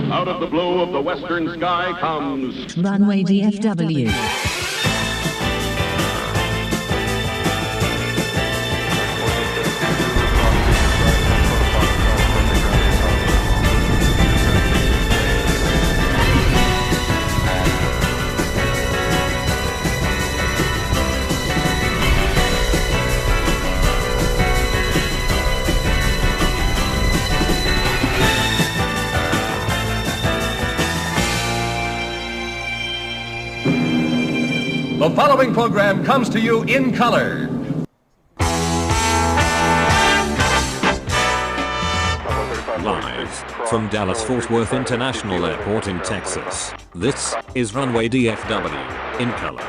Out of the blue of the western sky comes Runway DFW. The following program comes to you in color. Live from Dallas-Fort Worth International Airport in Texas, this is Runway DFW in color.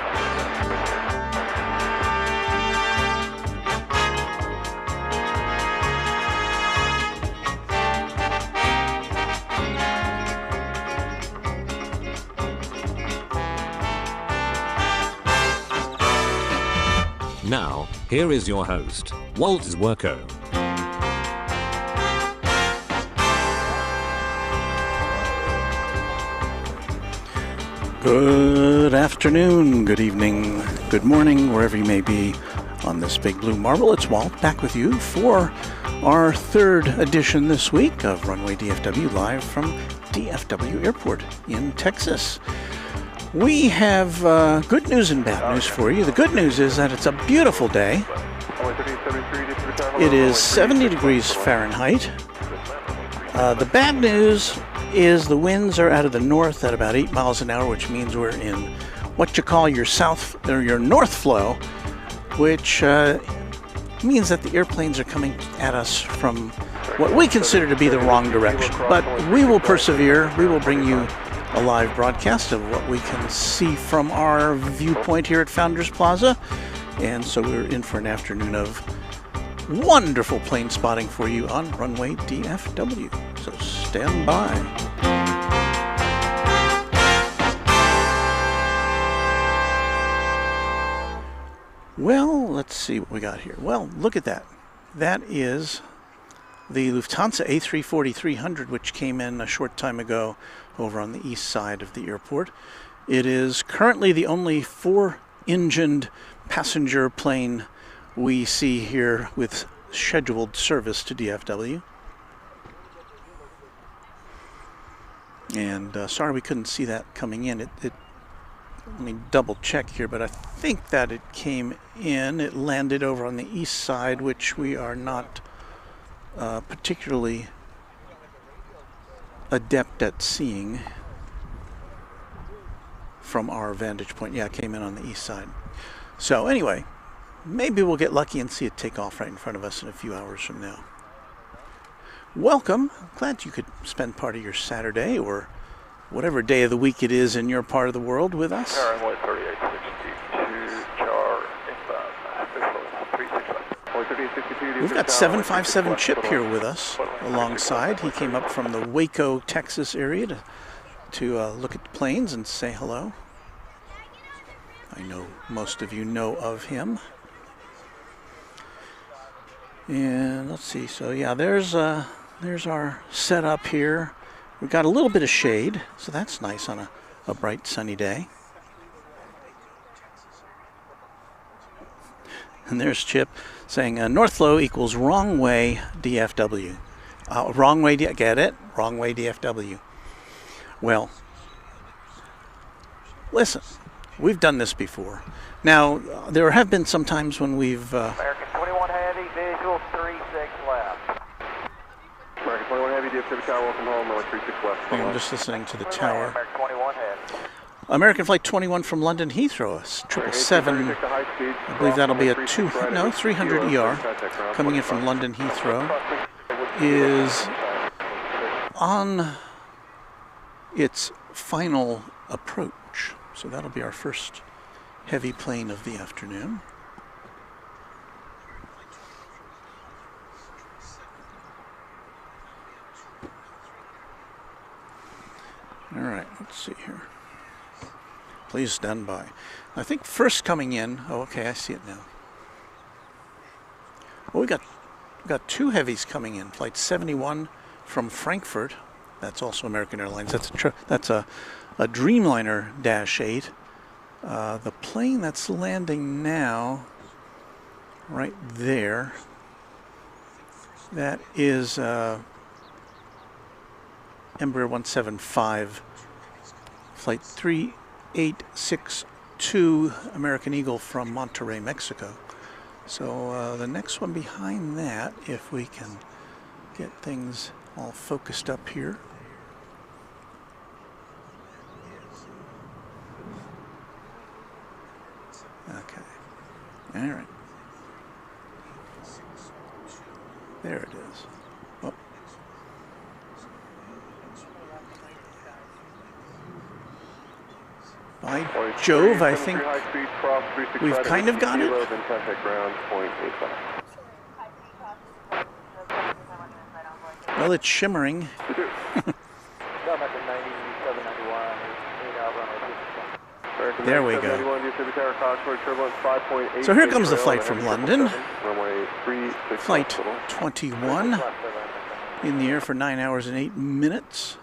Now, here is your host, Walt Zwerko. Good afternoon, good evening, good morning, wherever you may be on this big blue marble. It's Walt back with you for our third edition this week of Runway DFW live from DFW Airport in Texas. We have good news and bad news for you. The good news is that it's a beautiful day. It is 70 degrees Fahrenheit. The bad news is the winds are out of the north at about 8 miles an hour, which means we're in what you call your south or your north flow, which means that the airplanes are coming at us from what we consider to be the wrong direction. But we will persevere. We will bring you a live broadcast of what we can see from our viewpoint here at Founders Plaza. And so we're in for an afternoon of wonderful plane spotting for you on Runway DFW. So stand by. Well, let's see what we got here. Well, look at that. That is the Lufthansa A340-300, which came in a short time ago over on the east side of the airport. It is currently the only four-engined passenger plane we see here with scheduled service to DFW. And sorry we couldn't see that coming in. Let me double check here, but I think that it came in. It landed over on the east side, which we are not particularly adept at seeing from our vantage point. Yeah, it came in on the east side. So anyway, maybe we'll get lucky and see it take off right in front of us in a few hours from now. Welcome. Glad you could spend part of your Saturday or whatever day of the week it is in your part of the world with us. We've got 757 Chip here with us alongside. He came up from the Waco, Texas area to look at the planes and say hello. I know most of you know of him. And let's see, so yeah, there's our setup here. We've got a little bit of shade, so that's nice on a bright sunny day. And there's Chip saying North flow equals wrong way DFW. Wrong way, get it? Wrong way DFW. Well, listen, we've done this before. Now, there have been some times when we've... American 21 Heavy, visual 36 left. American 21 Heavy, DFW Tower, welcome home, runway 36 left. I'm just listening to the tower. American 21 Heavy. American Flight 21 from London Heathrow, 777. I believe that'll be a 300 ER coming in from London Heathrow. Is on its final approach. So that'll be our first heavy plane of the afternoon. All right, let's see here. Please stand by. I think first coming in, oh, okay, I see it now. Well, we got two heavies coming in. Flight 71 from Frankfurt. That's also American Airlines. That's a Dreamliner -8. The plane that's landing now, right there, that is Embraer 175, Flight 3862, American Eagle from Monterrey, Mexico. So the next one behind that, if we can get things all focused up here. Okay. All right. There it is. Oh. By Jove, I think we've kind of got it. Well, it's shimmering. There we go. So here comes the flight from London. Flight 21 in the air for 9 hours and 8 minutes.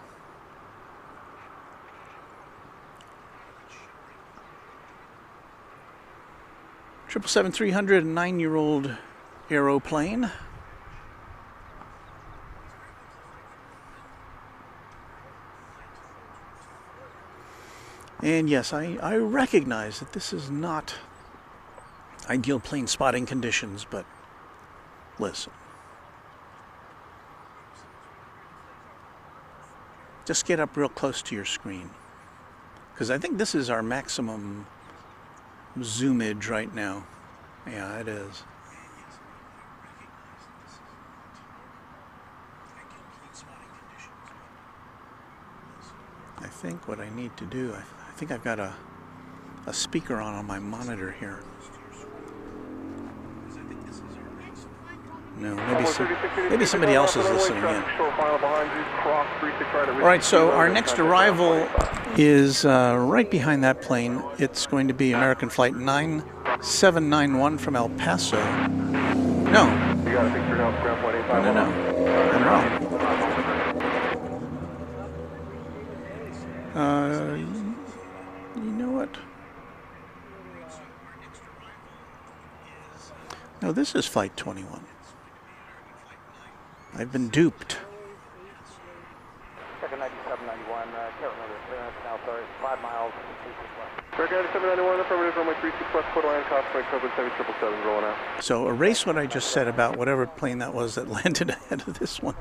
Triple 7-300, a 9-year-old aeroplane. And yes, I recognize that this is not ideal plane spotting conditions, but listen. Just get up real close to your screen, because I think this is our maximum zoomage right now. Yeah, it is. I think what I need to do, I think I've got a speaker on my monitor here. No, maybe somebody else is listening in. All right, so our next arrival is right behind that plane. It's going to be American Flight 9791 from El Paso. No. No. I'm wrong. You know what? No, this is Flight 21. I've been duped. Second 9791, can't remember the clearance now, sorry, 5 miles. American 9791, affirmative, runway 36 left, quarter line, cost point, cover 7777, rolling out. So erase what I just said about whatever plane that was that landed ahead of this one.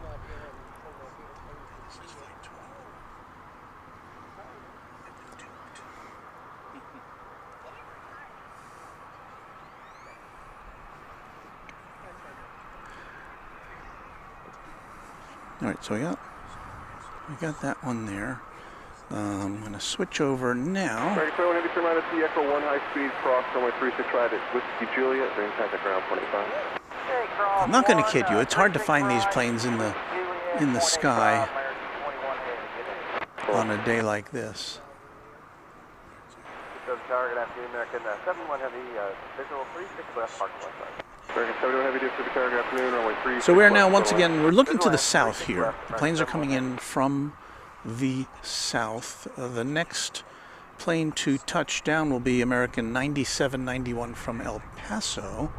All right, so we got that one there. I'm going to switch over now. American 21 Heavy, turn right at the Echo 1 high speed, cross runway 36 right at Whiskey Juliet, during contact ground 25. I'm not going to kid you. It's hard to find these planes in the sky on a day like this. Target afternoon, American 71 Heavy, visual 36 left, park left side. American 71 Heavy, DFW target afternoon, runway 36. So we are now, once again, we're looking to the south here. The planes are coming in from the south. The next plane to touch down will be American 9791 from El Paso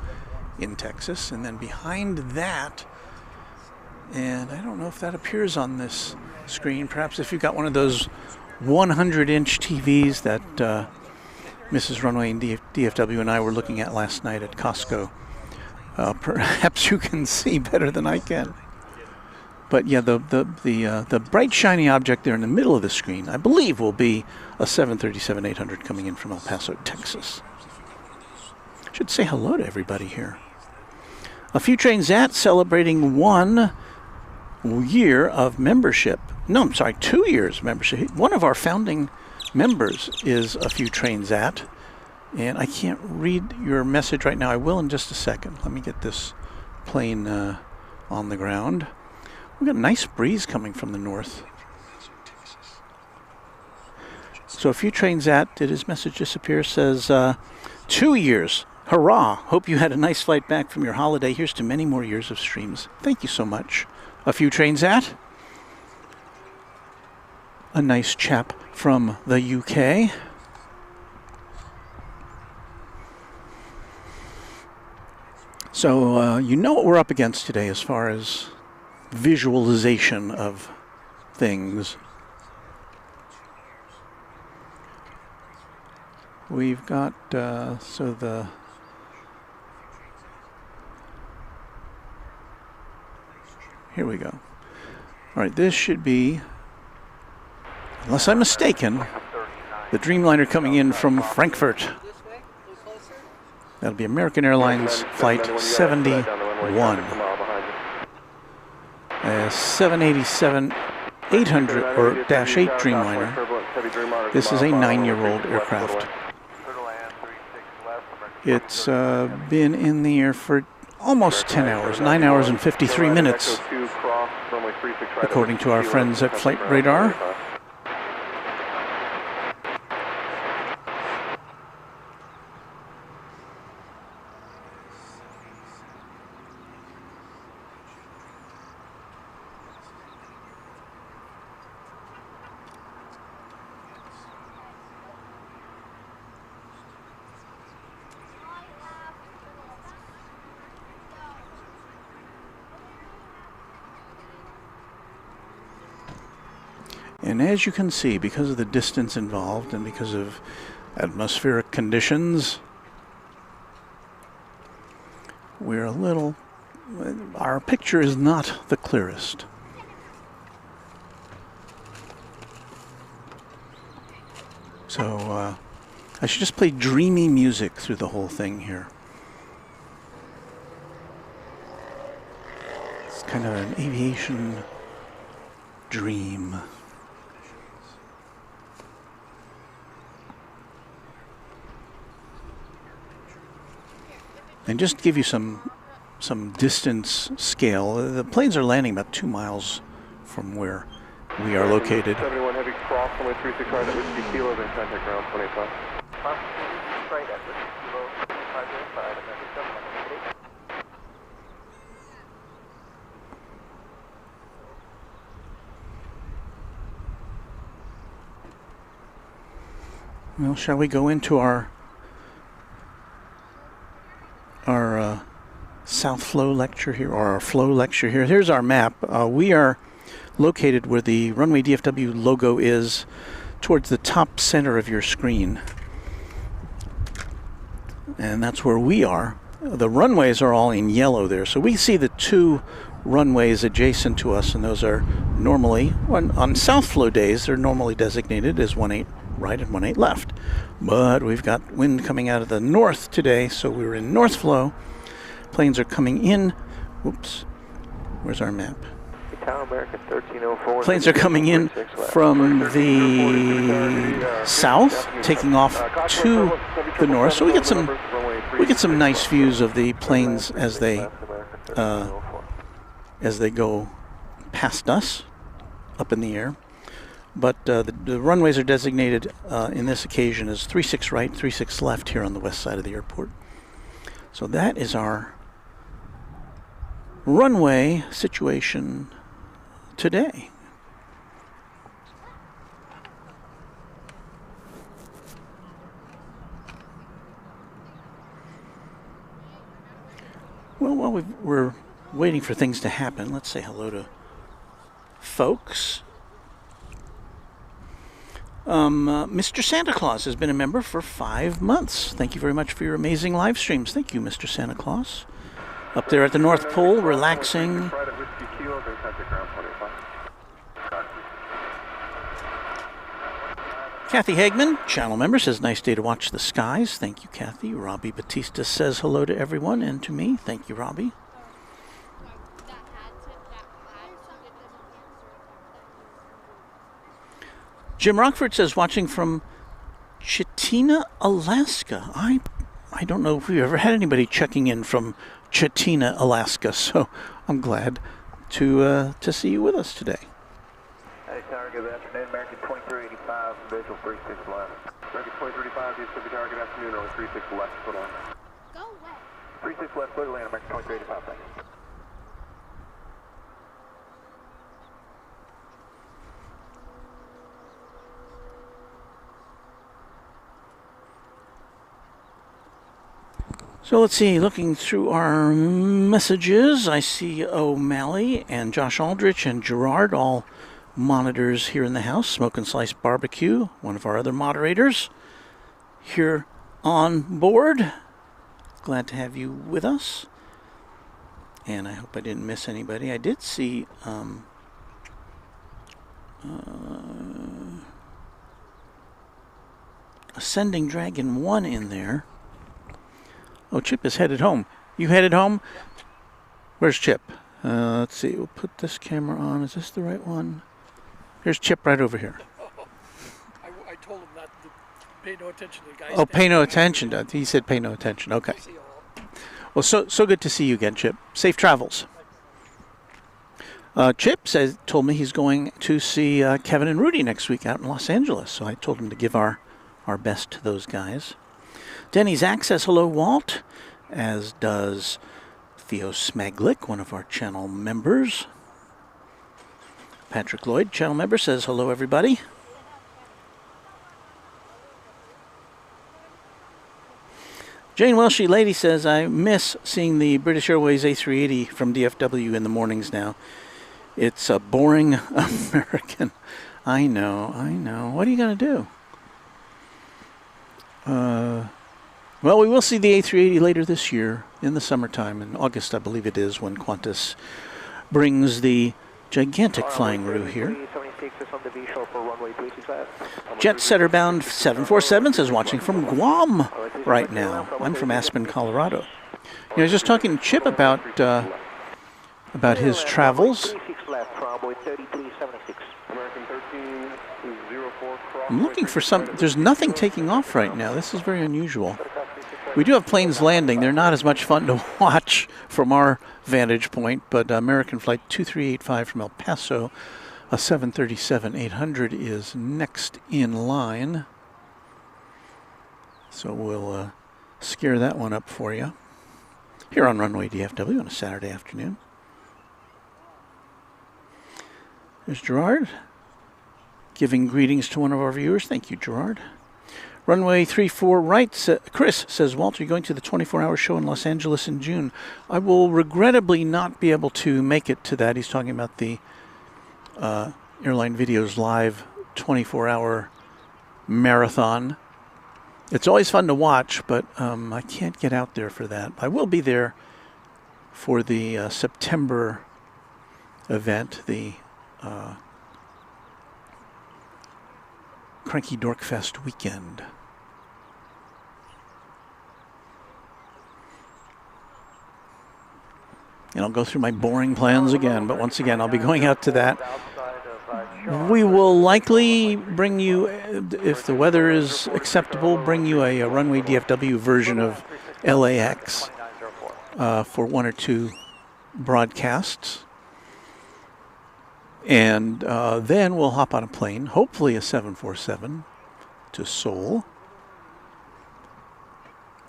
in Texas. And then behind that And I don't know if that appears on this screen. Perhaps if you've got one of those 100-inch TVs that Mrs. Runway and DFW and I were looking at last night at Costco, perhaps you can see better than I can. But yeah, the bright shiny object there in the middle of the screen, I believe, will be a 737-800 coming in from El Paso, Texas. Should say hello to everybody here. A few trains at celebrating 1 year of membership. No, I'm sorry, 2 years membership. One of our founding members is a few trains at, and I can't read your message right now. I will in just a second. Let me get this plane on the ground. We've got a nice breeze coming from the north. So a few trains at, did his message disappear? Says 2 years. Hurrah! Hope you had a nice flight back from your holiday. Here's to many more years of streams. Thank you so much. A few trains at. A nice chap from the UK. So you know what we're up against today as far as visualization of things. We've got, here we go. All right, this should be, unless I'm mistaken, the Dreamliner coming in from Frankfurt. That'll be American Airlines Flight 71. 787-800 or -8 Dreamliner. This is a 9-year-old aircraft. It's been in the air for almost 10 hours, 9 hours and 53 minutes, according to our friends at Flight Radar. And as you can see, because of the distance involved and because of atmospheric conditions, we're our picture is not the clearest. So I should just play dreamy music through the whole thing here. It's kind of an aviation dream. And just to give you some distance scale, the planes are landing about 2 miles from where we are located. 71 heavy cross, runway 36 right at Whiskey Kilo, then contact ground 25. Right at Whiskey Kilo, 505, American 71. Well, shall we go into our South Flow lecture here, or our flow lecture here? Here's our map. We are located where the Runway DFW logo is, towards the top center of your screen. And that's where we are. The runways are all in yellow there. So we see the 2 runways adjacent to us, and those are normally, on South Flow days, they're normally designated as 18 right and 18 left. But we've got wind coming out of the north today, so we're in North Flow. Planes are coming in. Whoops. Where's our map? Planes are coming in from the south, taking off to the north. So we get some nice views of the planes as they go past us up in the air. But the runways are designated in this occasion as 36 right, 36 left here on the west side of the airport. So that is our runway situation today. Well, while we're waiting for things to happen. Let's say hello to folks. Mr. Santa Claus has been a member for 5 months. Thank you very much for your amazing live streams. Thank you, Mr. Santa Claus. Up there at the North Pole, relaxing. Kathy Hagman, channel member, says, nice day to watch the skies. Thank you, Kathy. Robbie Batista says hello to everyone and to me. Thank you, Robbie. Jim Rockford says, watching from Chitina, Alaska. I don't know if we've ever had anybody checking in from Chitina, Alaska, so I'm glad to see you with us today. Hey, Tower, good afternoon. American 2385, visual 36 left. American 2335, DFW Tower, good afternoon. Only 36 left, put on. Go away. 36 left, clear to land, American 2385, thanks. So let's see, looking through our messages, I see O'Malley and Josh Aldrich and Gerard, all monitors here in the house. Smoke and Slice Barbecue, one of our other moderators, here on board. Glad to have you with us. And I hope I didn't miss anybody. I did see Ascending Dragon 1 in there. Oh, Chip is headed home. You headed home? Where's Chip? Let's see. We'll put this camera on. Is this the right one? Here's Chip right over here. I told him not to pay no attention to the guy. Oh, pay no attention. He said pay no attention. Okay. Well, so good to see you again, Chip. Safe travels. Chip told me he's going to see Kevin and Rudy next week out in Los Angeles. So I told him to give our best to those guys. Denny Zach says hello, Walt, as does Theo Smaglick, one of our channel members. Patrick Lloyd, channel member, says hello, everybody. Jane Welshie Lady says, I miss seeing the British Airways A380 from DFW in the mornings now. It's a boring American. I know. What are you going to do? Well, we will see the A380 later this year in the summertime. In August, I believe it is, when Qantas brings the gigantic flying roux here. Jet Setter bound 747 says, watching from Guam right now. I'm from Aspen, Colorado. I was just talking to Chip about his travels. I'm looking for some. There's nothing taking off right now. This is very unusual. We do have planes landing. They're not as much fun to watch from our vantage point, but American Flight 2385 from El Paso, a 737-800 is next in line. So we'll scare that one up for you here on Runway DFW on a Saturday afternoon. There's Gerard giving greetings to one of our viewers. Thank you, Gerard. Runway 34 right, Chris says, Walter, you're going to the 24-hour show in Los Angeles in June. I will regrettably not be able to make it to that. He's talking about the Airline Videos Live 24-hour marathon. It's always fun to watch, but I can't get out there for that. I will be there for the September event, the Cranky Dork Fest weekend. And I'll go through my boring plans again, but once again, I'll be going out to that. We will likely bring you, if the weather is acceptable, bring you a Runway DFW version of LAX for one or two broadcasts. And then we'll hop on a plane, hopefully a 747, to Seoul.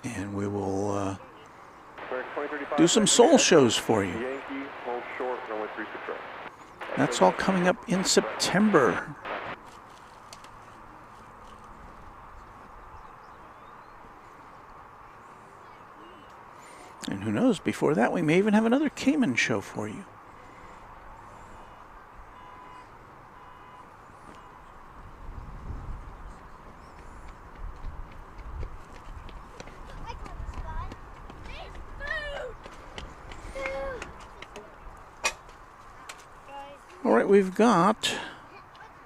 And we will do some Seoul shows for you. That's all coming up in September. And who knows, before that we may even have another Cayman show for you. All right, we've got...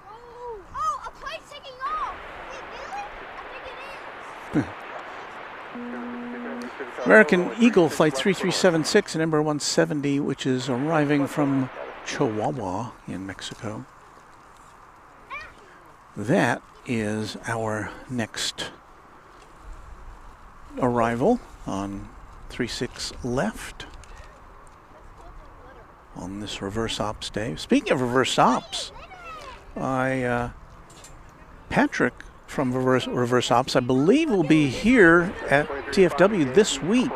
Oh, a plane's taking off! Wait, really? I think it is. American Eagle Flight 3376 and Embraer 170, which is arriving from Chihuahua in Mexico. That is our next arrival on 36 left on this reverse ops day. Speaking of reverse ops, Patrick from reverse ops, I believe, will be here at DFW this week.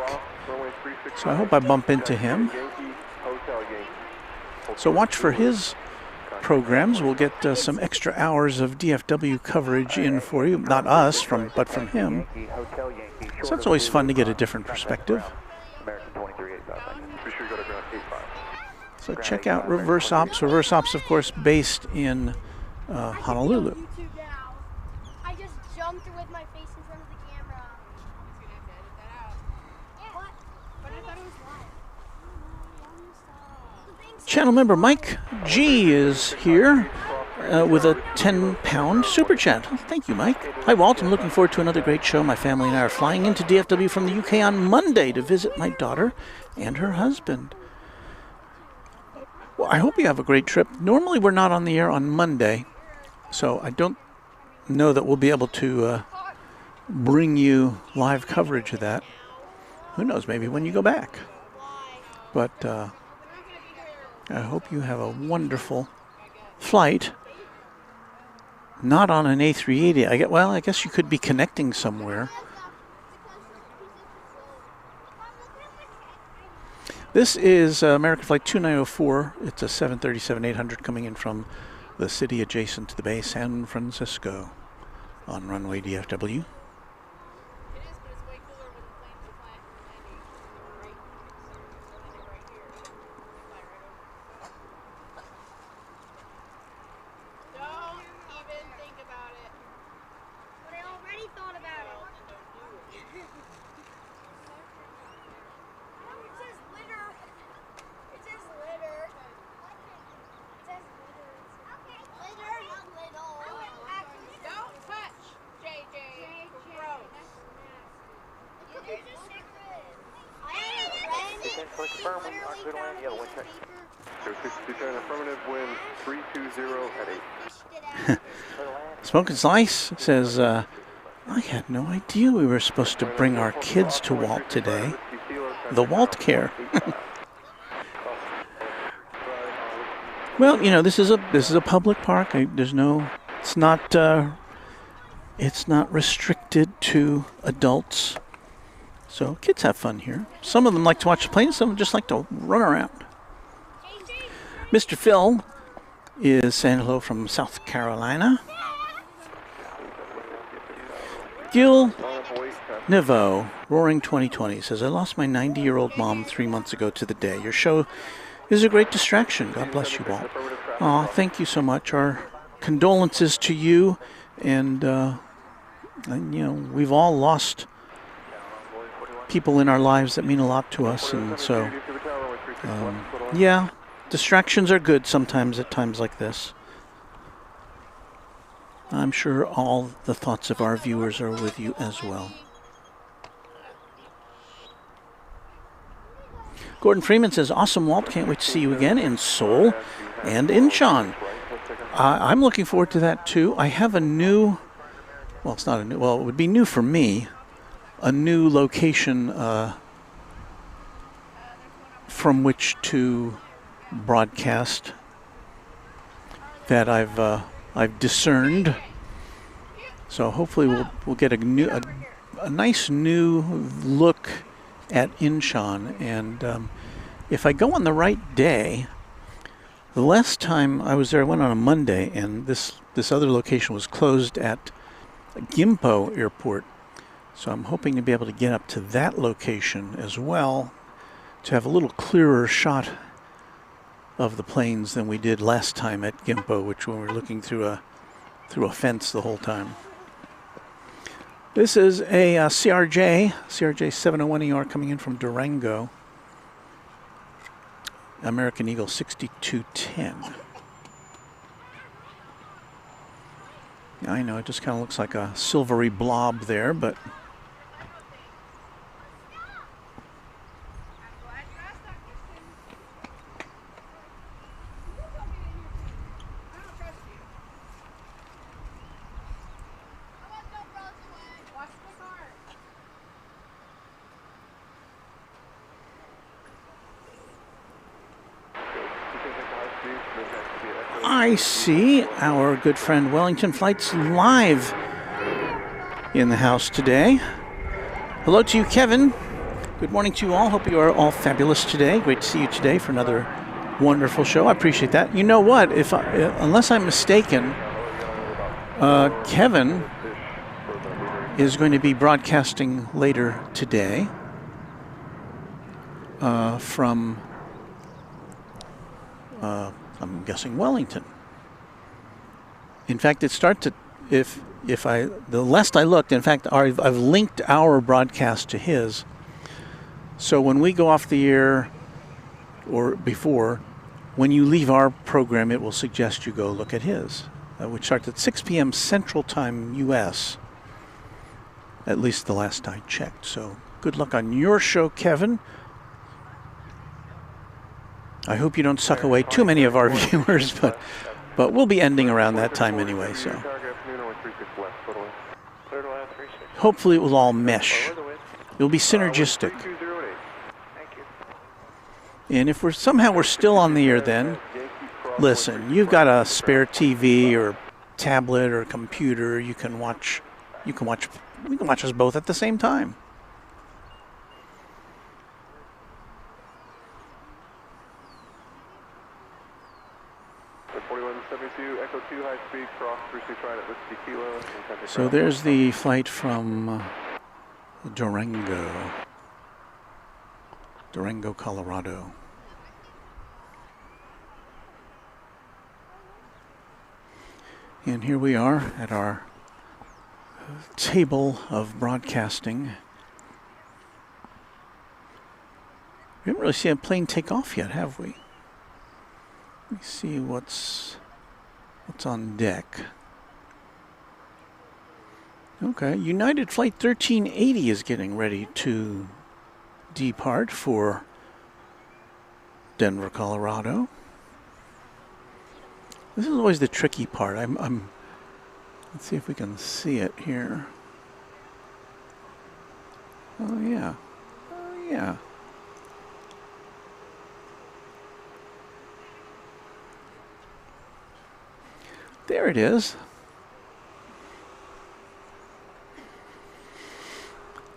So I hope I bump into him. So watch for his programs. We'll get some extra hours of DFW coverage in for you. Not us, but from him. So that's always fun to get a different perspective. So check out Reverse Ops. Reverse Ops, of course, based in Honolulu. I just jumped with my face in front of the camera. What? But I thought it was live. Channel member Mike G is here with a 10-pound super chat. Thank you, Mike. Hi, Walt. I'm looking forward to another great show. My family and I are flying into DFW from the UK on Monday to visit my daughter and her husband. Well, I hope you have a great trip. Normally, we're not on the air on Monday, so I don't know that we'll be able to bring you live coverage of that. Who knows, maybe when you go back. But I hope you have a wonderful flight. Not on an A380. I guess you could be connecting somewhere. This is American Flight 2904. It's a 737-800 coming in from the city adjacent to the bay, San Francisco, on Runway DFW. Smoking Slice says, I had no idea we were supposed to bring our kids to Walt today. The Walt Care. Well, you know, this is a public park. It's not restricted to adults. So kids have fun here. Some of them like to watch the planes, some just like to run around. Mr. Phil is saying hello from South Carolina. Gil Nevo, Roaring 2020, says, I lost my 90-year-old mom 3 months ago to the day. Your show is a great distraction. God bless you all. Aw, thank you so much. Our condolences to you. And you know, we've all lost people in our lives that mean a lot to us. And so, yeah, distractions are good sometimes at times like this. I'm sure all the thoughts of our viewers are with you as well. Gordon Freeman says, awesome, Walt. Can't wait to see you again in Seoul and Incheon. I'm looking forward to that, too. I have a new, well, it's not a new, well, it would be new for me, a new location from which to broadcast that I've discerned. So hopefully we'll get a nice new look at Incheon. And if I go on the right day, the last time I was there, I went on a Monday, and this other location was closed at Gimpo Airport. So I'm hoping to be able to get up to that location as well to have a little clearer shot of the planes than we did last time at Gimpo, which when we were looking through a fence the whole time. This is a CRJ 701ER coming in from Durango. American Eagle 6210. I know it just kind of looks like a silvery blob there, but I see our good friend Wellington Flights live in the house today. Hello to you, Kevin. Good morning to you all. Hope you are all fabulous today. Great to see you today for another wonderful show. I appreciate that. You know what? Unless I'm mistaken, Kevin is going to be broadcasting later today from I'm guessing Wellington. In fact, it starts at, the last I looked, in fact, I've linked our broadcast to his. So when we go off the air, or before, when you leave our program, it will suggest you go look at his, which starts at 6 p.m. Central Time, U.S., at least the last I checked. So good luck on your show, Kevin. I hope you don't suck away too many of our viewers, but we'll be ending around that time anyway, so hopefully it will all mesh. It'll be synergistic. And if we're still on the air, then listen, you've got a spare TV or tablet or computer, you can watch us both at the same time. So there's the flight from Durango, Colorado. And here we are at our table of broadcasting. We haven't really seen a plane take off yet, have we? Let me see what's on deck. Okay, United Flight 1380 is getting ready to depart for Denver, Colorado. This is always the tricky part. Let's see if we can see it here. Oh yeah. There it is.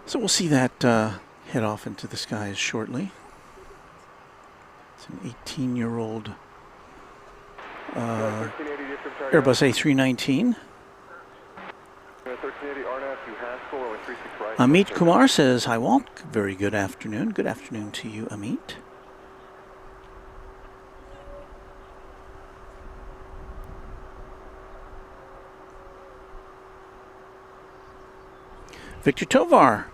So we'll see that head off into the skies shortly. It's an 18-year-old Airbus A319. Amit Kumar says, "Hi Walt, very good afternoon." Good afternoon to you, Amit. Victor Tovar,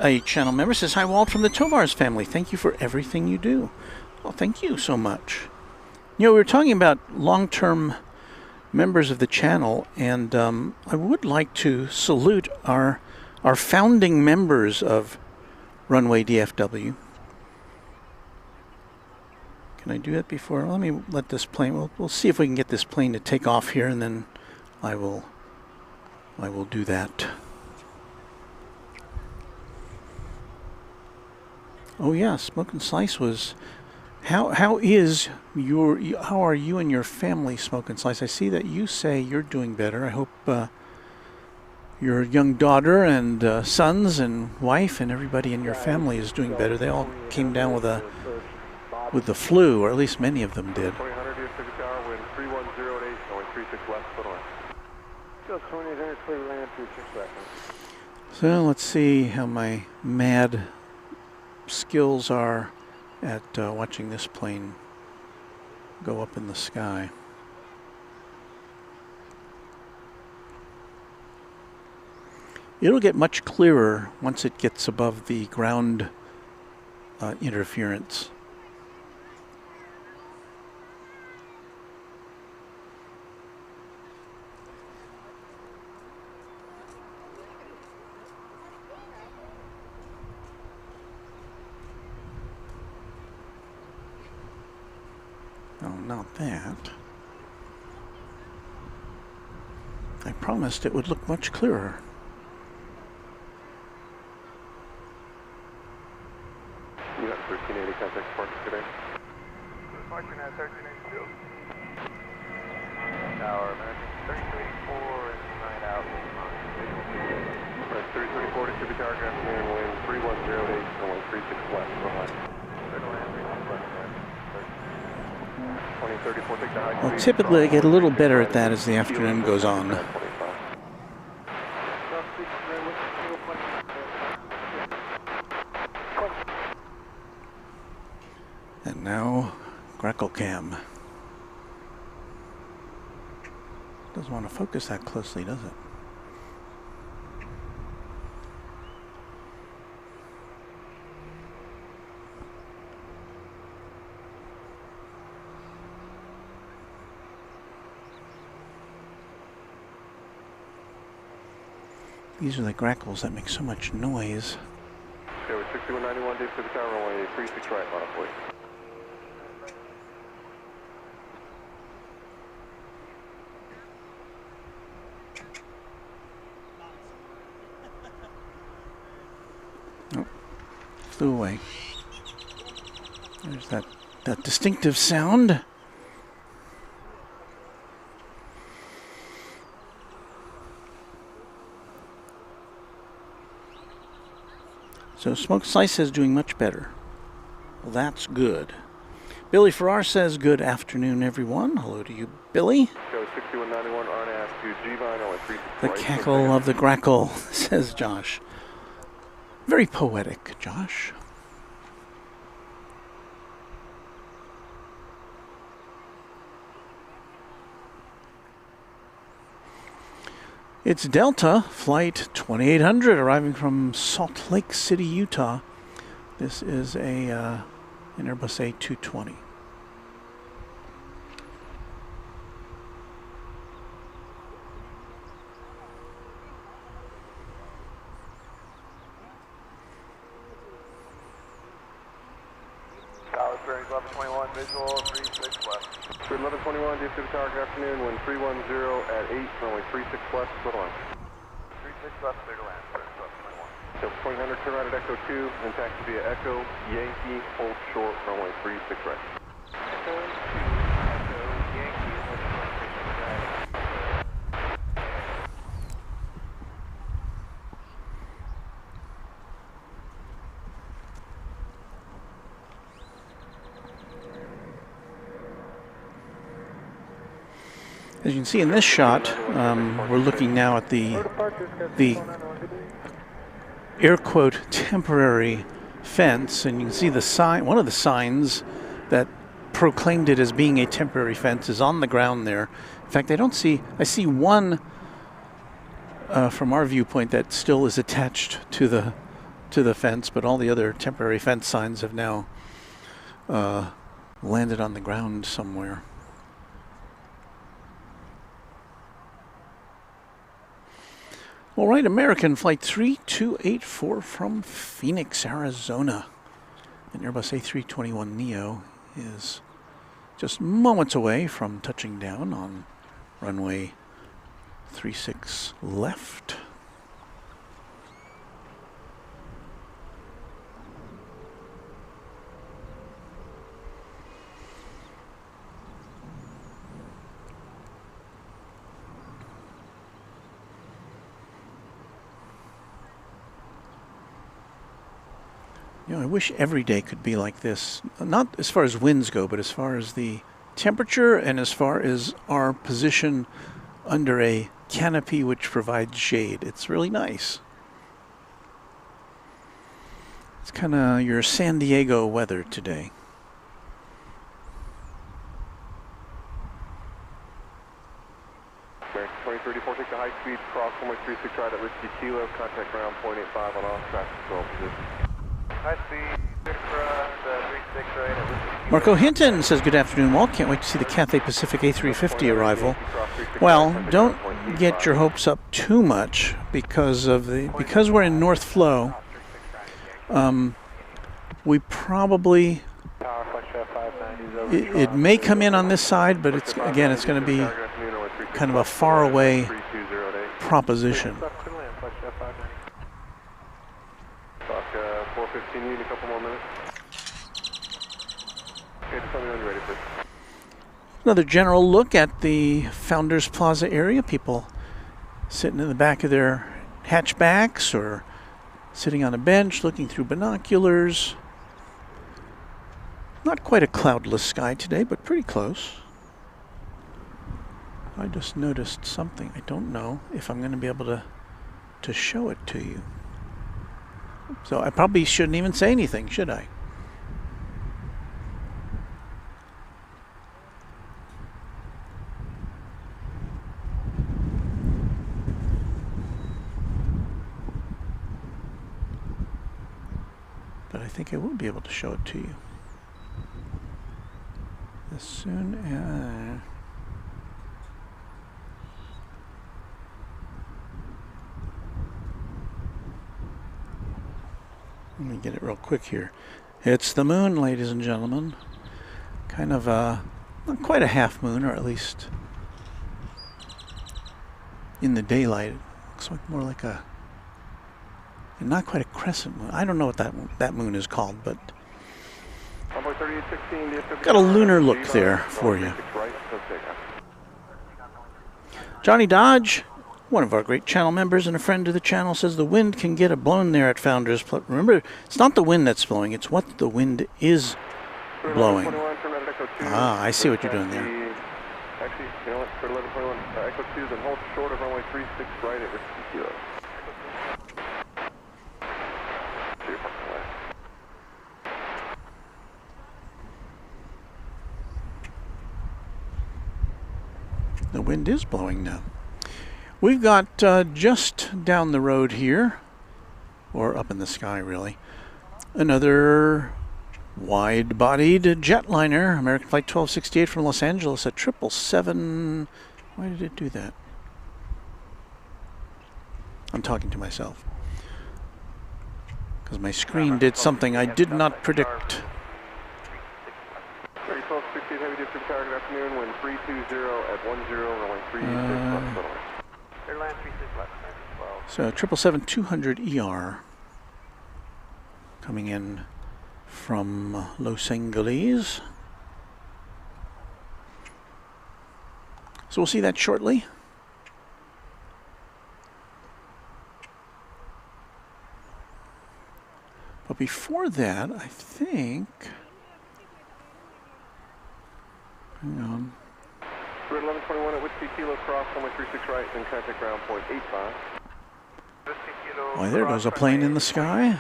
a channel member, says, "Hi Walt from the Tovars family. Thank you for everything you do." Well, thank you so much. You know, we were talking about long-term members of the channel, and I would like to salute our founding members of Runway DFW. Can I do that before? Let me let this plane. We'll see if we can get this plane to take off here, and then I will do that. Oh yeah, Smoke and Slice was. How are you and your family, Smoke and Slice? I see that you say you're doing better. I hope your young daughter and sons and wife and everybody in your family is doing better. They all came down with the flu, or at least many of them did. So let's see how my mad skills are at watching this plane go up in the sky. It'll get much clearer once it gets above the ground interference. No, not that. I promised it would look much clearer. You got 1380 contact Sparks today. Departure now 1382. Tower American 3284 and 9 out. Right, 334 to Civic Tower, good afternoon, wind 3108, runway 36 left, behind. 2034, take the high speed. Well, typically I get a little better at that as the afternoon goes on. And now, Grackle Cam. Doesn't want to focus that closely, does it? These are the grackles that make so much noise. Okay, with 6191 Dave Civic Tower, runway 36 right, line up, please. Oh, flew away. There's that distinctive sound. So Smoke Slice is doing much better. Well, that's good. Billy Farrar says, good afternoon, everyone. Hello to you, Billy. Go 6191 RNAV to G-Vine, only 36 The right. cackle of the grackle, says Josh. Very poetic, Josh. It's Delta, flight 2800, arriving from Salt Lake City, Utah. This is an Airbus A220. Dallas Bearing 1121, visual 36 left. 1121 Dave Civic Tower, good afternoon, wind 310 at 8, runway 36 left, split line. 36 left, clear to land, Bearing 1121. So 2000, turn right at Echo 2, and taxi via Echo, Yankee, hold short, runway 36 right. Echo 2, Echo, Yankee, hold short, 36 right. As you can see in this shot, we're looking now at the air quote temporary fence, and you can see the sign. One of the signs that proclaimed it as being a temporary fence is on the ground there. In fact, I see one from our viewpoint that still is attached to the fence, but all the other temporary fence signs have now landed on the ground somewhere. All right, American Flight 3284 from Phoenix, Arizona. An Airbus A321neo is just moments away from touching down on runway 36 left. You know, I wish every day could be like this. Not as far as winds go, but as far as the temperature and as far as our position under a canopy which provides shade. It's really nice. It's kind of your San Diego weather today. American 2034, take the high speed, cross 136 right at Whiskey Kilo, contact ground 0.85 on off traffic control position. High speed, 36 right at Whiskey. Marco Hinton says, good afternoon, Walt. Can't wait to see the Cathay Pacific A350 arrival. Well, don't get your hopes up too much because we're in North Flow. We probably, it may come in on this side, but it's going to be kind of a far away proposition. Talk 415 unit, a couple more minutes. Okay, just tell me when you're ready, please. Another general look at the Founders Plaza area. People sitting in the back of their hatchbacks or sitting on a bench looking through binoculars. Not quite a cloudless sky today, but pretty close. I just noticed something. I don't know if I'm going to be able to show it to you. So I probably shouldn't even say anything, should I? But I think I will be able to show it to you. As soon as... Let me get it real quick here. It's the moon, ladies and gentlemen. Kind of not quite a half moon, or at least in the daylight. It looks like more like a, not quite a crescent moon. I don't know what that moon is called, but got a lunar look there for you. Johnny Dodge, one of our great channel members and a friend of the channel, says the wind can get blown there at Founders Plaza. Remember, it's not the wind that's blowing, it's what the wind is blowing. Ah, I see what you're doing there. Actually, you know what, for 1121, Echo 2, then hold short of runway 36 right at Whiskey Kilo. The wind is blowing now. We've got just down the road here, or up in the sky really, another wide-bodied jetliner, American Flight 1268 from Los Angeles at 777. Why did it do that? I'm talking to myself. Because my screen did something I did not predict. 1268 heavy district tower, good afternoon, wind 320 at 10, runway 36 left. Airlines 36 left, 12. So 777-200ER coming in from Los Angeles. So we'll see that shortly. But before that, I think... Hang on. We're at 1121 at Whiskey Kilo, cross, runway 36 right, then contact ground 0.85. Why, there goes a plane in the sky.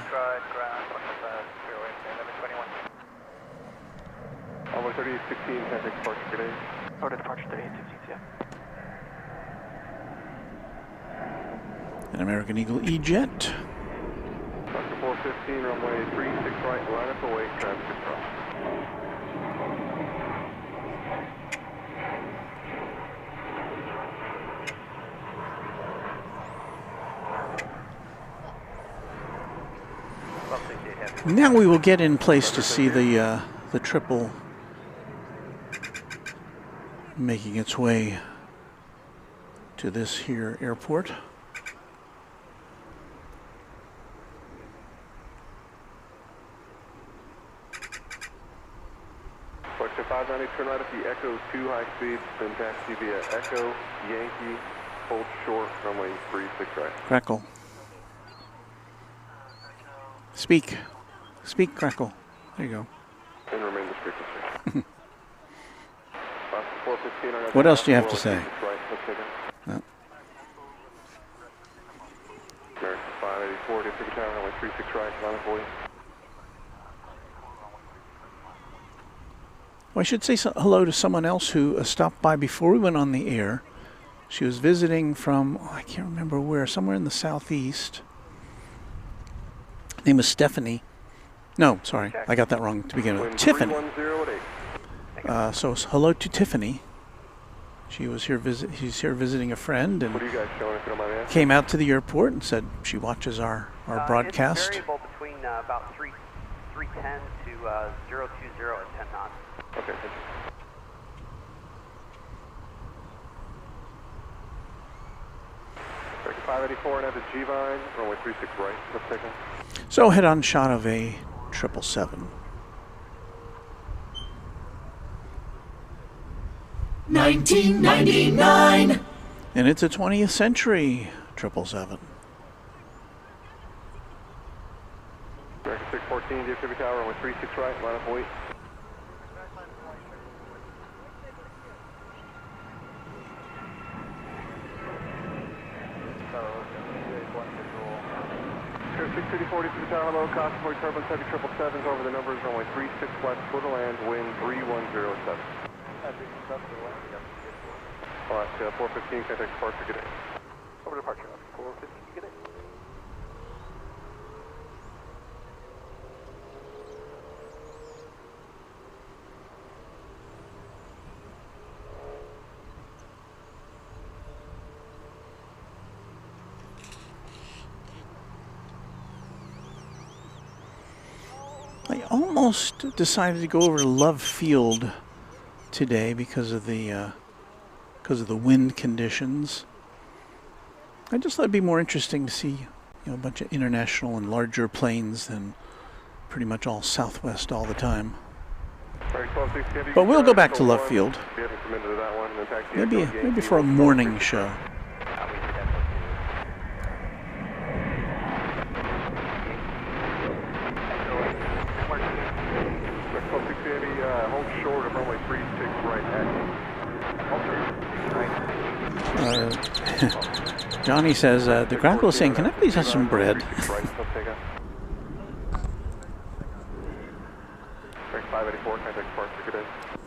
Runway 3816, contact departure, good day. Oh, departure 3816, yeah. An American Eagle E-Jet. Doctor 415, runway 36 right, line up away, traffic control. Now we will get in place to see the triple making its way to this here airport. Question 590, turn right at the Echo 2 high speed, then taxi via Echo, Yankee, hold short, runway 36 right. Crackle. Speak. Speak, Crackle. There you go. And remain the street. 415, what else do you have to say? Right, No. American 584, district tower, runway 36 right, line up away. Well, I should say hello to someone else who stopped by before we went on the air. She was visiting from, I can't remember where, somewhere in the southeast. Her name is Stephanie. No, sorry, I got that wrong to begin with. Tiffany. So hello to Tiffany. She was here she's here visiting a friend, and what are you guys showing, if you don't mind me asking? Came out to the airport and said she watches our broadcast. It's variable between about 310 to 020 at 10 knots. Okay, thank you. Director 584 and at the G-Vine, runway 36 right, let's take it. So head on shot of a 777. 1999. And it's a 20th century 777. Director 614, DFW Tower, runway 36 right, line up and wait. Director 640 to the tower, hello, Constable turbulence, heavy 777s over the numbers, runway 36 left, clear to land, wind 3107. Alright, 415, contact departure, good day. Over departure, 415, good day. I almost decided to go over to Love Field today because of the wind conditions. I just thought it'd be more interesting to see, a bunch of international and larger planes than pretty much all Southwest all the time. But we'll go back to Love Field. Maybe for a morning show. Hold short of runway 36 right at Johnny says, the Grackle is saying, can I please have some bread?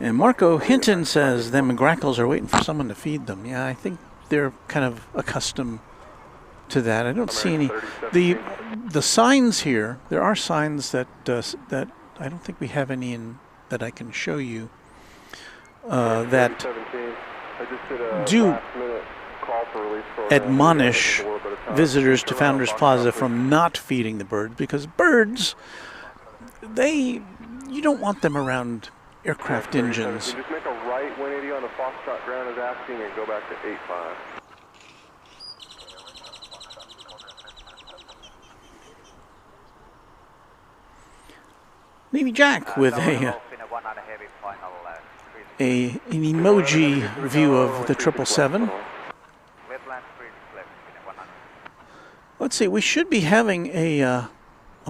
And Marco Hinton says, them Grackles are waiting for someone to feed them. Yeah, I think they're kind of accustomed to that. I don't see any. The signs here, there are signs that I don't think we have any that I can show you that do admonish visitors to Founders Plaza from not feeding the birds, because birds, you don't want them around aircraft engines. Just make a right 180 on the Foxtrot ground is asking and go back to 85. Navy Jack with an emoji view of the 777. Let's see, we should be having a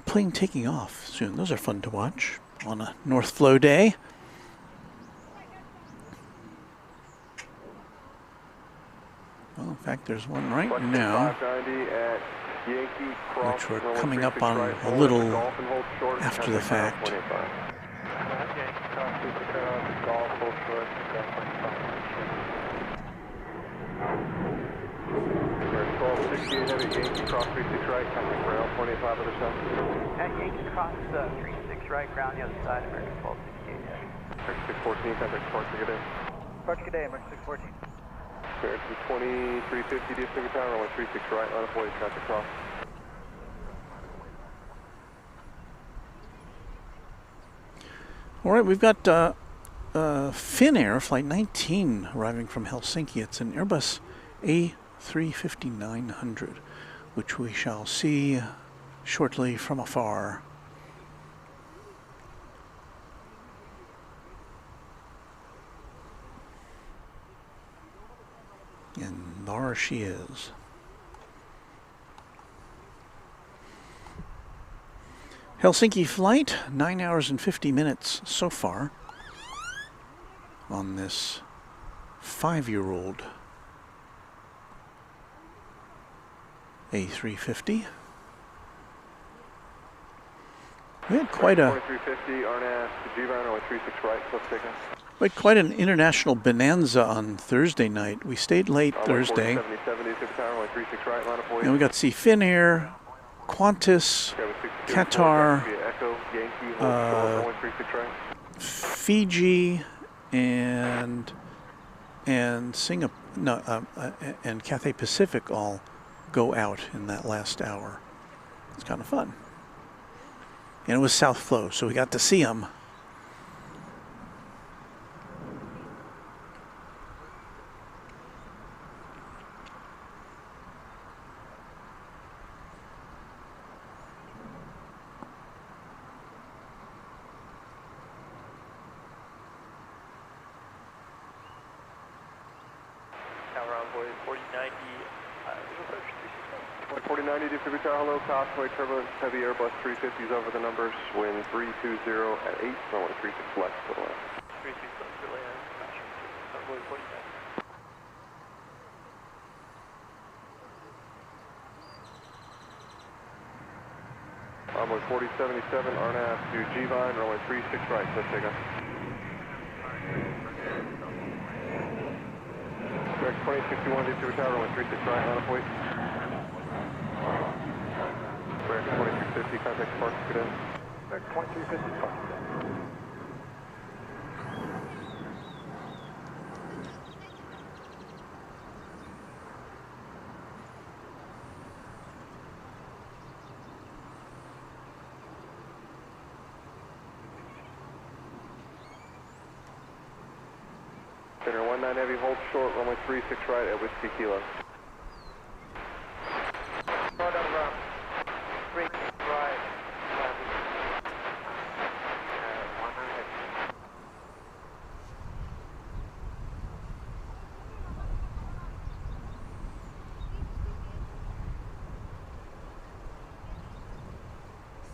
plane taking off soon. Those are fun to watch on a North Flow day. Well, in fact, there's one right now, which we're coming up on a little after the fact. Yankee cross 36 right, coming ground 25 other side. At Yankee cross 36 right, ground the other side, American 1268. 614, contact departure, good day. Departure, good day, American 614. American 2350, DFW Tower, runway 36 right, line up wait, traffic cross. All right, we've got Finnair Flight 19 arriving from Helsinki. It's an Airbus A350-900, which we shall see shortly from afar. And there she is. Helsinki flight, 9 hours and 50 minutes so far on this 5-year-old A350. We had quite a 2350, RNAS to G-Vine, runway 36 right, cliff takeoff. we had quite an international bonanza on Thursday night. We stayed late Thursday. 70, runway 36 right, line up for you. And we got to see Finnair, Qantas, Qatar, Echo, Yankee, hold short, runway 36 right. Fiji, and Singapore, and Cathay Pacific all go out in that last hour. It's kind of fun. And it was South Flow, so we got to see them. Tower Envoy 4090, visual approach 365. 4090, DFW Tower, hello, Cosway, turbulence, heavy Airbus 350s over the numbers, wind 320 at 8, runway 36 left, to the left. 36 left to land, Envoy 4090. Envoy 4077, RNAS to G-Vine, runway 36 right, cliff takeoff. Direct 2061, DFW Tower, runway 36 right, line up wait. Direct 2350, contact Sparks, good in. Direct 2350, Sparks, good in. Center 19 heavy, hold short, runway 36 right at Whiskey Kilo. Hold on, run. 36 right, 100.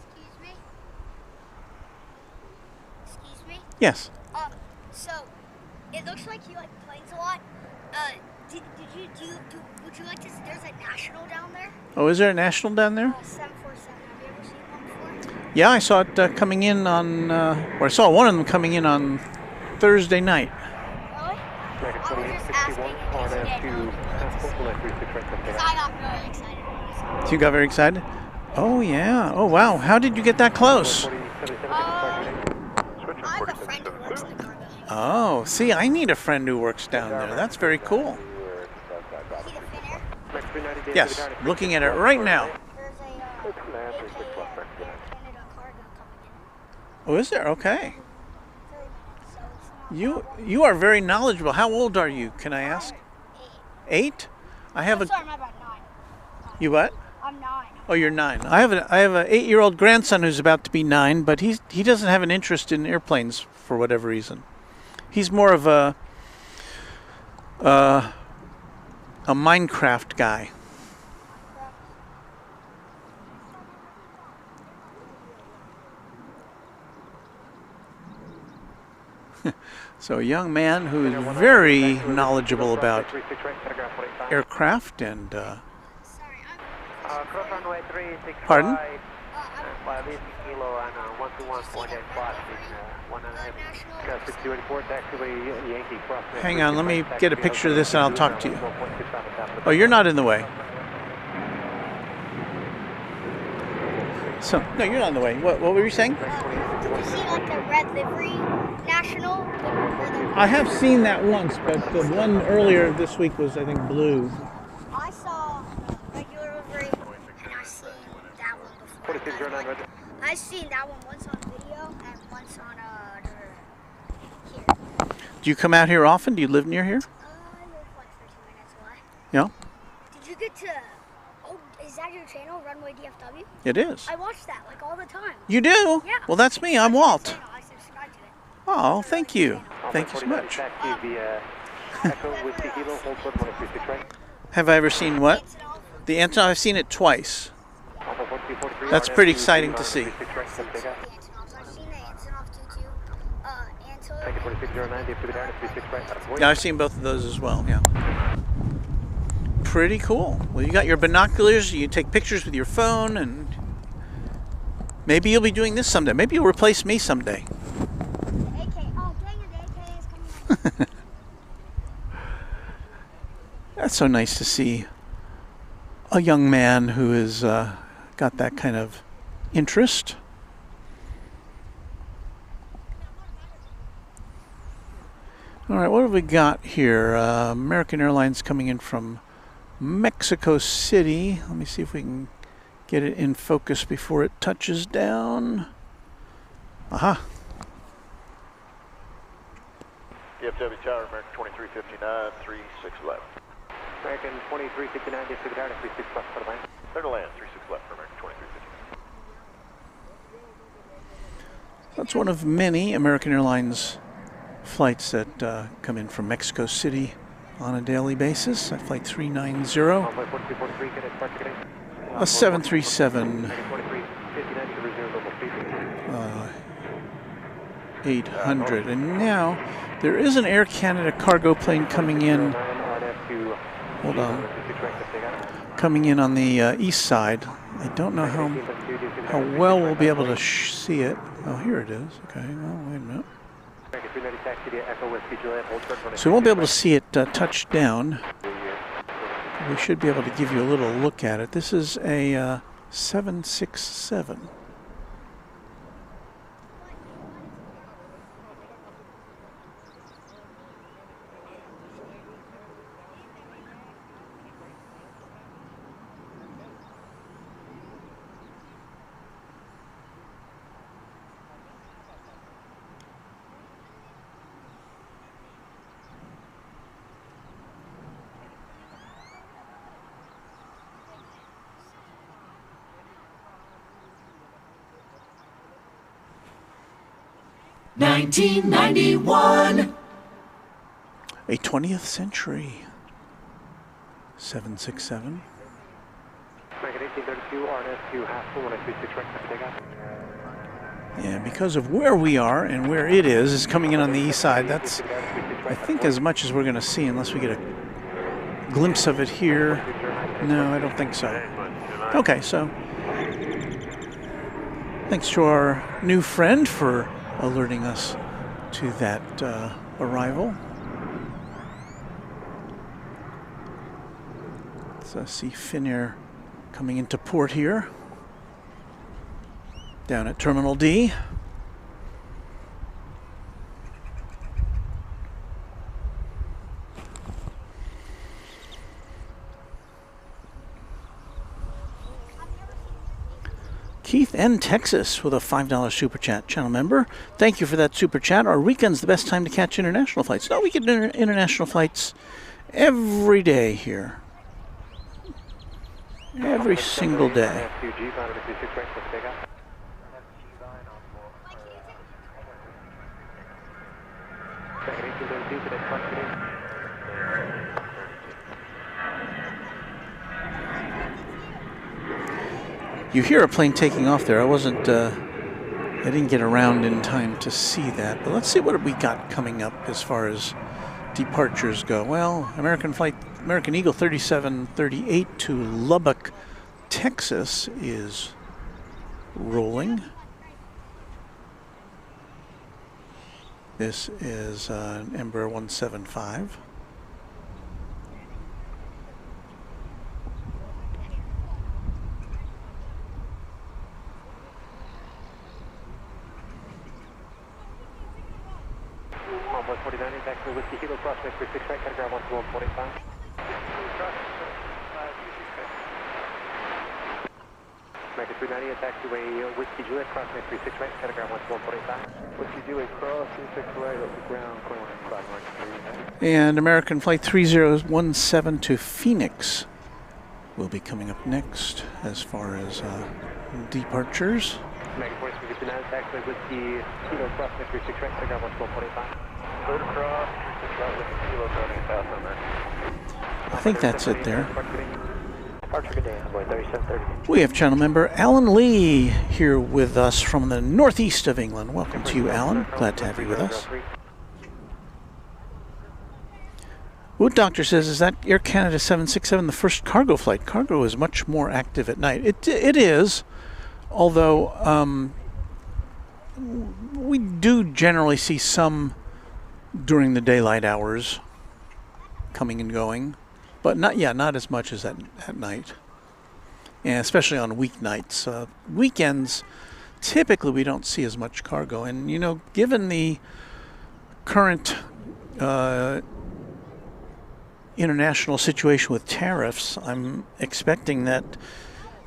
Excuse me? Excuse me? Yes. So, it looks like you like planes a lot. Would you like to, there's a national down there? Oh, is there a national down there? 747, have you ever seen one before? Yeah, I saw it coming in on, or I saw one of them coming in on Thursday night. Really? I was just asking in case you didn't know. Because I got really excited when I saw it. So you got very excited? Oh, yeah. Oh, wow. How did you get that close? I have a friend who works in the cargo hangar. Oh, see, I need a friend who works down there. That's very cool. See the Finnair? Yes, looking at it right now. There's a Canada cargo coming in. Oh, is there? Okay. 30 minutes, so it's not You are very knowledgeable. How old are you, can I ask? 8. 8? I have Oh, a... sorry, my bad, 9. You what? I'm 9. Oh, you're 9. I have a 8-year-old grandson who's about to be 9, but he doesn't have an interest in airplanes for whatever reason. He's more of a Minecraft guy. So a young man who is very knowledgeable about aircraft and Sorry, Cross runway 36 Pardon? right, Whiskey Kilo and 121 point at spot in 1.5. 6284, taxiway Yankee cross. hang on, let me get a picture of this and I'll talk to you. Oh, you're not in the way. So, no, you're not in the way. What were you saying? did you see like the red livery national? I have seen that once, but the one earlier this week was, I think, blue. I saw regular livery, and I've seen that one before. I've seen that one once on video and once on here. Do you come out here often? Do you live near here? I live like 13 minutes away. Yeah, Did you get to? Oh, is that your channel, Runway DFW? it is. I watch that like all the time. You do? Yeah. Well, that's me. I'm Walt. Channel, I subscribe to it. Oh, thank you. Thank you so much. Taxi via Echo Whiskey Kilo, hold short 136 right. Have I ever seen what? Antonov? The Antonov, I've seen it twice. That's pretty exciting to see. The Antonovs. I've seen the Antonov 22. Antonov. Take it 4609, DFW down, 36 right. Yeah, I've seen both of those as well, yeah. Pretty cool. Well, you got your binoculars, you take pictures with your phone, and Maybe you'll be doing this someday. Maybe you'll replace me someday. AK. Oh, dang it, the AK is coming. That's so nice to see a young man who has got that kind of interest. All right, what have we got here? American Airlines coming in from Mexico City. Let me see if we can get it in focus before it touches down. Aha. DFW Tower, American 2359, 3611. American 2359, DFW Tower, 36 left for the line. Clear to land, 36 left for American 2359. That's one of many American Airlines flights that come in from Mexico City on a daily basis. Flight 390, a 737 800. And now there is an Air Canada cargo plane coming in. Hold on. Coming in on the east side. I don't know how well we'll be able to see it. Oh, here it is. Okay, well, wait a minute. So we won't be able to see it touch down. We should be able to give you a little look at it. This is a 767. $1991. A 20th century 767. Yeah, because of where we are and where it is coming in on the east side. That's, I think, as much as we're going to see, unless we get a glimpse of it here. No, I don't think so. Okay, so thanks to our new friend for alerting us to that arrival. So I see Finnair coming into port here, down at Terminal D. Keith N. Texas with a $5 Super Chat channel member. Thank you for that Super Chat. Are weekends the best time to catch international flights? No, we get international flights every day here. Every single day. You hear a plane taking off there. I didn't get around in time to see that. But let's see what we got coming up as far as departures go. Well, American Eagle 3738 to Lubbock, Texas is rolling. This is an Embraer 175. Whiskey Kilo Prospect 36 right, category 121.85. American 390, taxiway Whiskey Juliet, Prospect 36 right, category 121.85. Whiskey Juliet, cross 36 right, over the ground, 21.5 mark 3. And American Flight 3017 to Phoenix will be coming up next as far as departures. American 4359, taxiway Whiskey Kilo Prospect 36 right, category 121.85. I think that's it there. We have channel member Alan Lee here with us from the northeast of England. Welcome to you, Alan. Glad to have you with us. Wood Doctor says, is that Air Canada 767 the first cargo flight? Cargo is much more active at night. It is. Although we do generally see some during the daylight hours coming and going, but not as much as at night, and especially on weeknights. Weekends, typically we don't see as much cargo, and you know, given the current international situation with tariffs, I'm expecting that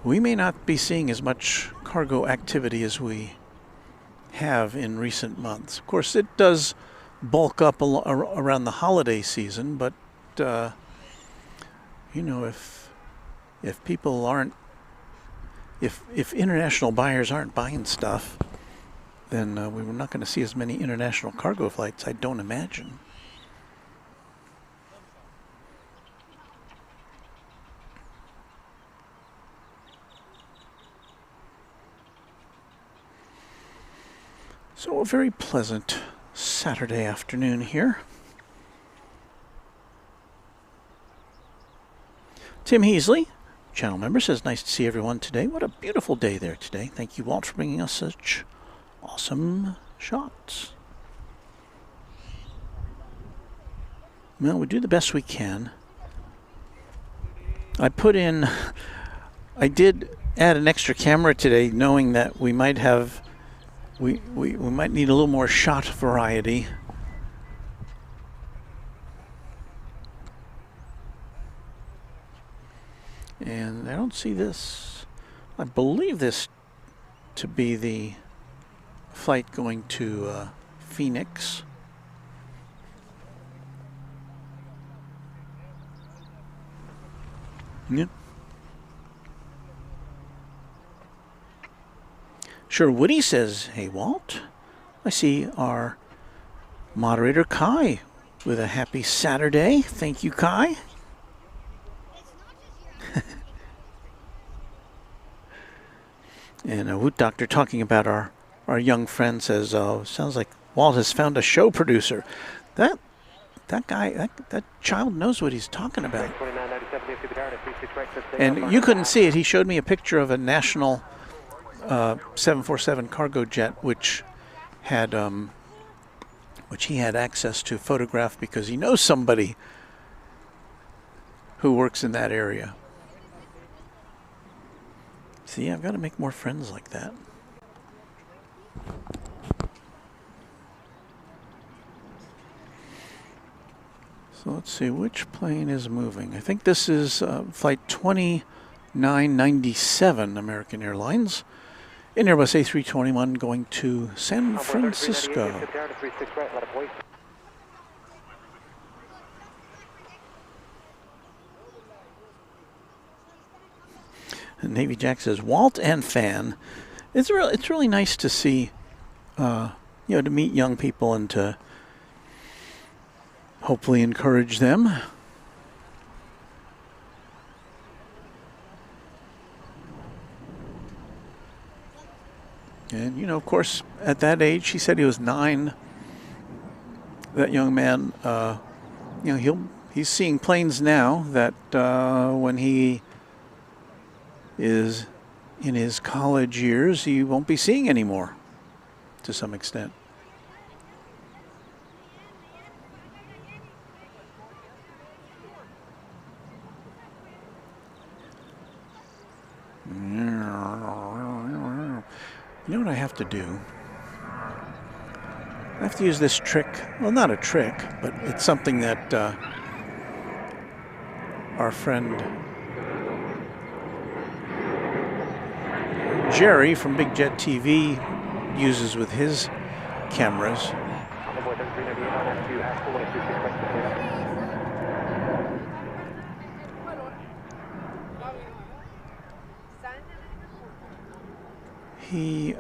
we may not be seeing as much cargo activity as we have in recent months. Of course, it does bulk up around the holiday season, but you know, if people aren't, if international buyers aren't buying stuff, then we're not going to see as many international cargo flights, I don't imagine. So a very pleasant Saturday afternoon here. Tim Heasley, channel member, says, nice to see everyone today. What a beautiful day there today. Thank you, Walt, for bringing us such awesome shots. Well, we do the best we can. I did add an extra camera today, knowing that we might have, we might need a little more shot variety. And I don't see this. I believe this to be the flight going to Phoenix. Yeah. Sure, Woody says, hey, Walt. I see our moderator, Kai, with a happy Saturday. Thank you, Kai. And Woot Doctor, talking about our young friend, says, sounds like Walt has found a show producer. That guy, that child knows what he's talking about. And you couldn't see it. He showed me a picture of a national 747 cargo jet, which he had access to photograph because he knows somebody who works in that area. See, I've got to make more friends like that. So let's see, which plane is moving? I think this is flight 2997, American Airlines, in Airbus A321 going to San Francisco. And Navy Jack says, Walt and Fan. It's really nice to see, to meet young people and to hopefully encourage them. And, of course, at that age, he said he was 9. That young man, he's seeing planes now that when he is in his college years, he won't be seeing anymore, to some extent. You know what I have to do? I have to use this trick. Well, not a trick, but it's something that our friend Jerry from Big Jet TV uses with his cameras. He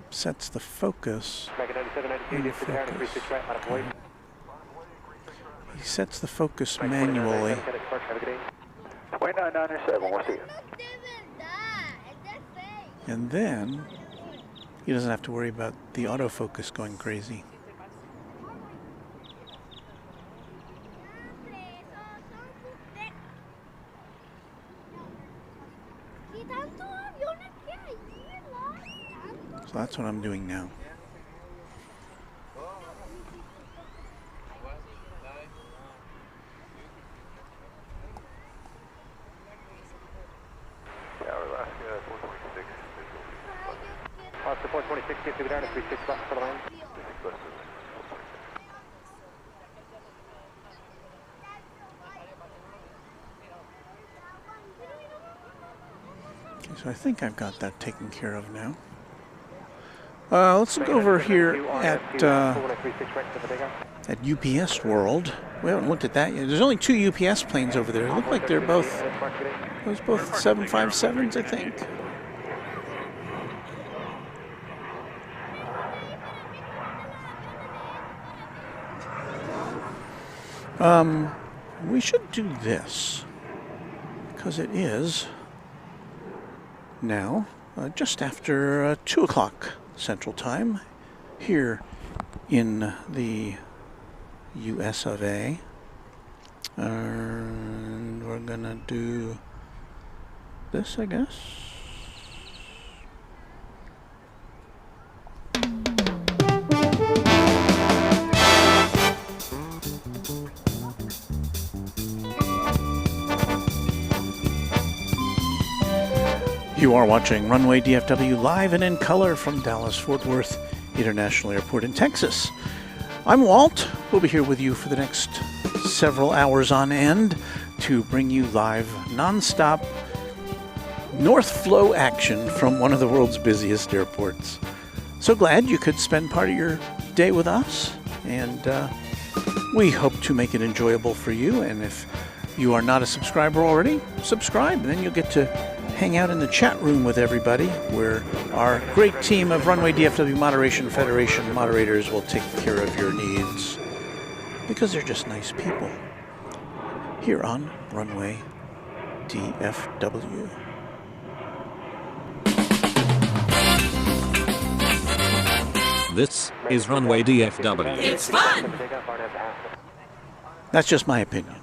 sets the focus. He sets the focus manually. And then he doesn't have to worry about the autofocus going crazy. So that's what I'm doing now. Oscar 426, get to the down to 36 left for the line. Okay, so I think I've got that taken care of now. Let's look over here at UPS World. We haven't looked at that yet. There's only 2 UPS planes over there. They look like they're both 757s, I think. We should do this because it is now just after 2 o'clock Central Time here in the US of A. And we're gonna do this, I guess. You are watching Runway DFW live and in color from Dallas-Fort Worth International Airport in Texas. I'm Walt. We'll be here with you for the next several hours on end to bring you live, non-stop North Flow action from one of the world's busiest airports. So glad you could spend part of your day with us, and we hope to make it enjoyable for you. And if you are not a subscriber already, subscribe, and then you'll get to hang out in the chat room with everybody, where our great team of Runway DFW Moderation Federation moderators will take care of your needs, because they're just nice people here on Runway DFW. This is Runway DFW. It's fun! That's just my opinion.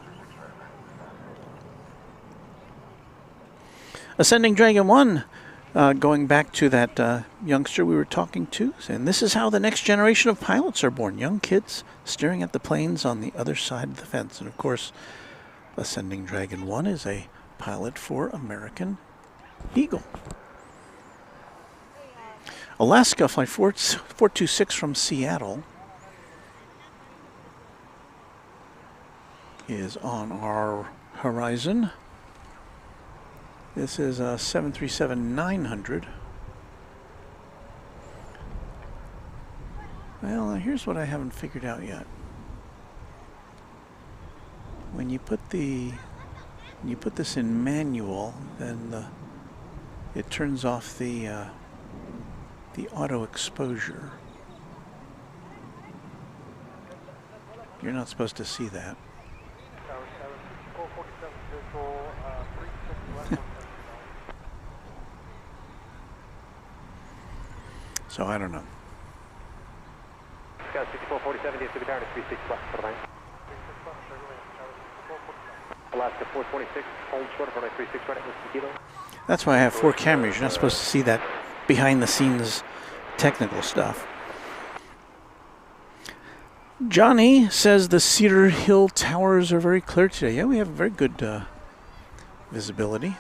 Ascending Dragon 1, going back to that youngster we were talking to, and this is how the next generation of pilots are born. Young kids staring at the planes on the other side of the fence. And of course, Ascending Dragon 1 is a pilot for American Eagle. Alaska Flight 426 from Seattle is on our horizon. This is a 737-900. Well, here's what I haven't figured out yet. When you put this in manual, then it turns off the auto exposure. You're not supposed to see that. So I don't know. Got 6447, DFW down to 36 left for the line. Alaska 426, hold short of runway 36 right at Whiskey Kilo. That's why I have 4 cameras. You're not supposed to see that behind the scenes technical stuff. Johnny says the Cedar Hill towers are very clear today. Yeah, we have very good visibility.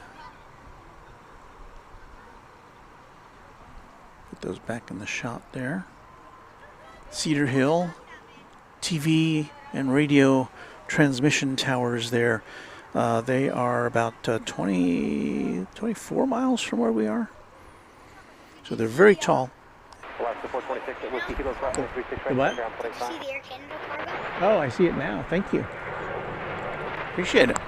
Put those back in the shot there. Cedar Hill, TV and radio transmission towers there. They are about 24 miles from where we are. So they're very tall. What? See the Air Canada cargo? Oh, I see it now. Thank you. Appreciate it.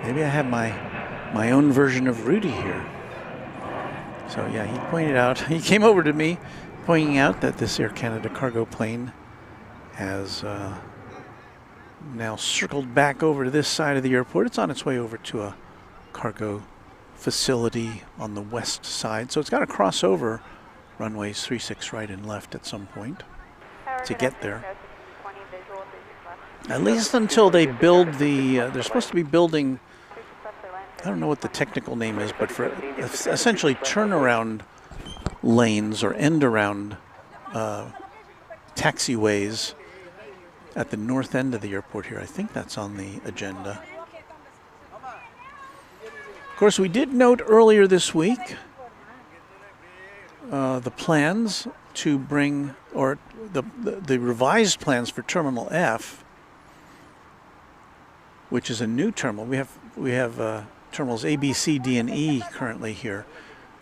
Maybe I have my own version of Rudy here. So yeah, he pointed out, he came over to me pointing out that this Air Canada cargo plane has now circled back over to this side of the airport. It's on its way over to a cargo facility on the west side. So it's got to cross over runways 36 right and left at some point to get there. At least until they build the, they're supposed to be building, I don't know what the technical name is, but for essentially turnaround lanes or end-around taxiways at the north end of the airport here. I think that's on the agenda. Of course, we did note earlier this week the plans to bring, or the revised plans for Terminal F, which is a new terminal. We have terminals A, B, C, D, and E currently here.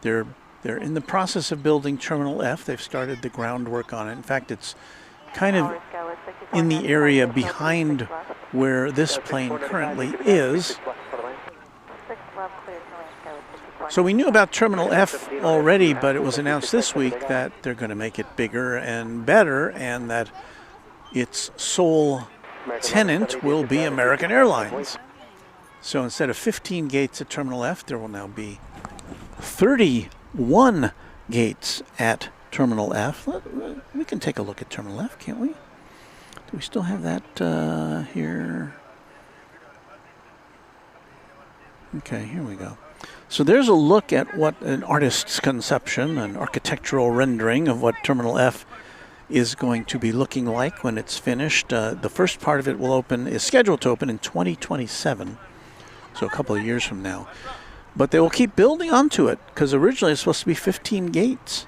They're in the process of building Terminal F. They've started the groundwork on it. In fact, it's kind of in the area behind where this plane currently is. So we knew about Terminal F already, but it was announced this week that they're going to make it bigger and better, and that its sole tenant will be American Airlines. So instead of 15 gates at Terminal F, there will now be 31 gates at Terminal F. We can take a look at Terminal F, can't we? Do we still have that here? Okay, here we go. So there's a look at what an artist's conception, an architectural rendering of what Terminal F is going to be looking like when it's finished. The first part of it is scheduled to open in 2027, so a couple of years from now. But they will keep building onto it, because originally it's supposed to be 15 gates.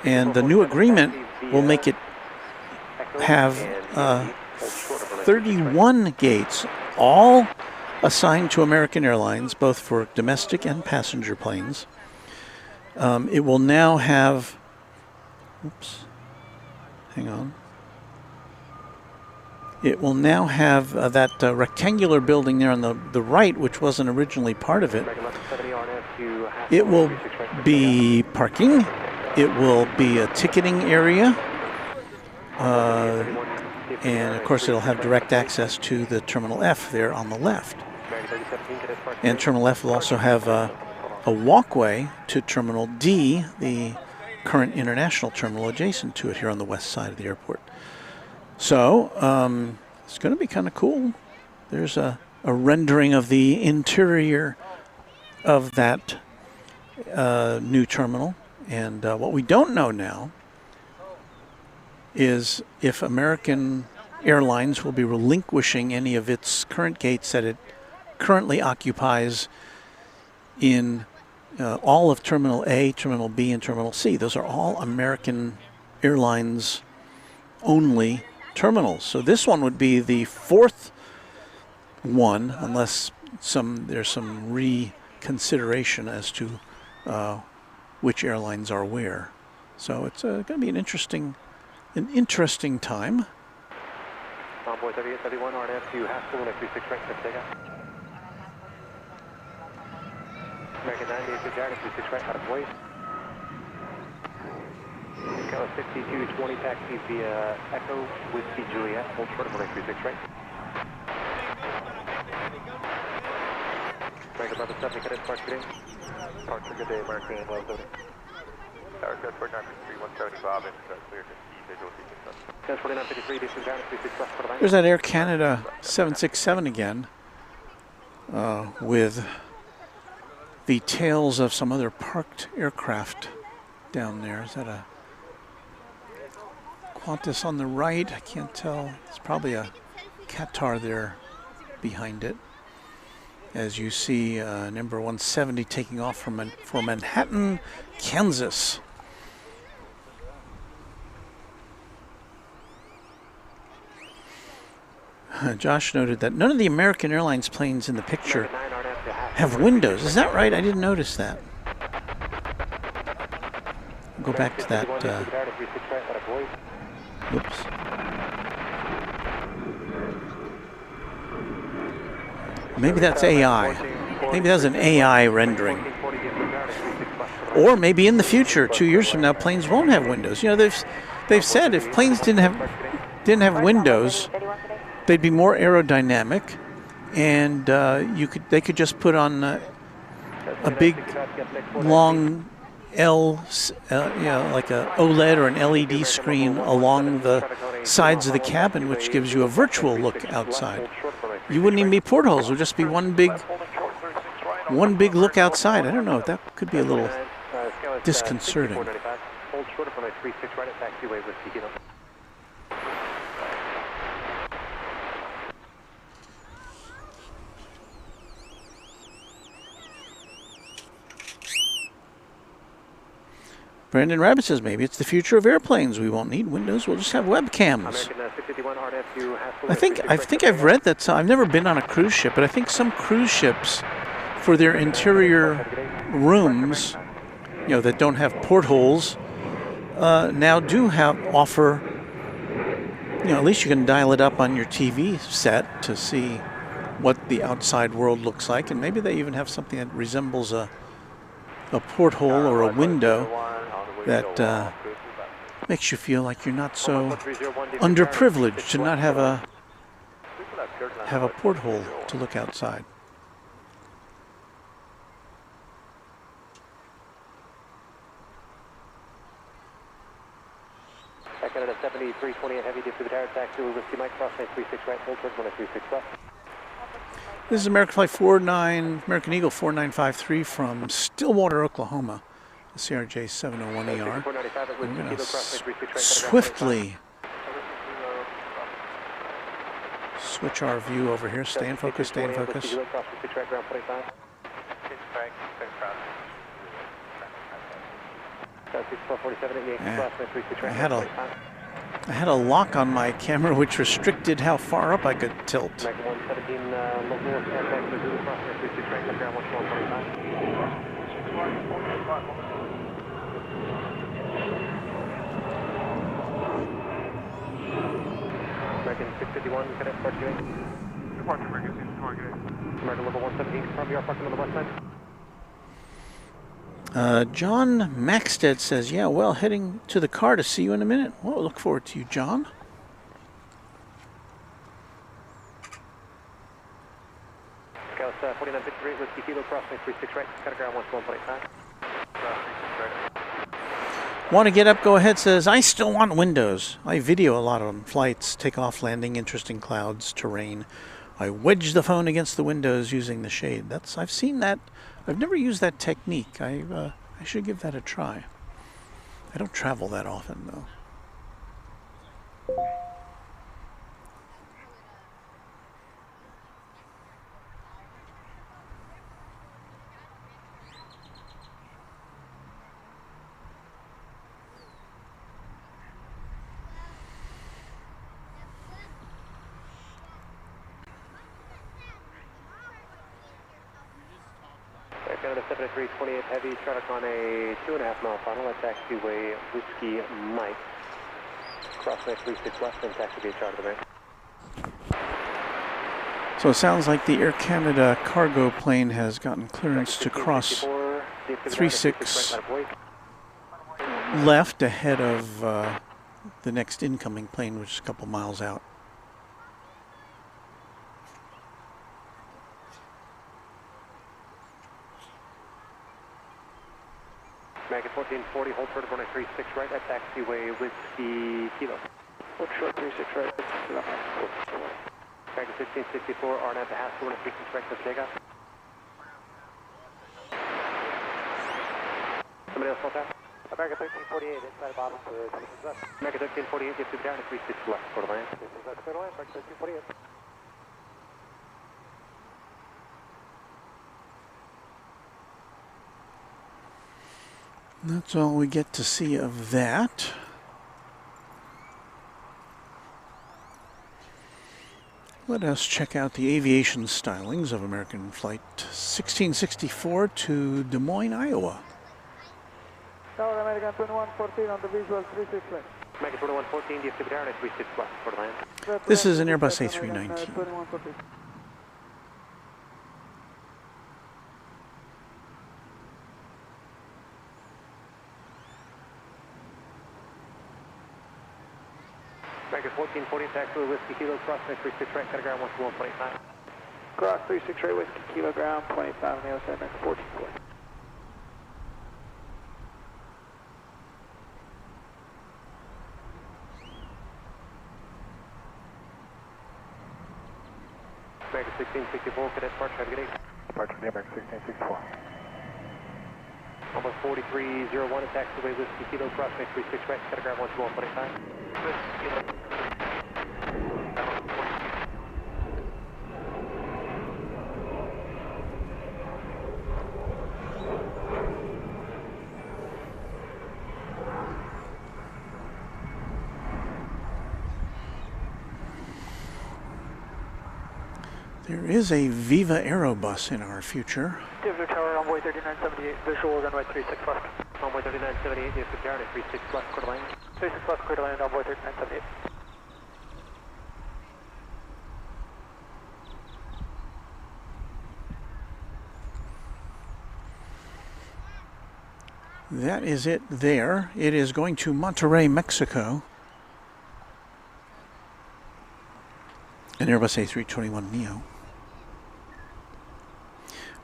And the new agreement will make it have 31 gates, all assigned to American Airlines, both for domestic and passenger planes. It will now have, it will now have that rectangular building there on the right, which wasn't originally part of it. It will be parking. It will be a ticketing area. And of course, it'll have direct access to the Terminal F there on the left. And Terminal F will also have a walkway to Terminal D, the current international terminal adjacent to it here on the west side of the airport. So it's going to be kind of cool. There's a rendering of the interior of that new terminal. And what we don't know now is if American Airlines will be relinquishing any of its current gates that it currently occupies in all of Terminal A, Terminal B, and Terminal C. Those are all American Airlines only terminals. So this one would be the fourth one, unless there's some reconsideration as to which airlines are where. So it's going to be an interesting time. Envoy 3831 RNF to Haskell, 36 right, American 98 to Jared, 36 right, out of voice. Echo 6220 taxi via Echo Whiskey Juliet, hold short of 36 right. American 1170, cut in, park today. Park for good day, American 1170. Tower code 4953, 170 Bob, and clear to see visual sequence. There's that Air Canada 767 again, with the tails of some other parked aircraft down there. Is that a Qantas on the right? I can't tell. It's probably a Qatar there behind it. As you see, number 170 taking off for Manhattan, Kansas. Josh noted that none of the American Airlines planes in the picture have windows. Is that right? I didn't notice that. Go back to that. Oops. Maybe that's AI. Maybe that's an AI rendering. Or maybe in the future, 2 years from now, planes won't have windows. You know, they've said if planes didn't have windows, they'd be more aerodynamic, and they could just put on a big, long like a OLED or an LED screen along the sides of the cabin, which gives you a virtual look outside. You wouldn't even be portholes; it would just be one big look outside. I don't know. That could be a little disconcerting. Hold short of runway 36 right at taxiway Whiskey Kilo. Brandon Rabbit says maybe it's the future of airplanes. We won't need windows. We'll just have webcams. I think I've read that. I've never been on a cruise ship, but I think some cruise ships, for their interior rooms, that don't have portholes, now do offer. At least you can dial it up on your TV set to see what the outside world looks like, and maybe they even have something that resembles a porthole or a window that makes you feel like you're not so underprivileged to not have a porthole to look outside. Back out at 7328 heavy dip to the tower taxi with Whiskey Mike cross 936 right, hold towards 136 left. This is American Eagle 4953 from Stillwater, Oklahoma. The CRJ 701ER. We're going to swiftly switch our view over here. Stay in focus, stay in focus. I had a lock on my camera which restricted how far up I could tilt. American 651, cadet departure gate. Departure American 651, cadet. American level 117, from your parking on the west side. John Maxted says, yeah, well, heading to the car to see you in a minute. Well, look forward to you, John. Scout 4953, Whiskey Kilo, cross 936 right, cut ground 11.5. Want to get up, go ahead, says, I still want windows. I video a lot of them. Flights, takeoff, landing, interesting clouds, terrain. I wedge the phone against the windows using the shade. I've seen that. I've never used that technique. I should give that a try. I don't travel that often, though. Canada 7328 heavy, traffic on a 2.5 mile final at taxiway Whiskey Mike. Cross 936 left and taxiway charter the bank. So it sounds like the Air Canada cargo plane has gotten clearance to cross 36 left ahead of the next incoming plane, which is a couple miles out. American 1440, hold short of runway 36 right at taxiway Whiskey Kilo. Hold short 36 right. American 1664, RNAV to Haskell, runway 36 right, let's take off. Somebody else hold that? American 1348, inside bottom for the left. American 1348, get to the down to 36 left, quarter line. This is quarter line, American 1348. That's all we get to see of that. Let us check out the aviation stylings of American Flight 1664 to Des Moines, Iowa. Tower American 2114 on the visual 36 left. American 2114, DFW down at 36 left, quarter line. This is an Airbus A319. American 1440, taxiway Whiskey Kilo, cross 936 right, cut ground 121.5. Cross 36 right, Whiskey Kilo, ground 25, Neo 7, 1440. American 1664, cadet departure, have a good day. Departure for the American 1664. Almost 4301 at taxiway Whiskey Kilo, crossway 36 right, category 121.85. There is a Viva Aerobus in our future. DFW Tower, runway 3978, visual runway 36 left. Runway 3978, DFW Tower, 36 left, quarter line. 36 left, clear to land, runway 3978. That is it there. It is going to Monterrey, Mexico. An Airbus A321neo.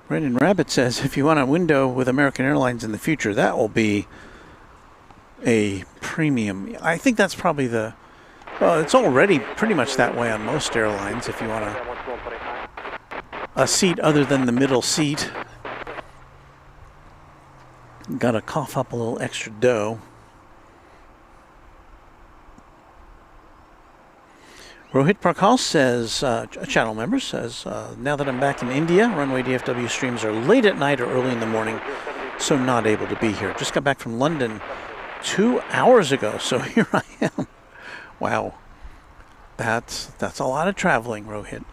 Brendan Rabbit says, if you want a window with American Airlines in the future, that will be a premium. I think that's probably the... Well, it's already pretty much that way on most airlines. If you want a seat other than the middle seat, got to cough up a little extra dough. Rohit Parkal says, a channel member says, now that I'm back in India, Runway DFW streams are late at night or early in the morning, so not able to be here. Just got back from London 2 hours ago, so here I am. Wow. That's a lot of traveling, Rohit.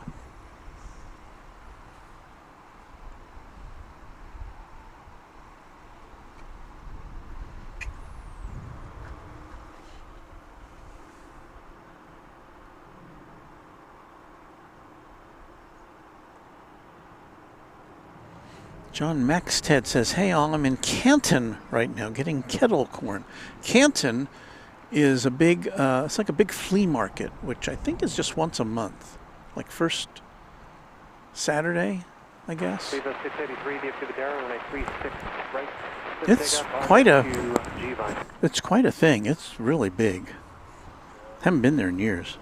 John Maxted says, hey all, I'm in Canton right now getting kettle corn. Canton is a big, it's like a big flea market, which I think is just once a month. Like first Saturday, I guess. It's quite a thing. It's really big. Haven't been there in years.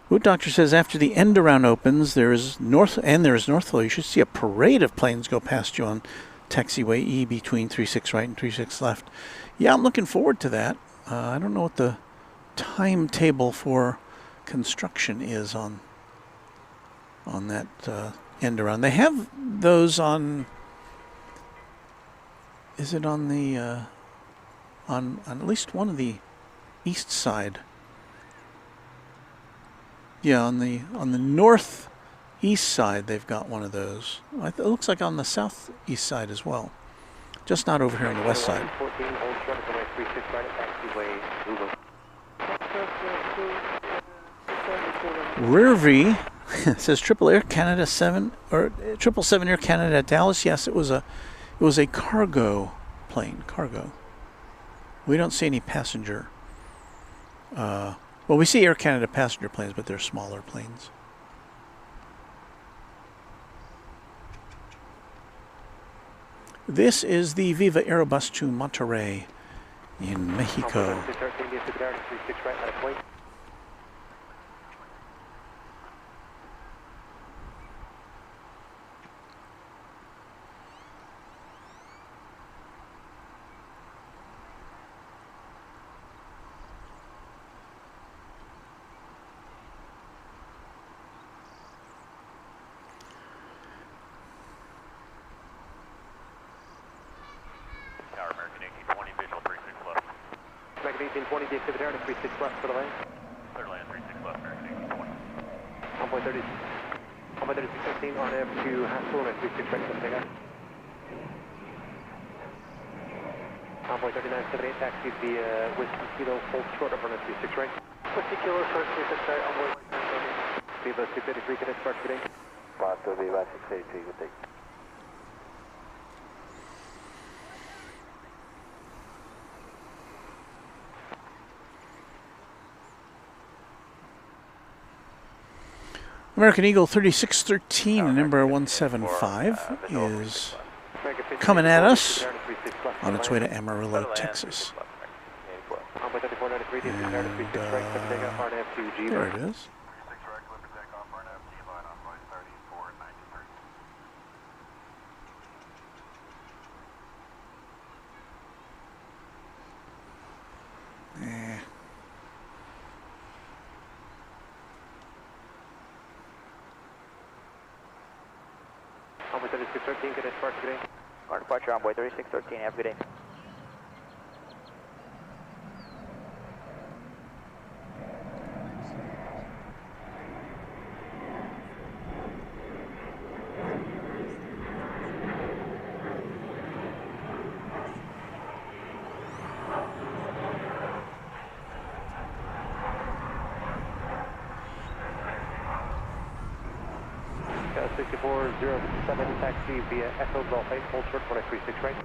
Wood Doctor says after the end around opens, there is north flow. You should see a parade of planes go past you on taxiway E between 36 right and 36 left. Yeah, I'm looking forward to that. I don't know what the timetable for construction is on that end around. They have those on. Is it on the on at least one of the east side? Yeah, on the north east side they've got one of those. It looks like on the south east side as well. Just not over here on the west side. Rurvy says Triple Air Canada 7 or 777 Air Canada at Dallas. Yes, it was a cargo plane. Cargo. We don't see any passenger. Well, we see Air Canada passenger planes, but they're smaller planes. This is the Viva Aerobus to Monterrey in Mexico. American 1820, DFW Tower, 36 left for the lane. Clear land, 36 left, American 1820. 1.3615 on F to Hassel, and 36 right for the takeoff. 1.3978, taxi via Whiskey Kilo, hold short of runway 36 right. Whiskey Kilo, short 36 right, on board. Viva 683, cadet start today. Boston, Viva 683, good day. American Eagle 3613, number 175, is coming at us. on its way to Amarillo, Texas. And, there it is. Envoy 3613, good departure, good day. Our departure, Envoy 3613, have a good day. Got 6407 taxi via Echo Golf 8, hold short 1936 right.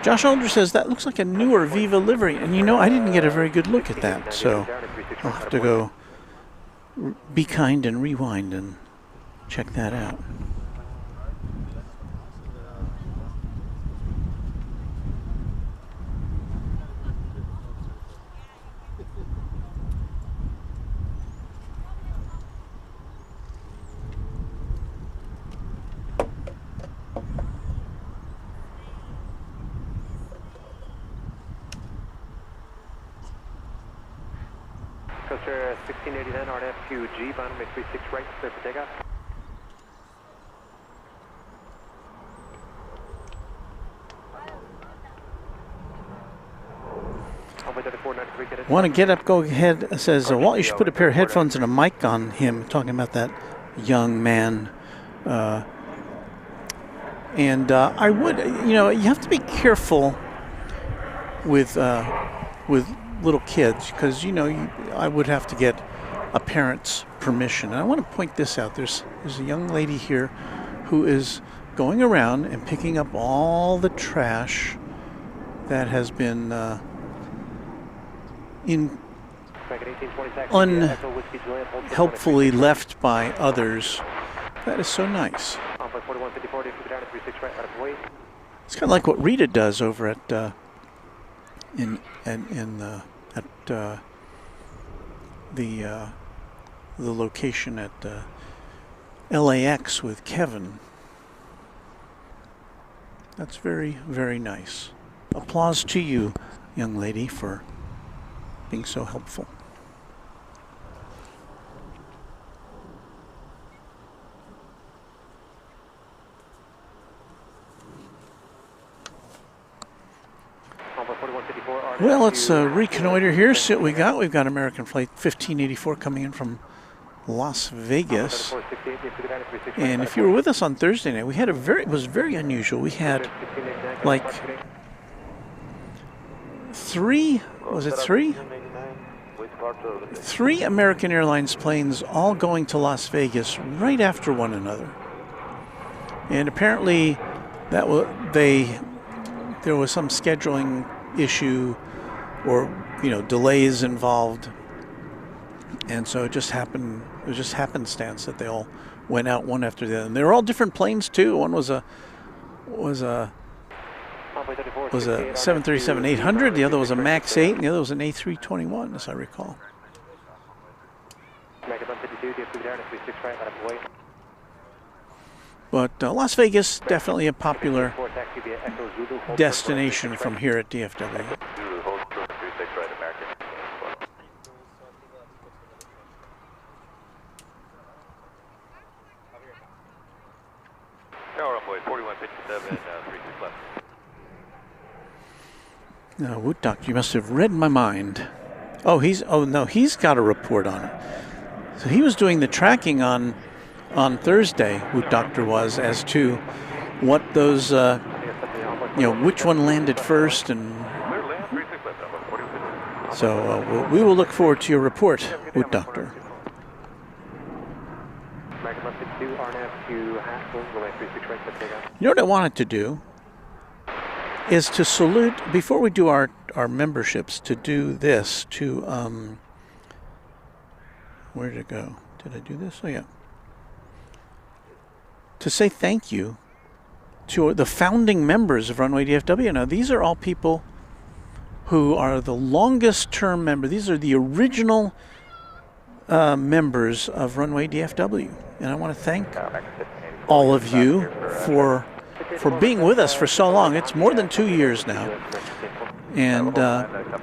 Josh Older says that looks like a newer Viva livery, and you know, I didn't get a very good look at that, so I'll have to go be kind and rewind and check that out. Coaster 1689 RNFQG, bound 36 right, clear for takeoff. Want to get up, go ahead, says, Walt, you should put a pair of headphones and a mic on him, talking about that young man. And I would, you know, you have to be careful with little kids, because, you know, I would have to get a parent's permission. And I want to point this out. There's a young lady here who is going around and picking up all the trash that has been unhelpfully left by others. That is so nice. It's kind of like what Rita does over at the location at LAX with Kevin. That's very, very nice. Applause to you, young lady, for being so helpful. Well, let's reconnoiter here, see what we got. We've got American Flight 1584 coming in from Las Vegas. And if you were with us on Thursday night, we had it was very unusual. We had like three American Airlines planes all going to Las Vegas right after one another. And apparently that there was some scheduling issue or, you know, delays involved, and so it just happened. It was just happenstance that they all went out one after the other. And they were all different planes too. One was a 737-800. The other was a Max 8, and the other was an A321, as I recall. But Las Vegas, definitely a popular destination from here at DFW. No, Woot Doctor, you must have read my mind. He's got a report on it. So he was doing the tracking on Thursday, Woot Doctor was, as to what those, which one landed first, and so we will look forward to your report, Woot Doctor. You know what I wanted to do is to salute, before we do our memberships, to do this, to, where did it go? Did I do this? Oh, yeah. To say thank you to the founding members of Runway DFW. Now, these are all people who are the longest term member. These are the original members of Runway DFW. And I want to thank all of you for being with us for so long. It's more than 2 years now. And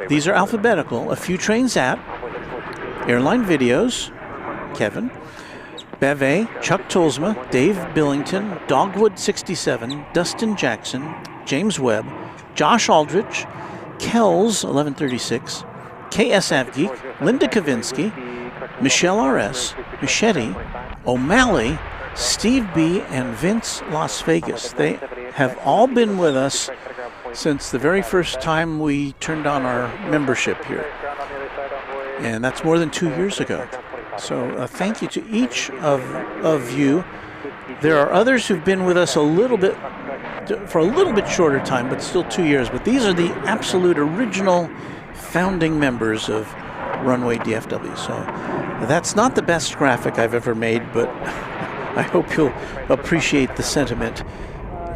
these are alphabetical. A few trains at, Airline Videos, Kevin, Beve, Chuck Toolsma, Dave Billington, Dogwood 67, Dustin Jackson, James Webb, Josh Aldrich, Kells 1136, KS Avgeek, Linda Kavinsky, Michelle RS, Machete, O'Malley, Steve B, and Vince Las Vegas. They have all been with us since the very first time we turned on our membership here. And that's more than 2 years ago. So thank you to each of you. There are others who've been with us for a little bit shorter time, but still 2 years. But these are the absolute original founding members of Runway DFW. So that's not the best graphic I've ever made, but I hope you'll appreciate the sentiment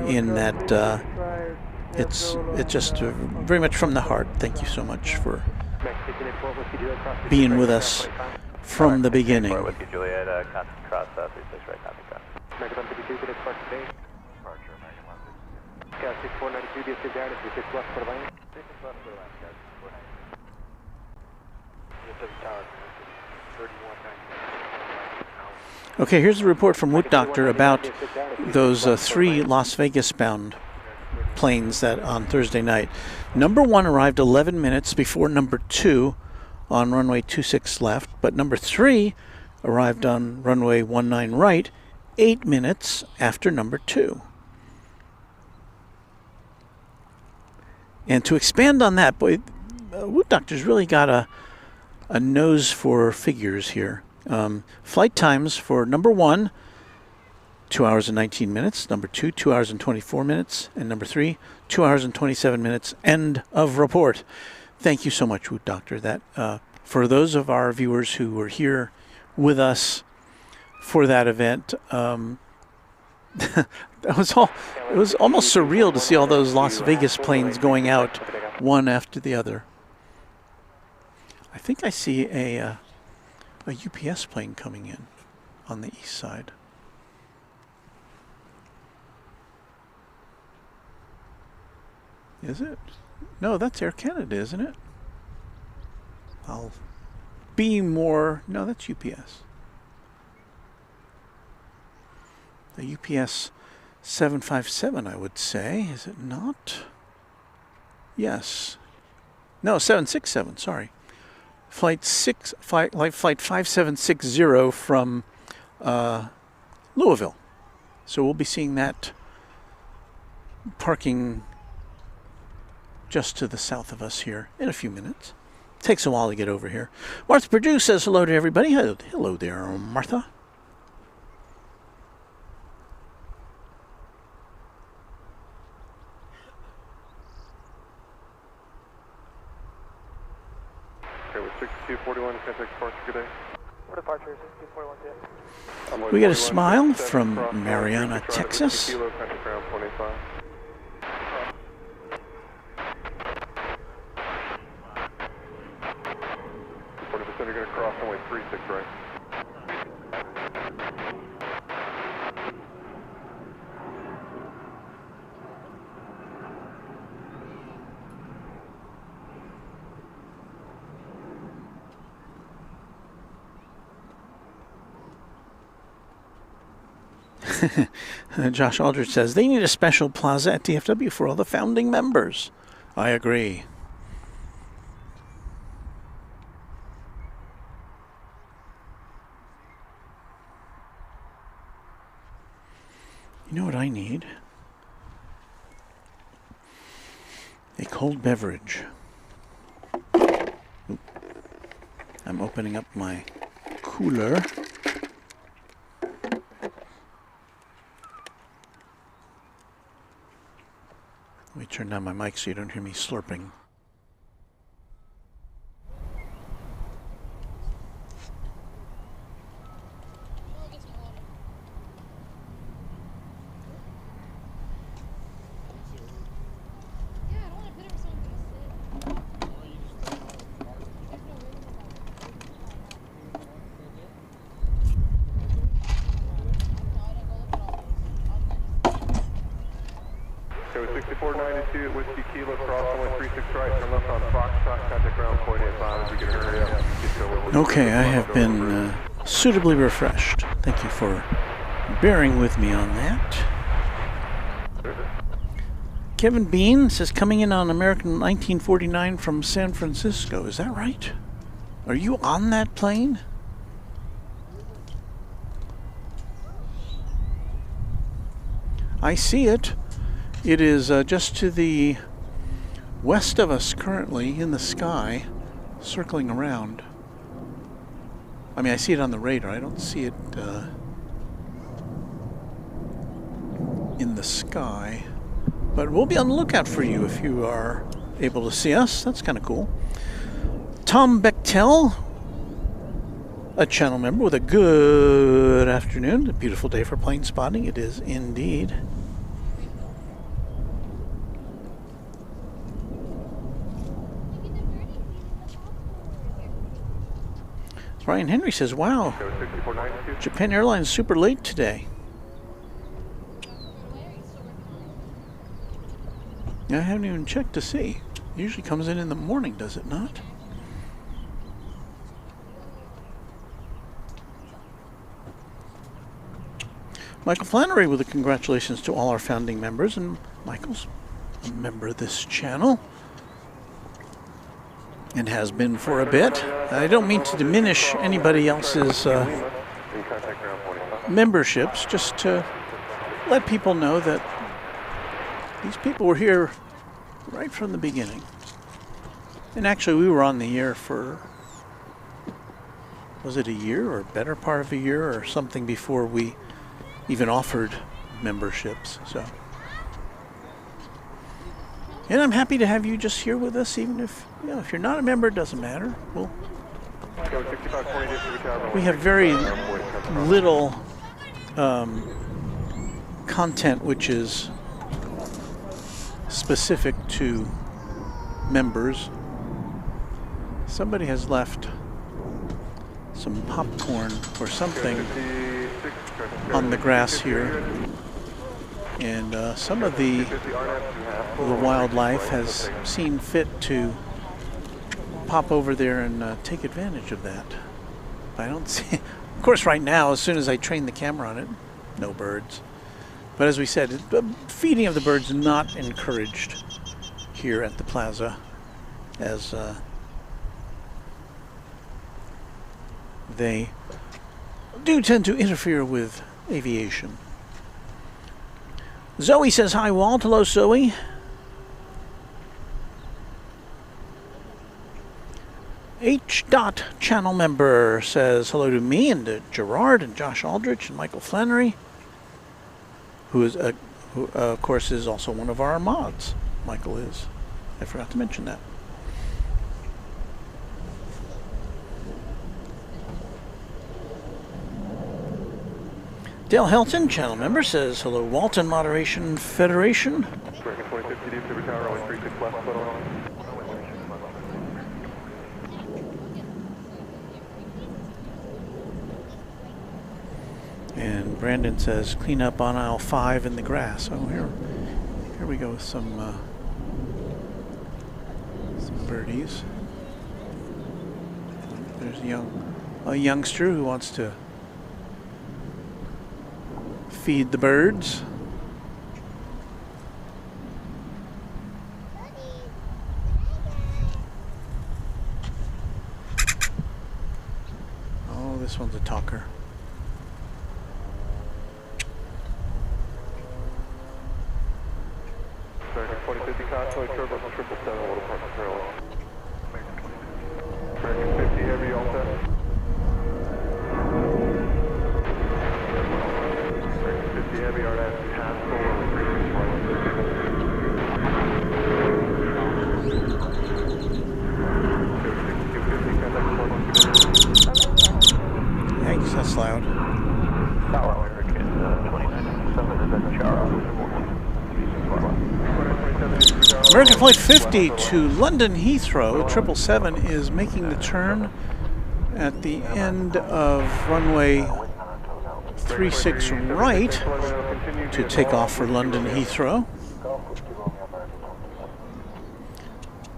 in that it's just very much from the heart. Thank you so much for being with us from the beginning. Okay, here's a report from Woot Doctor about those 3 Las Vegas-bound planes that on Thursday night. Number 1 arrived 11 minutes before number 2 on runway 26 left, but number 3 arrived on runway 19 right 8 minutes after number 2. And to expand on that, boy, Woot Doctor's really got a nose for figures here. Flight times for number 1, 2 hours and 19 minutes. Number 2, 2 hours and 24 minutes. And number 3, 2 hours and 27 minutes. End of report. Thank you so much, Woot Doctor. That for those of our viewers who were here with us for that event, it was almost surreal to see all those Las Vegas planes going out one after the other. I think I see a UPS plane coming in on the east side. Is it? No, that's Air Canada, isn't it? I'll be more... No, that's UPS. The UPS 757, I would say. Is it not? Yes. No, 767, sorry. Flight 5760 from Louisville. So we'll be seeing that parking just to the south of us here in a few minutes. Takes a while to get over here. Martha Purdue says hello to everybody. Hello there, Martha. Okay, with 6241, contact departure, good day. What departure is 6241? We get a smile from Mariana, Texas. Kilo, contact ground 25. You're going to cross runway 36 right. Josh Aldrich says, they need a special plaza at DFW for all the founding members. I agree. You know what I need? A cold beverage. Oop. I'm opening up my cooler. Let me turn down my mic so you don't hear me slurping. 6492 at Whiskey Kilo, cross runway 36 right, turn left on Foxtrot, contact ground point 85, if you can hurry up. Okay, I have been suitably refreshed. Thank you for bearing with me on that. Kevin Bean says, coming in on American 1949 from San Francisco. Is that right? Are you on that plane? I see it. It is just to the west of us currently in the sky, circling around. I mean, I see it on the radar. I don't see it in the sky. But we'll be on the lookout for you if you are able to see us. That's kind of cool. Tom Bechtel, a channel member with a good afternoon. A beautiful day for plane spotting. It is indeed. Ryan Henry says, wow, Japan Airlines super late today. I haven't even checked to see. It usually comes in the morning, does it not? Michael Flannery with a congratulations to all our founding members, and Michael's a member of this channel and has been for a bit. I don't mean to diminish anybody else's memberships, just to let people know that these people were here right from the beginning. And actually, we were on the air for, was it a year or better part of a year or something before we even offered memberships. So, and I'm happy to have you just here with us, even if, you know, if you're not a member, it doesn't matter. Well, we have very little content which is specific to members. Somebody has left some popcorn or something on the grass here, and some of the wildlife has seen fit to pop over there and take advantage of that. I don't see, of course, right now, as soon as I train the camera on it, no birds. But as we said, feeding of the birds not encouraged here at the plaza, as they do tend to interfere with aviation. Zoe says hi, Walt. Hello, Zoe. H. Dot channel member says hello to me and to Gerard and Josh Aldrich and Michael Flannery, who is who of course is also one of our mods. Michael is. I forgot to mention that. Dale Helton, channel member, says hello, Walton Moderation Federation. And Brandon says clean up on aisle 5 in the grass. Oh, here we go with some birdies. There's a youngster who wants to feed the birds. Oh, this one's a talker. American 2050 Convoy, Turbo 777, Little Department, Maryland. American 50 Heavy, all set. American 50 Heavy, RF, half full, 36 right. Yikes, that's loud. Tower American 2997 is at Charles. American Flight 50 to London Heathrow, 777 is making the turn at the end of runway 36 right to take off for London Heathrow.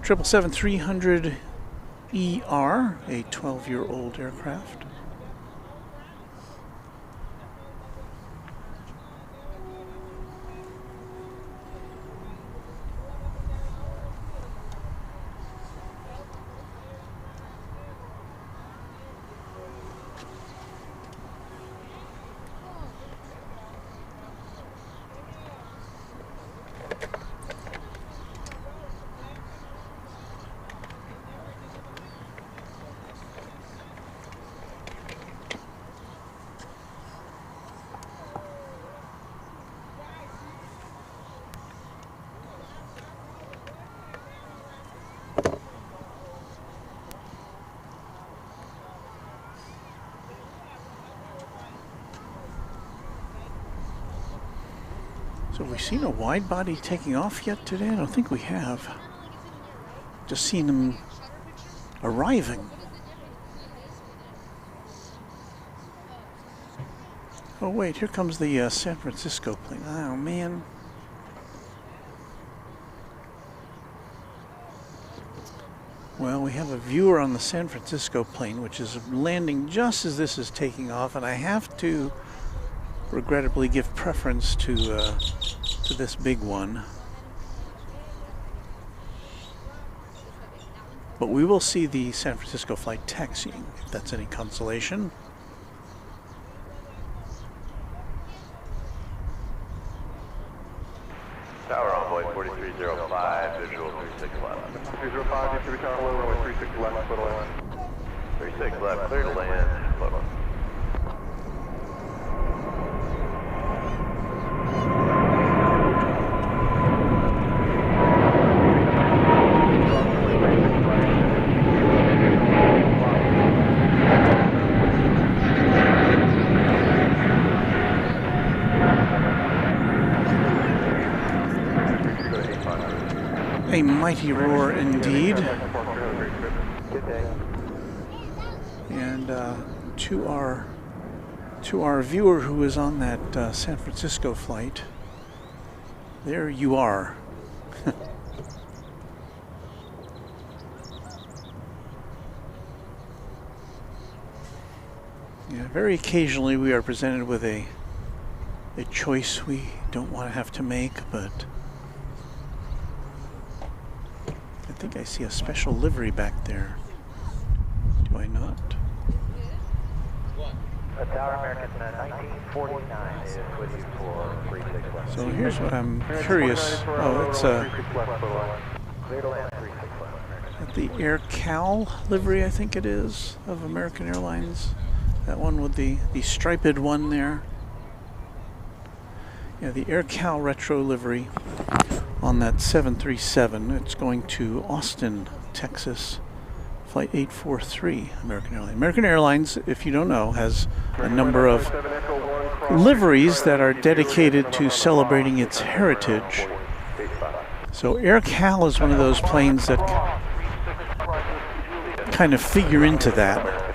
777-300ER, a 12-year-old aircraft. So have we seen a wide body taking off yet today? I don't think we have. Just seen them arriving. Oh wait, here comes the San Francisco plane. Oh man. Well, we have a viewer on the San Francisco plane, which is landing just as this is taking off, and I have to regrettably give preference to this big one. But we will see the San Francisco flight taxiing, if that's any consolation. Tower envoy 4305, visual 36 left. 305, DFW Tower low, runway 36 left, split away. 36 left, clear to land, split away. A mighty roar indeed. And to our viewer who is on that San Francisco flight, there you are. Yeah, very occasionally we are presented with a choice we don't want to have to make, but I think I see a special livery back there. Do I not? Tower American 1949 is with you for 36 left. So here's what I'm curious. Oh, it's the Air Cal livery, I think it is, of American Airlines. That one with the striped one there. Yeah, the Air Cal retro livery on that 737. It's going to Austin, Texas, flight 843, American Airlines. American Airlines, if you don't know, has a number of liveries that are dedicated to celebrating its heritage. So Air Cal is one of those planes that kind of figure into that.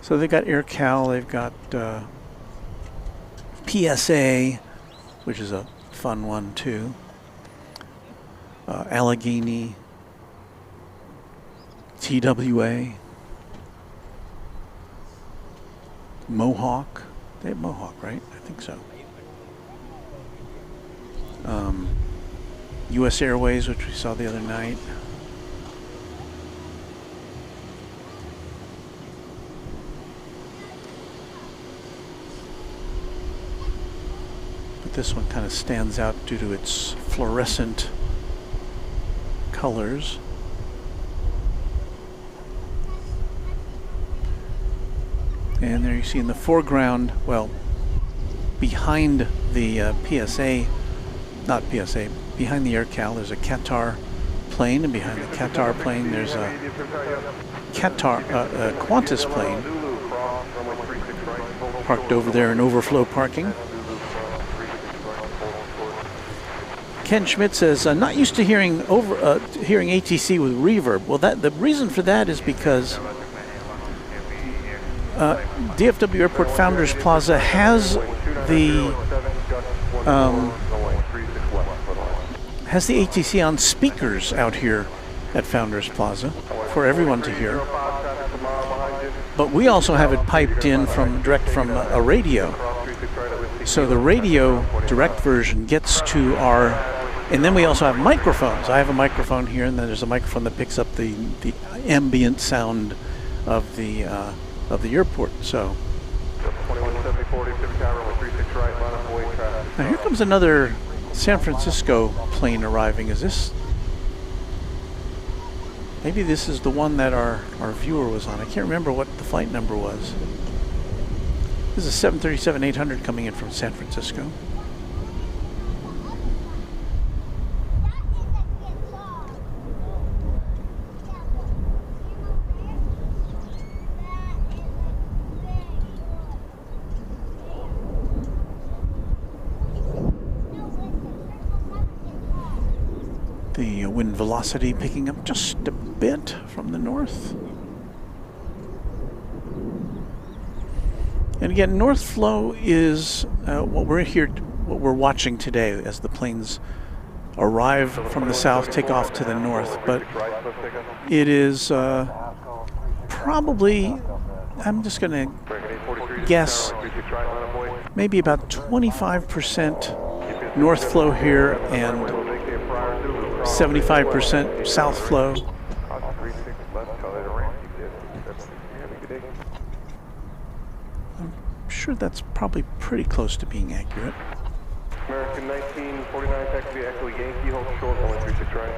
So they've got Air Cal, they've got PSA, which is a fun one too. Allegheny, TWA, Mohawk. They have Mohawk, right? I think so. US Airways, which we saw the other night. But this one kind of stands out due to its fluorescent colors. And there you see in the foreground, well, behind the behind the Air Cal, there's a Qatar plane, and behind the Qatar plane, there's a Qantas plane parked over there in overflow parking. Ken Schmidt says, not used to hearing ATC with reverb. Well, the reason for that is because DFW Airport Founders Plaza has the has the ATC on speakers out here at Founders Plaza for everyone to hear. But we also have it piped in direct from a radio. So the radio direct version gets to our, and then we also have microphones. I have a microphone here, and then there's a microphone that picks up the ambient sound of the airport. So now here comes another San Francisco plane arriving. Is this? Maybe this is the one that our viewer was on. I can't remember what the flight number was. This is a 737-800 coming in from San Francisco. The wind velocity picking up just a bit from the north. And again, north flow is what we're watching today as the planes arrive from the south, take off to the north. But it is probably, I'm just going to guess, maybe about 25% north flow here and 75% south flow. I'm sure that's probably pretty close to being accurate. American 1949 taxi, Echo Yankee, hold short, 136 right.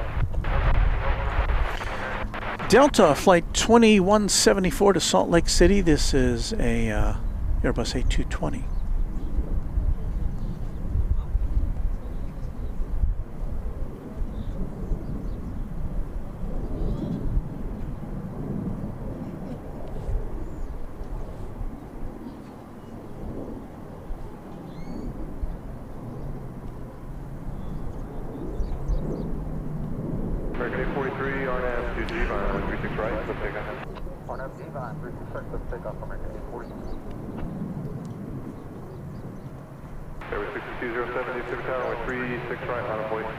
Delta Flight 2174 to Salt Lake City. This is a Airbus A220. American 843, RNAV to G-Vine, 136 right, let's take off. RNAV G-Vine, 366, let's take off, American 843. There was 6207, Pacific Tower, 36 right, line of voice.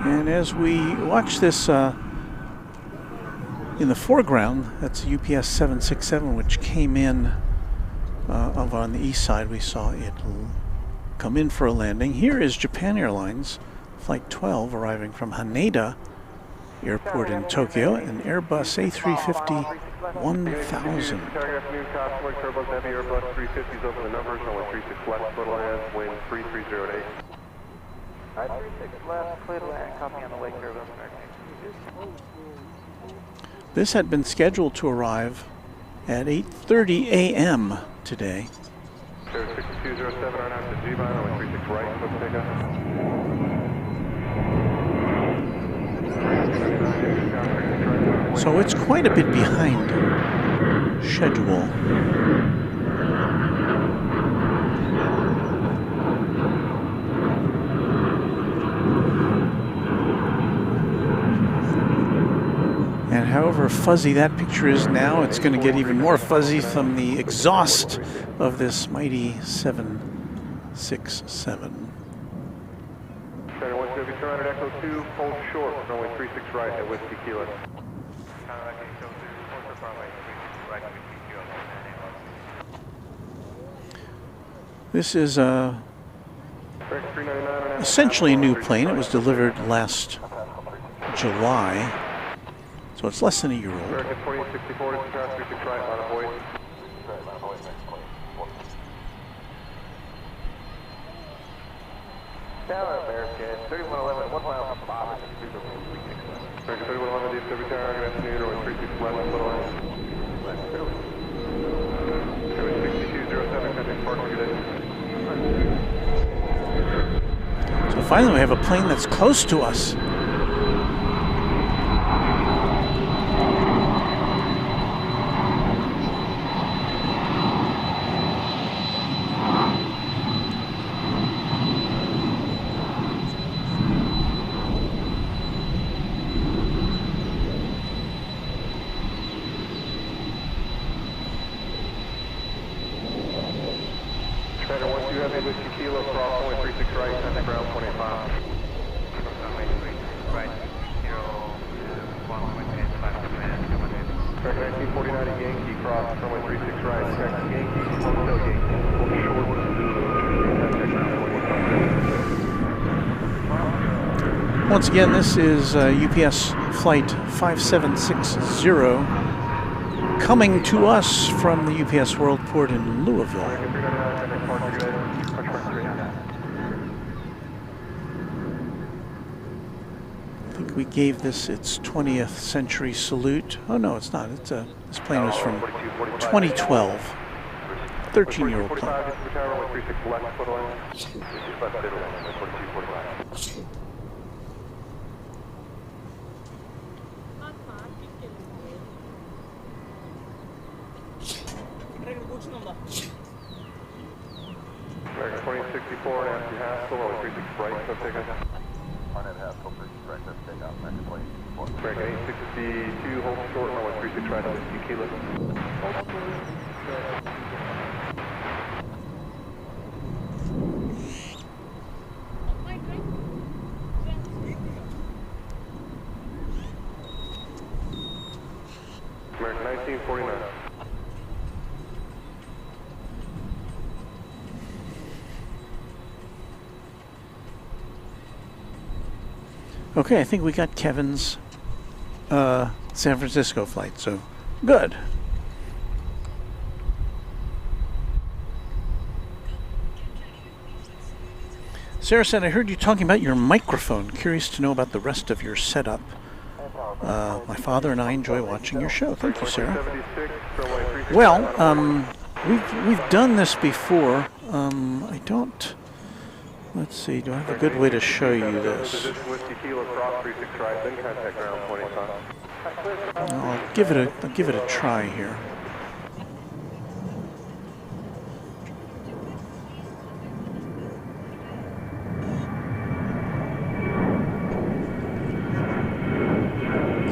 And as we watch this in the foreground, that's a UPS 767, which came in over on the east side. We saw it come in for a landing. Here is Japan Airlines, Flight 12, arriving from Haneda Airport in Tokyo, an Airbus A350 1000. Airbus Heavy, Airbus 350s over the numbers, runway 36 left, little land, wind 3308. 36 left, clear to land, copy on the way, Airbus American. This had been scheduled to arrive at 8:30 a.m. today. 6207, RNAV to G-Vine, runway 36 right, let's take off. So it's quite a bit behind schedule. And however fuzzy that picture is now, it's going to get even more fuzzy from the exhaust of this mighty 767. Center 170, Echo 2, hold short, runway 36 right at Whiskey Kilo. This is essentially a new plane. It was delivered last July, so it's less than a year old. American 2864, this is 36 right, line of voice. Tower American 3111, 1 mile from Bob. American 3111, DFW Tower, good afternoon, runway 36 left, little end. 6207, contact park, good day. So finally we have a plane that's close to us. ground 25. Right, 1949 at Yankee, cross, runway 36 right, correct Yankee, Hotel Yankee, hold short, Once again, this is UPS flight 5760 coming to us from the UPS Worldport in Louisville. I think we gave this its 20th century salute. Oh no, it's not. It's this plane was from 2012. 13-year-old plane. American 2064 and after Haskell, runway 36 right, so take off. On at Haskell, 36 right, let's take off. American 2064. American 862, hold short, runway 36 right, whiskey kilo. American 1949. Okay, I think we got Kevin's San Francisco flight, so good. Sarah said, I heard you talking about your microphone. Curious to know about the rest of your setup. My father and I enjoy watching your show. Thank you, Sarah. Well, we've done this before. I don't... Let's see, do I have a good way to show you this? I'll give it a try here.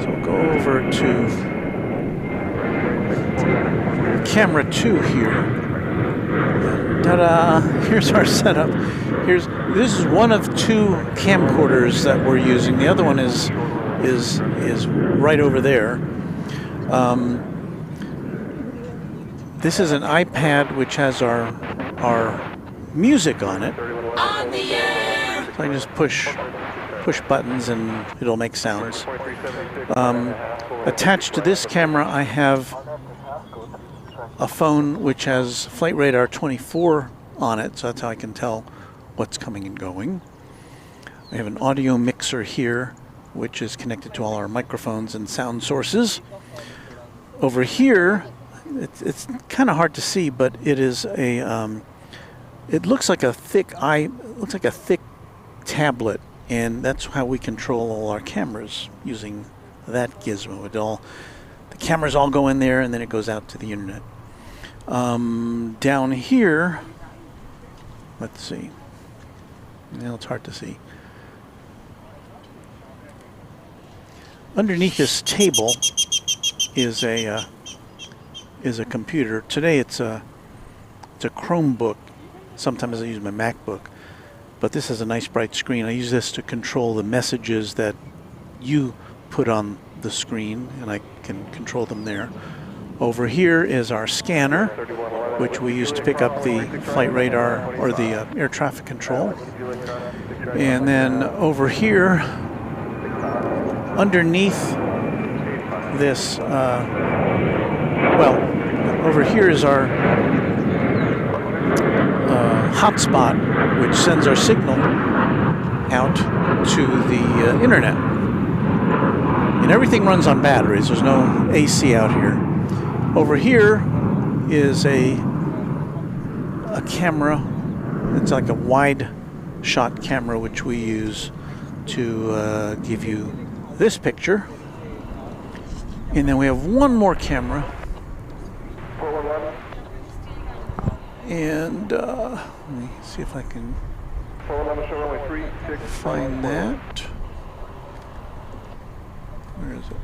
So we'll go over to camera 2 here. Ta-da! Here's our setup. This is one of 2 camcorders that we're using. The other one is right over there. This is an iPad which has our music on it. On the air! So I can just push buttons and it'll make sounds. Attached to this camera, I have a phone which has Flight Radar 24 on it, so that's how I can tell what's coming and going. I have an audio mixer here, which is connected to all our microphones and sound sources. Over here, it's kind of hard to see, but it is a it looks like a thick tablet, and that's how we control all our cameras using that gizmo. The cameras all go in there, and then it goes out to the internet. Down here, let's see. Now it's hard to see. Underneath this table is a computer. Today it's a Chromebook. Sometimes I use my MacBook, but this has a nice bright screen. I use this to control the messages that you put on the screen, and I can control them there. Over here is our scanner, which we use to pick up the flight radar or the air traffic control. And then over here, underneath this, over here is our hotspot, which sends our signal out to the internet. And everything runs on batteries. There's no AC out here. Over here is a camera. It's like a wide shot camera, which we use to give you this picture. And then we have one more camera. And let me see if I can find that. Where is it?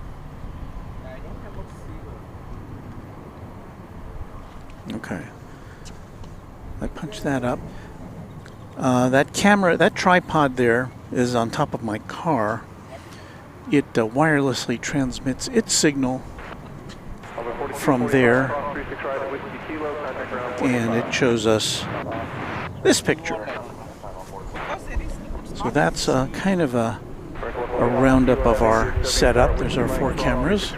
Okay. I punch that up. That camera, that tripod there is on top of my car. It wirelessly transmits its signal from there, and it shows us this picture. So that's kind of a roundup of our setup. There's our 4 cameras.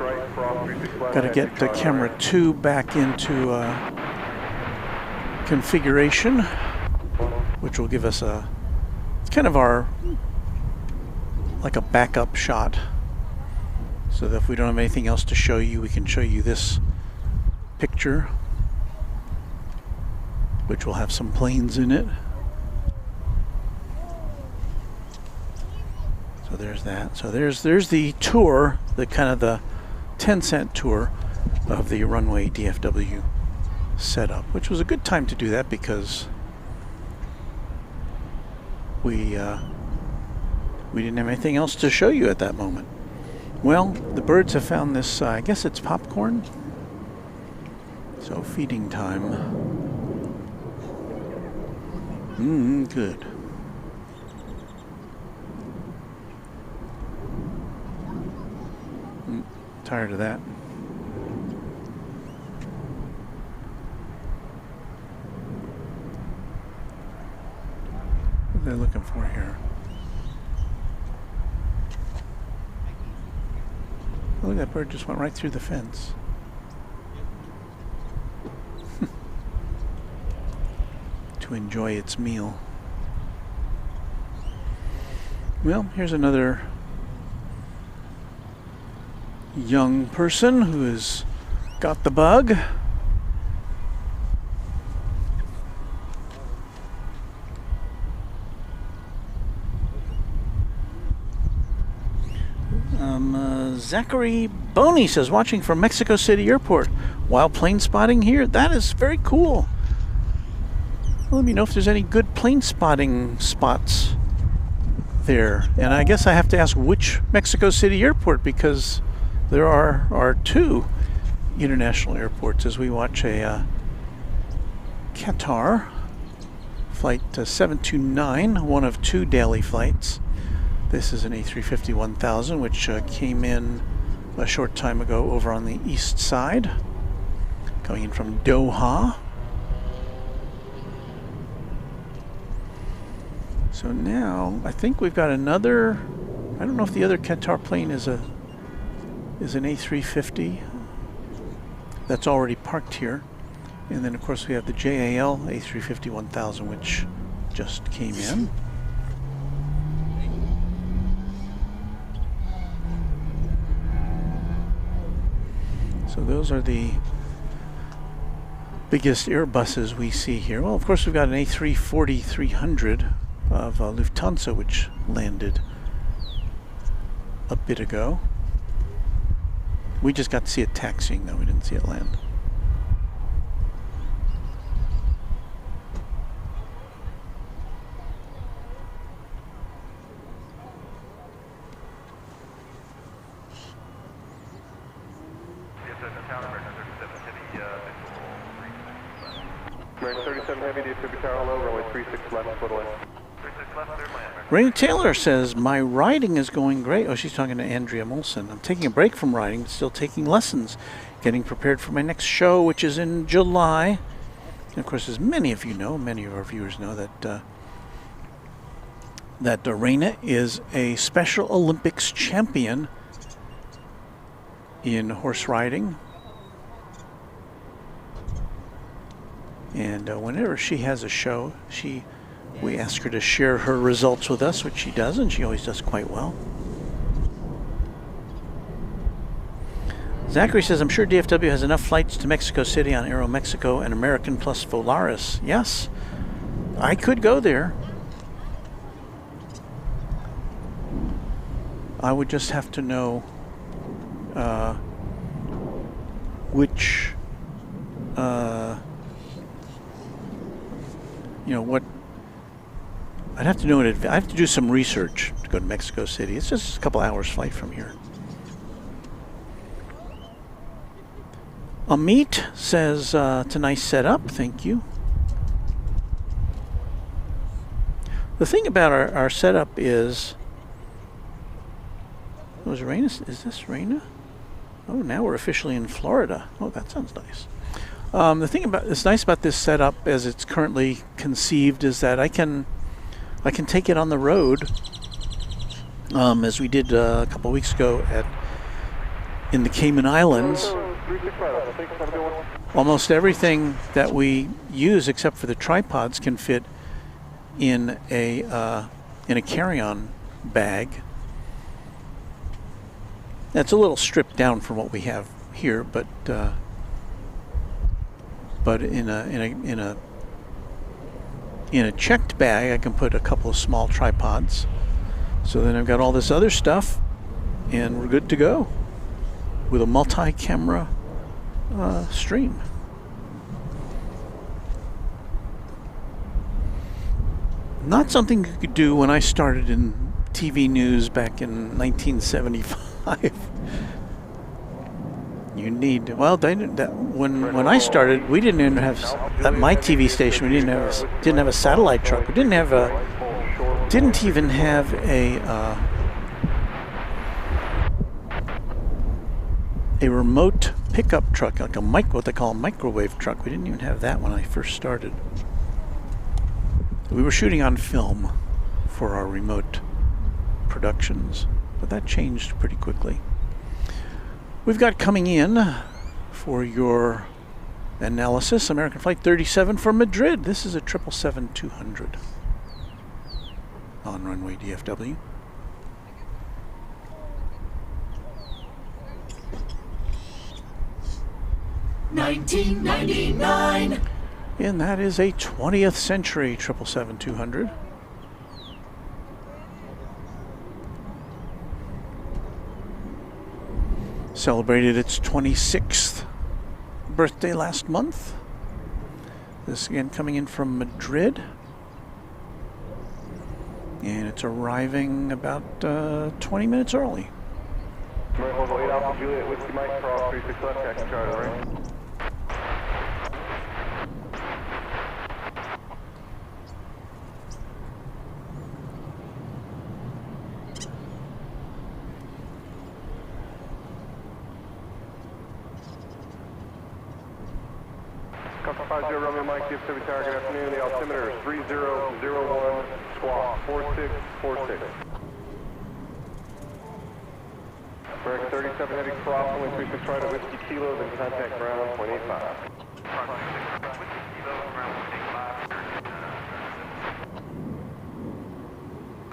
Got to get the camera 2 back into configuration, which will give us it's kind of like a backup shot, so that if we don't have anything else to show you, we can show you this picture, which will have some planes in it. So there's that. So there's the tour, the kind of the 10-cent tour of the Runway DFW setup, which was a good time to do that because we didn't have anything else to show you at that moment. Well, the birds have found this, I guess it's popcorn. So feeding time. Good. Tired of that. What are they looking for here? Look, that bird just went right through the fence. To enjoy its meal. Well, here's another young person who has got the bug. Zachary Boney says, watching from Mexico City Airport while plane spotting here. That is very cool. Let me know if there's any good plane spotting spots there. And I guess I have to ask which Mexico City Airport, because there are 2 international airports as we watch a Qatar flight 729, one of 2 daily flights. This is an A350-1000, which came in a short time ago over on the east side, coming in from Doha. So now I think we've got another. I don't know if the other Qatar plane is an A350 that's already parked here, and then of course we have the JAL A350-1000, which just came in. So those are the biggest Airbuses we see here. Well, of course we've got an A340-300 of Lufthansa, which landed a bit ago. We just got to see it taxiing, though. We didn't see it land. American 37 Heavy, DFW Tower low, runway 36 left, foot away. Rainy Taylor says, my riding is going great. Oh, she's talking to Andrea Molson. I'm taking a break from riding, but still taking lessons. Getting prepared for my next show, which is in July. And of course, as many of you know, many of our viewers know that Raina is a Special Olympics champion in horse riding. And whenever she has a show, we ask her to share her results with us, which she does, and she always does quite well. Zachary says, I'm sure DFW has enough flights to Mexico City on Aeromexico and American plus Volaris. Yes, I could go there. I would just have to know which, what. I'd have to know in advance. I have to do some research to go to Mexico City. It's just a couple hours flight from here. Amit says, it's a nice setup. Thank you. The thing about our setup is, was Raina? Is this Raina? Oh, now we're officially in Florida. Oh, that sounds nice. The thing that's nice about this setup, as it's currently conceived, is that I can take it on the road, as we did a couple weeks ago in the Cayman Islands. Almost everything that we use, except for the tripods, can fit in a carry-on bag. That's a little stripped down from what we have here, but in a checked bag, I can put a couple of small tripods. So then I've got all this other stuff, and we're good to go with a multi-camera stream. Not something you could do when I started in TV news back in 1975. You need, well, when I started, we didn't even have, at my TV station, we didn't have a satellite truck. We didn't even have a remote pickup truck, like what they call a microwave truck. We didn't even have that when I first started. We were shooting on film for our remote productions, but that changed pretty quickly. We've got coming in for your analysis, American Flight 37 from Madrid. This is a 777-200 on runway DFW. $19.99. And that is a 20th century 777-200. Celebrated its 26th birthday last month. This again coming in from Madrid. And it's arriving about 20 minutes early. American 8 Alpha Juliet, Whiskey Mike, cross 36 left, taxi Charlie, right? Copy 50 Romeo Mike, DFW Tower, good afternoon. The altimeter is 3001, squawk 4646. American 37 heading cross, only 36 right at Whiskey Kilo, then contact ground 0.85.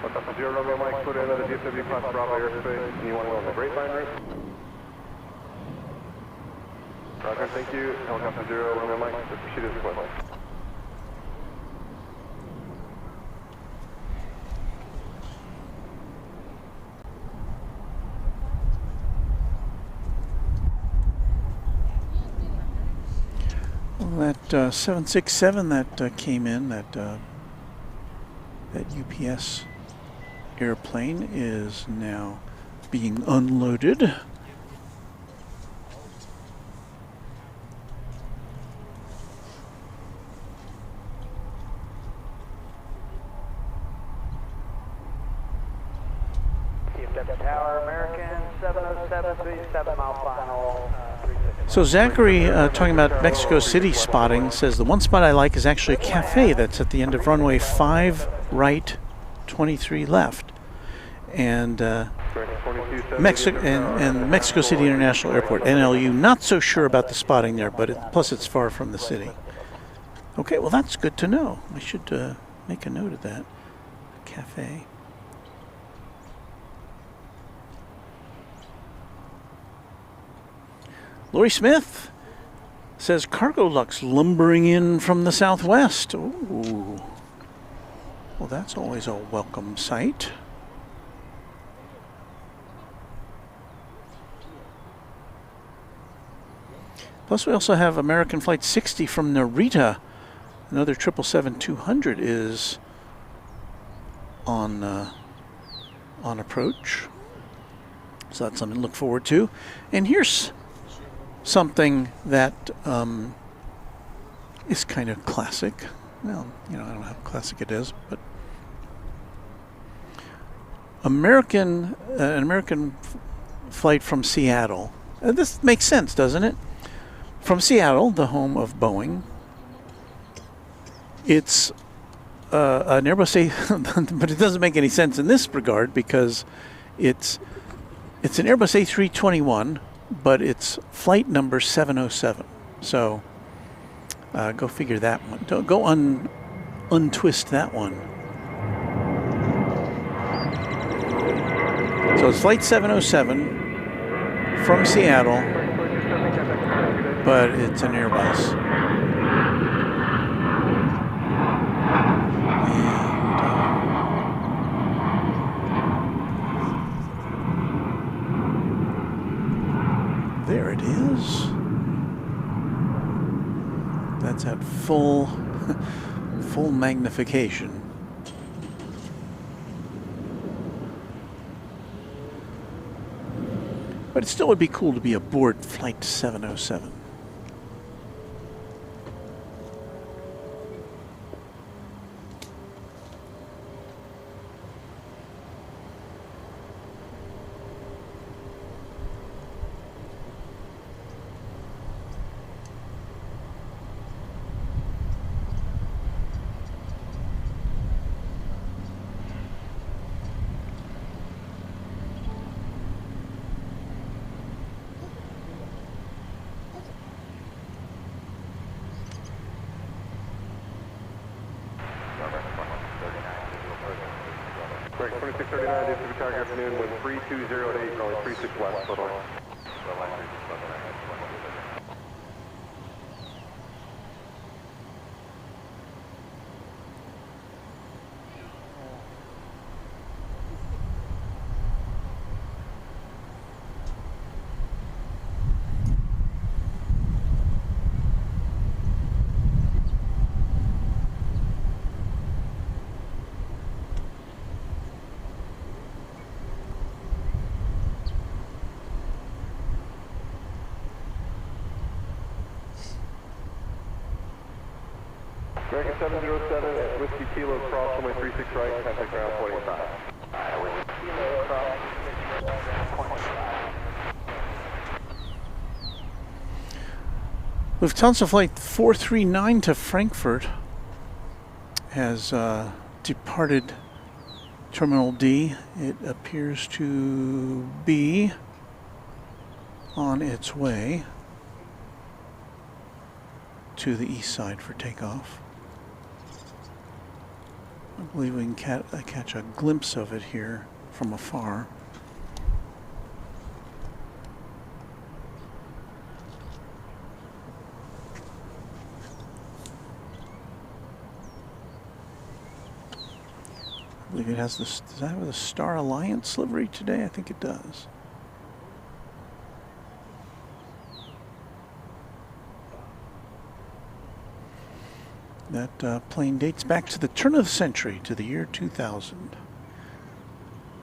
What's up, 0 Romeo Mike, put in another DFW class Bravo airspace, and you want to go on the grapevine route? Roger, thank you. Helicopter 0 Romeo Mike, proceed as requested. Well, that 767 that came in, that UPS airplane is now being unloaded. Tower, American 707, 7 mile final. So Zachary, talking about Mexico City spotting, says the one spot I like is actually a cafe that's at the end of runway 5 right, 23 left. And Mexico City International Airport, NLU, not so sure about the spotting there, but plus it's far from the city. Okay, well that's good to know. I should make a note of that. Cafe. Lori Smith says Cargo Lux lumbering in from the southwest. Ooh. Well, that's always a welcome sight. Plus, we also have American Flight 60 from Narita. Another 777-200 is on approach. So that's something to look forward to. And here's something that is kind of classic. Well, you know, I don't know how classic it is, but an American flight from Seattle. This makes sense, doesn't it? From Seattle, the home of Boeing. It's an Airbus A, but it doesn't make any sense in this regard because it's an Airbus A321, but it's flight number 707. So go figure that one. Don't go untwist that one. So it's flight 707 from Seattle, but it's an Airbus. There it is. That's at full magnification. But it still would be cool to be aboard Flight 707. Correct, 2639, DFW Tower, good afternoon, wind 3208, runway 36 left, total. American 707 at Whiskey Kilo cross, runway 36 right, contact ground 45. Whiskey Kilo cross, 45. Lufthansa Flight 439 to Frankfurt has departed Terminal D. It appears to be on its way to the east side for takeoff. I believe we can catch a glimpse of it here from afar. I believe it has this. Does that have the Star Alliance livery today? I think it does. That plane dates back to the turn of the century, to the year 2000.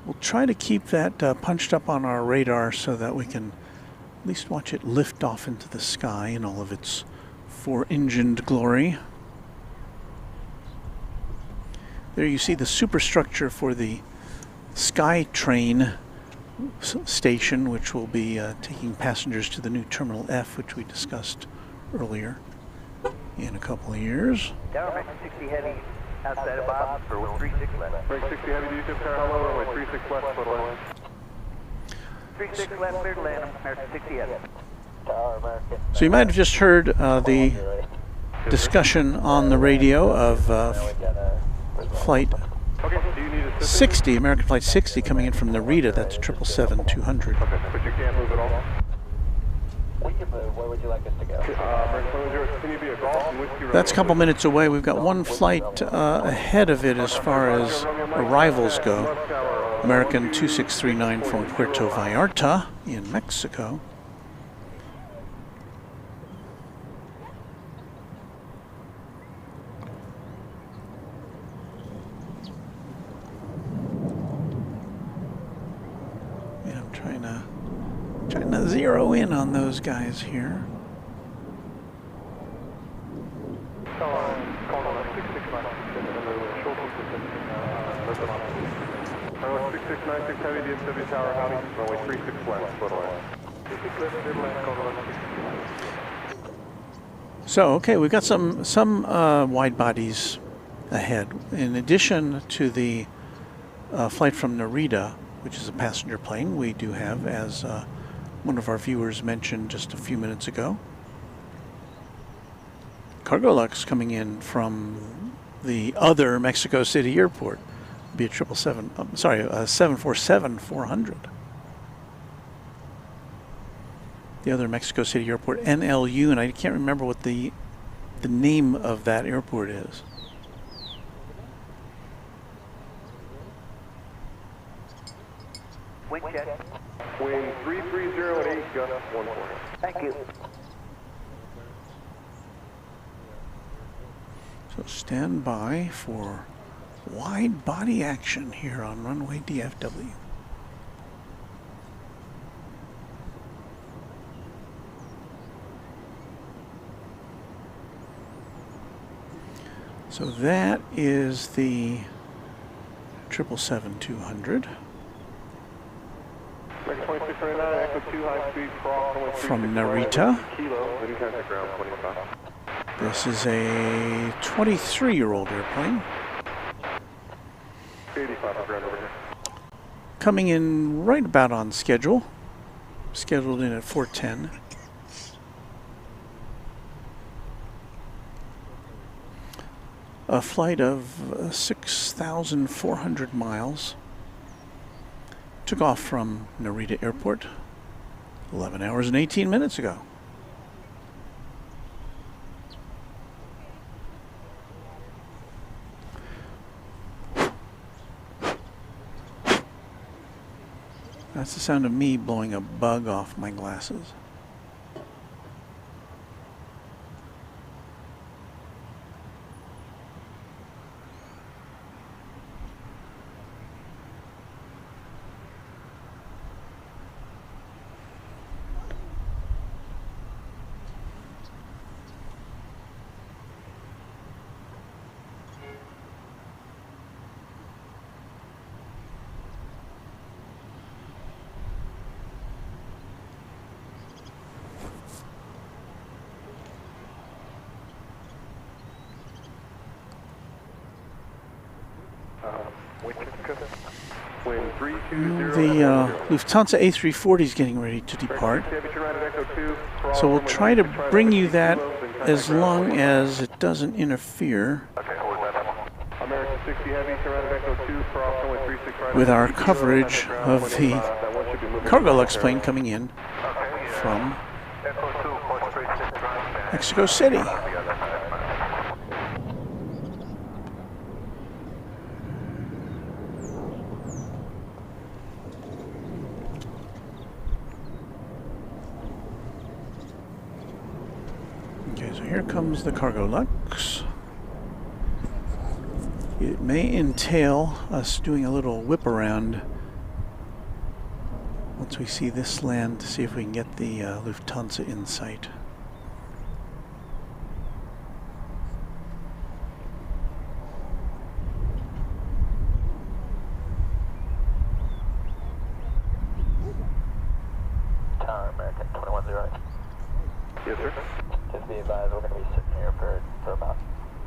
We'll try to keep that punched up on our radar so that we can at least watch it lift off into the sky in all of its four-engined glory. There you see the superstructure for the SkyTrain station, which will be taking passengers to the new Terminal F, which we discussed earlier, in a couple of years. Tower 60 heavy outside of Bob for 36 left. Break 60 heavy, do you tip car hello, runway 36 left, total land. 36 left, clear to land, American 60 heavy. Tower American. So you might have just heard the discussion on the radio of Flight 60, American Flight 60, coming in from Narita. That's 777-200. Okay, but you can't move at all? We can move. Where would you like us to go? That's a couple minutes away. We've got one flight ahead of it as far as arrivals go. American 2639 from Puerto Vallarta in Mexico. Yeah, I'm trying to zero in on those guys here. 3696 Heavy, DFW Tower, howdy. Runway 36 left, photo line. 36 left, clear to land, call to line. So, okay, we've got some wide bodies ahead. In addition to the flight from Narita, which is a passenger plane, we do have, as one of our viewers mentioned just a few minutes ago, Cargo Lux coming in from the other Mexico City airport. Be a 747-400. The other Mexico City airport, NLU, and I can't remember what the name of that airport is. Wind check. Wind 330 at 8, gust 140. Thank you. So stand by for wide body action here on Runway DFW. So that is the 777-200 from Narita. This is a 23-year-old airplane. Coming in right about on schedule. Scheduled in at 4:10. A flight of 6,400 miles. Took off from Narita Airport 11 hours and 18 minutes ago. That's the sound of me blowing a bug off my glasses. The Lufthansa A340 is getting ready to depart. So we'll try to bring you that as long as it doesn't interfere with our coverage of the Cargo Lux plane coming in from Mexico City. Here comes the Cargo Lux. It may entail us doing a little whip around once we see this land to see if we can get the Lufthansa in sight. Tower American 210. Yes, sir. Just be advised, we're going to be sitting here for about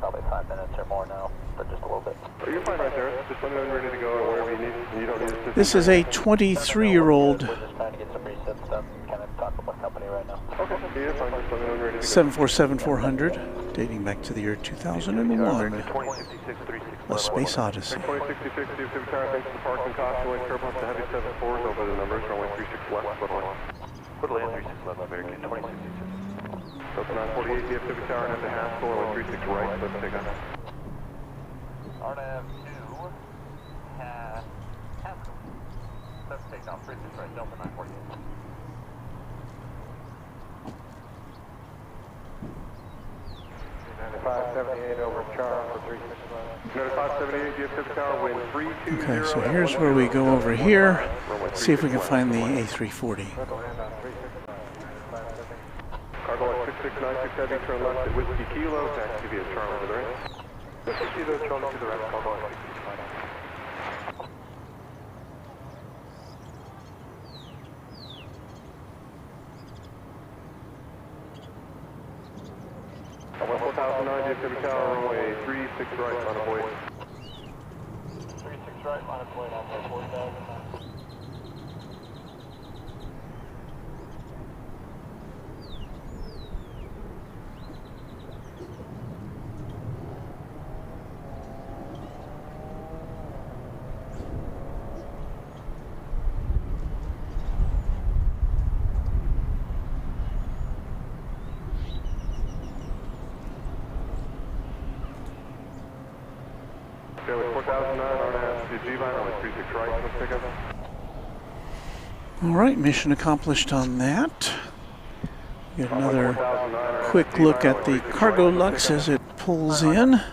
probably 5 minutes or more now, but just a little bit. Oh, you're fine right there. Just let me know when you're ready to go or wherever you need. You don't need assistance. This is a 23-year-old We're just trying to get some resets done, kind of talk about company right now. Okay, yeah, fine. Just let me know when you're ready to go. 747-400, dating back to the year 2001. A Space Odyssey. 2066, DFW Tower, thanks for the parking caution. Wait, curb up to heavy 74s over the numbers. Runway 36 left, put line. Put land 36 left, American 2066. Delta 948, DFW Tower, and at the half, runway 36 right, let's take off. RNAV 2, half, let's take off, 36 right, Delta 948. over Charles for 36 left. 578, DFW Tower, wind 320. Okay, so here's where we go over here. See if we can find the A340. Cargo Lux 6696 Heavy, turn left at Whiskey Kilo, taxi via Charlie to the right. Whiskey Kilo, Charlie to the right, Cargo Lux 6696. 4009 DFW Tower, runway 36 right, line of void. 36 right, line of void, on 4000. Okay, with 4009 on the G-line, runway 36 right, let's pick up. All right, mission accomplished on that. Get another quick look at the cargo lux as it pulls in. Let's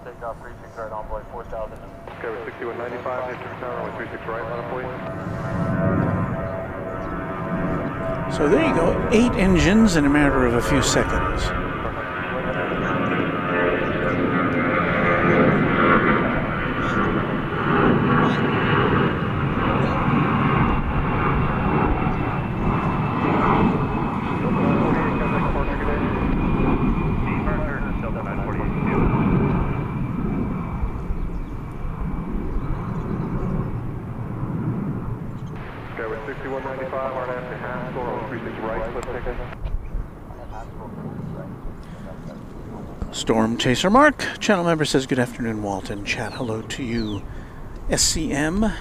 take off 36 right, on board 4000. Okay, with 6195 DFW Tower, runway 36 right, line of void. So there you go, 8 engines in a matter of a few seconds. Okay, with 6195 on after Haskell, runway 36 right, let's pick up. Storm Chaser Mark, channel member, says good afternoon, Walton. Chat hello to you, SCM.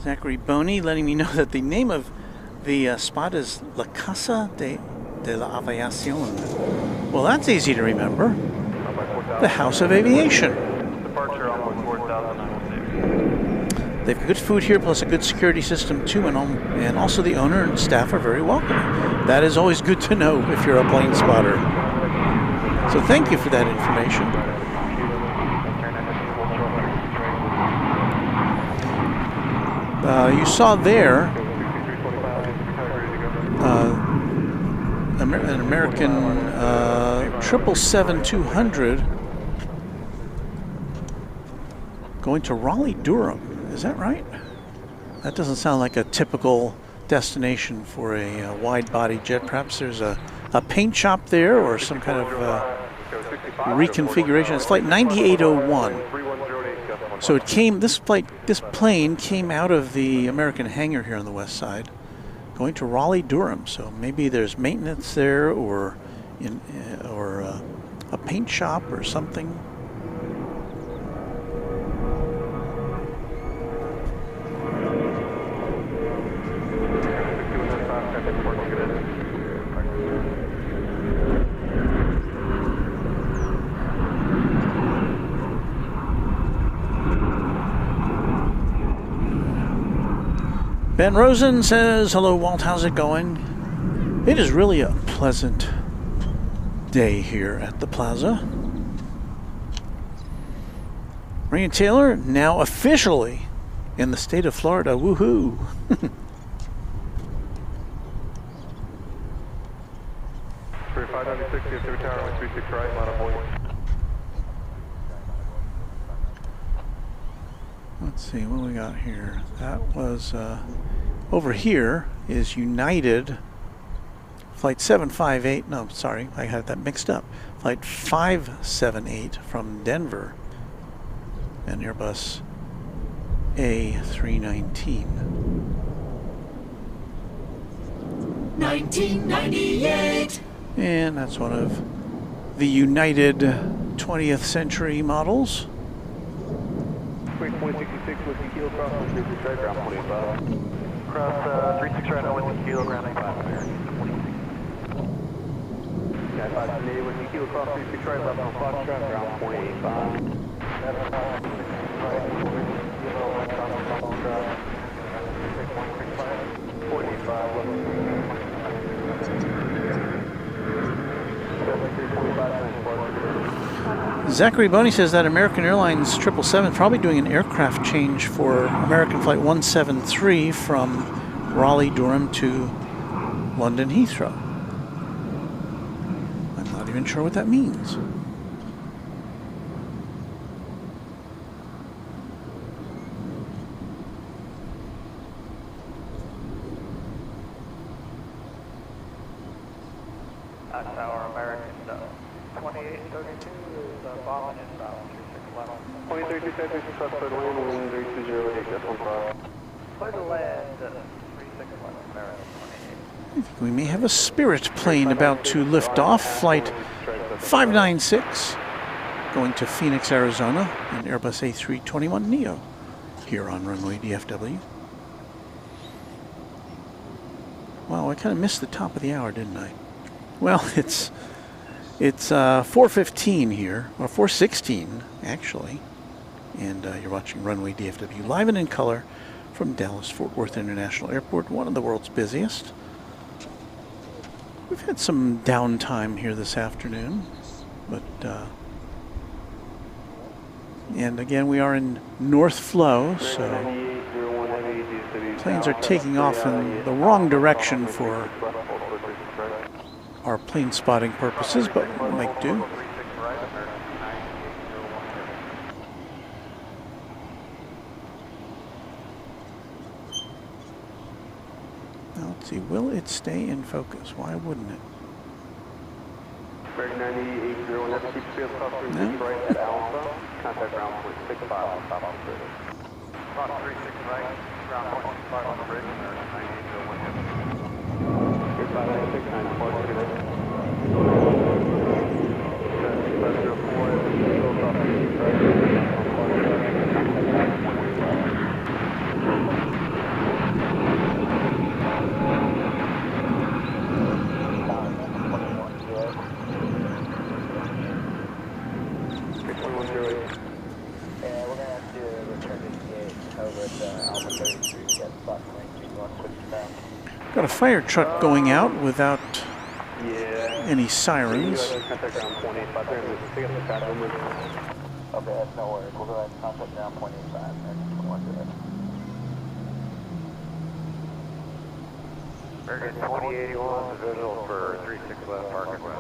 Zachary Boney letting me know that the name of the spot is La Casa de la Aviación. Well, that's easy to remember. The House of Aviation. Departure on 4000. They've got good food here, plus a good security system too, and also the owner and staff are very welcoming. That is always good to know if you're a plane spotter. So thank you for that information. You saw there an American 777-200 going to Raleigh-Durham. Is that right? That doesn't sound like a typical destination for a wide-body jet. Perhaps there's a paint shop there or some kind of reconfiguration. It's flight 9801. So it came. This plane came out of the American hangar here on the west side, going to Raleigh-Durham. So maybe there's maintenance there, or a paint shop or something. Ben Rosen says, hello Walt, how's it going? It is really a pleasant day here at the plaza. Ray and Taylor, now officially in the state of Florida, woohoo! 596 DFW Tower, 36 right, line of void. Let's see, what do we got here? That was, over here is United, flight 758, no, sorry, I had that mixed up. Flight 578 from Denver, and Airbus A319. 1998! And that's one of the United 20th century models. 3.66 Whiskey Kilo cross 36 right, ground 45. Cross 36 right, no Whiskey Kilo, ground 85, American 26. Yeah, 578 Whiskey Kilo cross 36 right, left on Foxtrot, ground 485. 485, level 7345. Zachary Boney says that American Airlines 777 probably doing an aircraft change for American Flight 173 from Raleigh-Durham to London Heathrow. I'm not even sure what that means. Tower American 2832 is bombing inbound 3611. 2032 South 36 left, clear to land, wind 3208, that's 1 cross. Clear to land 3611 American 28. I think we may have a Spirit plane about to lift off. Flight 596 going to Phoenix, Arizona in Airbus A321neo here on runway DFW. Wow, I kind of missed the top of the hour, didn't I? Well, it's 4:15 here, or 4:16 actually, and you're watching Runway DFW live and in color from Dallas-Fort Worth International Airport, one of the world's busiest. We've had some downtime here this afternoon, but and again we are in North Flow, so planes are taking off in the wrong direction for our plane spotting purposes, but we'll make do. Now let's see, will it stay in focus? Why wouldn't it? American 9801, that's keep field cross 36 right at Alpha. Contact ground point 65 on top of the bridge. Cross 36 right, ground point 65 on the bridge, American 9801 hit. 3596, 9 departure, good day. 504, field cross 36 right, Got a fire truck going out without any sirens. Okay, that's no worries. We'll go ahead and contact down point 85. American 2081 is visual for 36 left, parking west.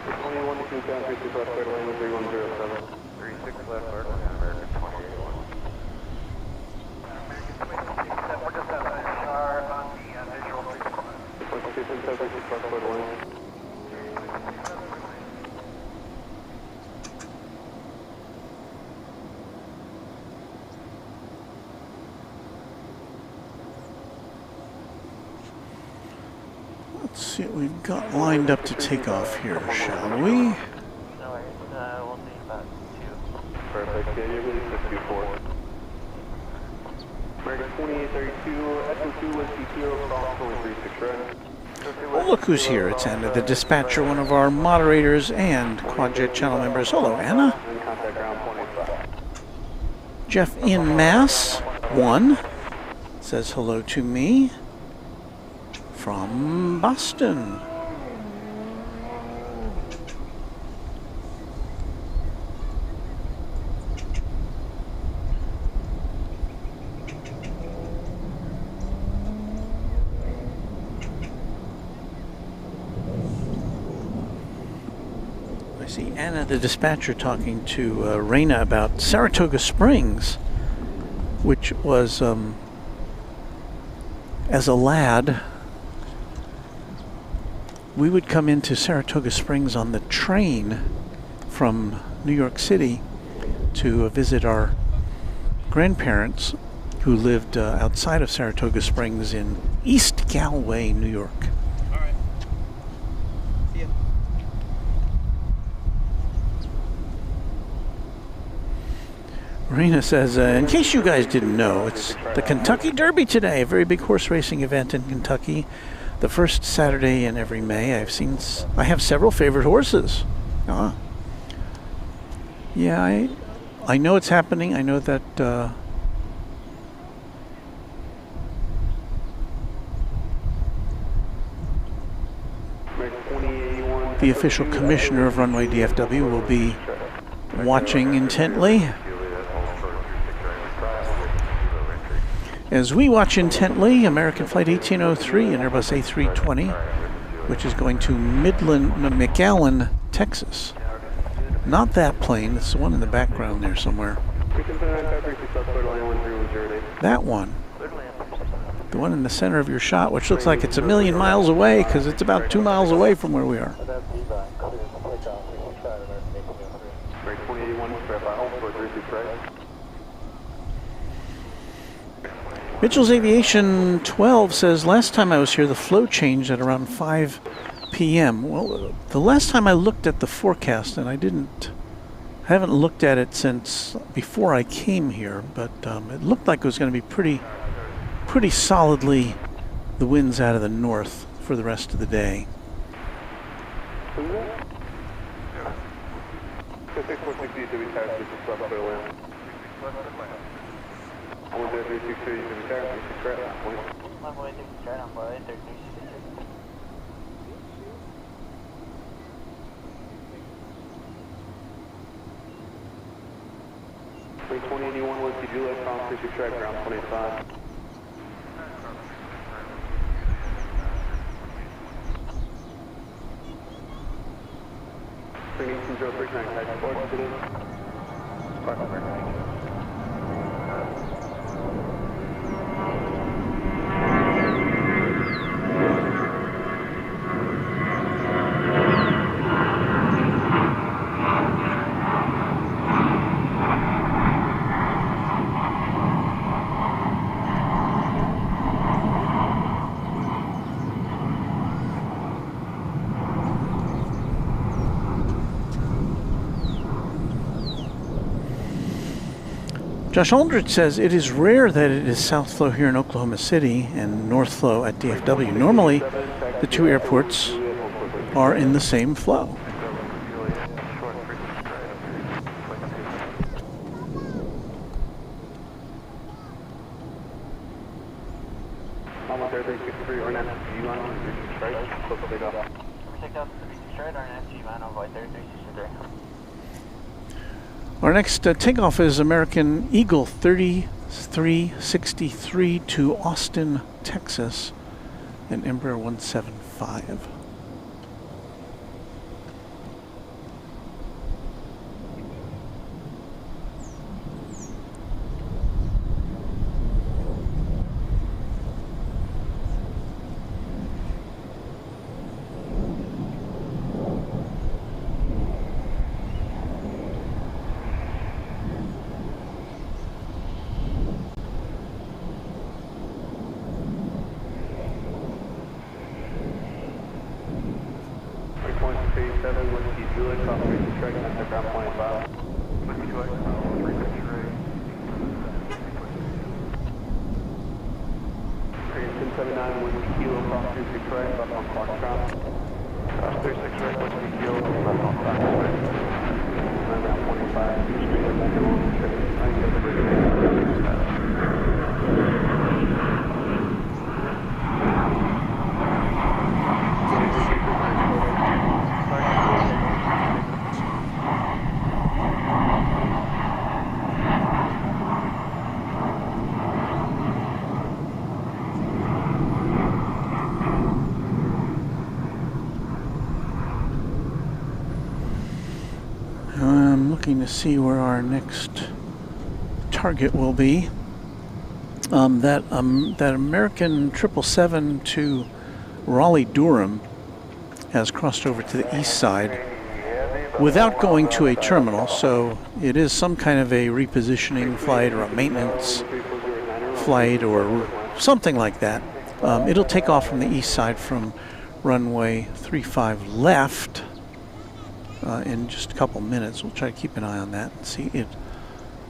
21 to down 36 left, clear to land with 3107. 36 left, parking American 2081. We're just on the visual 36 left. 26 left, clear to land. Let's see what we've got lined up to take off here, shall we? No worries, we'll need about 2. Perfect, yeah, you're really 624. American 2832, SO2 was DTO, cross 36 right. Oh, look who's here. It's Anna, the dispatcher, one of our moderators and Quadjet channel members. Hello, Anna. Contact ground point 85. Jeff in Mass 1 says hello to me from Boston. I see Anna, the dispatcher, talking to Raina about Saratoga Springs, which was, as a lad, we would come into Saratoga Springs on the train from New York City to visit our grandparents who lived outside of Saratoga Springs in East Galway, New York. All right. See ya. Marina says, in case you guys didn't know, it's the Kentucky Derby today, a very big horse racing event in Kentucky. The first Saturday in every May. I have several favorite horses. Yeah, I know it's happening. I know that the official commissioner of Runway DFW will be watching intently. As we watch intently, American Flight 1803 and Airbus A320, which is going to McAllen, Texas. Not that plane, it's the one in the background there somewhere. That one. The one in the center of your shot, which looks like it's a million miles away because it's about 2 miles away from where we are. Mitchell's Aviation 12 says, last time I was here, the flow changed at around 5 p.m. Well, the last time I looked at the forecast, and I haven't looked at it since before I came here, but it looked like it was going to be pretty solidly the winds out of the north for the rest of the day. Three 2081 Whiskey Juliet, cross 36 right, ground 25. Bring 18039, type 4 to this. Park up there. Josh Aldrich says it is rare that it is south flow here in Oklahoma City and north flow at DFW. Normally, the two airports are in the same flow. Our next takeoff is American Eagle 3363 to Austin, Texas, and Embraer 175. To see where our next target will be. That American 777 to Raleigh-Durham has crossed over to the east side without going to a terminal, so it is some kind of a repositioning flight or a maintenance flight or something like that. It'll take off from the east side from runway 35 left in just a couple minutes. We'll try to keep an eye on that and see it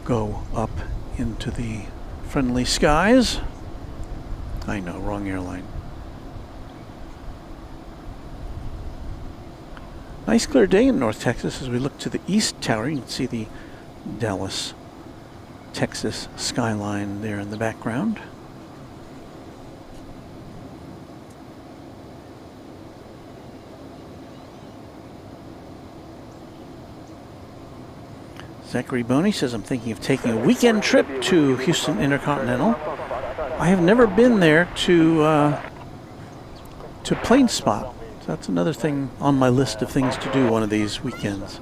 go up into the friendly skies. I know, wrong airline. Nice clear day in North Texas as we look to the east tower. You can see the Dallas, Texas skyline there in the background. Zachary Boney says, I'm thinking of taking a weekend trip to Houston Intercontinental. I have never been there to Plane Spot. So that's another thing on my list of things to do one of these weekends.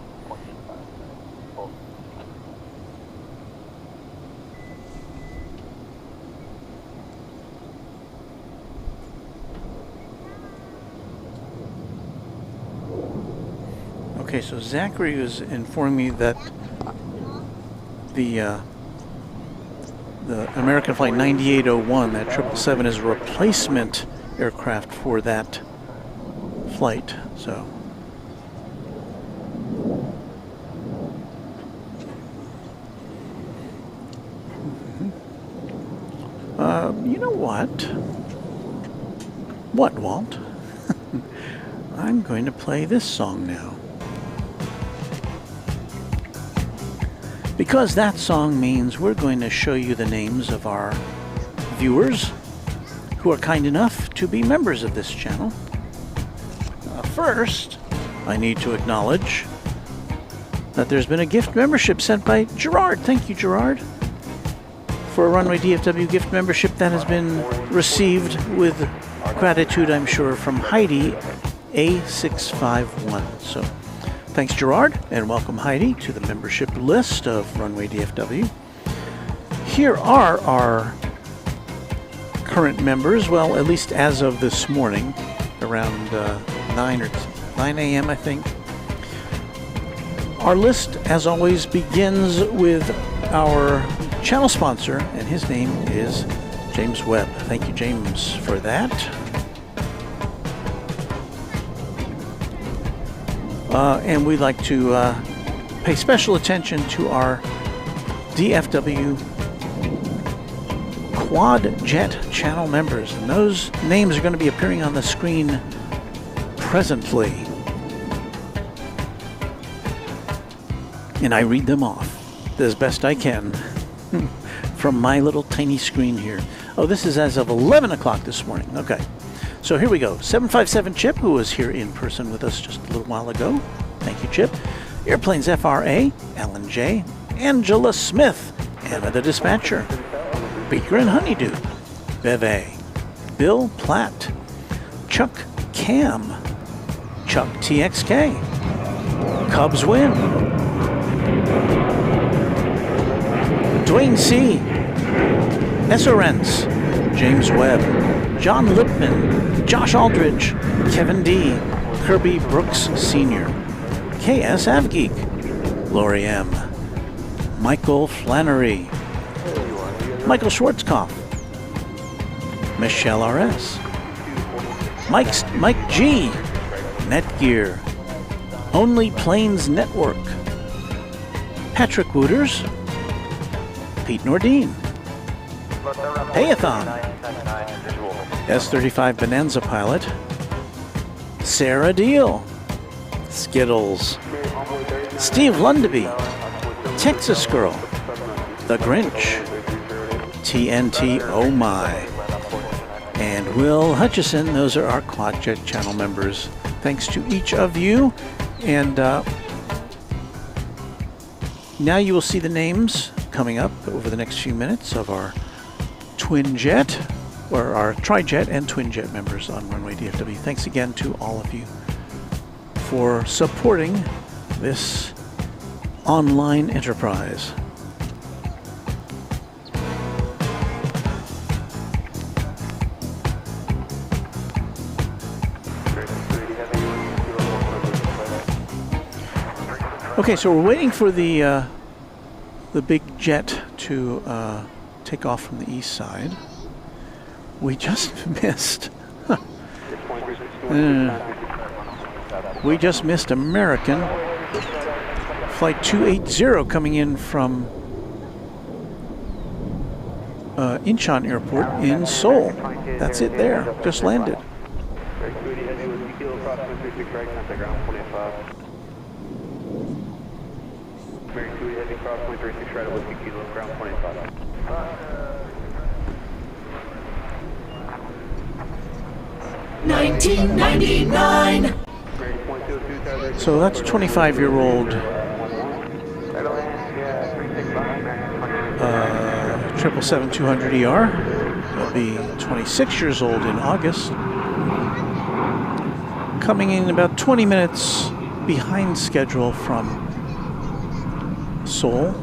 Okay, so Zachary was informing me that the the American Flight 9801. That 777 is a replacement aircraft for that flight. So. You know what? What, Walt? I'm going to play this song now. Because that song means we're going to show you the names of our viewers who are kind enough to be members of this channel. First, I need to acknowledge that there's been a gift membership sent by Gerard. Thank you, Gerard, for a Runway DFW gift membership that has been received with gratitude, I'm sure, from Heidi A651. So thanks, Gerard, and welcome, Heidi, to the membership list of Runway DFW. Here are our current members, well, at least as of this morning, around 9 a.m., I think. Our list, as always, begins with our channel sponsor, and his name is James Webb. Thank you, James, for that. And we'd like to pay special attention to our DFW Quad Jet channel members. And those names are going to be appearing on the screen presently. And I read them off as best I can from my little tiny screen here. Oh, this is as of 11 o'clock this morning. Okay. So here we go. 757 Chip, who was here in person with us just a little while ago. Thank you, Chip. Airplanes FRA, Alan J. Angela Smith, Anna the Dispatcher. Beaker and Honeydew. Beve. Bill Platt. Chuck Cam. Chuck TXK. Cubs win. Dwayne C. Essorence. James Webb. John Lipman. Josh Aldridge. Kevin D. Kirby Brooks Sr. KS Avgeek. Lori M. Michael Flannery. Michael Schwarzkopf. Michelle RS. Mike G. Netgear. Only Planes Network. Patrick Wooters. Pete Nordine. Payathon. S-35 Bonanza Pilot. Sarah Deal. Skittles. Steve Lundaby. Texas Girl. The Grinch. TNT Oh My. And Will Hutchison. Those are our Quad Jet channel members. Thanks to each of you. And now you will see the names coming up over the next few minutes of our Twin Jet, or our Tri-Jet and Twin Jet members on Runway DFW. Thanks again to all of you for supporting this online enterprise. Okay, so we're waiting for the big jet to take off from the east side. We just missed. We just missed American Flight 280 coming in from Incheon Airport in Seoul. That's it there. Just landed. American 2 heavy cross 36 right at Whiskey Kilo, ground 25. 1999. So that's 25-year-old 777-200ER. He'll be 26 years old in August. Coming in about 20 minutes behind schedule from Seoul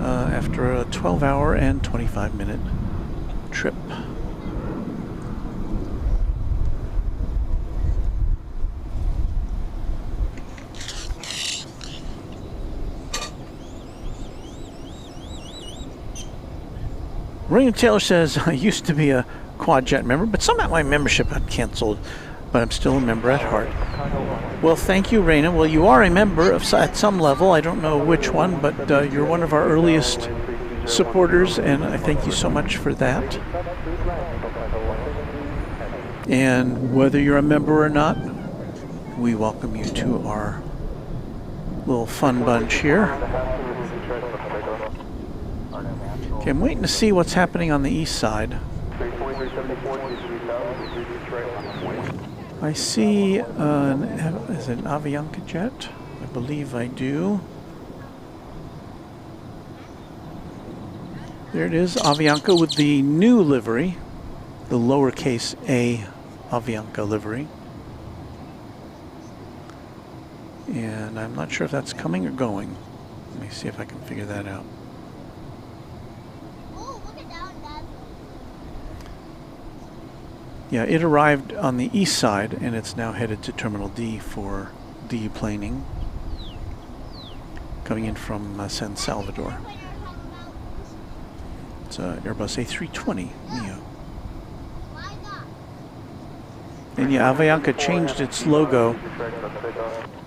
after a 12-hour and 25-minute trip. Raina Taylor says, I used to be a Quadjet member, but somehow my membership got canceled, but I'm still a member at heart. Well, thank you, Raina. Well, you are a member at some level. I don't know which one, but you're one of our earliest supporters, and I thank you so much for that. And whether you're a member or not, we welcome you to our little fun bunch here. Okay, I'm waiting to see what's happening on the east side. I see is it an Avianca jet? I believe I do. There it is, Avianca with the new livery, the lowercase a Avianca livery. And I'm not sure if that's coming or going. Let me see if I can figure that out. Yeah, it arrived on the east side and it's now headed to Terminal D for deplaning, coming in from San Salvador. It's an Airbus A320 Neo. And yeah, Avianca changed its logo.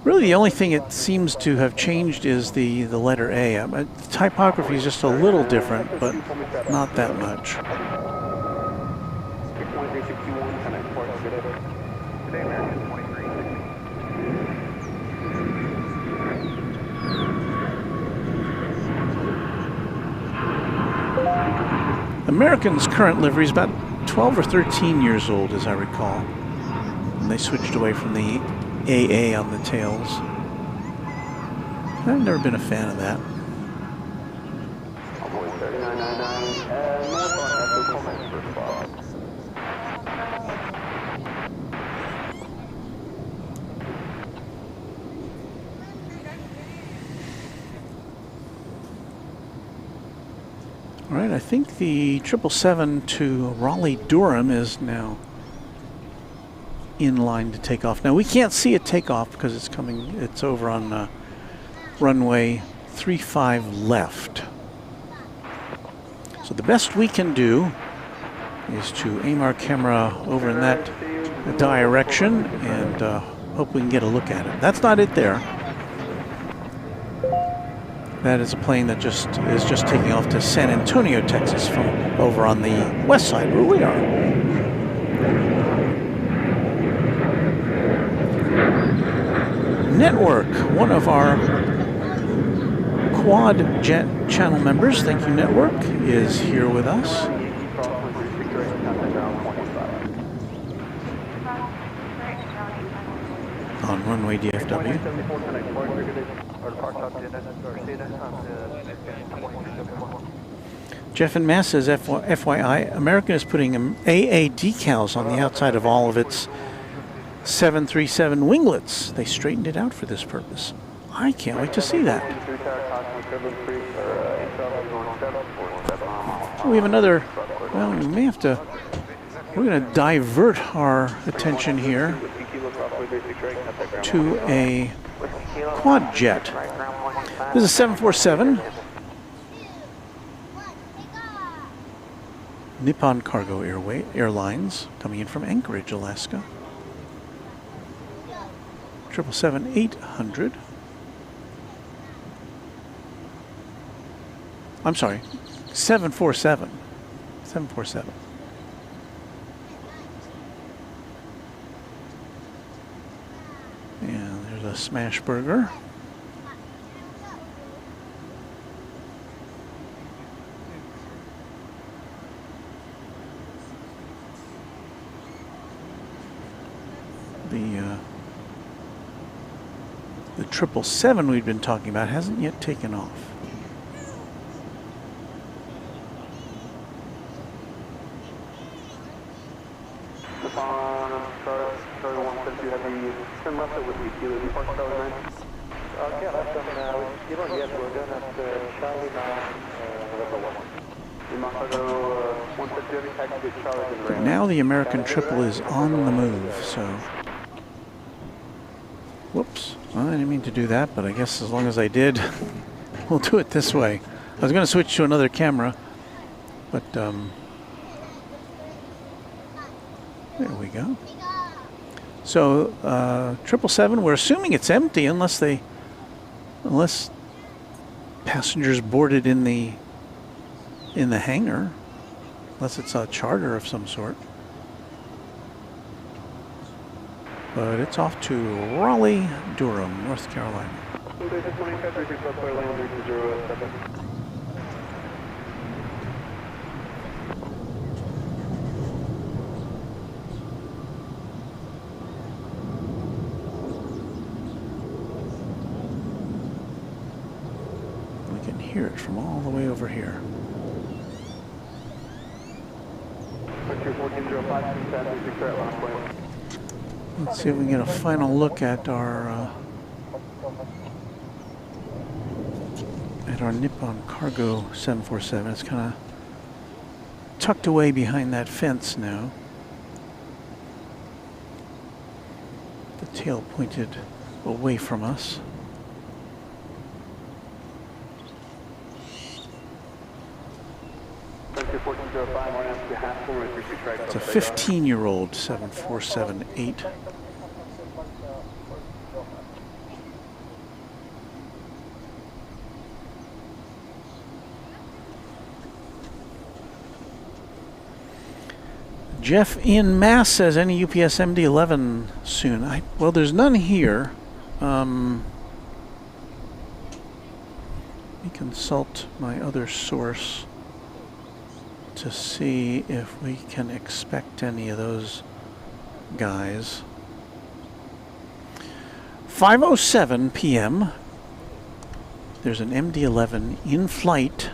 Really, the only thing it seems to have changed is the letter A. The typography is just a little different, but not that much. American's current livery is about 12 or 13 years old, as I recall. And they switched away from the AA on the tails. I've never been a fan of that. All right, I think the 777 to Raleigh-Durham is now in line to take off. Now we can't see it take off because it's over on runway 35 left. So the best we can do is to aim our camera over in that direction and hope we can get a look at it. That's not it there. That is a plane that is just taking off to San Antonio, Texas, from over on the west side where we are. Network, one of our Quad Jet channel members, thank you Network, is here with us. On runway DFW. Jeff and Mass says, FYI, American is putting AA decals on the outside of all of its 737 winglets. They straightened it out for this purpose. I can't wait to see that. We have another, well, we may have to, we're going to divert our attention here to a quad jet. This is 747. Nippon Cargo Airlines, coming in from Anchorage, Alaska. 777-800. I'm sorry, 747. 747. And there's a smash burger. The 777 we've been talking about hasn't yet taken off. But now the American triple is on the move, so. Whoops, well, I didn't mean to do that, but I guess as long as I did, we'll do it this way. I was going to switch to another camera, But there we go. So 777, we're assuming it's empty unless passengers boarded in the hangar, unless it's a charter of some sort. But it's off to Raleigh, Durham, North Carolina. We can hear it from all the way over here. Let's see if we can get a final look at our Nippon Cargo 747. It's kind of tucked away behind that fence now. The tail pointed away from us. It's a 15-year-old 747-8. Jeff in Mass says, any UPS MD-11 soon? Well, there's none here. Let me consult my other source to see if we can expect any of those guys. 5:07 p.m. There's an MD-11 in flight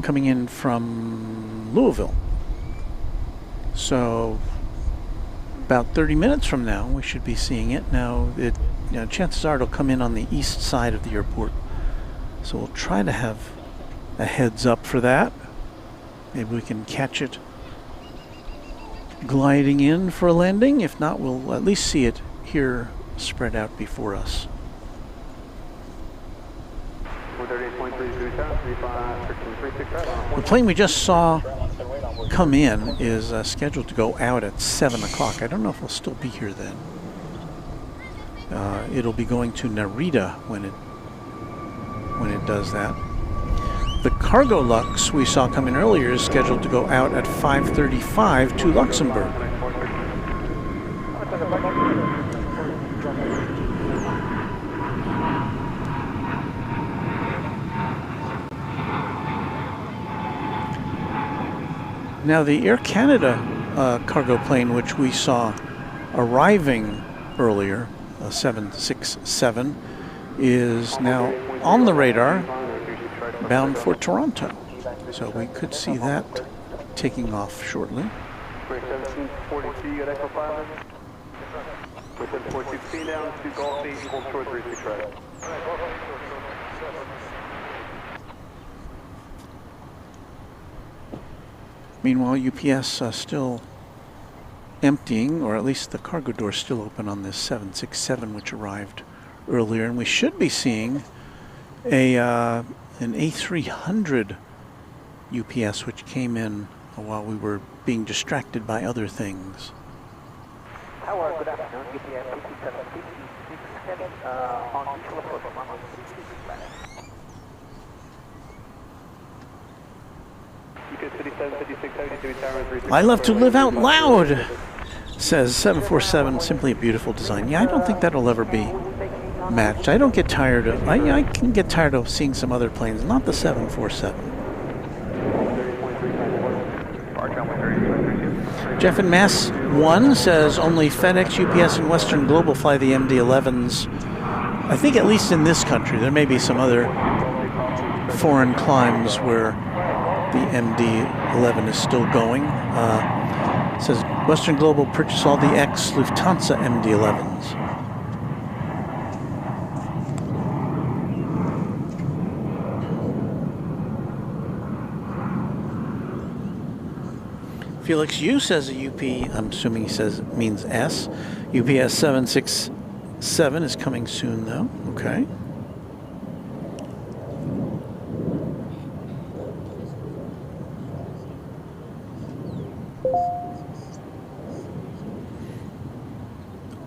coming in from Louisville. So about 30 minutes from now, we should be seeing it. Now, chances are it'll come in on the east side of the airport. So we'll try to have a heads up for that. Maybe we can catch it gliding in for a landing. If not, we'll at least see it here spread out before us. The plane we just saw come in is scheduled to go out at 7 o'clock. I don't know if we'll still be here then. It'll be going to Narita when it does that. The Cargo Lux we saw come in earlier is scheduled to go out at 5:35 to Luxembourg. Now the Air Canada cargo plane, which we saw arriving earlier, 767, is now on the radar, bound for Toronto. So we could see that taking off shortly. Meanwhile, UPS still emptying, or at least the cargo door is still open on this 767, which arrived earlier, and we should be seeing an A300 UPS, which came in while we were being distracted by other things. Hello, good afternoon. UPS 5767 on I love to live out loud, says 747. Simply a beautiful design. Yeah, I don't think that'll ever be matched. I don't get tired of. I can get tired of seeing some other planes, not the 747. Jeff in Mass 1 says only FedEx, UPS, and Western Global fly the MD-11s. I think at least in this country. There may be some other foreign climes where the MD-11 is still going. Says Western Global purchased all the ex-Lufthansa MD-11s. Felix Yu says a UP, I'm assuming he says it means S. UPS 767 is coming soon though. Okay.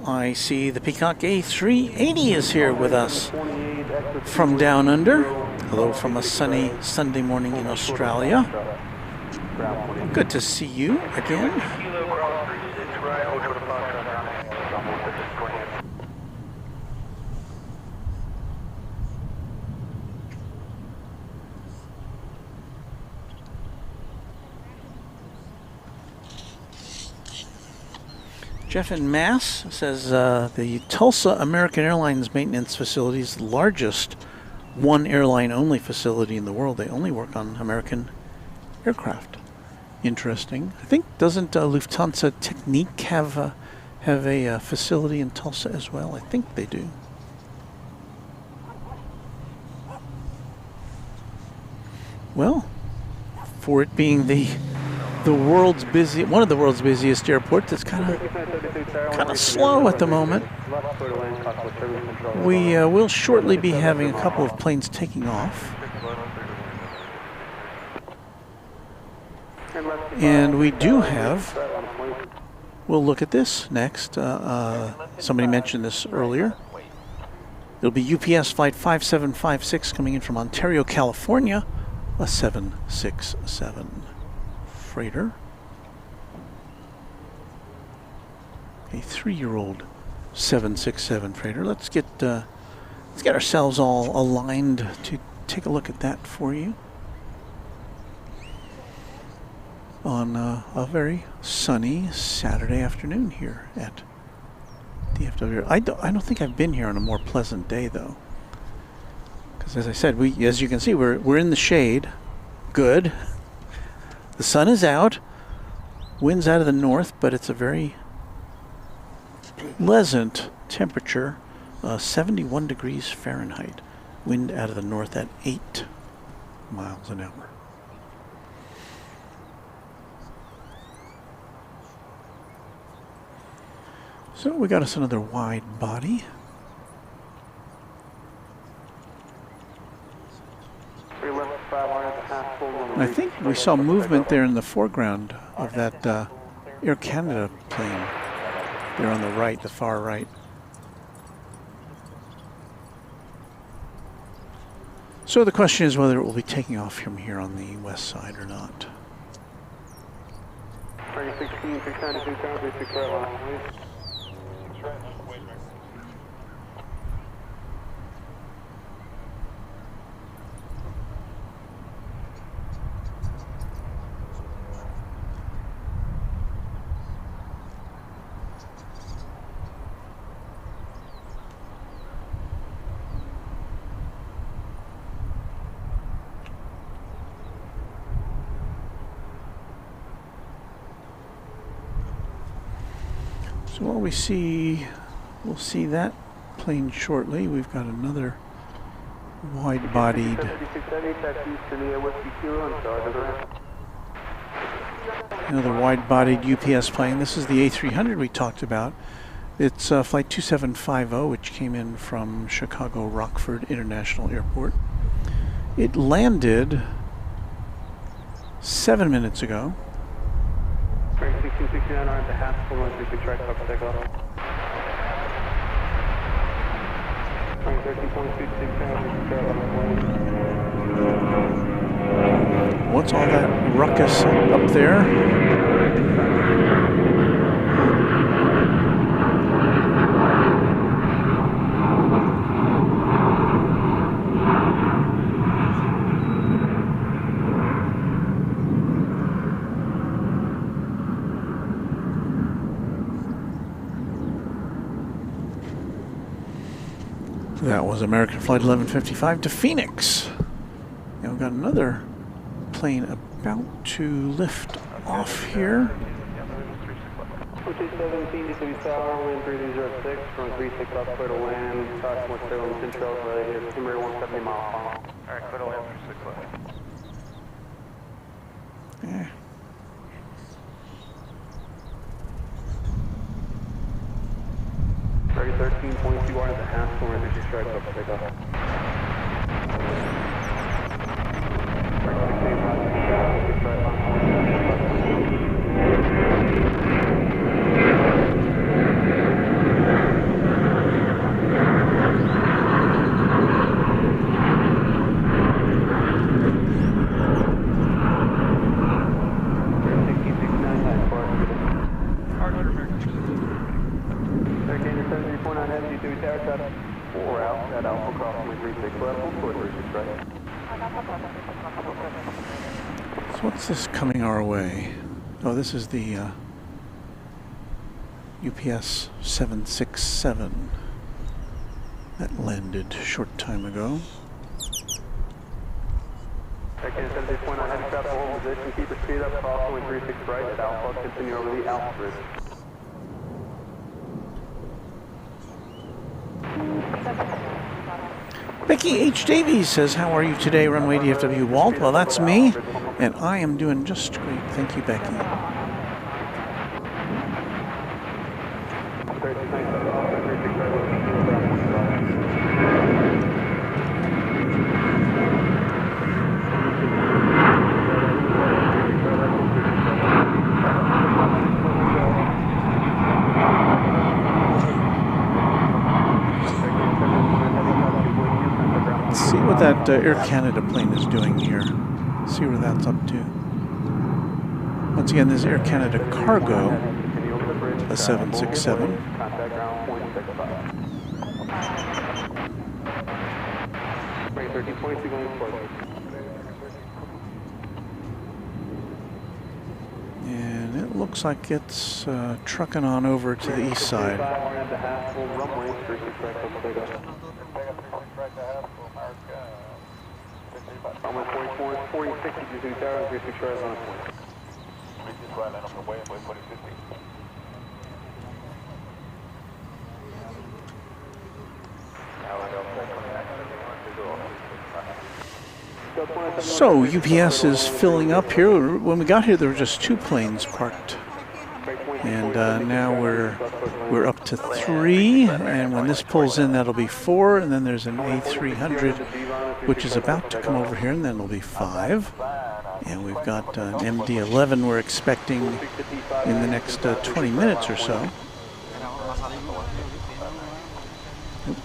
I see the Peacock A380 is here with us from down under. Hello from a sunny Sunday morning in Australia. Good to see you again. Jeff in Mass says the Tulsa American Airlines maintenance facility is the largest one airline only facility in the world. They only work on American aircraft. Interesting. I think, doesn't Lufthansa Technik have a facility in Tulsa as well? I think they do. Well, for it being one of the world's busiest airports, it's kind of slow at the moment. We will shortly be having a couple of planes taking off. And we do have, we'll look at this next. Somebody mentioned this earlier. It'll be UPS flight 5756 coming in from Ontario, California, a 767 freighter. A 3-year-old 767 freighter. Let's get ourselves all aligned to take a look at that for you on a very sunny Saturday afternoon here at DFW. I don't think I've been here on a more pleasant day though, because as I said, as you can see, we're in the shade. Good. The sun is out. Wind's out of the north, but it's a very pleasant temperature. 71 degrees Fahrenheit. Wind out of the north at 8 miles an hour. So we got us another wide body. I think we saw movement there in the foreground of that Air Canada plane. There on the right, the far right. So the question is whether it will be taking off from here on the west side or not. 16, 692 pounds, 6 Airlines, please. So while we'll see that plane shortly. We've got another wide-bodied UPS plane. This is the A300 we talked about. It's flight 2750, which came in from Chicago Rockford International Airport. It landed 7 minutes ago. 1669 on the half full on 3 track up take off. 13.26 What's all that ruckus up there? That was American Flight 1155 to Phoenix. And we've got another plane about to lift off here. 17 to Tower, wind 3006, from 36 up, clear to land, Fox 17 Central, Timber 170 miles. Alright, clear to land 36 left. Yeah. Ready 13.2 hours and a half, 450 stripes up, take off. 73.9 heavy, DFW Tower, traffic 4 out at Alpha crossing 36 left, 436 right. So what's this coming our way? Oh, this is the UPS 767 that landed a short time ago. Again, 73.9 heavy traffic, hold position, keep your speed up, crossing 36 right at Alpha, continue over the Alpha bridge. Becky H. Davies says, how are you today, Runway DFW? Walt? Well, that's me, and I am doing just great. Thank you, Becky. That Air Canada plane is doing here. See where that's up to. Once again, this is Air Canada Cargo, a 767. And it looks like it's trucking on over to the east side. Almost 40, 60, DFW Tower, 36 right on the point. So UPS is filling up here. When we got here, there were just 2 planes parked, and now we're up to 3. And when this pulls in, that'll be 4. And then there's an A300, which is about to come over here, and then it'll be 5. And we've got an MD-11 we're expecting in the next 20 minutes or so. Oops.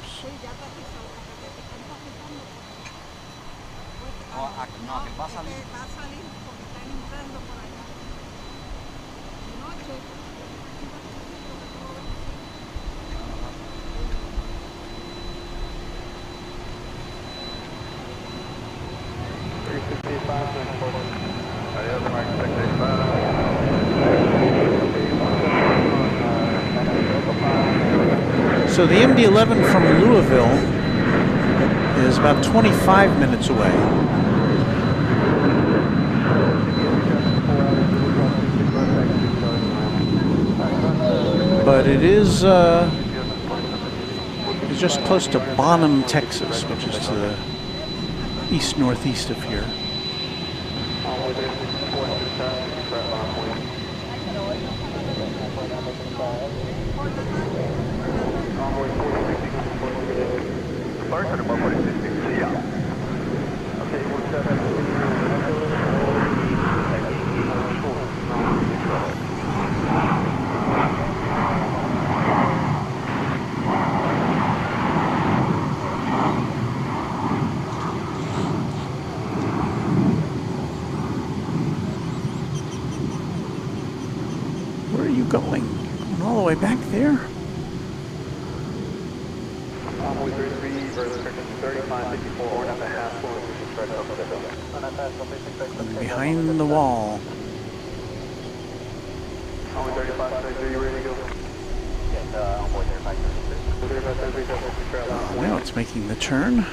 So the MD-11 from Louisville is about 25 minutes away. But it is it's just close to Bonham, Texas, which is to the east-northeast of here. Where are you going? Going all the way back there? Behind the wall. Now it's making the turn.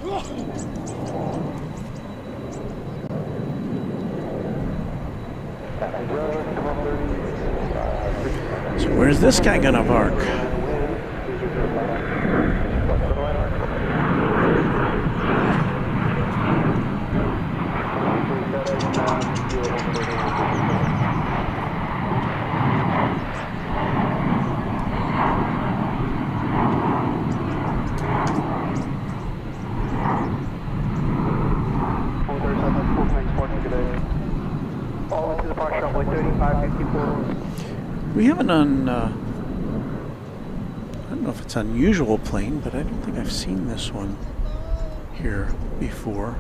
So where's this guy gonna park? We have an I don't know if it's an unusual plane, but I don't think I've seen this one here before.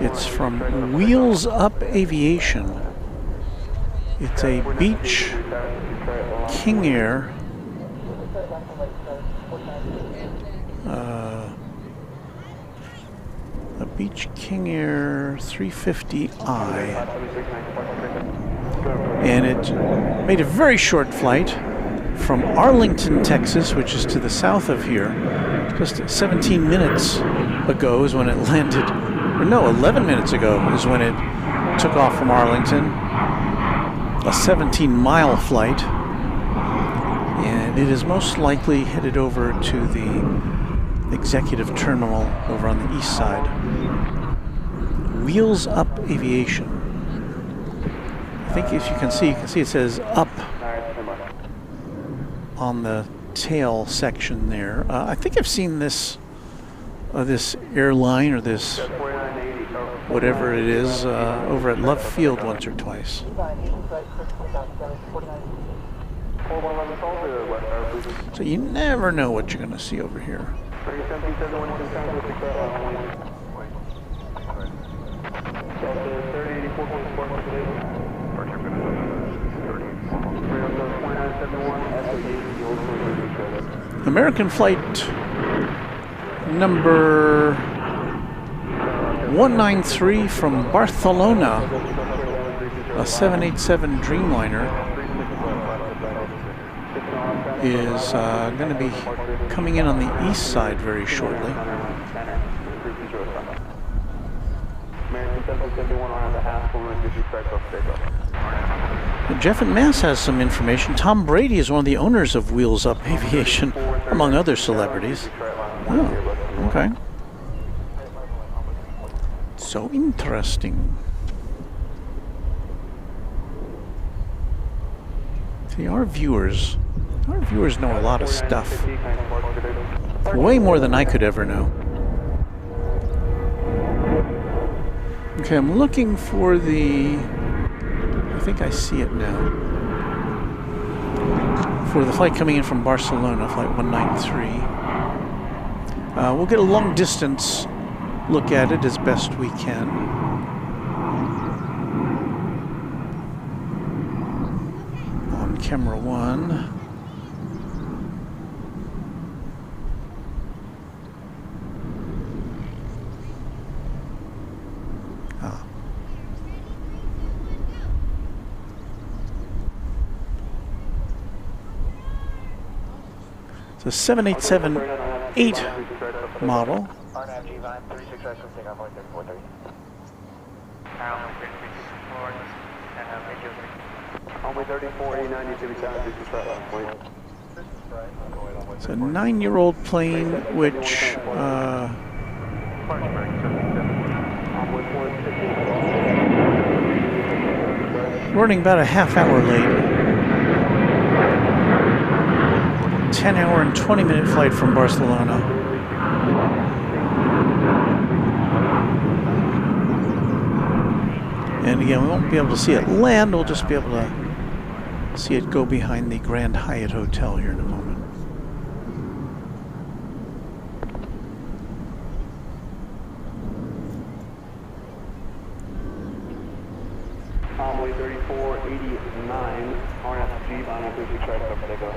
It's from Wheels Up Aviation. It's a Beech King Air a Beech King Air 350i, and it made a very short flight from Arlington, Texas, which is to the south of here. Just 17 minutes ago is when it landed, or no, 11 minutes ago is when it took off from Arlington. A 17-mile flight, and it is most likely headed over to the executive terminal over on the east side. Wheels Up Aviation. I think as you can see it says up on the tail section there. I think I've seen this this airline or this whatever it is over at Love Field once or twice. So you never know what you're going to see over here. American flight number 193 from Barcelona, a 787 Dreamliner, is going to be coming in on the east side very shortly. Jeff and Mass has some information. Tom Brady is one of the owners of Wheels Up Aviation, among other celebrities. Oh, okay. So interesting. See, our viewers know a lot of stuff. Way more than I could ever know. Okay, I'm looking for the... I think I see it now. For the flight coming in from Barcelona, flight 193. We'll get a long distance look at it as best we can. On camera 1. The 787-8 model. It's a 9-year-old plane, which running about a half-hour late. 10-hour and 20-minute flight from Barcelona. And again, we won't be able to see it land, we'll just be able to see it go behind the Grand Hyatt Hotel here in a moment. Envoy 3489, RFG, bound 36 right up there, go.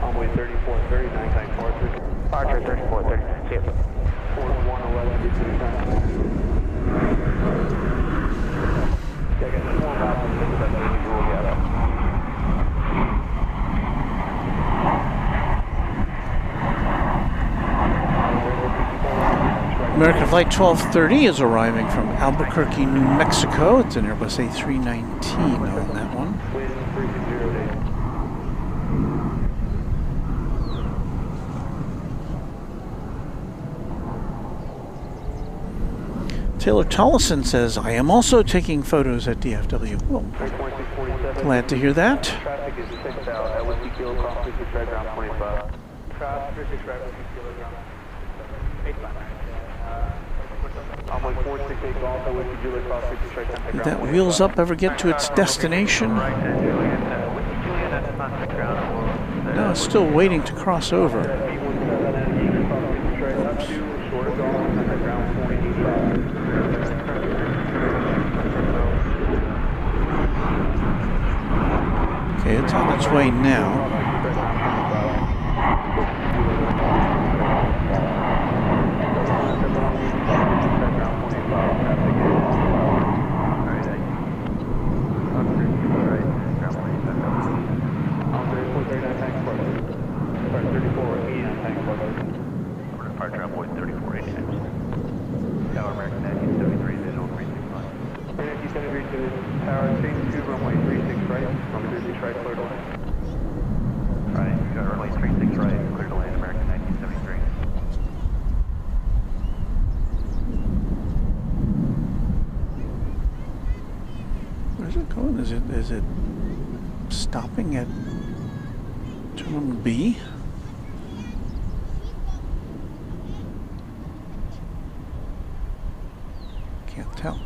Envoy 3439, kind departure. Departure 3430, see you. 4111, get to the time. Yeah, I got 4 miles, 6 that you will get. American Flight 1230 is arriving from Albuquerque, New Mexico. It's an Airbus A319 on that one. Taylor Tollison says, I am also taking photos at DFW. Well, glad to hear that. Traffic is 6 out at Whiskey Kilo, cross 36 right ground 25. Traffic 36 right, Whiskey Kilo ground. 85. I'm on 468 Golf at Whiskey Kilo, cross 36 right ground. Did that Wheels Up ever get to its destination? No, it's still waiting to cross over. Oops. Okay, it's on its way now. Where's it going? Is it stopping at Terminal B? Can't tell.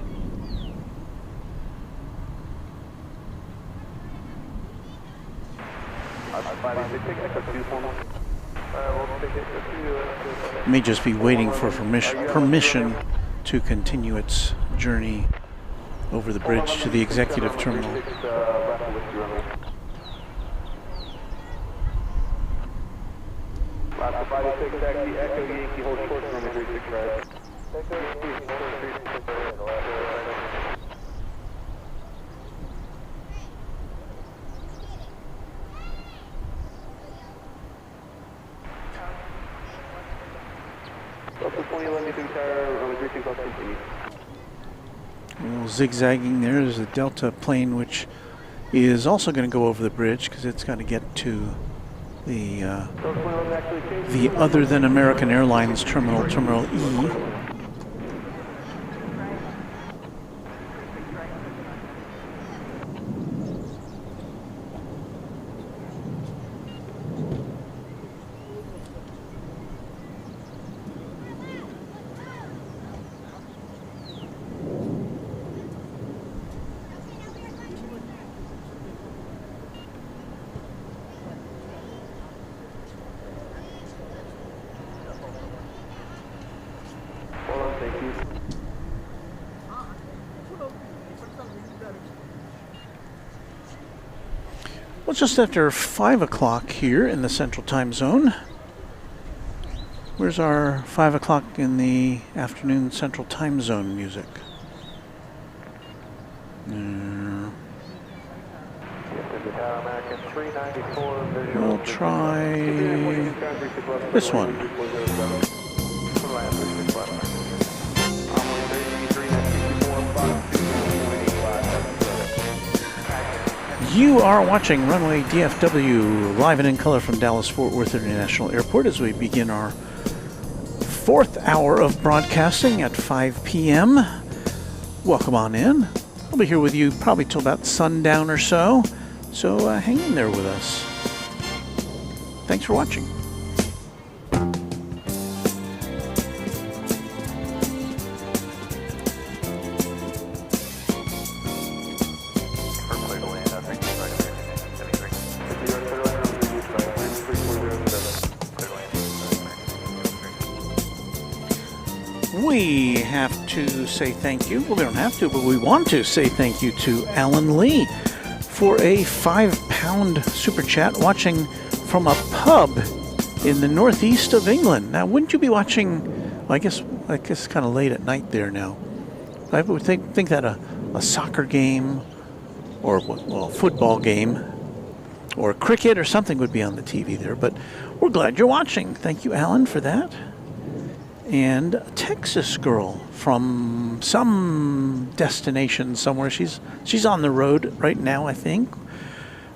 It may just be waiting for permission to continue its journey over the bridge to the executive terminal. A little zigzagging there is a Delta plane, which is also going to go over the bridge because it's got to get to the other than American Airlines terminal, Terminal E. Well, just after 5 o'clock here in the Central Time Zone. Where's our 5 o'clock in the afternoon Central Time Zone music? We'll try this one. You are watching Runway DFW live and in color from Dallas-Fort Worth International Airport as we begin our 4th hour of broadcasting at 5 p.m. Welcome on in. I'll be here with you probably till about sundown or so. So hang in there with us. Thanks for watching. We have to say thank you. Well, we don't have to, but we want to say thank you to Alan Lee for a £5 super chat watching from a pub in the northeast of England. Now, wouldn't you be watching, well, I guess kind of late at night there now. I would think that a soccer game or, well, a football game or cricket or something would be on the TV there, but we're glad you're watching. Thank you, Alan, for that. and a Texas girl from some destination somewhere. She's on the road right now, I think,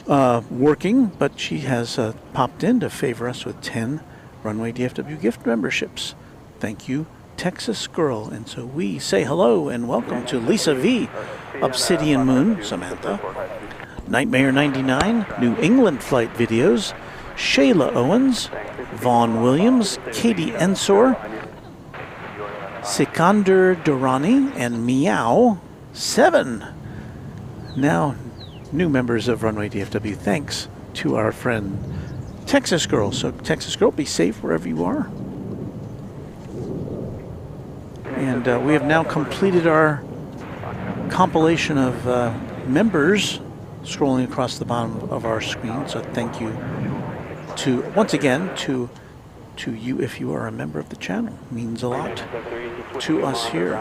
working, but she has popped in to favor us with 10 Runway DFW gift memberships. Thank you, Texas girl. And so we say hello and welcome to Lisa V, Obsidian Moon, Samantha, Nightmare 99, New England Flight Videos, Shayla Owens, Vaughn Williams, Katie Ensor, Sikander Durrani, and Meow 7. Now, new members of Runway DFW, thanks to our friend Texas Girl. So, Texas Girl, be safe wherever you are. And we have now completed our compilation of members scrolling across the bottom of our screen. So, thank you to, once again, to you if you are a member of the channel. It means a lot to us here.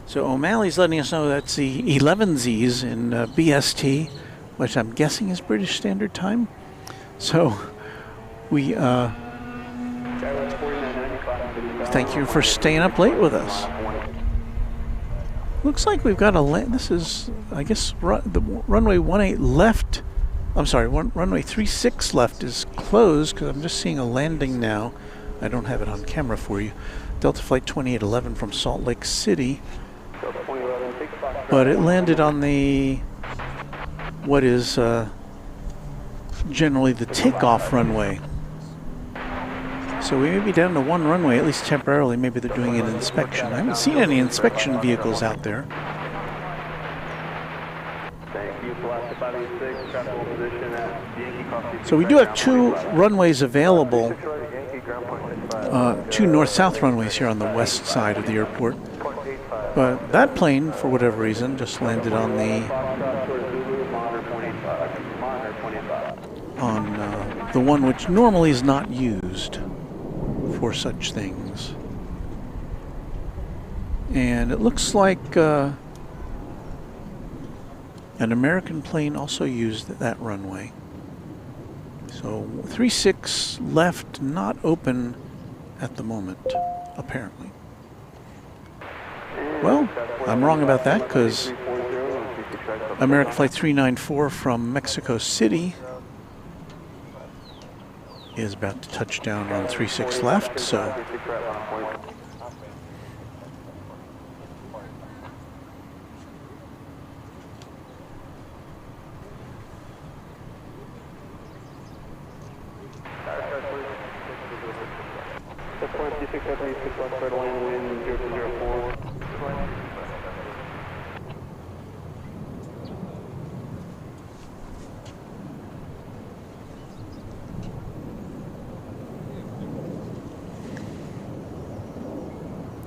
So O'Malley's letting us know that's the 11Zs in BST, which I'm guessing is British Standard Time. So we thank you for staying up late with us. Looks like we've got a this is, I guess, the runway 18 left. I'm sorry, runway 36 left is closed because I'm just seeing a landing now. I don't have it on camera for you. Delta Flight 2811 from Salt Lake City. But it landed on the, what is generally the takeoff runway. So we may be down to one runway, at least temporarily. Maybe they're doing an inspection. I haven't seen any inspection vehicles out there. So we do have 2 runways available, 2 north-south runways here on the west side of the airport. But that plane, for whatever reason, just landed on the one which normally is not used for such things. And it looks like an American plane also used that runway. So 36 left, not open at the moment, apparently. Well, I'm wrong about that because American Flight 394 from Mexico City is about to touch down on 36 left, so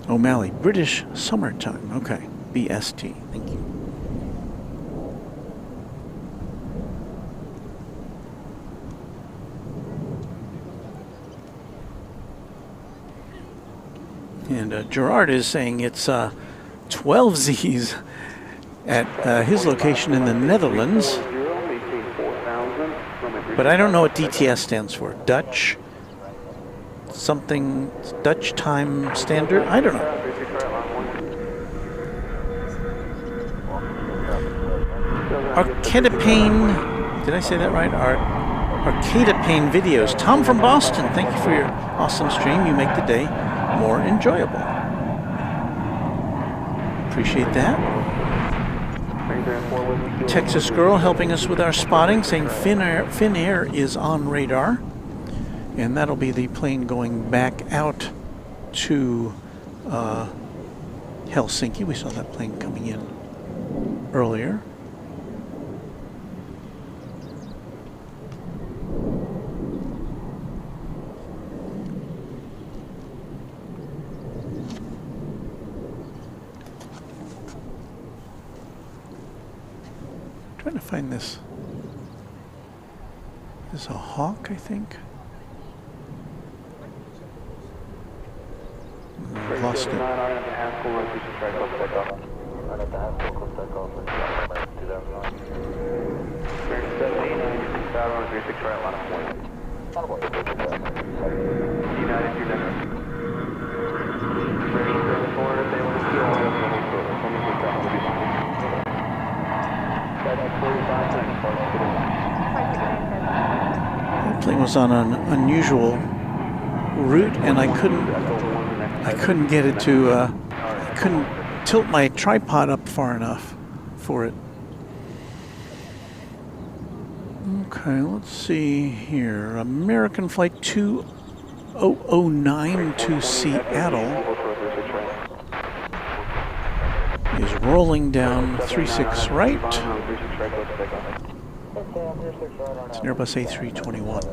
O'Malley, British Summertime. Okay, BST. Thank you. And Gerard is saying it's 12 Zs at his location in the Netherlands. But I don't know what DTS stands for. Dutch something, Dutch time standard? I don't know. Arcadipane, did I say that right? Arcadipane Videos. Tom from Boston, thank you for your awesome stream. You make the day more enjoyable. Appreciate that. Texas Girl helping us with our spotting, saying Finnair is on radar. And that'll be the plane going back out to Helsinki. We saw that plane coming in earlier. Trying to find this. This is a Hawk, I think. lost it. That plane was on an unusual route, and I couldn't get it to. I couldn't tilt my tripod up far enough for it. Okay, let's see here. American Flight 2009 to Seattle is rolling down 36 right. It's an Airbus A321.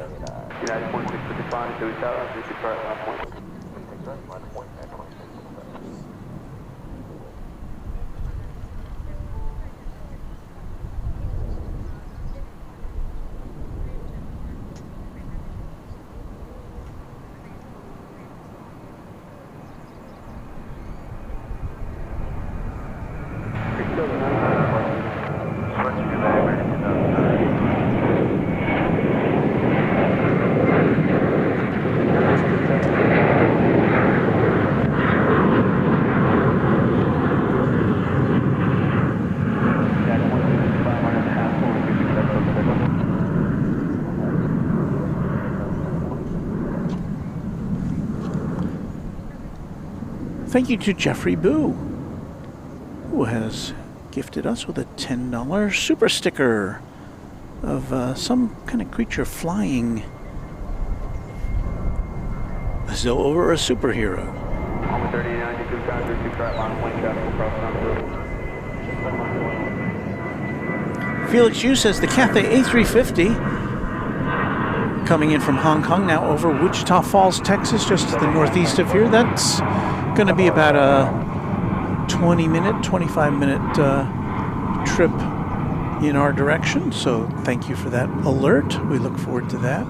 Thank you to Jeffrey Boo, who has gifted us with a $10 super sticker of some kind of creature flying as though over a superhero. Felix Yu says the Cathay A350 coming in from Hong Kong now over Wichita Falls, Texas, just to the northeast of here. That's going to be about a 20-minute, 25-minute trip in our direction. So thank you for that alert. We look forward to that.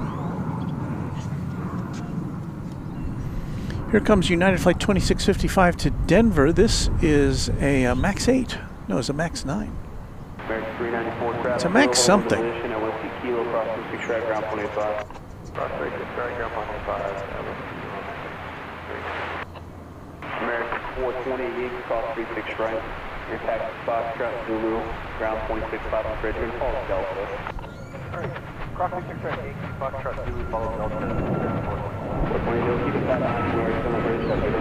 Here comes United Flight 2655 to Denver. This is a Max 8. No, it's a Max 9. It's a Max something. American 428, cross 36 right. Your taxi Foxtrot Zulu, ground 0.65 on bridge, and follow Delta. Alright, cross 36 right, Foxtrot Zulu, follow Delta. 420, keep it back on, we're still on bridge, that's it.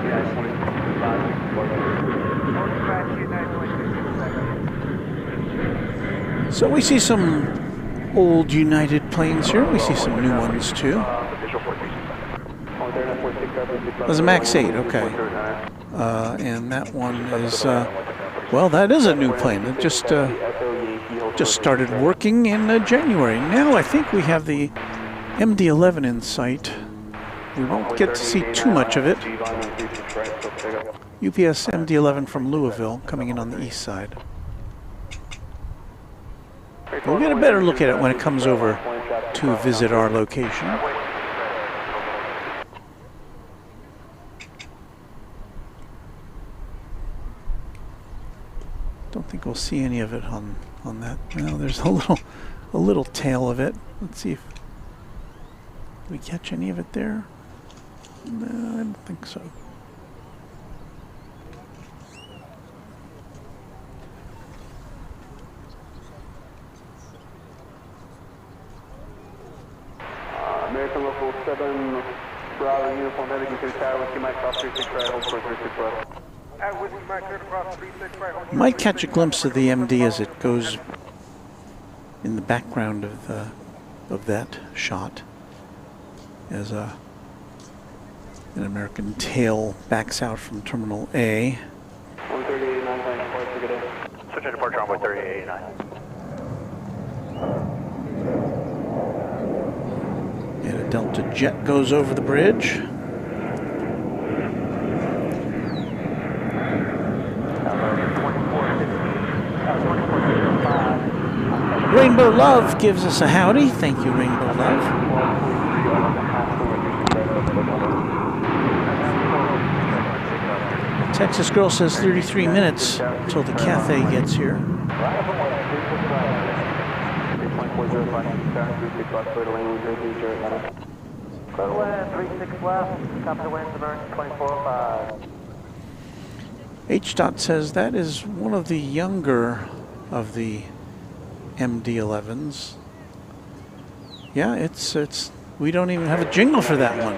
Yeah, 2065. So we see some old United planes here. We see some new ones too. There's a Max 8, okay. And that one is, well, that is a new plane. It just started working in January. Now I think we have the MD-11 in sight. We won't get to see too much of it. UPS MD-11 from Louisville coming in on the east side. We'll get a better look at it when it comes over to visit our location. Don't think we'll see any of it on that. No, there's a little tail of it. Let's see if we catch any of it there. No, I don't think so. American Local 7, Bravo Uniform, heading to the tower with my cross 36 right, hold for 36 right. Might catch a glimpse of the MD as it goes in the background of that shot, as an American tail backs out from Terminal A. 138.9, switch to departure runway 3889. And a Delta jet goes over the bridge. Rainbow Love gives us a howdy. Thank you, Rainbow Love. Texas girl says 33 minutes until the Cathay gets here. H. Dot says that is one of the younger of the MD-11s. Yeah, it's we don't even have a jingle for that one.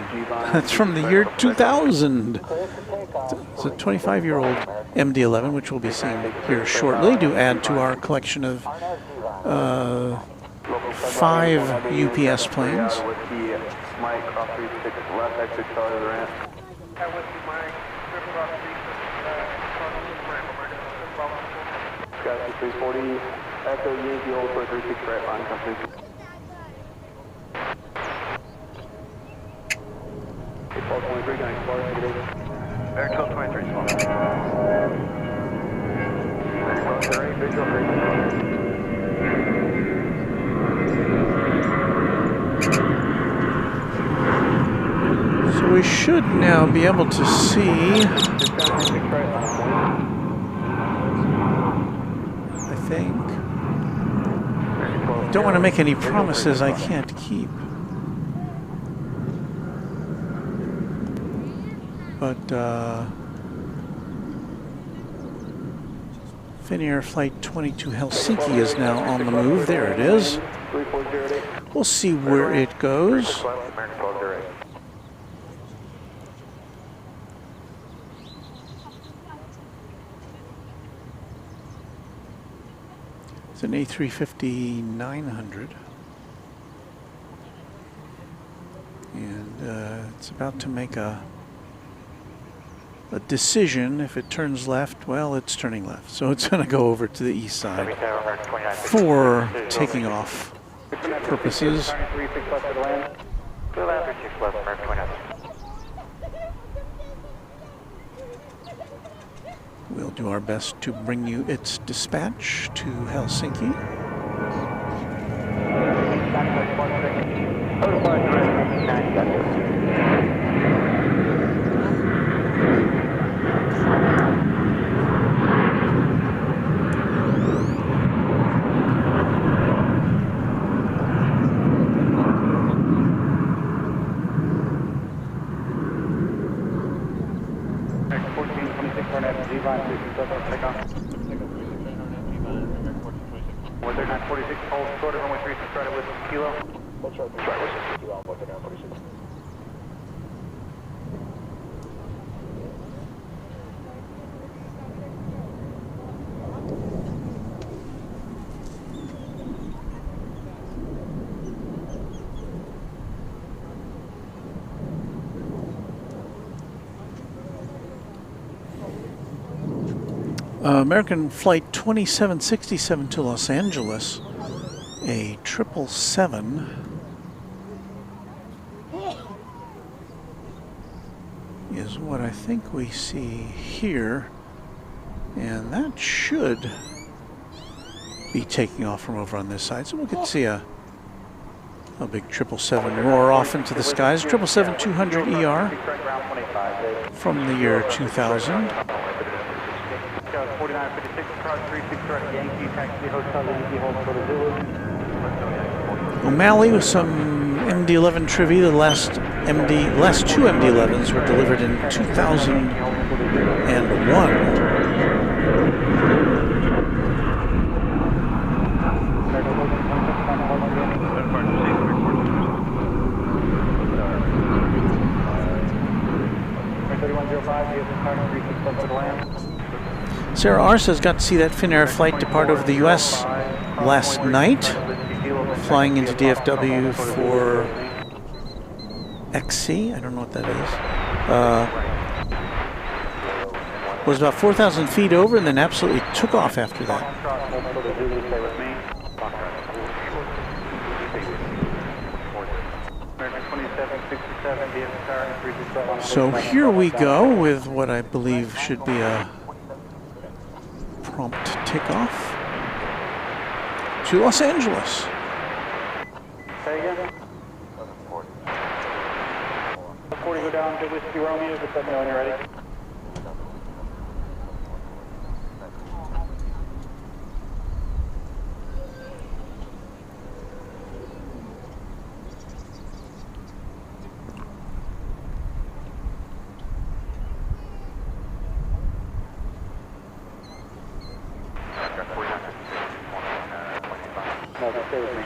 That's from the year 2000. It's a 25-year-old MD-11, which we'll be seeing here shortly to add to our collection of 5 UPS planes. Sky 340, Echo Yankee Old 436 right line company. Paul 23 going far, negative. Air 1223 small. Visual 3. So we should now be able to see, I think. Don't want to make any promises I can't keep. But Finnair Flight 22 Helsinki is now on the move. There it is. We'll see where it goes. It's an A350-900. And it's about to make a decision. If it turns left, well, it's turning left. So it's going to go over to the east side for taking off purposes. We'll do our best to bring you its dispatch to Helsinki. American Flight 2767 to Los Angeles, a 777, is what I think we see here, and that should be taking off from over on this side. So we could see a big 777 roar off into the skies. 777-200ER from the year 2000. 4956 across 36 right Yankee, taxi hotel Yankee, hold for the Zulu. O'Malley with some MD-11 trivia. The last two MD-11s were delivered in 2001. Sarah R. says got to see that Finnair flight depart over the U.S. last night, flying into DFW for XC. I don't know what that is. Was about 4,000 feet over and then absolutely took off after that. So here we go with what I believe should be a prompt takeoff to Los Angeles. Say again? 40 go down to Whiskey Romeo, just let me know when you're ready. No, stay with me.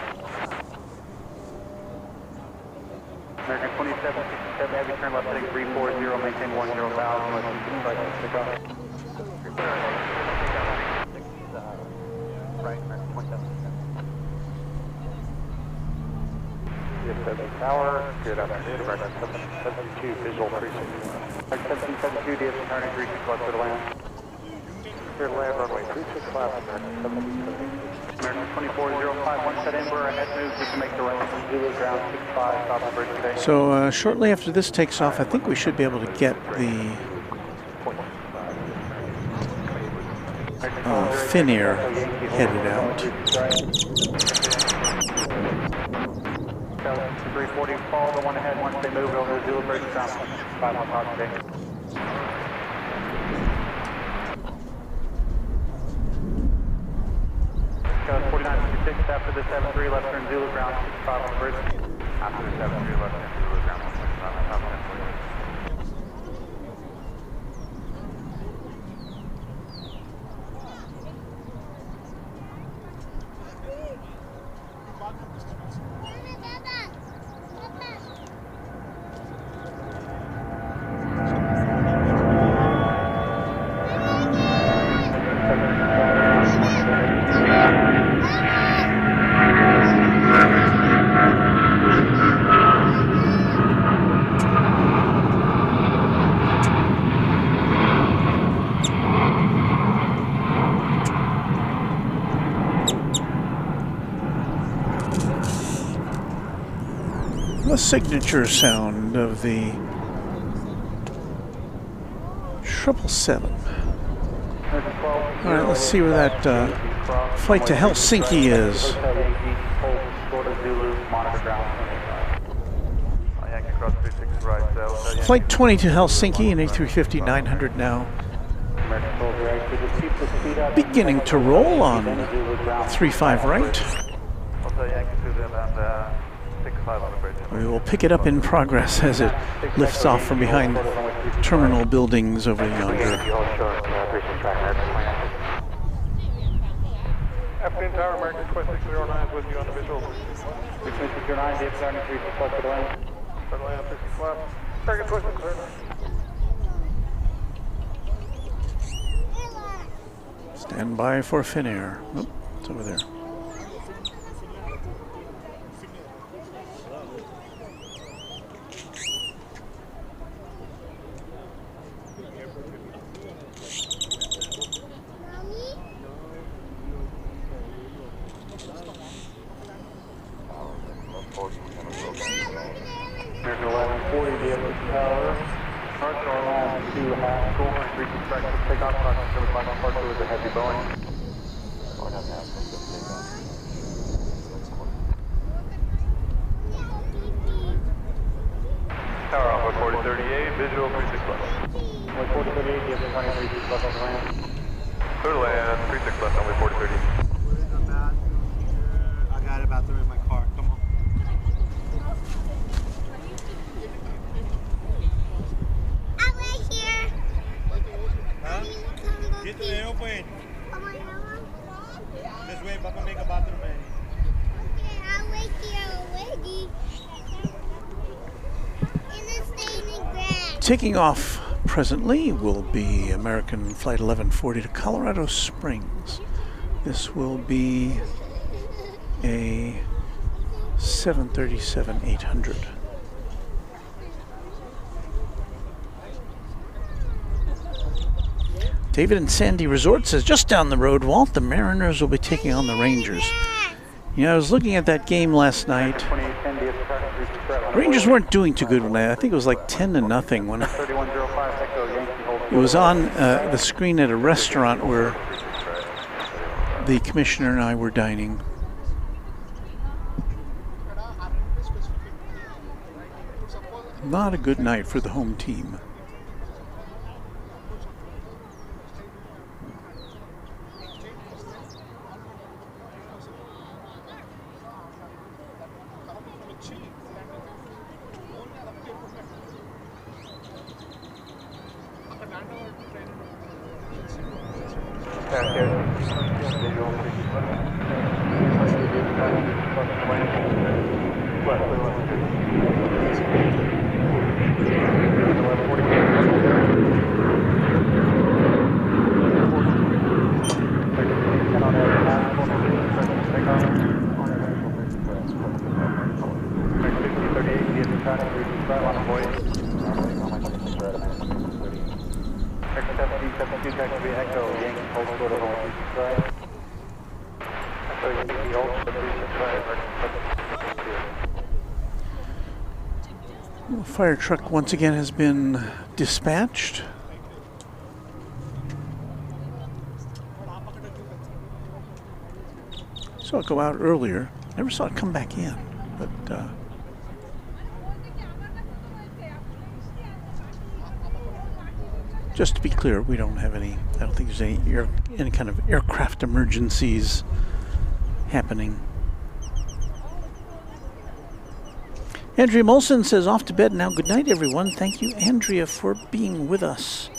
American 2767, heavy turn left heading 340, maintain 10,000, let's strike and pick up. Right, American 2767. DFW Tower, good afternoon, American 1772, visual 361. American 1772, DFW turning 36 left to the land. Clear to land, runway 36 left, American 1772. American 2405, set in, we're ahead move, just to make the right, Zulu ground 65, south of bridge today. So shortly after this takes off, I think we should be able to get the Finnair headed out. 340, follow the one ahead, once they move over the Zulu bridge, ground 5 on top today. Code 4956 after the 73 left turn Zulu ground 65 on the bridge. After the 73 left turn Zulu ground 65 on top 10. The signature sound of the 777. All right, let's see where that flight to Helsinki is. Flight 20 to Helsinki, an A350 900 now. Beginning to roll on 35 right. We will pick it up in progress as it lifts off from behind terminal buildings over yonder. Afternoon Tower, American 2609 is with you on the visual. 2609, DFW 36 left to the land. Front land 36 left. American 2609. Stand by for Finnair. Oh, it's over there. American 1140, DFW Tower. North Carolina to Haskell, reaching track to take off, crossing 75 on part 2 with a heavy Boeing. Tower Alpha 4038, visual 36 left. 4038, DFW 23 left on the land. Clear to land, 36 left, only 4030. I got it about to in my car. Come on. I'm right here. Huh? Get to the airplane. Just wait, Papa make a bathroom ready. Okay, I'll wait here already. In the staining grass. Taking off presently will be American Flight 1140 to Colorado Springs. This will be a 737-800. David and Sandy Resort says, just down the road, Walt, the Mariners will be taking on the Rangers. You know, I was looking at that game last night. Rangers weren't doing too good. I think it was like 10-0 when it was on the screen at a restaurant where the commissioner and I were dining. Not a good night for the home team. The fire truck once again has been dispatched. Saw it go out earlier. Never saw it come back in, but just to be clear, we don't have any. I don't think there's any kind of aircraft emergencies happening. Andrea Molson says, off to bed now. Good night, everyone. Thank you, Andrea, for being with us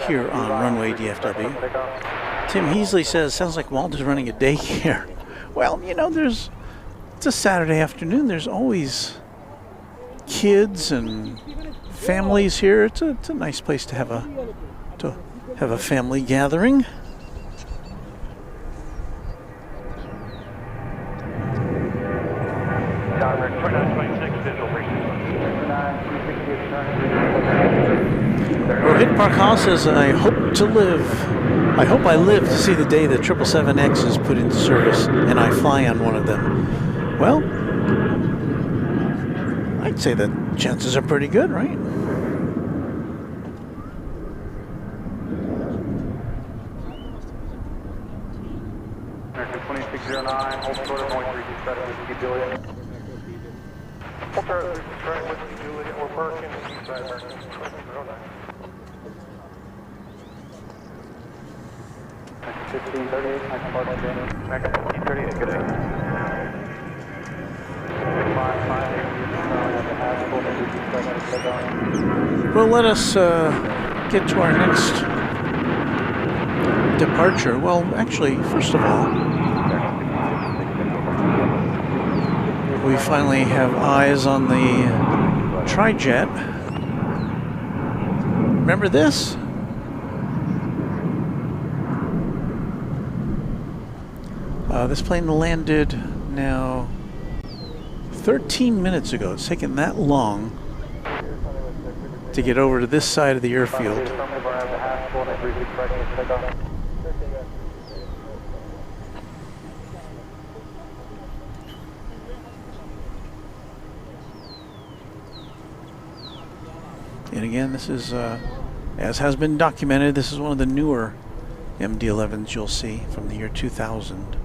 here on Runway DFW. Tim Heasley says, sounds like Walt is running a daycare. Well, you know, it's a Saturday afternoon. There's always kids and families here. It's a nice place to have a family gathering. Rohit Parkal says, I hope I live to see the day that 777X is put into service and I fly on one of them. Well, I'd say the chances are pretty good, right? American 2609, hold short of only 3 Whiskey Juliet. Hold short of 3 Whiskey Juliet, we're parking the east side, American 2609. 1538, I can park again. American 1538, good day. 558, Well, let us get to our next departure. Well, actually, first of all, we finally have eyes on the tri-jet. Remember this? This plane landed now 13 minutes ago. It's taken that long to get over to this side of the airfield. And again, this is, as has been documented, this is one of the newer MD-11s you'll see from the year 2000.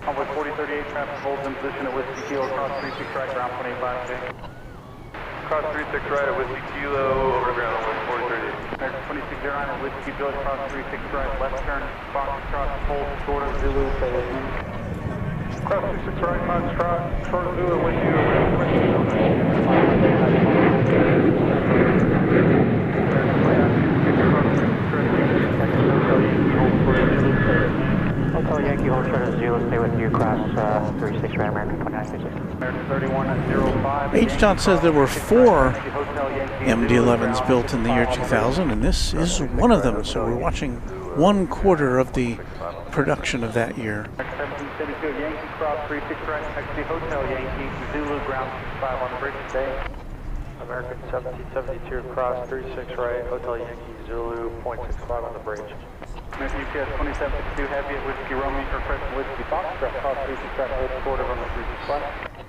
Convoy 4038, traffic holds in position at Whiskey Kilo, cross 36 right, ground 25. Cross 36 right at Whiskey Kilo, over ground 4038. American 2609 at Whiskey Kilo, cross 36 right, left turn, Foxtrot, hold short of Zulu, stay with me. Cross 36 right, Foxtrot, short of Zulu, Whiskey Kilo, Hotel Yankee, hold short of Zulu, stay with you, cross 36 right, American 2966. American 3105. H-Dot says there were 4 MD-11s built in the year 2000, and this is one of them. So we're watching 1/4 of the production of that year. 1772 Yankee Cross 36 right, actually Hotel Yankee, Zulu ground 65 on the bridge today. American 1772 cross 36 right, Hotel Yankee, Zulu 0.65 on the bridge. American UPS 2762 Heavy at Whiskey Romeo for Crescent Whiskey Foxtrot, cross 36 right, hold short of on the 36 left.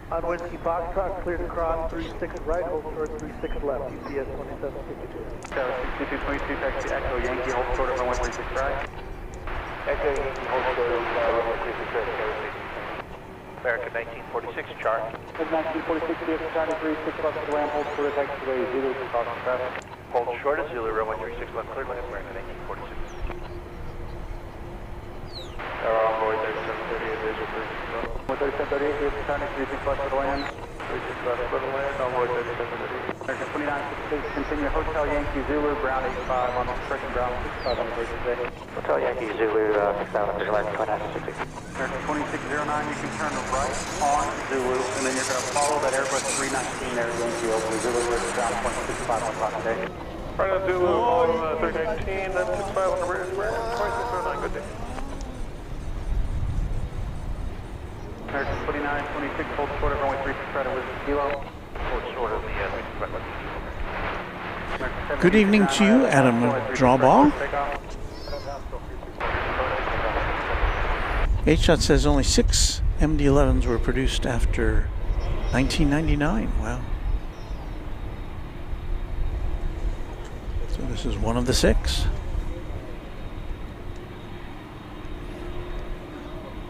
On Whiskey Foxtrot, clear to cross 36 right, hold short 36 left, UPS 2762. 6222 taxi Echo Yankee, hold short of on 36 right. Echo Yankee, hold short of on 36 right, American 1946 chart. 1946 DFW Founders 36 left to the land, hold short of taxiway, Zulu cross traffic. Hold short of Zulu, runway 36 left, clear land, American 1946. Envoy 3738, visual 3738 DFW Founders 36 left to the land. 36 left, clear to land, envoy 3738. American 2966, continue Hotel Yankee, Zulu, ground 85 on correction ground 65 on the bridge today. Hotel Yankee, Zulu, 67, visual 2966. American 2609, you can turn right on Zulu, and then you're going to follow that Airbus 319 there, Yankee, over Zulu, ground 0.65 on clock today. Right on Zulu, 319, then 65 on the bridge, 2609, good day. American 2926, hold short of runway 36 right with Kilo. Hold short of the 36 Good evening to you, Adam Drawball. HDOT says only 6 MD-11s were produced after 1999. Wow. So this is one of the 6.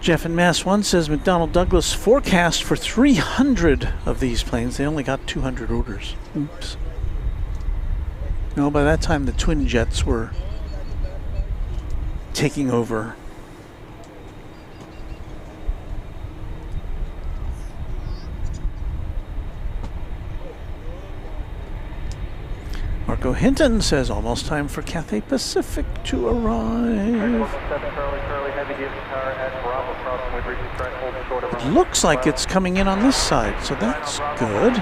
Jeff in Mass 1 says McDonnell Douglas forecast for 300 of these planes. They only got 200 orders. Oops. No, by that time the twin jets were taking over. Marco Hinton says almost time for Cathay Pacific to arrive. Looks like it's coming in on this side, so that's good.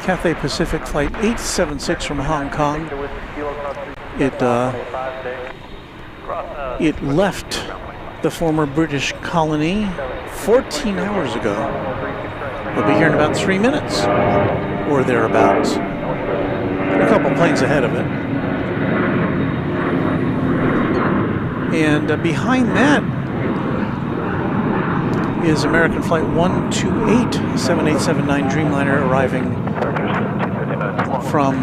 Cathay Pacific Flight 876 from Hong Kong. It left the former British colony 14 hours ago. We'll be here in about 3 minutes, or thereabouts. A couple planes ahead of it. And behind that is American Flight 128, 7879 Dreamliner arriving from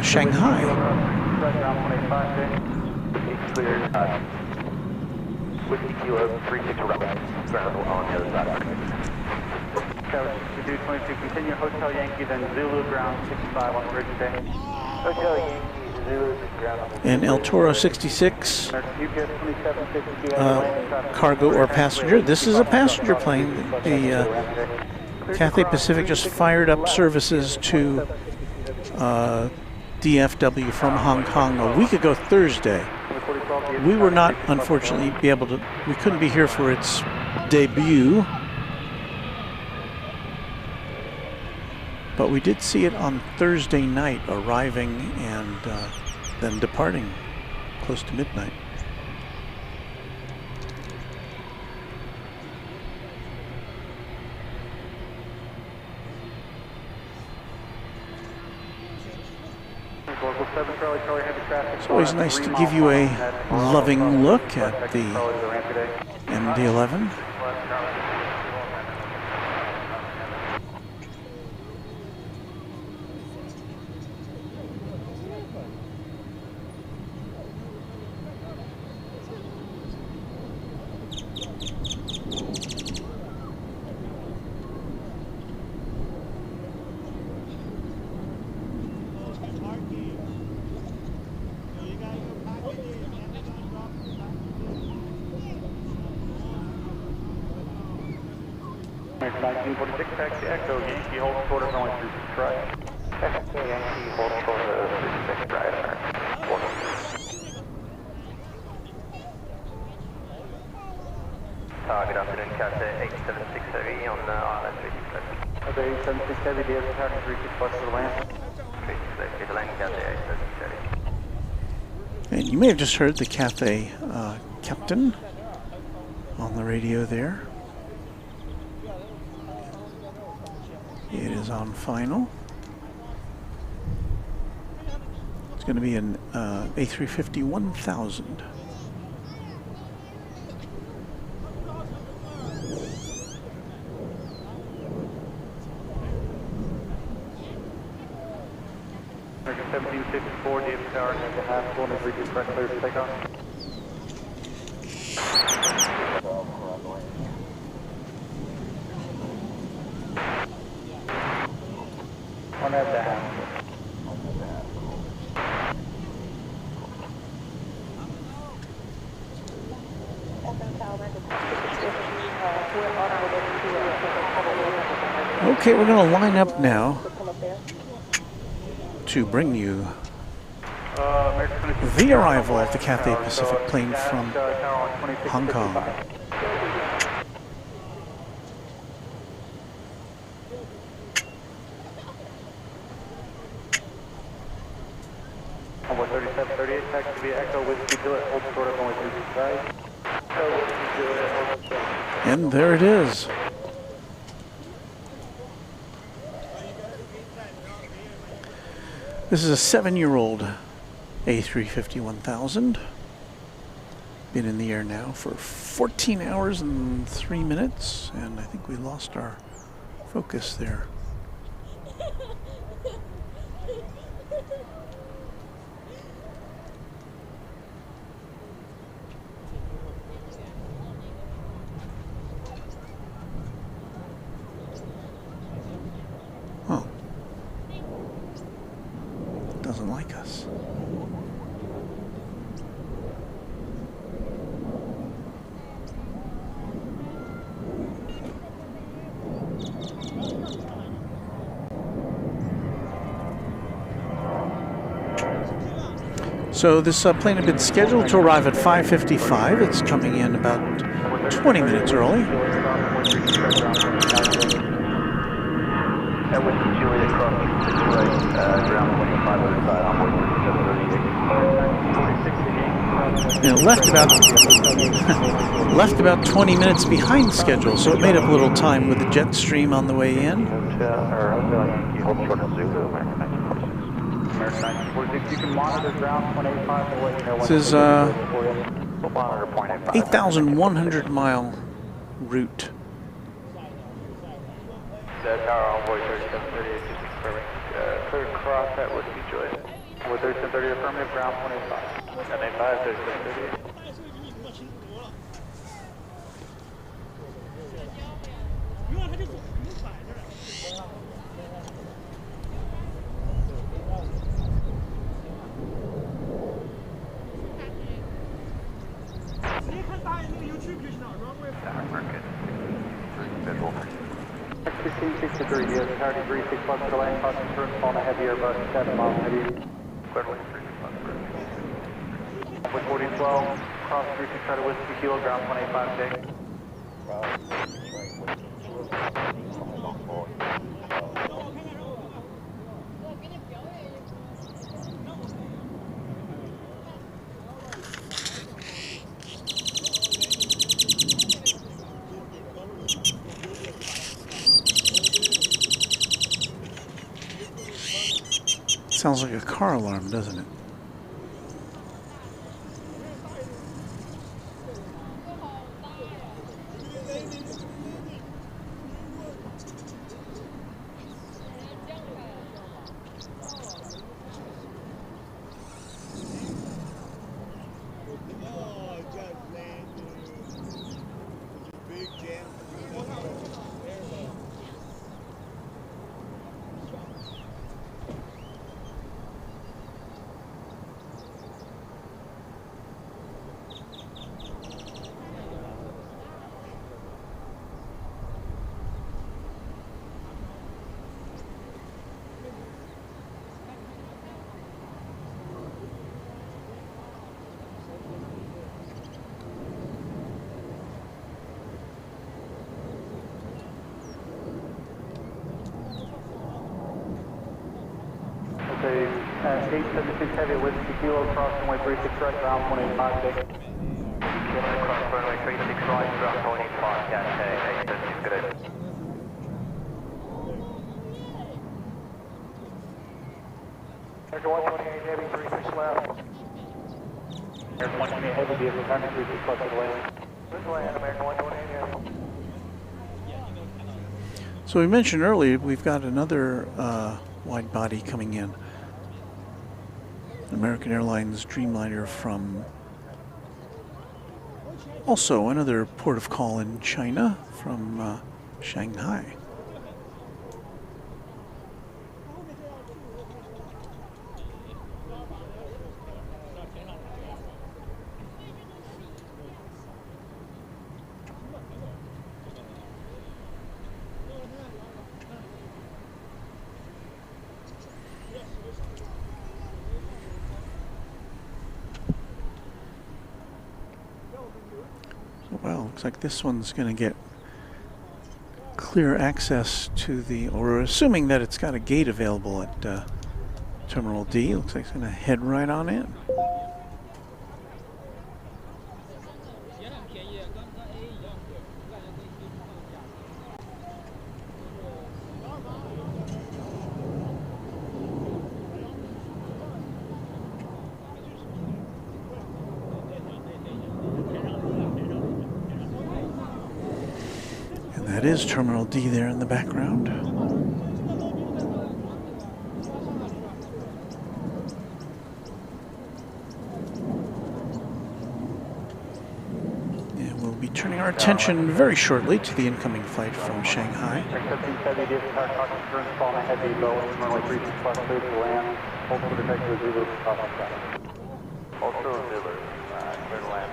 Shanghai. Whiskey Kilo 36 ground on the other side. 22, continue Hotel Yankee, then Zulu ground 65 on the bridge today. Hotel Yankee, Zulu ground on the bridge. And El Toro 66, cargo or passenger. This is a passenger plane. The Cathay Pacific just fired up services to DFW from Hong Kong a week ago Thursday. We were not, unfortunately, we couldn't be here for its debut. But we did see it on Thursday night, arriving and then departing close to midnight. It's always nice to give you a loving look at the MD-11. Taxi Echo Yankee, hold short of runway 36 right. Taxi Yankee, hold short of 36 right. Good afternoon, Cathay 876 Heavy on Island 36 left. Cathay 876 Heavy, DFW Founders 36 left to the land. 36 left, to the land, Cathay 876 Heavy. And you may have just heard the Cathay captain on the radio there. It is on final. It's going to be an A350 1000. American 1754, DFW Tower, and the half floor, and reach correct clear for takeoff. On that half. Okay, we're going to line up now to bring you the arrival of the Cathay Pacific plane from Hong Kong. Number 3738, taxi via Echo Whiskey Juliet, hold short of only 265. And there it is. This is a 7-year-old A350 1000. Been in the air now for 14 hours and 3 minutes, and I think we lost our focus there. Doesn't like us. So this plane had been scheduled to arrive at 5:55. It's coming in about 20 minutes early. And it left about 20 minutes behind schedule, so it made up a little time with the jet stream on the way in. This is 8,100 mile route. Cleared cross at Whiskey Joy. With 3730 affirmative, ground 185. 185, 3738. X1663, yes, tower degree 6 plus to land, cost insurance on a heavy Airbus 7 miles heavy. Cleared wing 3 plus. With 4012, cross 36, try to Whiskey Kilo, ground 185 day. Sounds like a car alarm, doesn't it? 876 Heavy, Whiskey Kilo, cross runway 36 right, ground 185 today. Cross runway 36 right, ground 185, catch 876, good day. American 128 Heavy, 36 left. American 128 Heavy, DFW Founders Plaza, 36 left to the land. Good land, American 128 Heavy. So we mentioned earlier we've got another wide body coming in. American Airlines Dreamliner from also another port of call in China from Shanghai. Well, looks like this one's going to get clear access to the, or assuming that it's got a gate available at Terminal D, looks like it's going to head right on in. That is Terminal D there in the background. And we'll be turning our attention very shortly to the incoming flight from Shanghai. Also Zulu, clear to land.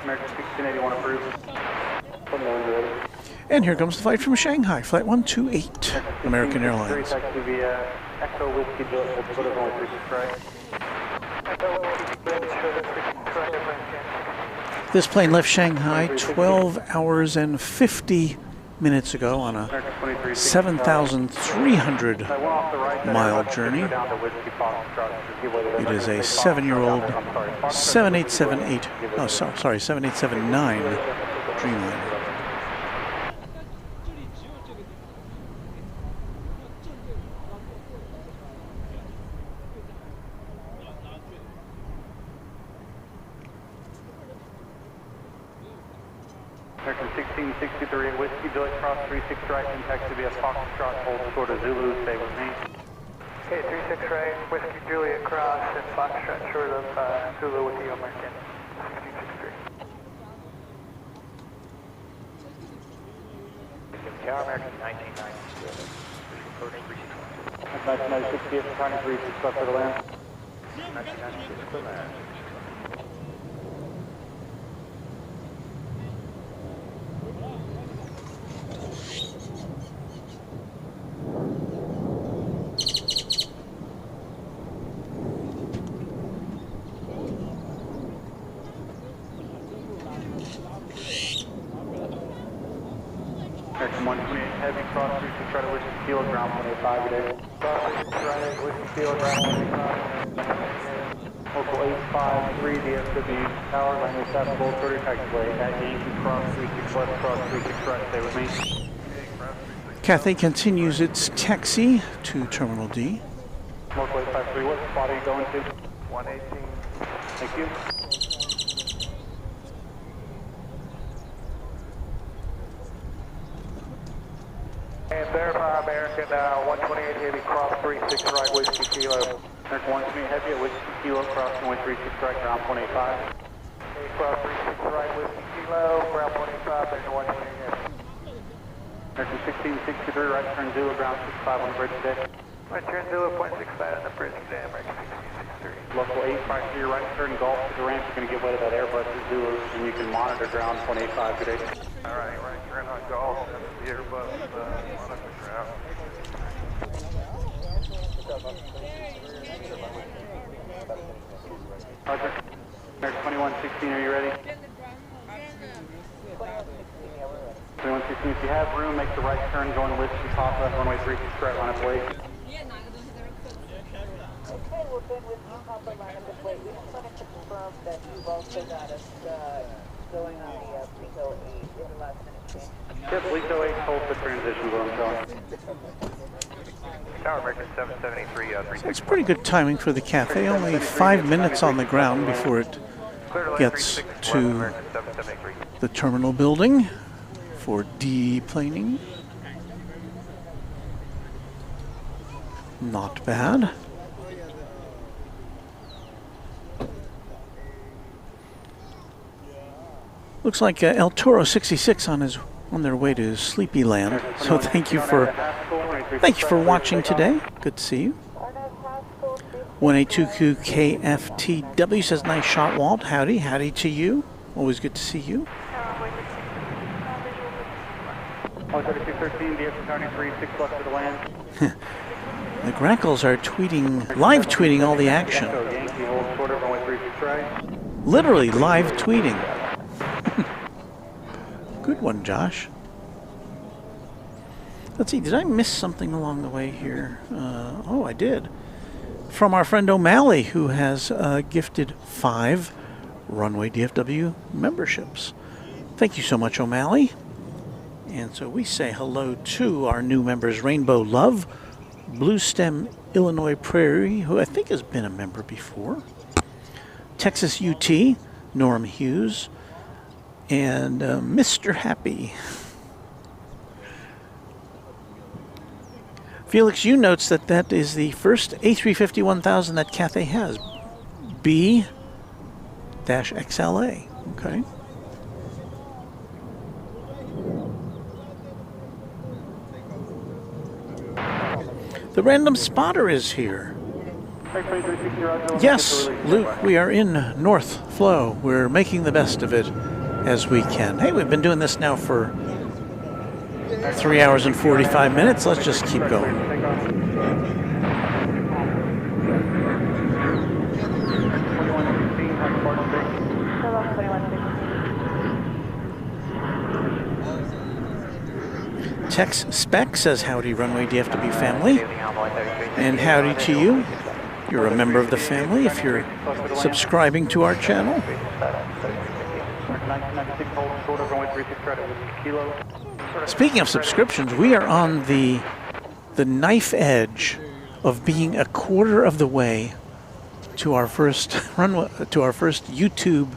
American 1681 approved. And here comes the flight from Shanghai, Flight 128, American Airlines. Taxi via Echo Whiskey Juliet, put it only 36 right. This plane left Shanghai 12 hours and 50 minutes ago on a 7,300 mile journey. It is a 7-year-old 7878, oh sorry, 7879 Dreamliner. American 1663 Whiskey Juliet, cross 36 right, and taxi via Foxtrot, hold short of Zulu, stay with me. Okay, 36 right, Whiskey Juliet cross and Foxtrot short of Zulu with you, American 1663. Tower, American 1990, reporting 361. 1996 DFW Founders Plaza, 36 left for the land. 1996, clear land. American 128 Heavy, cross 36 right, Whiskey Kilo, ground 185 today. Cross 36 right, Whiskey Kilo, ground 185. Local 853 DFW Tower, runway south, full 30 taxiway at Yankee, cross 36 left, cross 36 right, stay with me. Cathay continues its taxi to Terminal D. Local 853, what spot are you going to? 118. Thank you. And verify American 128 Heavy, cross 36 right, Whiskey Kilo. American 128 Heavy at Whiskey Kilo, cross runway 36 right, ground 185. Okay, cross 36 right, Whiskey Kilo, ground 185, there's 128 Heavy. American 1663, right turn Zulu, ground 65 on the bridge today. Right turn 0.65 on the bridge today, American 1663. Local 853, right turn Golf to the ramp, you're going to give way to that Airbus at Zulu, and you can monitor ground 185 today. Alright, you're gonna go all the Airbus, on up the ground. Roger. Air 2116, are you ready? 2116, if you have room, make the right turn going west to Papa, runway 36, right line up late. Okay, we're good with you, Papa, line up and wait. We just wanted to confirm that you've also got us going on the Fleeto 8 in the last minute change. Yep, Fleeto 8, hold the transition is what I'm telling. Tower American 773, So it's pretty good timing for the cafe. Only 5 minutes on the ground before it gets to the terminal building for deplaning. Not bad. Looks like El Toro 66 on their way to Sleepyland. So thank you for watching today. Good to see you. 1822 KFTW says nice shot, Walt. Howdy to you. Always good to see you. 3213, DFW 36 left of the land. The Grackles are live tweeting all the action. Yankee hold short of runway 36 right. Literally live tweeting. Good one, Josh. Let's see, did I miss something along the way here? Oh, I did. From our friend O'Malley, who has gifted 5 Runway DFW memberships. Thank you so much, O'Malley. And so we say hello to our new members, Rainbow Love, Blue Stem Illinois Prairie, who I think has been a member before, Texas UT, Norm Hughes, and Mr. Happy. Felix Yu notes that is the first A350-1000 that Cathay has. B-XLA. Okay. The random spotter is here. Yes, Luke, we are in North Flow. We're making the best of it as we can. Hey, we've been doing this now for 3 hours and 45 minutes. Let's just keep going. Tex Spec says howdy, Runway DFW family. And howdy to you. You're a member of the family if you're subscribing to our channel. Speaking of subscriptions, we are on the knife edge of being a quarter of the way to our first YouTube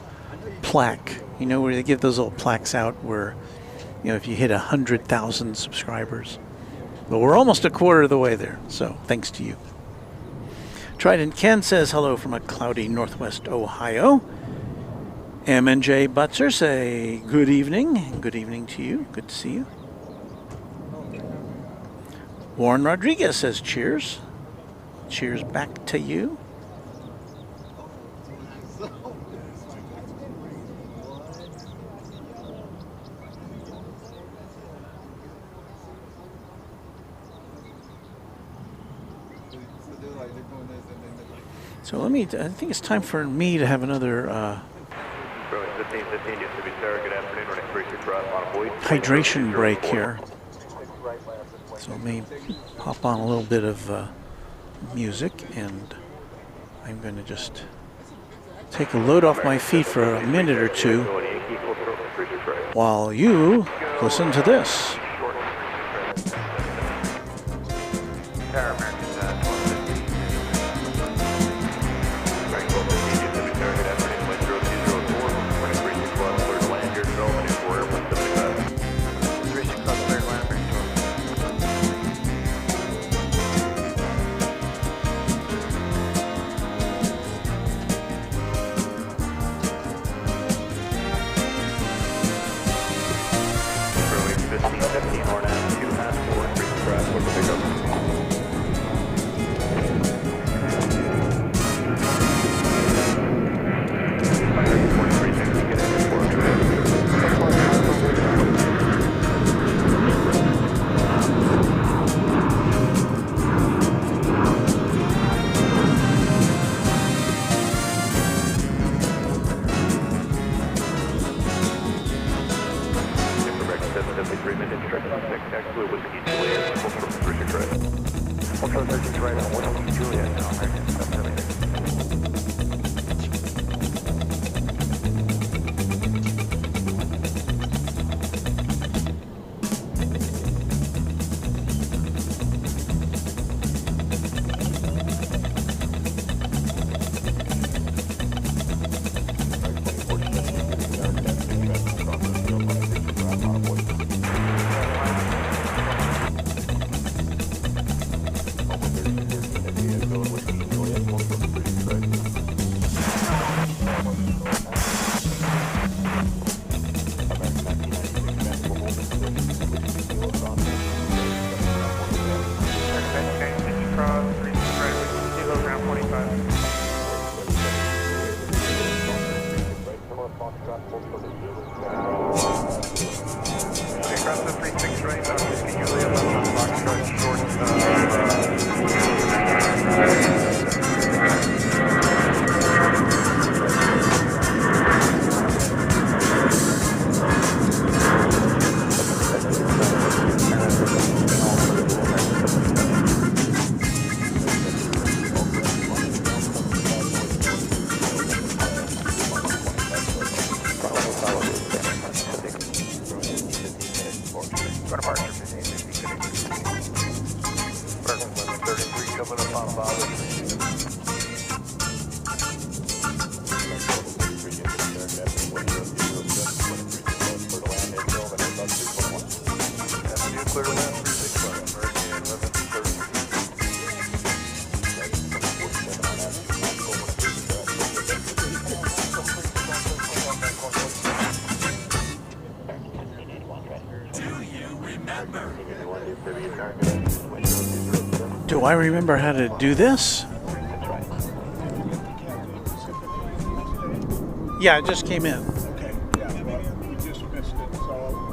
plaque. You know, where they give those little plaques out where, you know, if you hit 100,000 subscribers. But we're almost a quarter of the way there, so thanks to you. Trident Ken says hello from a cloudy northwest Ohio. M&J Butzer say good evening. Good evening to you. Good to see you. Warren Rodriguez says cheers. Cheers back to you. So I think it's time for me to have another hydration break here. So let me hop on a little bit of music, and I'm going to just take a load off my feet for a minute or two while you listen to this. Across the 36 right, Whiskey Julia, 11 Foxtrot short Do I remember how to do this? Yeah, it just came in.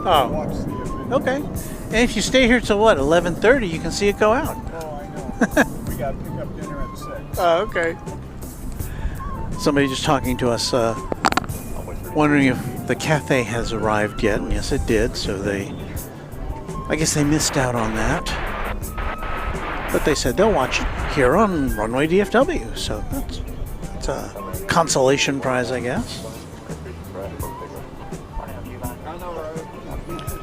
Oh, okay. And if you stay here till what, 11:30, you can see it go out. Oh, I know. We got to pick up dinner at 6. Oh, okay. Somebody just talking to us, wondering if the cafe has arrived yet, and yes, it did. So I guess they missed out on that. But they said they'll watch it here on Runway DFW, so that's a consolation prize, I guess.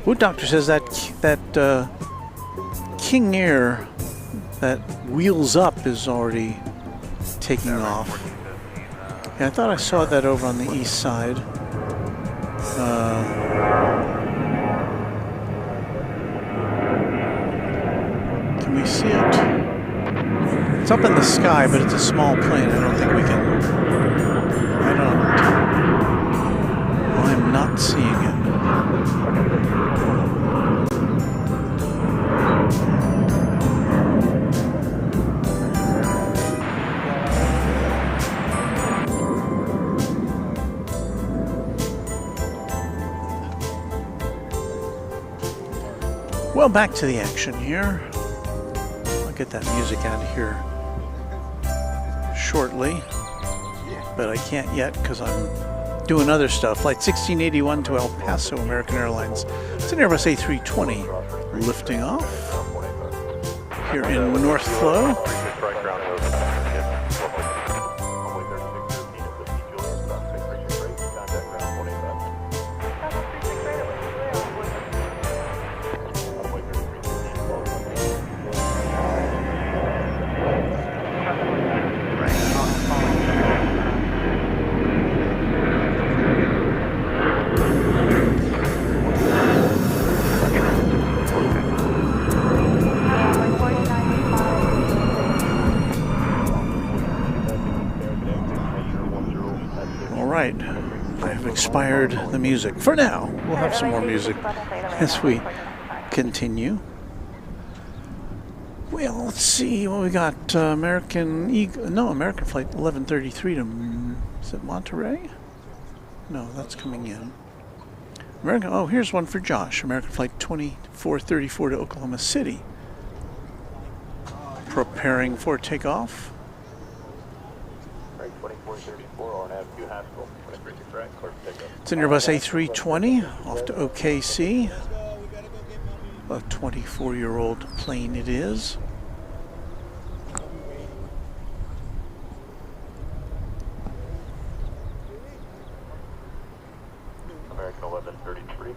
Wood Doctor says that King Air that wheels up is already taking off. Yeah, I thought I saw that over on the east side. Can we see it? It's up in the sky, but it's a small plane. I don't think we can. I'm not seeing it. Well, back to the action here. I'll get that music out of here shortly, but I can't yet because I'm doing other stuff. Flight 1681 to El Paso, American Airlines. It's an Airbus A320 lifting off here in North Flow. Expired the music. For now, we'll have some more music as we continue. Well, let's see what we got. American Flight 1133 to, is it Monterey? No, that's coming in. Here's one for Josh. American Flight 2434 to Oklahoma City. Preparing for takeoff. It's an Airbus A320 off to OKC. A 24-year-old plane it is. American 1133,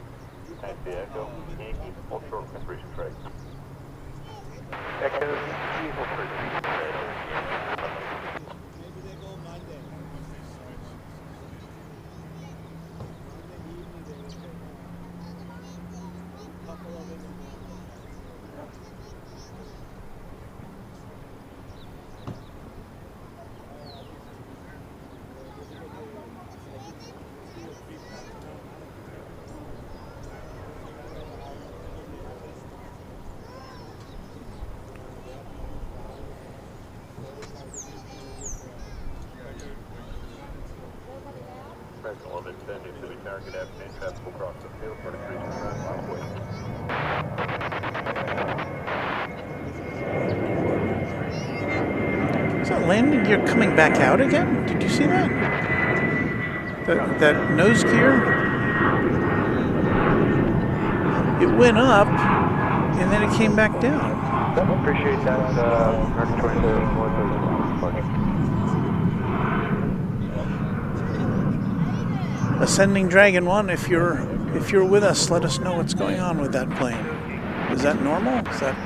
Taxi Echo, Yankee, full short preparation trade. Echo, full preparation trade. Is that landing gear coming back out again? Did you see that? That nose gear? It went up, and then it came back down. Appreciate that, American 27 Ascending Dragon 1, if you're with us, let us know what's going on with that plane. Is that normal? Is that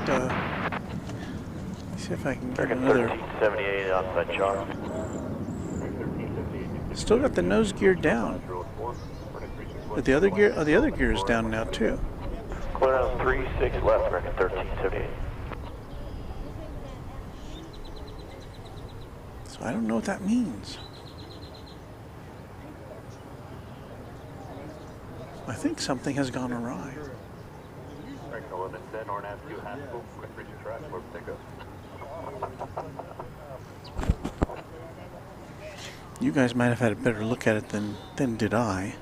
see if I can get another. 1378 outside char. Still got the nose gear down. But the other gear is down now too. Clear down 36 left, American 1378. So I don't know what that means. I think something has gone awry. You guys might have had a better look at it than did I.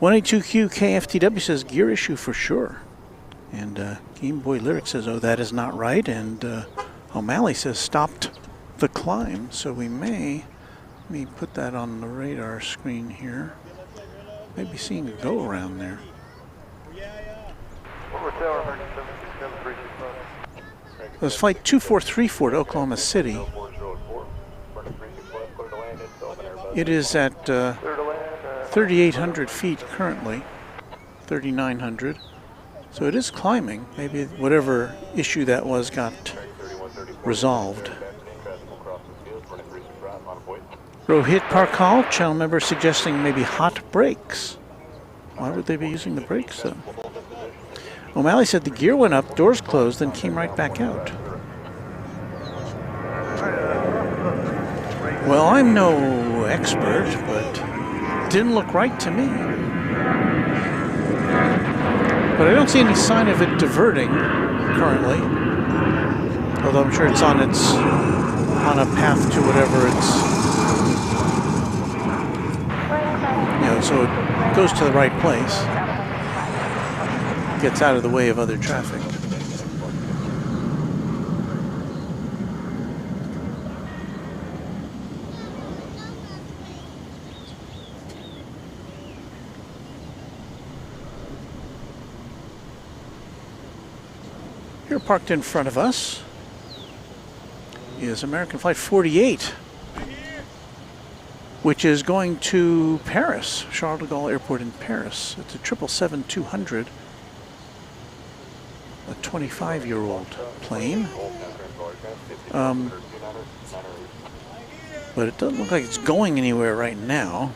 $182Q KFTW says gear issue for sure. And Game Boy Lyric says, oh, that is not right. And O'Malley says stopped the climb. So we may, let me put that on the radar screen here. Maybe seeing a go around there. There's flight 2434 to Oklahoma City. It is at 3,800 feet currently, 3,900. So it is climbing. Maybe whatever issue that was got resolved. Rohit Parkal, channel member, suggesting maybe hot brakes. Why would they be using the brakes though? O'Malley said the gear went up, doors closed, then came right back out. Well, I'm no expert, but it didn't look right to me. But I don't see any sign of it diverting currently. Although I'm sure it's on a path to whatever it's, so it goes to the right place. Gets out of the way of other traffic. Here parked in front of us is American Flight 48, which is going to Paris, Charles de Gaulle Airport in Paris. It's a 777-200. A 25-year-old plane. But it doesn't look like it's going anywhere right now.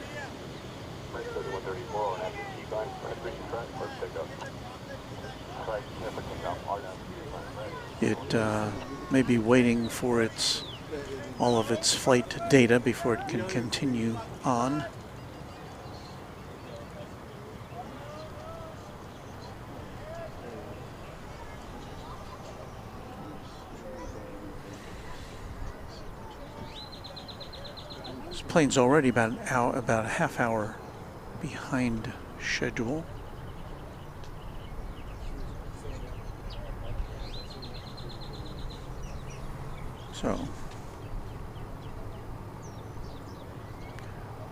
It may be waiting for all of its flight data before it can continue on. This plane's already about a half hour behind schedule. So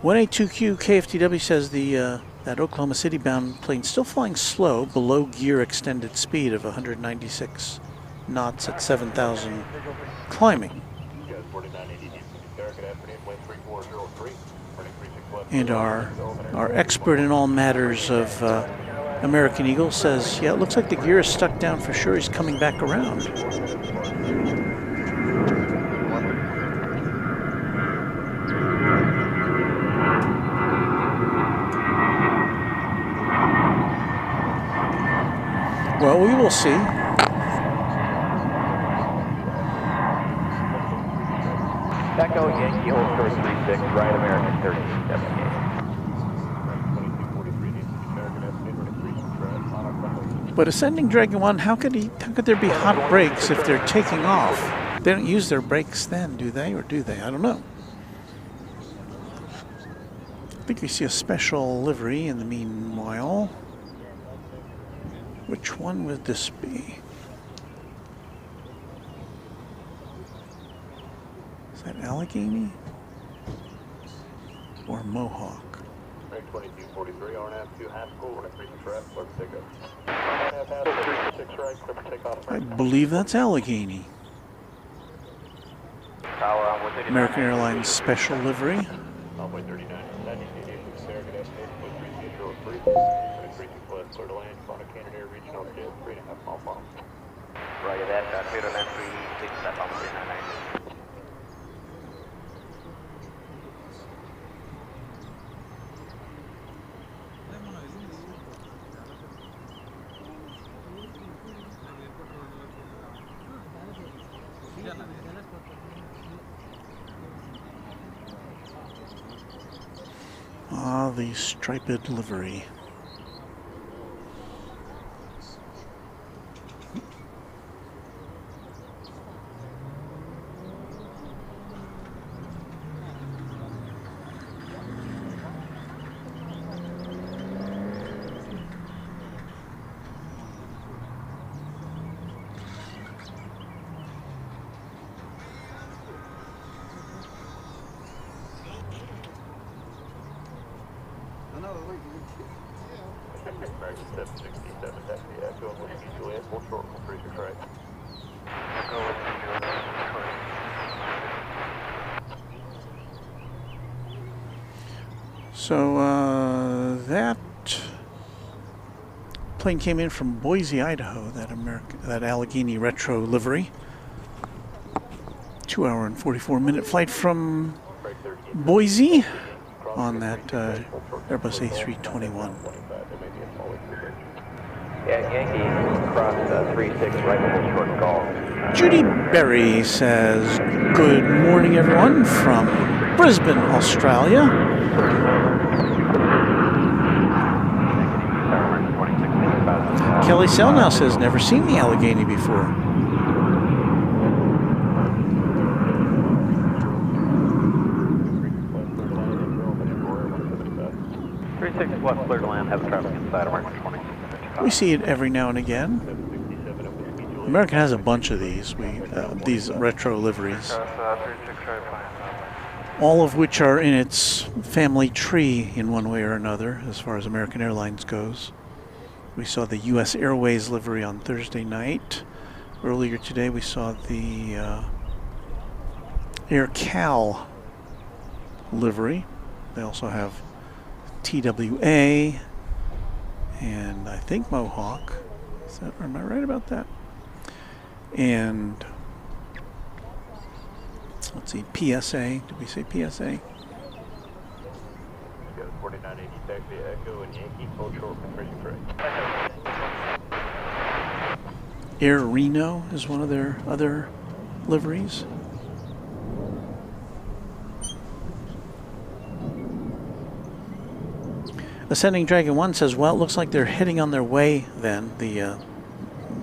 182Q KFTW says that Oklahoma City bound plane still flying slow, below gear extended speed of 196 knots at 7,000 climbing. And our expert in all matters of American Eagle says, yeah, it looks like the gear is stuck down for sure. He's coming back around. Well, we will see. Echo Yankee hold short 36, right American 1378. But Ascending Dragon 1, how could there be hot brakes if they're taking off? They don't use their brakes then, do they? Or do they? I don't know. I think we see a special livery in the meanwhile. Which one would this be? Is that Allegheny? Or Mohawk? 2243, RNAV 2 Haskell, running 36 right, clear for takeoff. I believe that's Allegheny. American Airlines special livery. Runway 39, 90 deviation, Sarah, good afternoon, 3003, 36 left, clear to land, Sonic Canada regional jet, 3.5 mile bomb. Roger that, clear to land, 36 left, on 399. Ah, the striped livery. American 767, taxi, Echo, and Whiskey Juliet, full short from 36 right. Echo, Whiskey Juliet, So that plane came in from Boise, Idaho. That Allegheny retro livery. 2 hour and 44-minute flight from Boise on that Airbus A321. Yeah, Yankee, cross 36 right before short call. Judy Berry says, good morning everyone from Brisbane, Australia. Kelly Selnow says, never seen the Allegheny before. Left, clear to land, have traffic inside American 20. We see it every now and again. American has a bunch of these. These retro liveries, all of which are in its family tree in one way or another, as far as American Airlines goes. We saw the U.S. Airways livery on Thursday night. Earlier today, we saw the Air Cal livery. They also have TWA and I think Mohawk. Am I right about that? And let's see, PSA. Did we say PSA? 4980 taxi, Echo, and Yankee, full short from 36 right. Air Reno is one of their other liveries. Ascending Dragon 1 says, well, it looks like they're heading on their way then.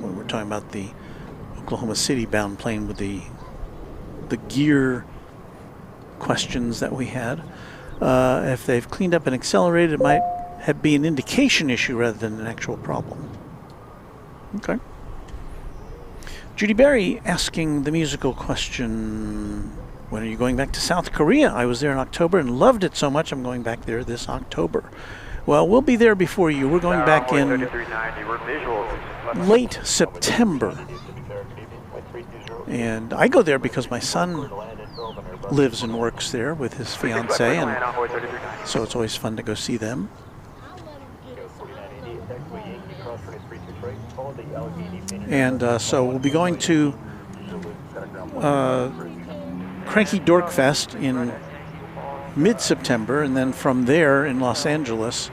When we're talking about the Oklahoma City bound plane with the gear questions that we had. If they've cleaned up and accelerated, it might be an indication issue rather than an actual problem. Okay. Judy Berry asking the musical question, when are you going back to South Korea? I was there in October and loved it so much I'm going back there this October. Well, we'll be there before you. We're going back in late September. And I go there because my son lives and works there with his fiancée, and so it's always fun to go see them. And so we'll be going to Cranky Dork Fest in mid-September, and then from there in Los Angeles,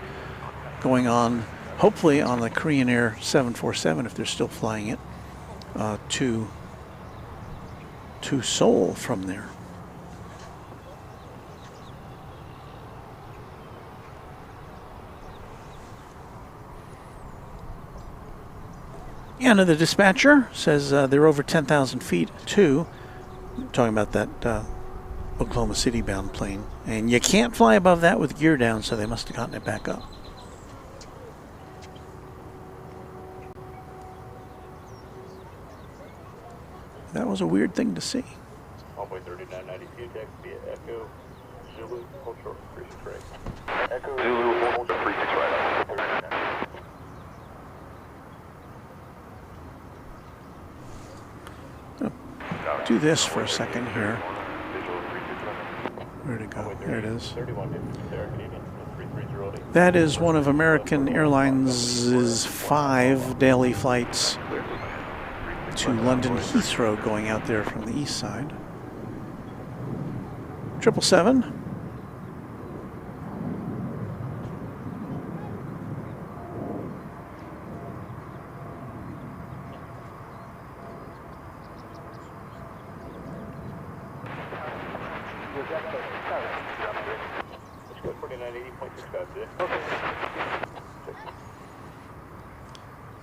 going on, hopefully on the Korean Air 747, if they're still flying it, to Seoul from there. And the dispatcher says they're over 10,000 feet too. Talking about that Oklahoma City bound plane. And you can't fly above that with gear down, so they must have gotten it back up. That was a weird thing to see. Runway 3992, taxi via Echo, Zulu, hold short, 36 right. Echo Zulu, hold 36 right. Do this for a second here. Where'd it go? There it is. That is one of American Airlines' 5 daily flights to London Heathrow going out there from the east side. 777.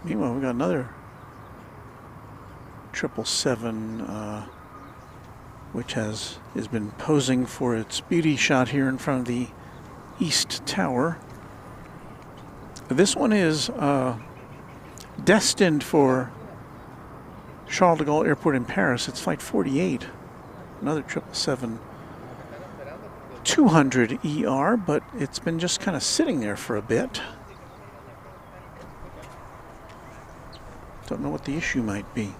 Meanwhile, we got another 777, which has been posing for its beauty shot here in front of the East Tower. This one is destined for Charles de Gaulle Airport in Paris. It's flight 48, another 777-200 ER, but it's been just kind of sitting there for a bit. Don't know what the issue might be.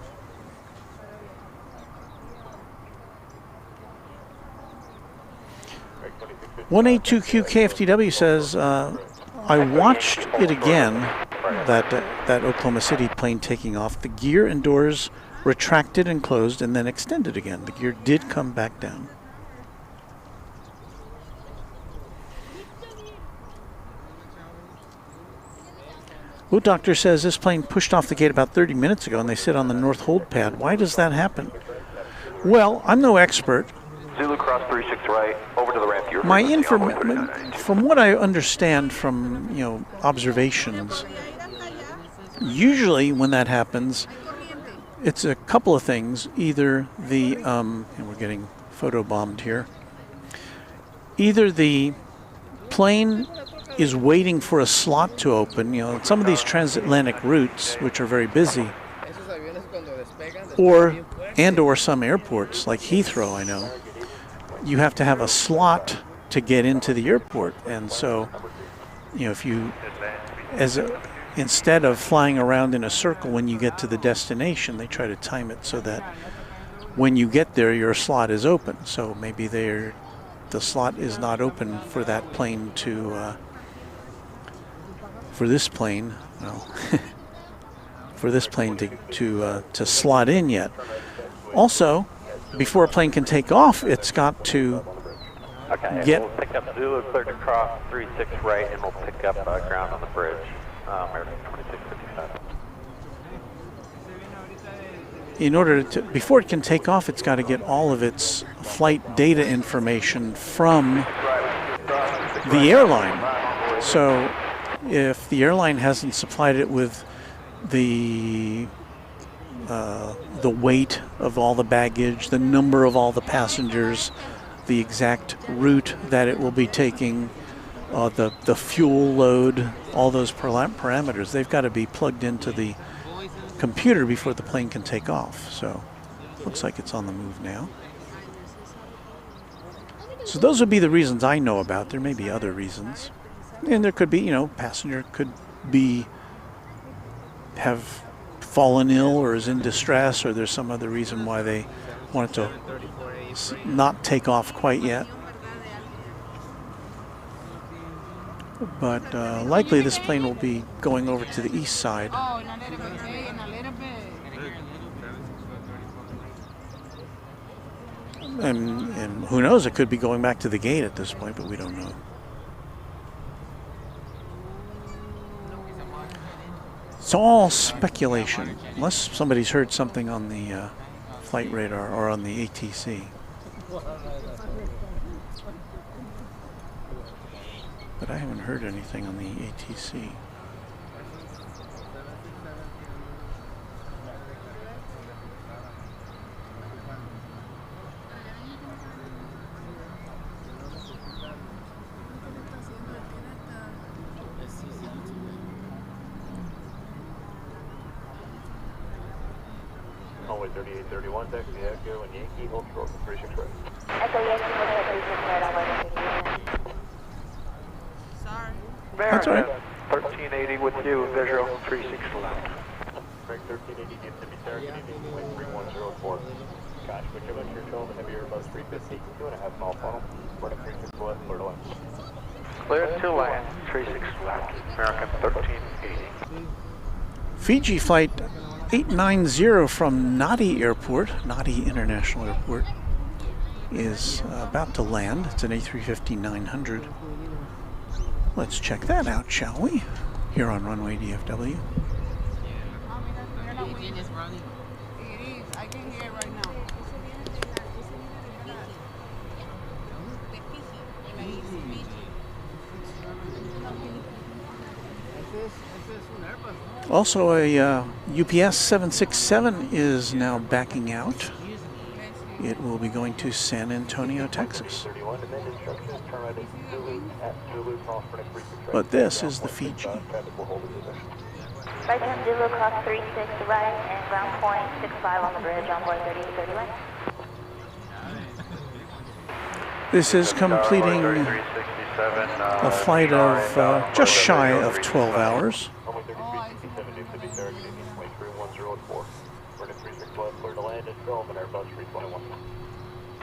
(182Q KFTW) says, I watched it again, that Oklahoma City plane taking off. The gear and doors retracted and closed and then extended again. The gear did come back down. Boot Doctor says this plane pushed off the gate about 30 minutes ago and they sit on the north hold pad. Why does that happen? Well, I'm no expert. Zulu cross 36 right, over to the ramp. My from what I understand from observations, usually when that happens, it's a couple of things. Either the and we're getting photobombed here. Either the plane is waiting for a slot to open. Some of these transatlantic routes, which are very busy, or some airports like Heathrow, I know, you have to have a slot to get into the airport. And so, if you, instead of flying around in a circle when you get to the destination, they try to time it so that when you get there, your slot is open. So maybe the slot is not open for that plane to, for this plane to slot in yet. Also, before a plane can take off, it's got to get. We'll pick up Zulu, clear to cross 36 right, and we'll pick up ground on the bridge. American 2655. In order to, before it can take off, it's got to get all of its flight data information from the airline. So if the airline hasn't supplied it with the weight of all the baggage, the number of all the passengers, the exact route that it will be taking, the fuel load, all those parameters, they've got to be plugged into the computer before the plane can take off. So looks like it's on the move now. So those would be the reasons I know about. There may be other reasons. And there could be, passenger could have fallen ill or is in distress, or there's some other reason why they wanted to not take off quite yet. But likely this plane will be going over to the east side. And who knows, it could be going back to the gate at this point, but we don't know. It's all speculation, unless somebody's heard something on the flight radar or on the ATC. But I haven't heard anything on the ATC. Runway 3831, taxi Echo and Yankee, hold short for 36 right. Echo Yankee, hold short 36 right on runway 38. Sorry. That's all right. 1380 with you, visual 36 left. Break 1380, DFW Tower, good evening, wind 3104. Gosh, which of us your show, heavy Airbus 350, 2.5 mile funnel, running 36 left, clear to land. Clear to land, 36 left, American 1380. Fiji flight 890 from Nadi Airport, Nadi International Airport, is about to land. It's an A350-900. Let's check that out, shall we? Here on Runway DFW. Engine is running. It is. I can hear it right now. Also, a UPS 767 is now backing out. It will be going to San Antonio, Texas. But this is the Fiji. Right turn Zulu, cross 36 right, and ground point 65 on the bridge on board 3831. This is completing a flight of just shy of 12 hours.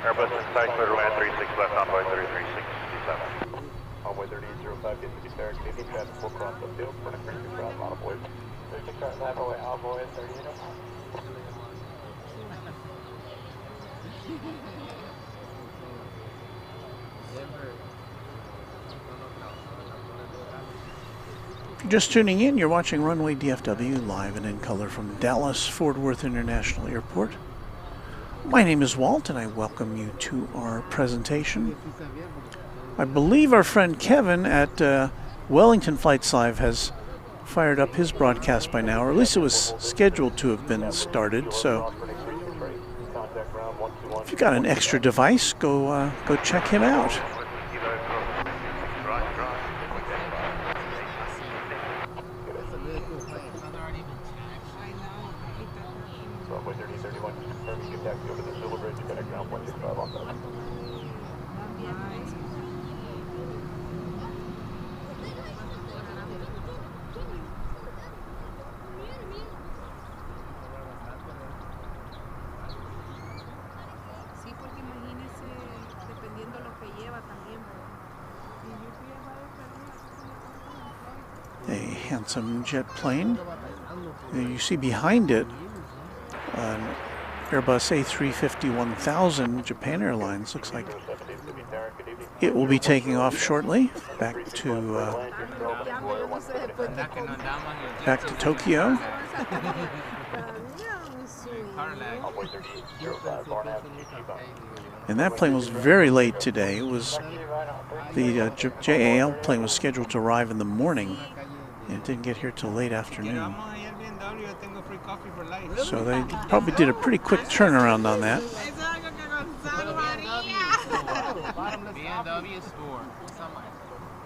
Airbus inside, clear to land, 36 left, on board 3367. Runway 3805, get to the Sarah Canadian, traffic will cross the field, running 36 right, on board. 36 right, left, away, on board, 3805. If you're just tuning in, you're watching Runway DFW live and in color from Dallas Fort Worth International Airport. My name is Walt, and I welcome you to our presentation. I believe our friend Kevin at Wellington Flights Live has fired up his broadcast by now, or at least it was scheduled to have been started. So if you got an extra device, go check him out. A handsome jet plane. You see behind it an Airbus A350-1000 Japan Airlines. Looks like it will be taking off shortly back to Tokyo. And that plane was very late today. It was the JAL plane was scheduled to arrive in the morning, and it didn't get here till late afternoon. So they probably did a pretty quick turnaround on that. BMW store.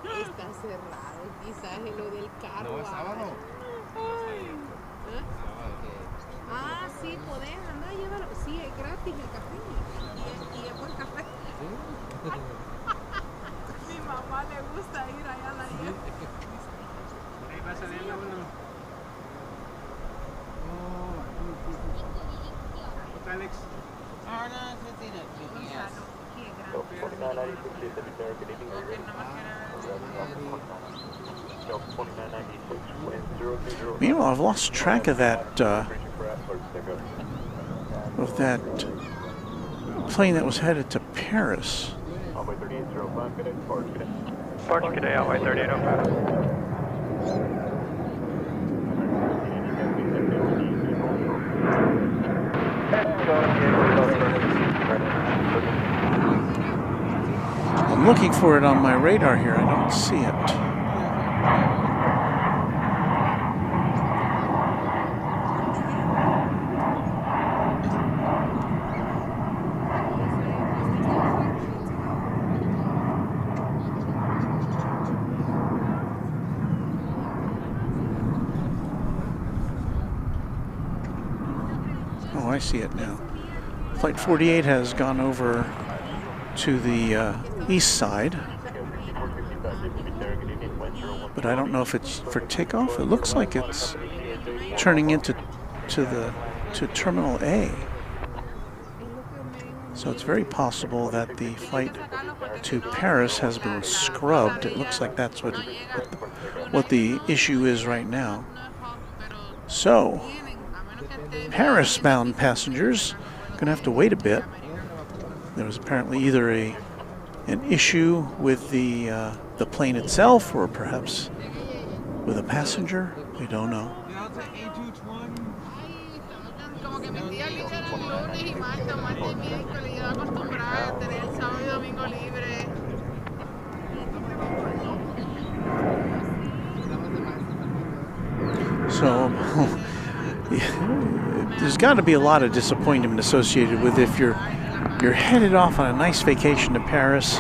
Está cerrado, quizás lo del carro. No, es sábado. Ah, sí, podés andar y llevarlo. Sí, es gratis el café. Y es buen café. Mi mamá le gusta ir allá a la nieve. Ahí va a salir uno. ¿Qué Alex? Ah, no, sí, tiene. Meanwhile, I've lost track of that plane that was headed to Paris. Departure today, Runway 3805. I'm looking for it on my radar here. I don't see it. Oh, I see it now. Flight 48 has gone over to the east side, but I don't know if it's for takeoff. It looks like it's turning into Terminal A. So it's very possible that the flight to Paris has been scrubbed. It looks like that's what the issue is right now. So, Paris-bound passengers are going to have to wait a bit. There was apparently either an issue with the plane itself, or perhaps with a passenger. We don't know. So there's got to be a lot of disappointment associated with if you're headed off on a nice vacation to Paris.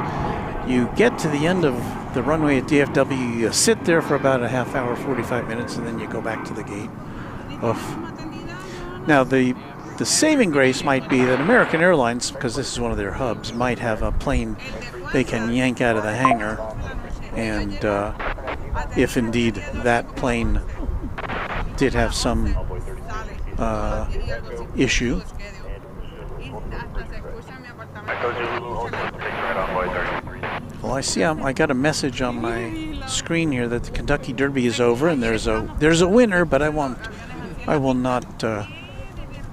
You get to the end of the runway at DFW, you sit there for about a half hour, 45 minutes, and then you go back to the gate. Now the saving grace might be that American Airlines, because this is one of their hubs, might have a plane they can yank out of the hangar, and if indeed that plane did have some issue. Well, I see. I got a message on my screen here that the Kentucky Derby is over, and there's a winner, but I will not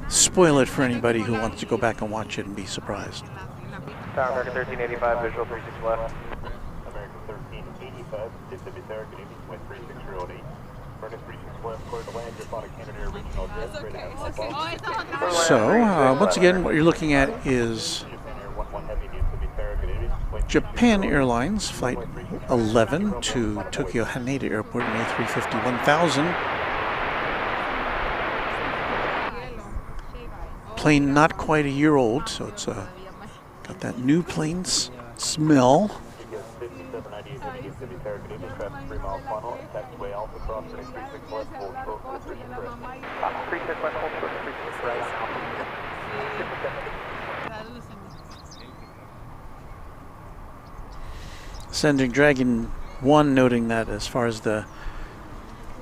spoil it for anybody who wants to go back and watch it and be surprised. Tower American 1385, visual 36 left. American 1385, DFW Tower, good evening, wind 3608. Furnace 36 left, clear to land, just on a Canadair regional jet, straight ahead. So, once again, what you're looking at is Japan Airlines Flight 11 to Tokyo Haneda Airport in A350-1000. Plane not quite a year old, so it's got that new plane smell. Sending Dragon 1 noting that as far as the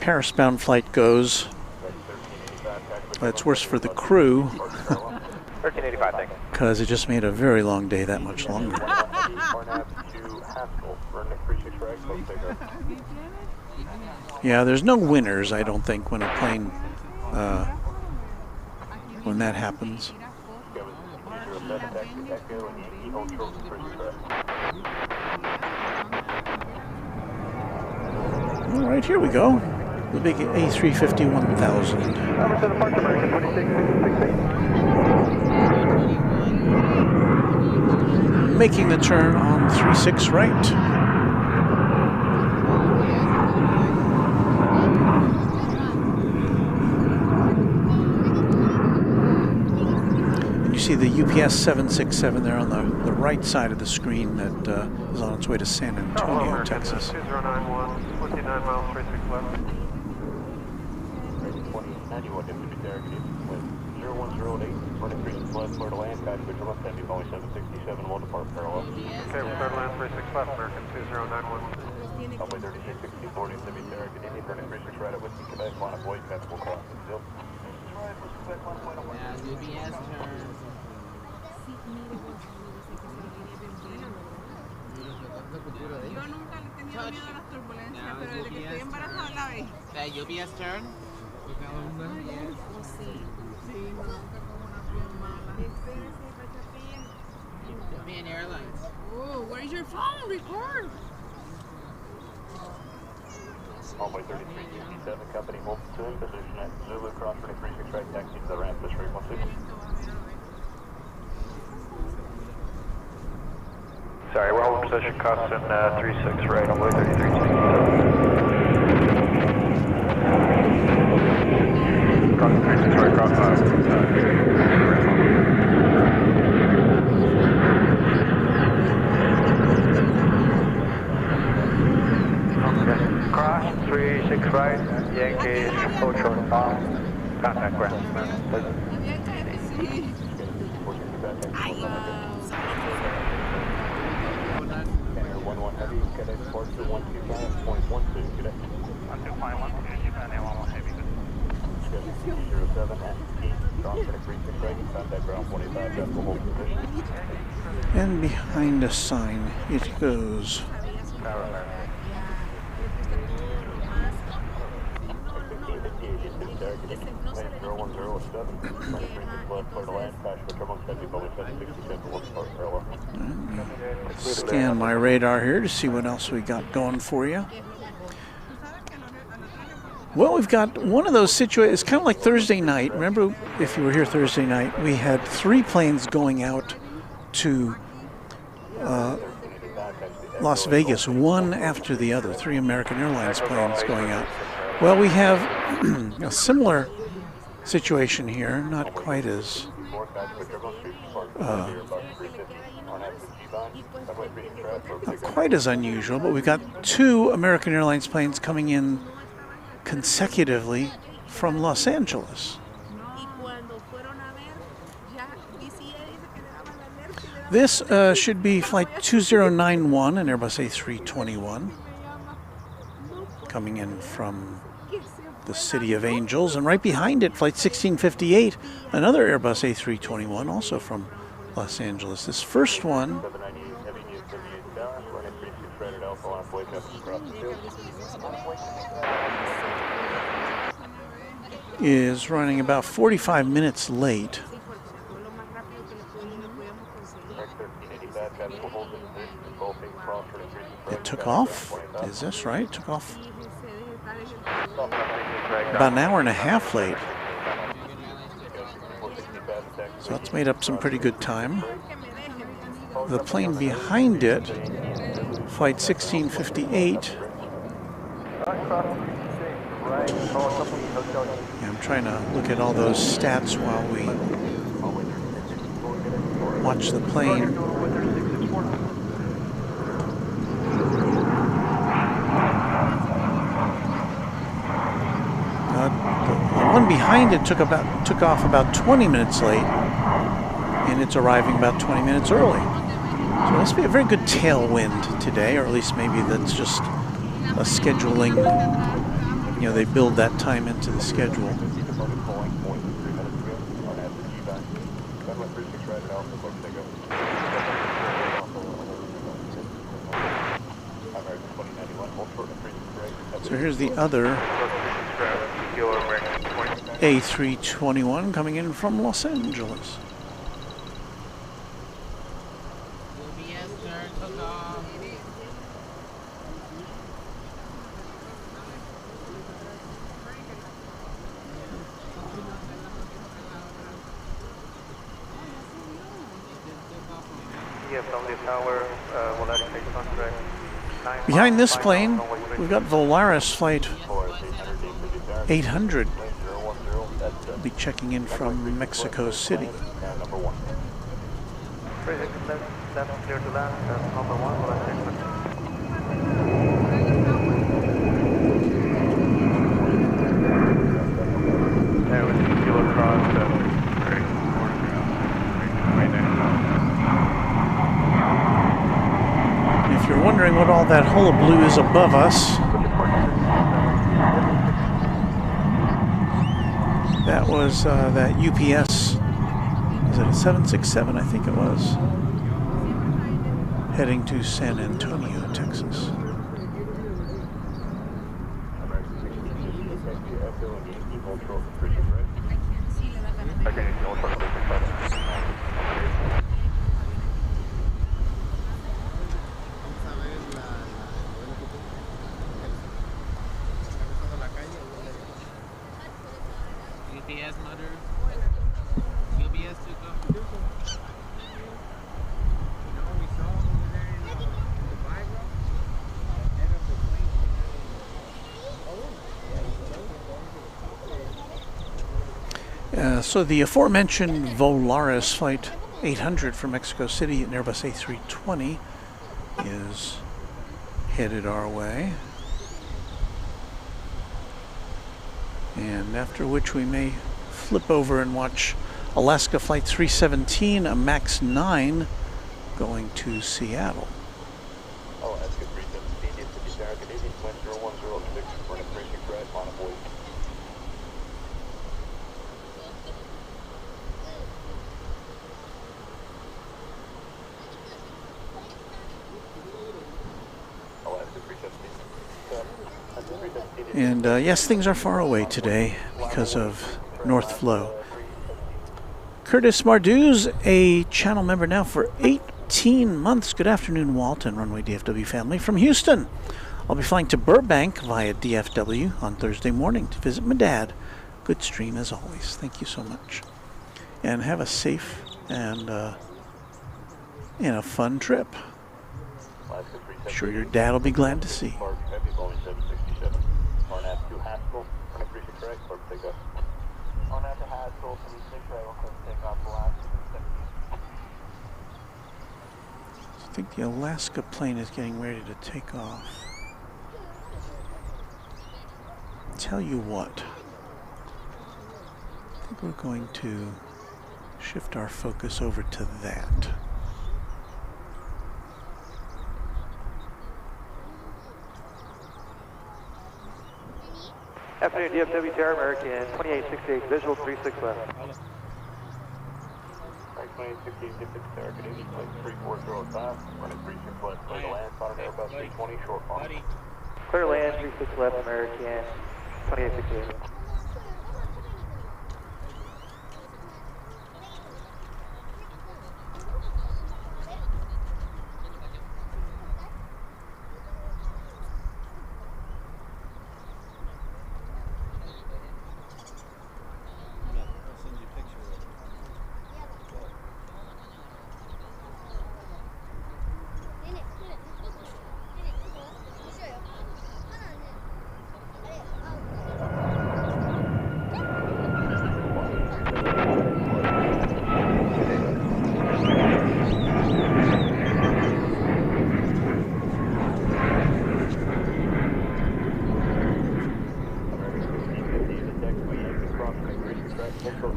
Paris-bound flight goes, it's worse for the crew because it just made a very long day that much longer. Yeah, there's no winners, I don't think, when a plane, when that happens. All right, here we go. The big A350-1000. Making the turn on 36 right. And you see the UPS 767 there on the right side of the screen that is on its way to San Antonio, Texas. 2091, 29 miles, 36 left. 91 DFW Tower, good evening, wind 0108, running 36 left, clear to land, guided visual left, heavy, Boeing 767, will depart parallel. Okay, we'll clear to land 36 left, American 2091. Runway 3664, DFW Tower, good evening, running 36 right at Whiskey, Quebec, line of White, Capital Crossing, still. UPS turn. Yo nunca le he tenido miedo a las turbulencias, pero desde que estoy embarazada la vez. That UPS turn? Sí, nunca como una bien mala. Japan Airlines. Oh, where's your phone? Record. Runway 3367, company hold to in position at Zulu, cross 36 right, taxi to the ramp, push rate 16. Sorry, we're holding position, costing 36 right, runway 3367. Crossing 36 right, cross 5. Cross 36 right, Yankees, Ocho, contact ground. 125.12, good day. 125.12, Japan Airline Heavy. 07 at 8, strong 36 right, contact ground 25, decimal hold position. And behind a sign it goes. Scan my radar here to see what else we got going for you. Well, we've got one of those situations. It's kind of like Thursday night. Remember, if you were here Thursday night, we had 3 planes going out to Las Vegas, one after the other. 3 American Airlines planes going out. Well, we have a similar situation here, not quite as unusual, but we've got 2 American Airlines planes coming in consecutively from Los Angeles. This should be flight 2091, an Airbus A321, coming in from the City of Angels, and right behind it, flight 1658, another Airbus A321, also from Los Angeles. This first one is running about 45 minutes late. It took off? Is this right? It took off about an hour and a half late. So that's made up some pretty good time. The plane behind it, flight 1658. Yeah, I'm trying to look at all those stats while we watch the plane. The one behind it took off about 20 minutes late, and it's arriving about 20 minutes early. So it must be a very good tailwind today, or at least maybe that's just a scheduling. You know, they build that time into the schedule. So here's the other A321 coming in from Los Angeles. Behind this plane, we've got Volaris flight 800. Will be checking in from Mexico City. If you're wondering what all that hullabaloo is above us, that was that UPS, is it a 767? I think it was, heading to San Antonio, Texas. UPS motor. UPS took off. So the aforementioned Volaris flight 800 from Mexico City, an Airbus A320, is headed our way. And after which we may flip over and watch Alaska Flight 317, a MAX 9, going to Seattle. And yes, things are far away today because of North Flow. Curtis Marduz, a channel member now for 18 months. Good afternoon, Walt and Runway DFW family from Houston. I'll be flying to Burbank via DFW on Thursday morning to visit my dad. Good stream as always. Thank you so much. And have a safe and a fun trip. I'm sure your dad will be glad to see. I think the Alaska plane is getting ready to take off. Tell you what, I think we're going to shift our focus over to that. Afternoon, DFW Tower, American 2868, visual 36 left. 2868, DFW Tower, Canadian flight 3405, running 36 left, clear to land, bottom Airbus 320, short farm. Clear land, 36 left, American 2868.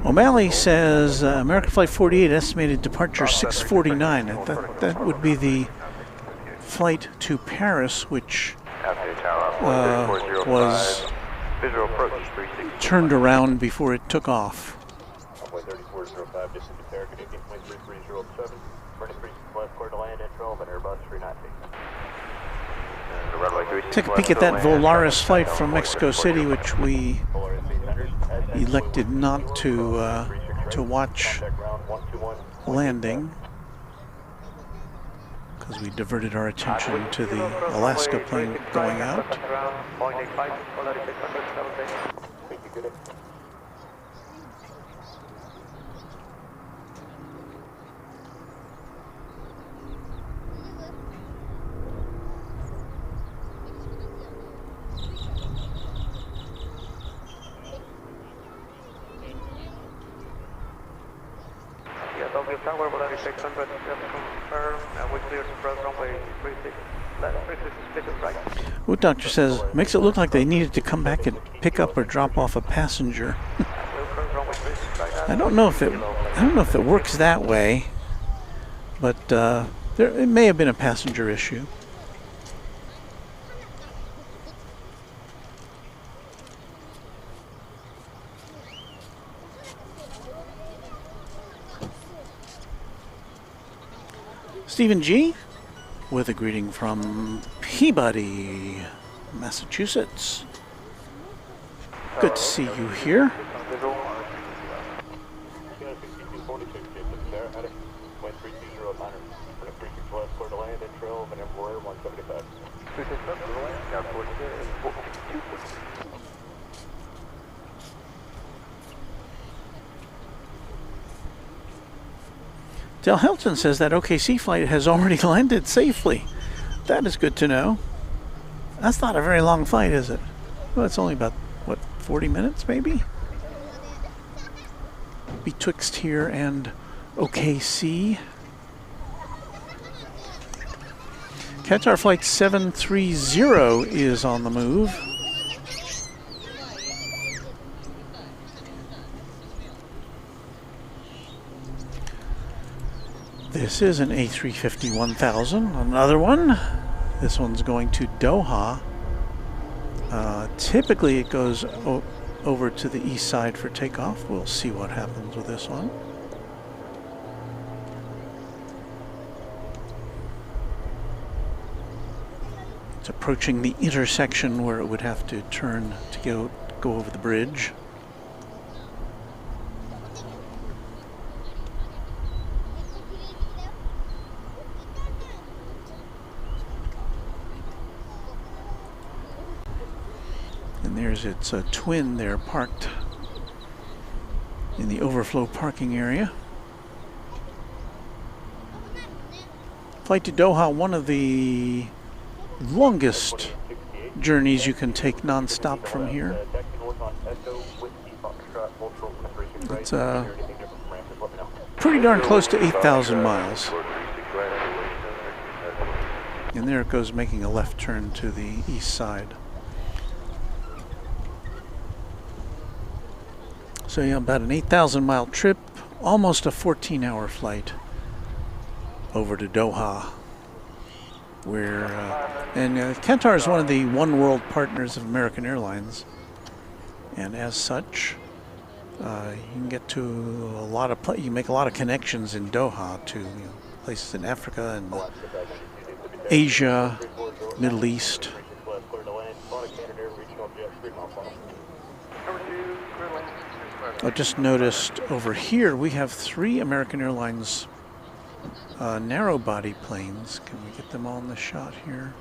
O'Malley says American Flight 48 estimated departure 6:49. That would be the flight to Paris, which was turned around before it took off. Take a peek at that Volaris flight from Mexico City, which we elected not to watch landing because we diverted our attention to the Alaska plane going out. Tower, Volaris 600, confirm, we clear to approach runway 36, left, 36 right. Wood Doctor says, makes it look like they needed to come back and pick up or drop off a passenger. I don't know if it works that way, but it may have been a passenger issue. Stephen G. with a greeting from Peabody, Massachusetts. Good to see you here. Del Hilton says that OKC flight has already landed safely. That is good to know. That's not a very long flight, is it? Well, it's only about, what, 40 minutes maybe? Betwixt here and OKC. Qatar Flight 730 is on the move. This is an A350-1000, another one. This one's going to Doha. Typically it goes over to the east side for takeoff. We'll see what happens with this one. It's approaching the intersection where it would have to turn to go over the bridge. And there's its twin there parked in the overflow parking area. Flight to Doha, one of the longest journeys you can take non-stop from here. It's pretty darn close to 8,000 miles. And there it goes, making a left turn to the east side. So yeah, about an 8,000 mile trip, almost a 14-hour flight over to Doha, where Qatar is one of the one world partners of American Airlines, and as such, you can get to a lot of you make a lot of connections in Doha to places in Africa and Asia, Middle East. I just noticed over here we have 3 American Airlines narrow body planes. Can we get them all in the shot here?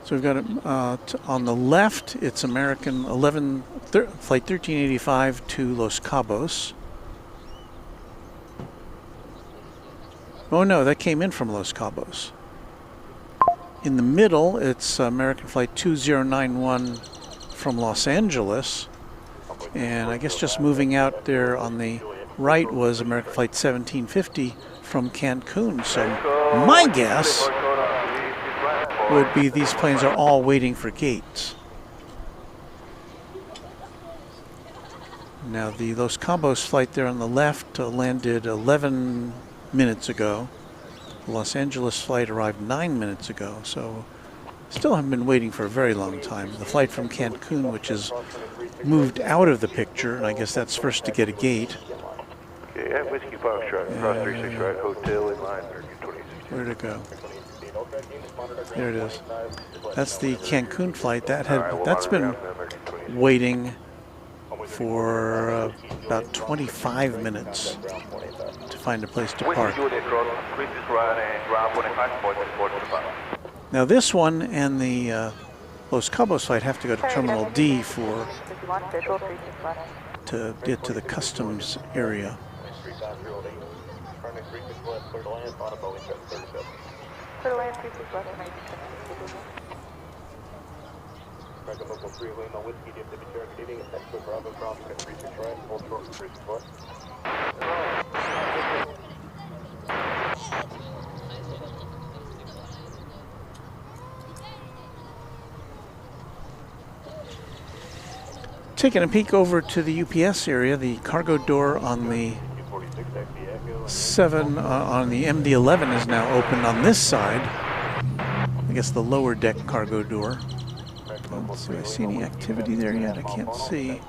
So we've got on the left, it's American Flight 1385 to Los Cabos. Oh no, that came in from Los Cabos. In the middle, it's American Flight 2091 from Los Angeles. And I guess just moving out there on the right was American Flight 1750 from Cancun. So my guess would be these planes are all waiting for gates. Now the Los Cabos flight there on the left landed 11 minutes ago. The Los Angeles flight arrived 9 minutes ago, so still haven't been waiting for a very long time. The flight from Cancun, which is moved out of the picture, and I guess that's first to get a gate. Okay, at Whiskey Foxtrot, cross 36 right, hotel in line, 26. Where'd it go? There it is. That's the Cancun flight. That's been waiting for about 25 minutes to find a place to park. Now this one and the Los Cabos flight have to go to Terminal D to get to the customs area. Taking a peek over to the UPS area, the cargo door on the on the MD-11 is now open on this side. I guess the lower deck cargo door. Do I see any activity there yet? I can't see.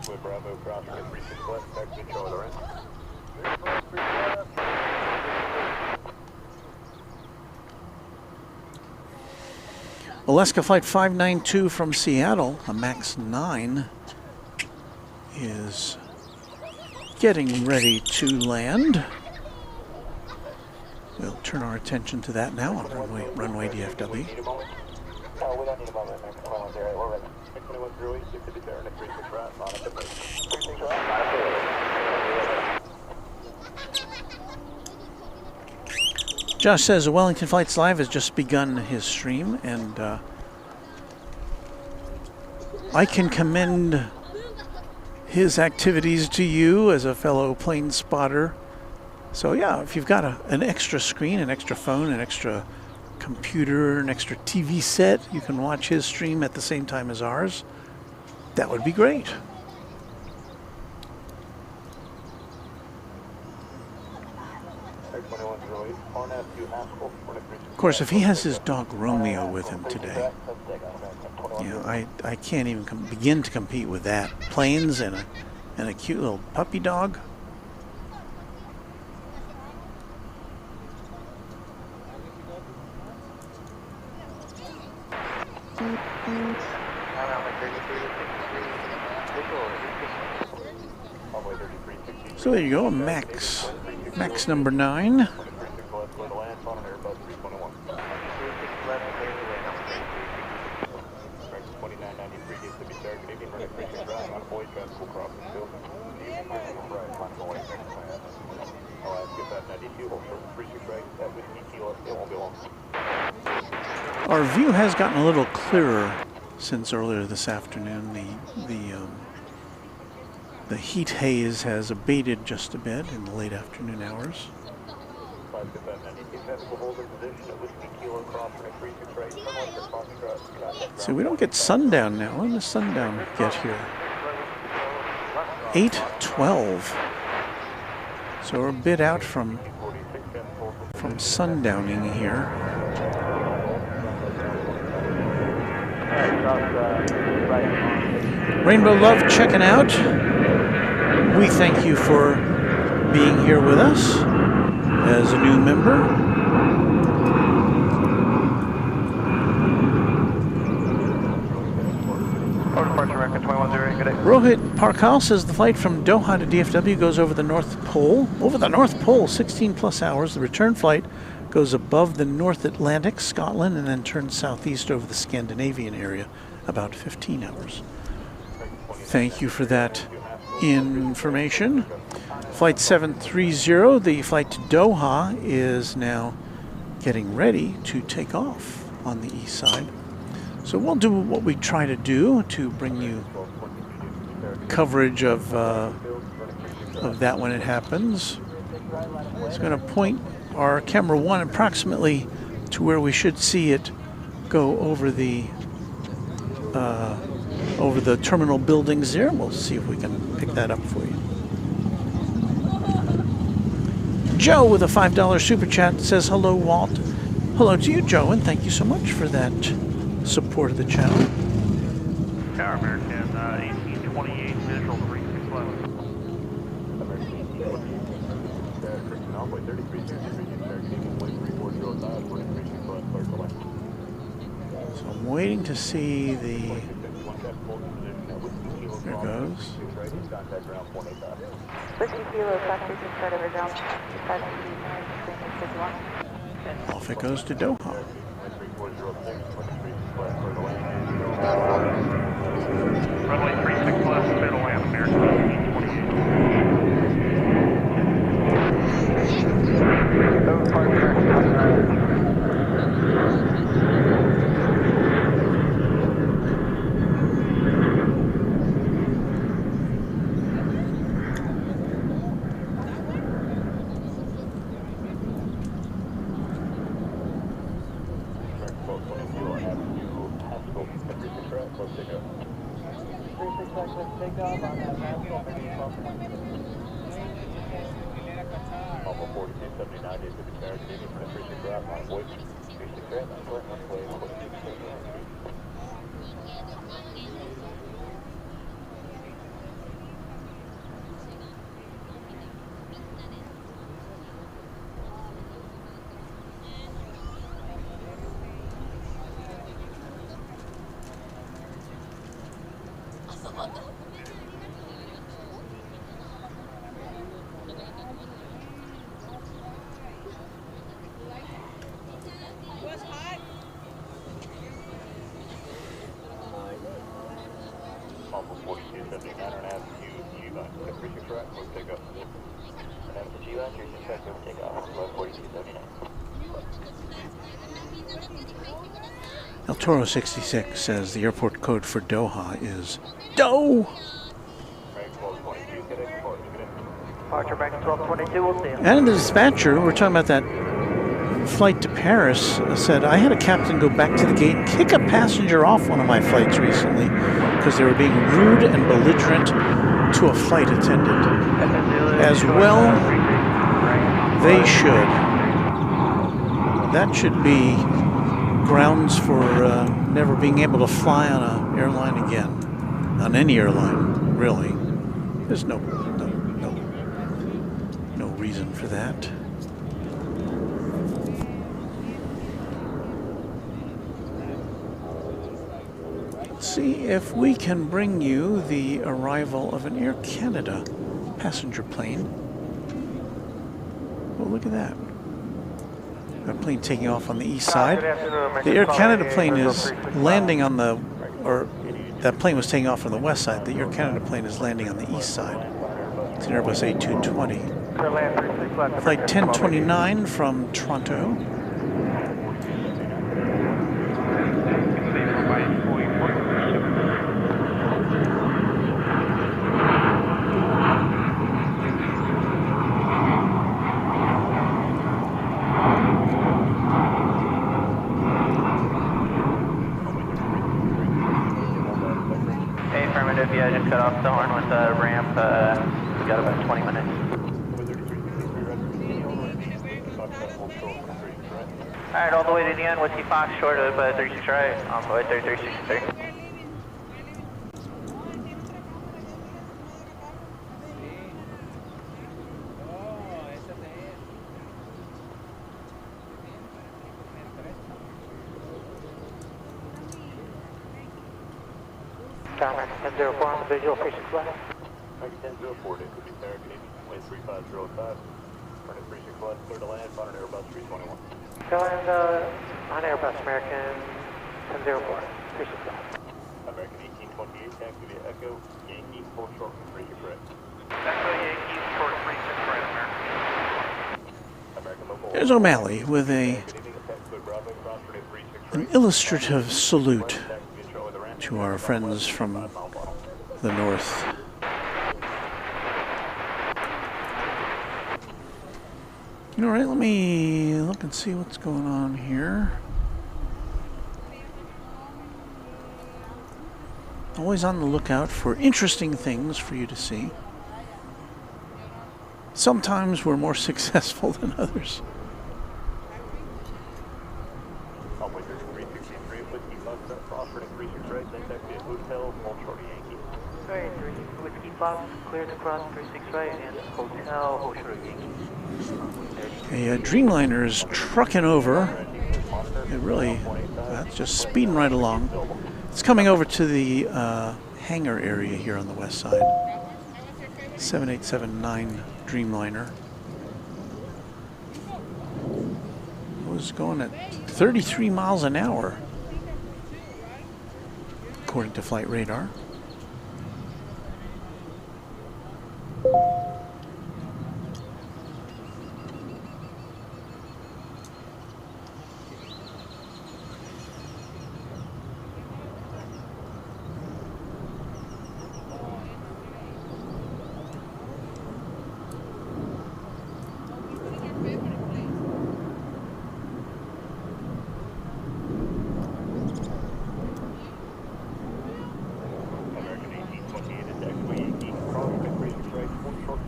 Alaska Flight 592 from Seattle, a MAX 9, is getting ready to land. We'll turn our attention to that now on runway DFW. Josh says Wellington Flights Live has just begun his stream, and I can commend his activities to you as a fellow plane spotter. So yeah, if you've got an extra screen, an extra phone, an extra computer, an extra TV set, you can watch his stream at the same time as ours. That would be great. Of course, if he has his dog Romeo with him today, you know, I can't even begin to compete with that. Planes and a cute little puppy dog. So there you go, Max number 9. Our view has gotten a little clearer since earlier this afternoon. The heat haze has abated just a bit in the late afternoon hours. So we don't get sundown now. When does sundown get here? 8:12. So we're a bit out from sundowning here. Rainbow Love checking out. We thank you for being here with us as a new member. Rohit Parkal says the flight from Doha to DFW goes over the North Pole. Over the North Pole, 16 plus hours. The return flight goes above the North Atlantic, Scotland, and then turns southeast over the Scandinavian area, about 15 hours. Thank you for that information. Flight 730, the flight to Doha, is now getting ready to take off on the east side. So we'll do what we try to do to bring you coverage of that when it happens. It's going to point our camera 1 approximately to where we should see it go over the terminal buildings there. We'll see if we can pick that up for you. Joe with a $5 super chat says, hello, Walt. Hello to you, Joe, and thank you so much for that support of the channel. Tower American 1828, visual 3611. So I'm waiting to see the... There it goes. 50 kilo, start over ground. Off it goes to Doha. Runway 36 left, clear to land, American 1828. El Toro 66 says the airport code for Doha is DOH. Departure bank 1222, we'll see you. And the dispatcher, we're talking about that flight to Paris, said, I had a captain go back to the gate and kick a passenger off one of my flights recently because they were being rude and belligerent to a flight attendant. As well, they should. That should be grounds for never being able to fly on an airline again. On any airline, really. There's no reason for that. see if we can bring you the arrival of an Air Canada passenger plane. Oh, look at that. A plane taking off on the east side. The Air Canada plane is landing on the, or that plane was taking off from the west side. The Air Canada plane is landing on the east side. It's an Airbus A220. Flight 1029 from Toronto. Yeah, just cut off the horn with the ramp. We got about 20 minutes. Alright, all the way to the end, Whiskey Fox, short of 36 right, on the way 3363. Tower 1004 on the visual, 36 left. 1004, it could be Sarah Canadian, wind 35005. Turning 36 left, clear to land, on an Airbus 321. Go ahead, on Airbus, American 1004, 36 left. American 1828, taxi via Echo, Yankee, full short from 36 right. Echo Yankee, short 36 right, American. There's O'Malley with an illustrative salute to our friends from the north. All right, let me look and see what's going on here. Always on the lookout for interesting things for you to see. Sometimes we're more successful than others. Whiskey Fox, clear to cross 36 right and Hotel Hoshiro Yankee. A Dreamliner is trucking over. It really, that's just speeding right along. It's coming over to the hangar area here on the west side. 7879 Dreamliner. It was going at 33 miles an hour, according to flight radar.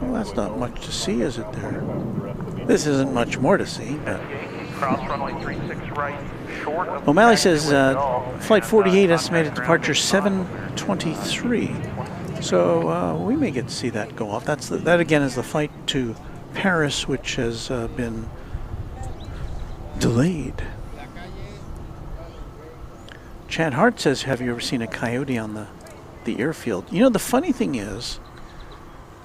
Well, that's not much to see, is it there? This isn't much more to see, but... O'Malley says Flight 48 estimated departure 7:23. So we may get to see that go off. That again is the flight to Paris, which has been delayed. Chad Hart says, have you ever seen a coyote on the airfield? You know, the funny thing is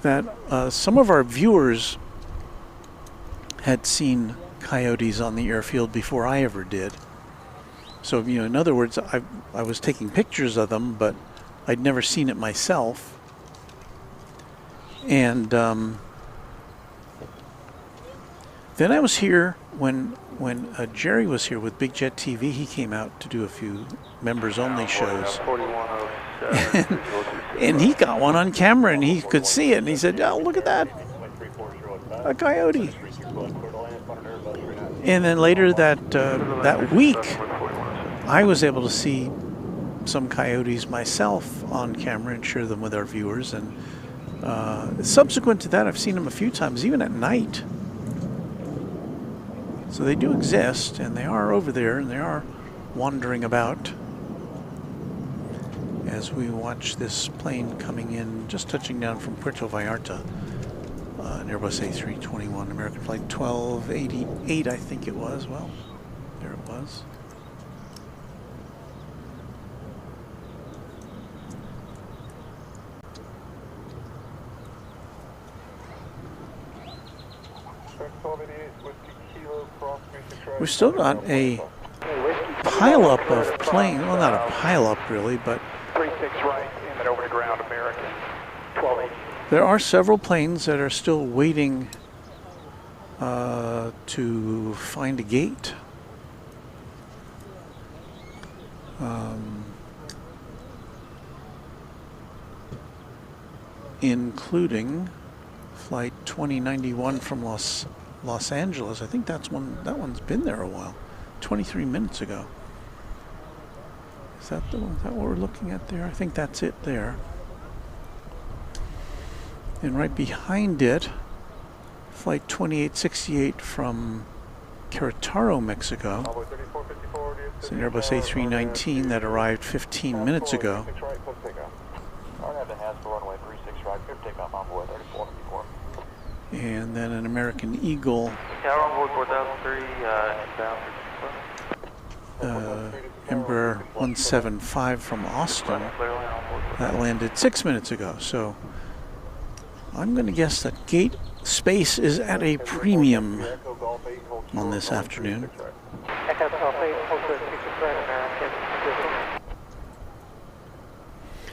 that some of our viewers had seen coyotes on the airfield before I ever did. So, you know, in other words, I was taking pictures of them, but I'd never seen it myself. And then I was here when Jerry was here with Big Jet TV. He came out to do a few members-only shows. And he got one on camera, and he could see it, and he said, oh, look at that, a coyote. And then later that week, I was able to see some coyotes myself on camera and share them with our viewers. And subsequent to that, I've seen them a few times, even at night. So they do exist, and they are over there, and they are wandering about as we watch this plane coming in, just touching down from Puerto Vallarta, an Airbus A321, American flight 1288, I think it was. Well, there it was. We've still got a pileup of planes. Well, not a pileup really, but 36 right, and then over to ground, American 1280. there are several planes that are still waiting to find a gate. Including flight 2091 from Los Angeles. I think that one's been there a while. 23 minutes ago. Is that the one? Is that what we're looking at there? I think that's it there. And right behind it, flight 2868 from Querétaro, Mexico. It's an Airbus A319 that arrived 15 minutes ago. And then an American Eagle, Embraer 175 from Austin, that landed 6 minutes ago. So I'm going to guess that gate space is at a premium on this afternoon.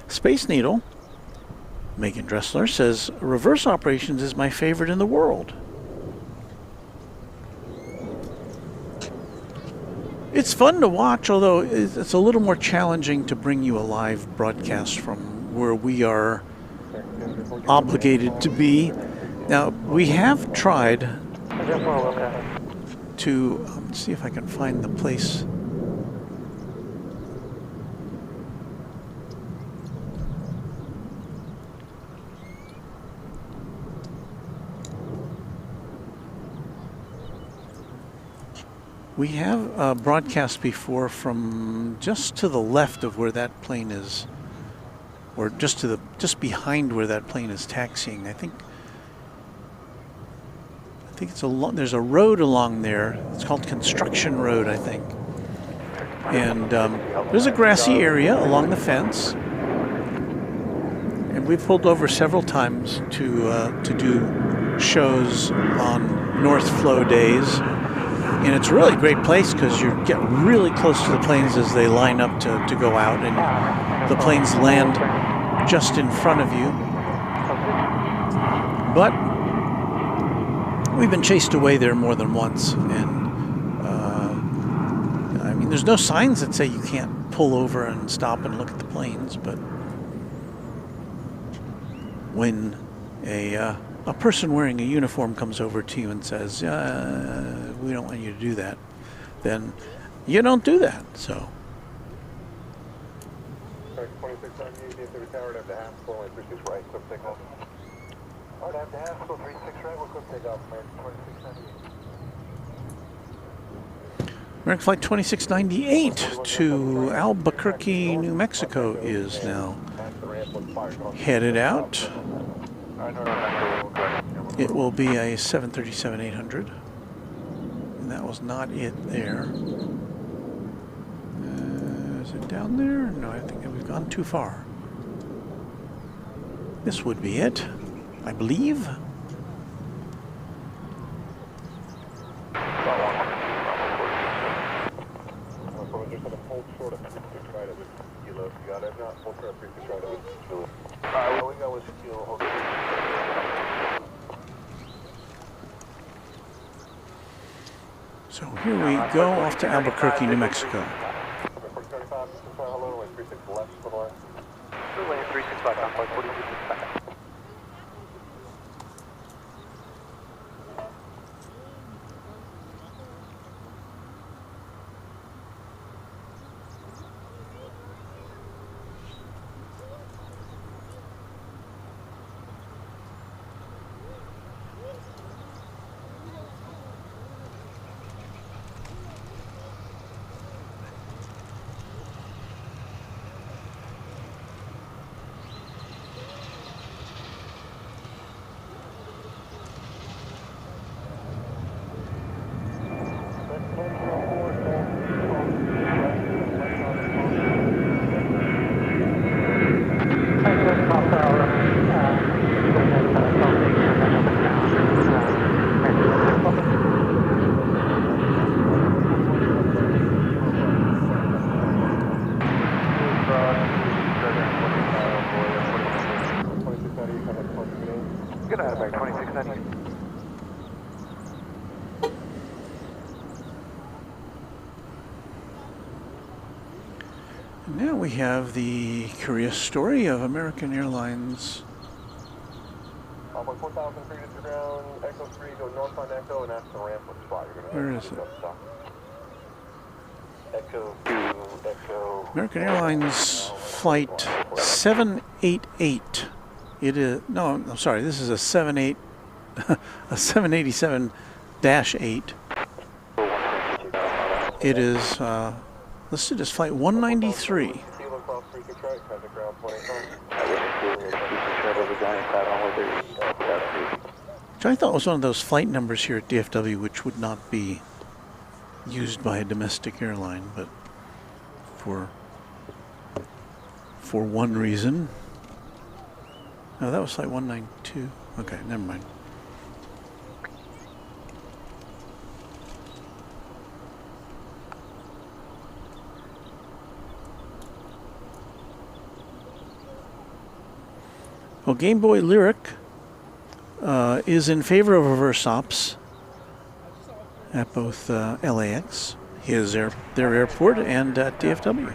Space Needle, Megan Dressler, says reverse operations is my favorite in the world. It's fun to watch, although it's a little more challenging to bring you a live broadcast from where we are obligated to be. Now, we have tried to see if I can find the place. We have broadcast before from just to the left of where that plane is, or just behind where that plane is taxiing. I think it's there's a road along there. It's called Construction Road, I think. And there's a grassy area along the fence. And we've pulled over several times to do shows on North Flow days. And it's a really great place because you get really close to the planes as they line up to go out, and the planes land just in front of you. But we've been chased away there more than once, and I mean, there's no signs that say you can't pull over and stop and look at the planes, but when a person wearing a uniform comes over to you and says, we don't want you to do that, then you don't do that. So. American Flight 2698 to Albuquerque, New Mexico is now headed out. It will be a 737-800, and that was not it there. Is it down there? No, I think we've gone too far. This would be it, I believe. So here we go off to Albuquerque, New Mexico. Good night, back 2690. Now we have the curious story of American Airlines. 4,000 feet to the ground, Echo 3, go north on Echo and ask the ramp what spot you're going to Where is it? Echo 2, Echo. American Airlines flight 788. It is, no, I'm sorry, this is a 78, a 787-8. It is listed as flight 193. Which I thought was one of those flight numbers here at DFW which would not be used by a domestic airline, but for one reason. No, that was flight 192. Okay, never mind. Well, Game Boy Lyric is in favor of reverse ops at both LAX, their airport, and at DFW.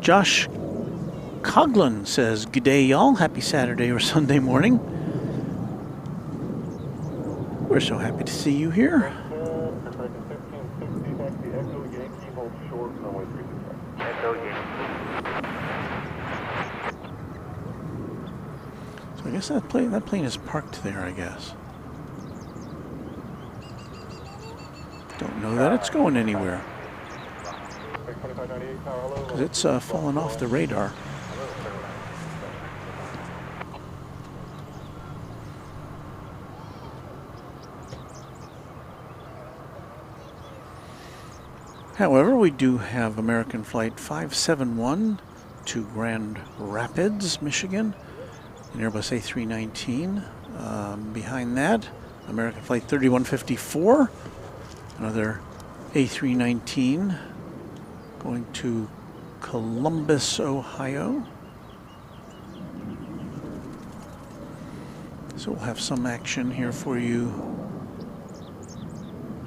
Josh Coughlin says, "G'day, y'all. Happy Saturday or Sunday morning. We're so happy to see you here." So I guess that plane is parked there, I guess. Don't know that it's going anywhere, because it's fallen off the radar. However, we do have American Flight 571 to Grand Rapids, Michigan, an Airbus A319. Behind that, American Flight 3154, another A319 going to Columbus, Ohio. So we'll have some action here for you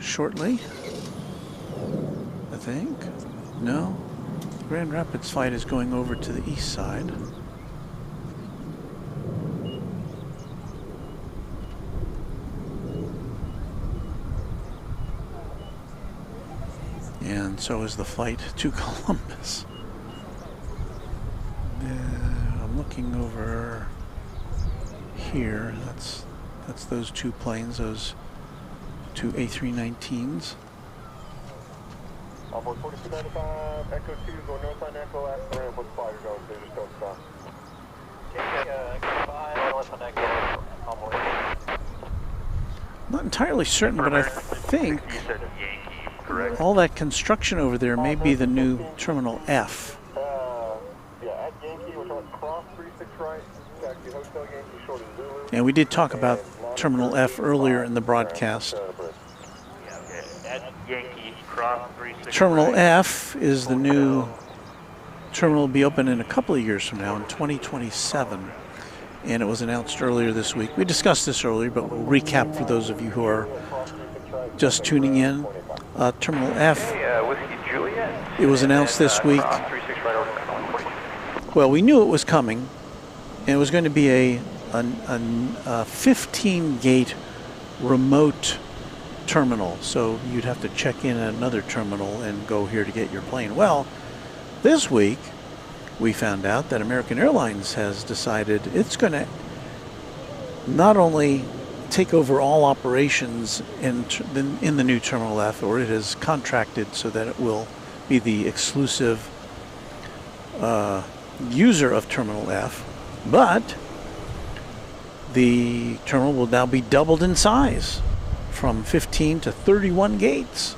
shortly, I think. No? Grand Rapids flight is going over to the east side. And so is the flight to Columbus. I'm looking over here. That's those two planes, those two A319s. Onboard 4295, Echo 2, go north on Echo, ask the ramp what spot you're going to, just don't stop. Not entirely certain, but I think all that construction over there may be the new Terminal F. Yeah, at Yankee, we're talking cross 36 right, taxi Hotel Yankee, short of Zulu. And we did talk about Terminal F earlier in the broadcast. At Yankee, cross 36 Terminal F is the new terminal, will be open in a couple of years from now, in 2027. And it was announced earlier this week. We discussed this earlier, but we'll recap for those of you who are just tuning in. Terminal F, it was announced this week. Well, we knew it was coming, and it was going to be a 15-gate remote terminal. So you'd have to check in at another terminal and go here to get your plane. Well, this week, we found out that American Airlines has decided it's going to not only take over all operations in the new Terminal F, or it is contracted so that it will be the exclusive user of Terminal F, but the terminal will now be doubled in size from 15 to 31 gates.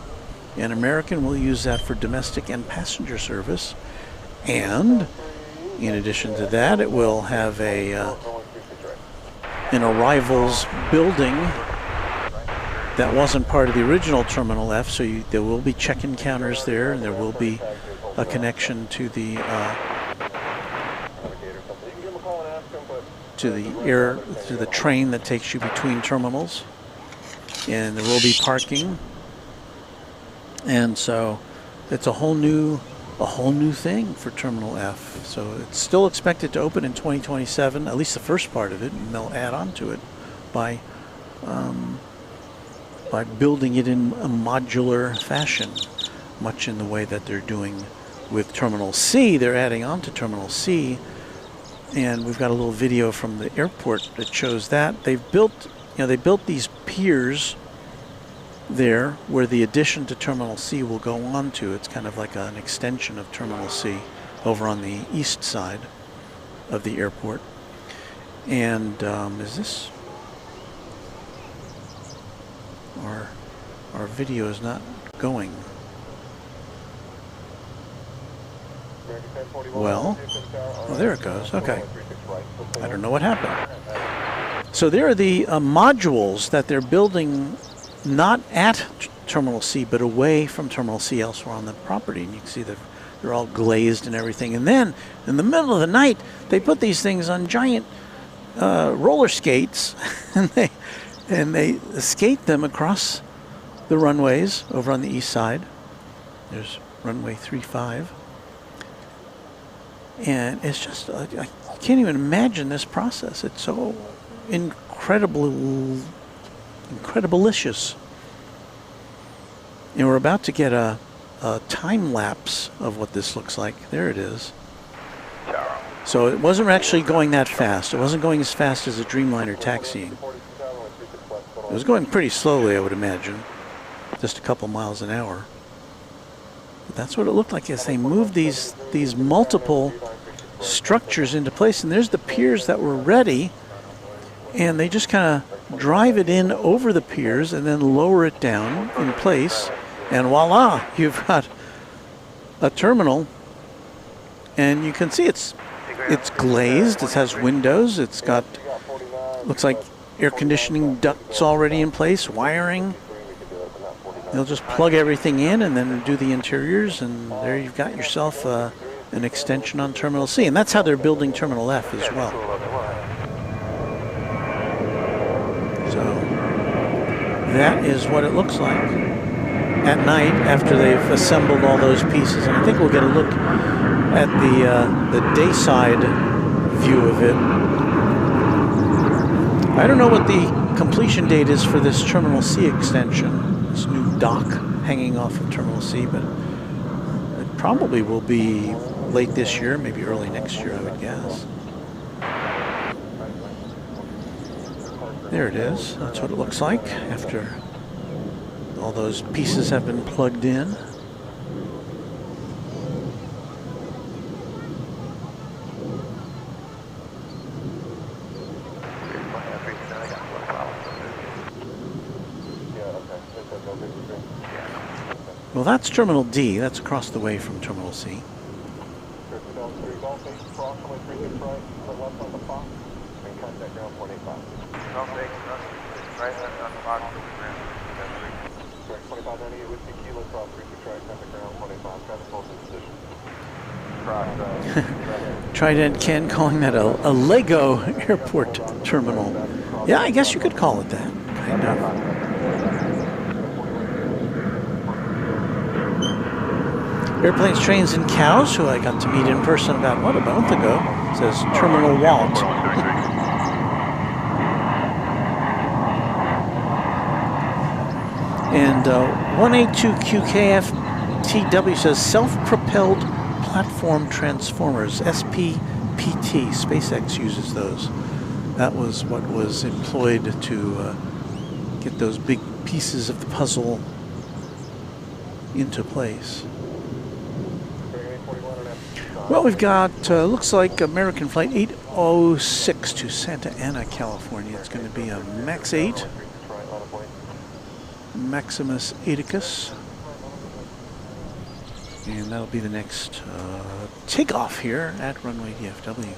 And American will use that for domestic and passenger service. And In addition to that, it will have an arrivals building that wasn't part of the original Terminal F, so there will be check-in counters there, and there will be a connection to the train that takes you between terminals, and there will be parking, and so it's a whole new thing for Terminal F. So it's still expected to open in 2027, at least the first part of it, and they'll add on to it by building it in a modular fashion, much in the way that they're doing with Terminal C. They're adding on to Terminal C, and we've got a little video from the airport that shows that they built these piers there where the addition to Terminal C will go on to. It's kind of like an extension of Terminal C over on the east side of the airport. And is this? Our video is not going. Well, there it goes. Okay. I don't know what happened. So there are the modules that they're building not at Terminal C, but away from Terminal C elsewhere on the property. And you can see that they're all glazed and everything. And then, in the middle of the night, they put these things on giant roller skates, and they skate them across the runways over on the east side. There's runway 35. And it's just, I can't even imagine this process. It's so incrediblicious. And we're about to get a time lapse of what this looks like. There it is. So it wasn't actually going that fast. It wasn't going as fast as a Dreamliner taxiing. It was going pretty slowly, I would imagine. Just a couple miles an hour. But that's what it looked like as they moved these multiple structures into place. And there's the piers that were ready. And they just kind of drive it in over the piers and then lower it down in place. And voila, you've got a terminal. And you can see it's glazed. It has windows. It's got, looks like air conditioning ducts already in place, wiring. They'll just plug everything in and then do the interiors, and there you've got yourself an extension on Terminal C. And that's how they're building Terminal F as well. So that is what it looks like at night after they've assembled all those pieces. And I think we'll get a look at the dayside view of it. I don't know what the completion date is for this Terminal C extension, this new dock hanging off of Terminal C, but it probably will be late this year, maybe early next year, I would guess. There it is. That's what it looks like after all those pieces have been plugged in. Well, that's Terminal D. That's across the way from Terminal C. Trident Ken calling that a Lego airport terminal. Yeah, I guess you could call it that, kind of. Airplanes, Trains, and Cows, who I got to meet in person about, a month ago, says Terminal Walt. And 182QKFTW says self-propelled platform transformers, SPPT. SpaceX uses those. That was what was employed to get those big pieces of the puzzle into place. Well, we've got, looks like American Flight 806 to Santa Ana, California. It's going to be a MAX 8, Maximus Aticus. And that'll be the next takeoff here at Runway DFW.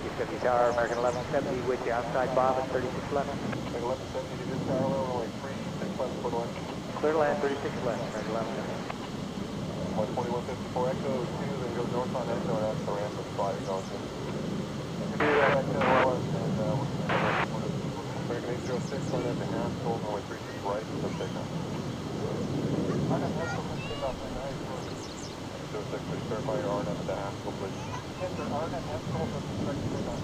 DFW Tower, American 1170 with you outside Bob at 36 left. American 1170, you did parallel, runway 36 left, clear to land. Clear to land, 36 left, American 1170. 2154 Echo 2, then go north on Echo and that's the ramp with 5 you're going to. American 806 on at the Haskell, runway 36 right, so takeoff. Arnett Haskell, please take off right now. 806, please verify your Arnett at the Haskell, please. Yes, sir, Arnett Haskell, please take off.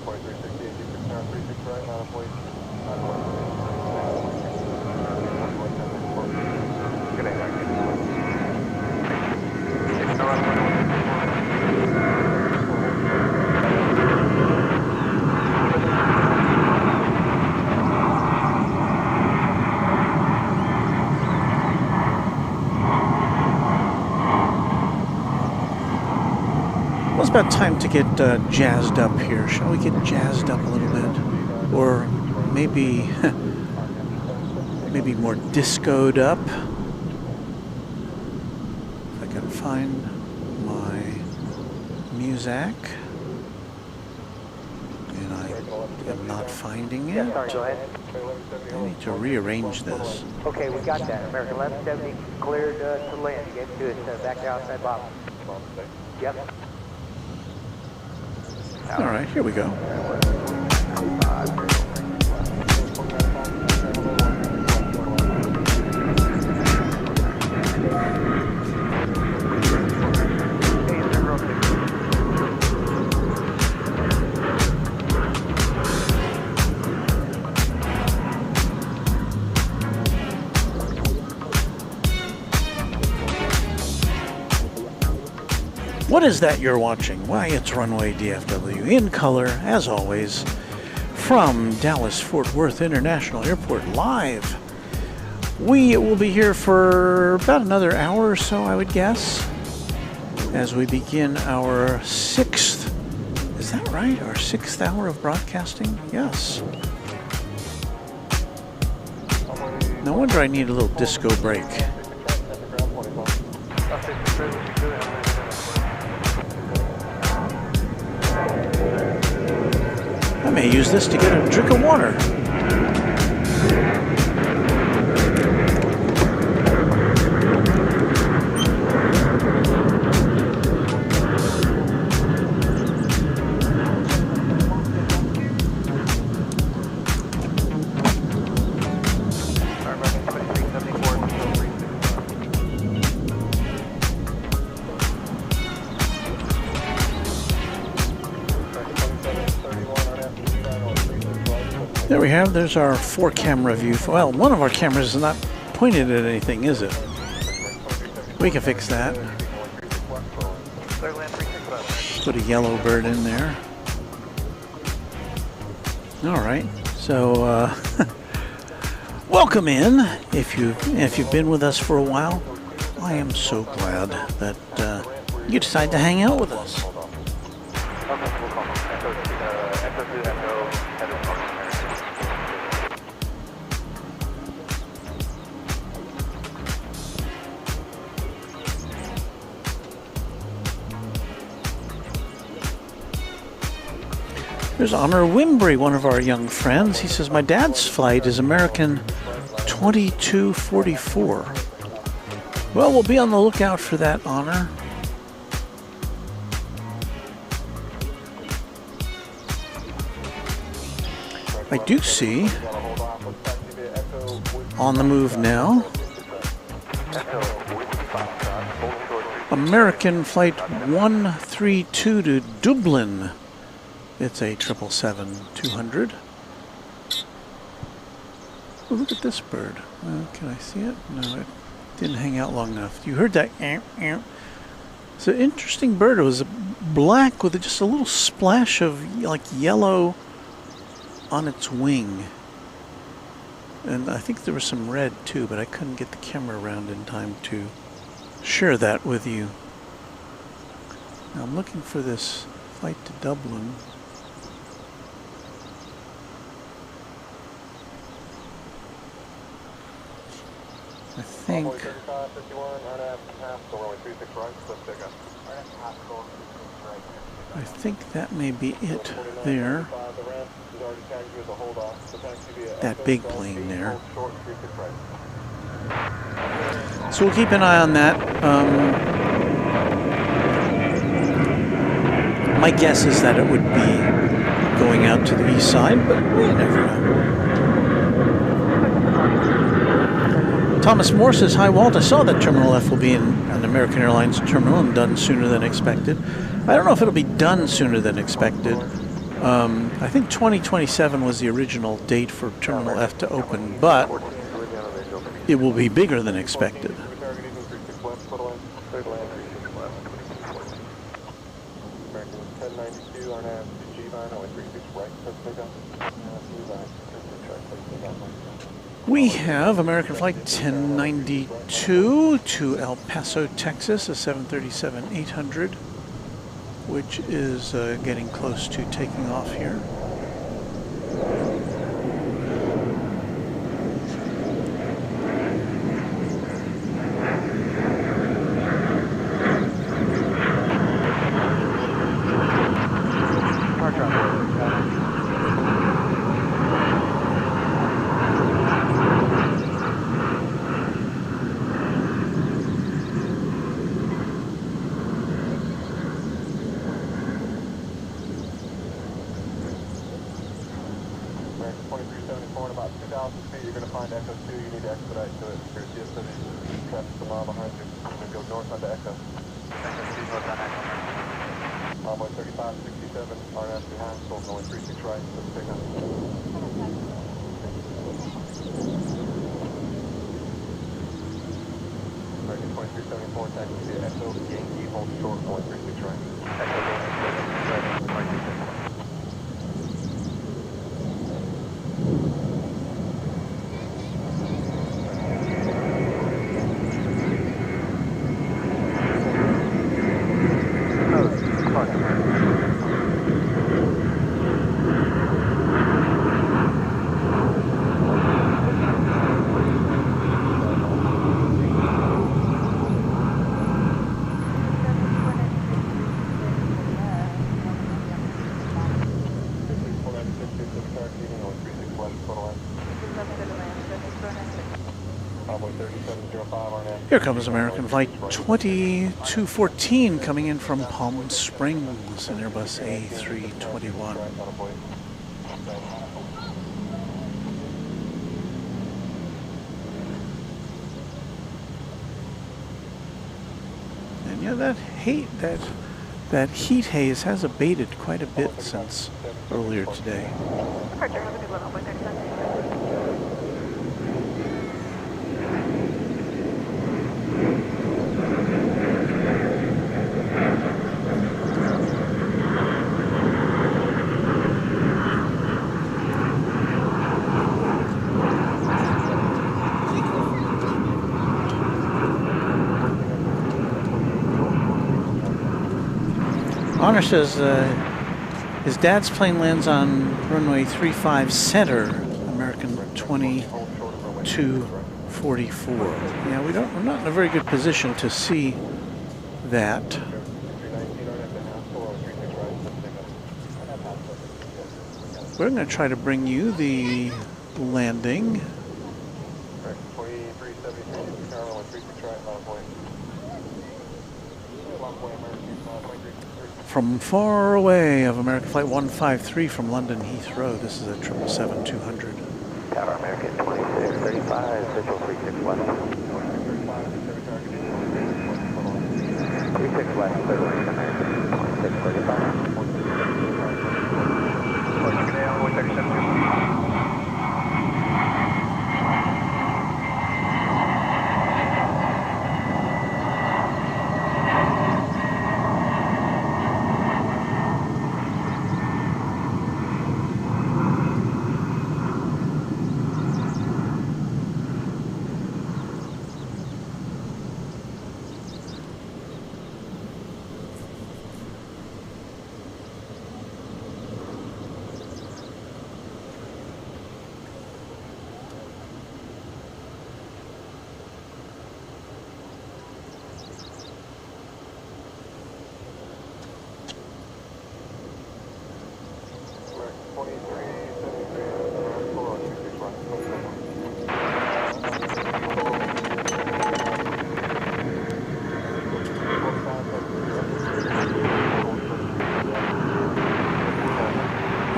2368, D6 tower, 36 right, not a plate. Good day, thank you. Well, it's about time to get jazzed up here. Shall we get jazzed up a little bit? Or maybe, maybe more discoed up? If I can find my music. And I am not finding it. Yeah, sorry, go ahead. I need to rearrange this. Okay, we got that. American 1170 cleared to land. Get to it, back to outside Bob. Yep. All right, here we go. What is that you're watching? Why, it's Runway DFW in color, as always, from Dallas Fort Worth International Airport live. We will be here for about another hour or so, I would guess, as we begin our sixth, is that right? Our 6th hour of broadcasting? Yes. No wonder I need a little disco break. I may use this to get a drink of water. There we have, there's our 4-camera view. Well, one of our cameras is not pointed at anything, is it? We can fix that. Put a yellow bird in there. All right, so welcome in. If you've been with us for a while, I am so glad that you decided to hang out with us. There's Honor Wimbry, one of our young friends. He says, my dad's flight is American 2244. Well, we'll be on the lookout for that, Honor. I do see, on the move now, American flight 132 to Dublin. It's a 777-200. Oh, look at this bird. Can I see it? No, it didn't hang out long enough. You heard that? It's an interesting bird. It was black with just a little splash of like yellow on its wing. And I think there was some red too, but I couldn't get the camera around in time to share that with you. Now I'm looking for this flight to Dublin. I think that may be it there. That big plane there. So we'll keep an eye on that. My guess is that it would be going out to the east side, but we never know. Thomas Moore says, "Hi Walt, I saw that Terminal F will be in an American Airlines terminal and done sooner than expected." I don't know if it'll be done sooner than expected. I think 2027 was the original date for Terminal F to open, but it will be bigger than expected. We have American Flight 1092 to El Paso, Texas, a 737-800, which is getting close to taking off here. Here comes American Flight 2214 coming in from Palm Springs, an Airbus A321. And yeah, that heat haze has abated quite a bit since earlier today. Honor says his dad's plane lands on runway 35 center, American 2244. Yeah, we're not in a very good position to see that. We're going to try to bring you the landing. From far away of American Flight 153 from London Heathrow, this is a 777-200. Tower American 2635, visual 36 west. 36 west, visual American 2635.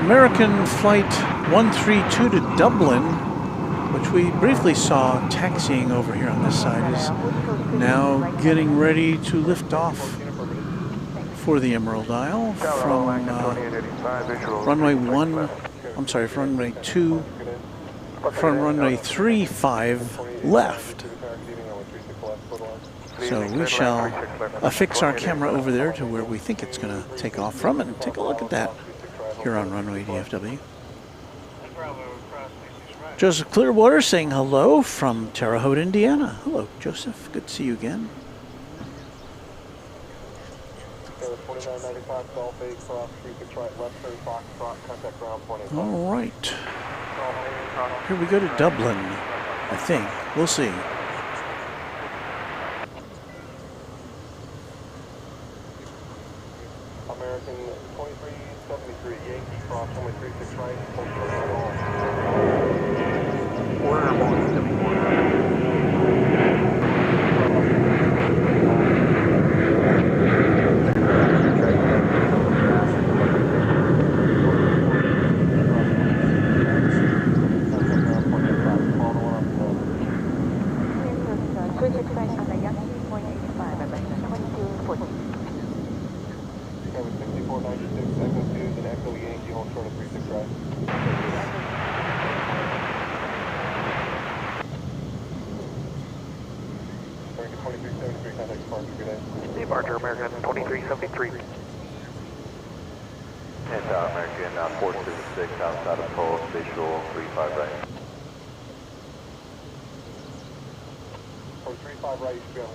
American Flight 132 to Dublin, which we briefly saw taxiing over here on this side, is now getting ready to lift off for the Emerald Isle from runway 2, from runway 35 left. So we shall affix our camera over there to where we think it's going to take off from and take a look at that here on Runway DFW. Joseph Clearwater saying hello from Terre Haute, Indiana. Hello, Joseph. Good to see you again. All right. Here we go to Dublin, I think. We'll see. American 2373, Yankee cross, only 36 right, Departure American 2373. And American 476 outside of Pole, visual 35 right. For 35 right, you should be on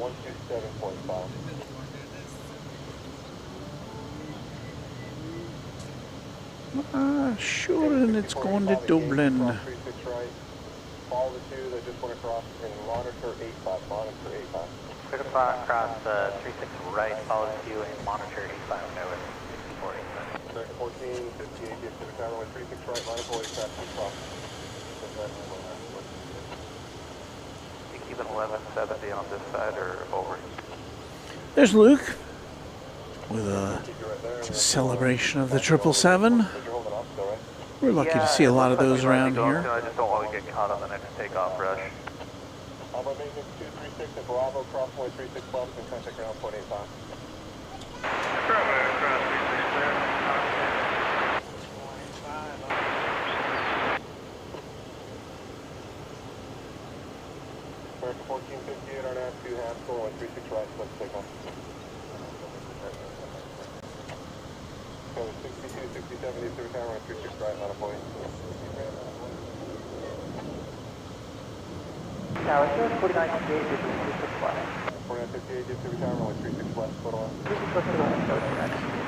127.5. Sure, and it's going to Dublin. 36 right. Follow the two that just went across and monitor 85. Monitor 85. Clear to fly across 36 right, follow the queue and monitor 85 Nova 6485. American 1458, get to the tower with 36 right, line of boy, crash and cross. You keep it 1170 on this side or over? There's Luke with a celebration of the 777. We're lucky to see a lot of those around here. I just don't want to get caught on the next takeoff rush. Alpha maintenance 236 and Bravo, crossway 36 left and contact ground point 85. American 1458 on app 2 Haskell and 36 right, let's take off. So 62, 60, 70 through tower and 36 right, not a point. Tower 4958, this is 36 left. 4958, get through tower and 36 left, photo on.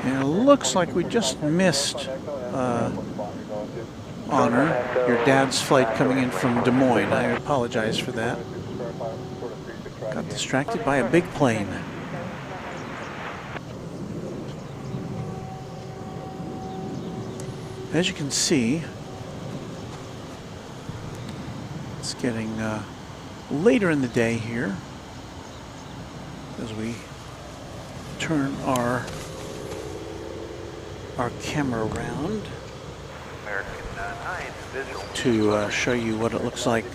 And it looks like we just missed Honor, your dad's flight coming in from Des Moines. I apologize for that. Got distracted by a big plane. As you can see, it's getting later in the day here as we turn our camera around to show you what it looks like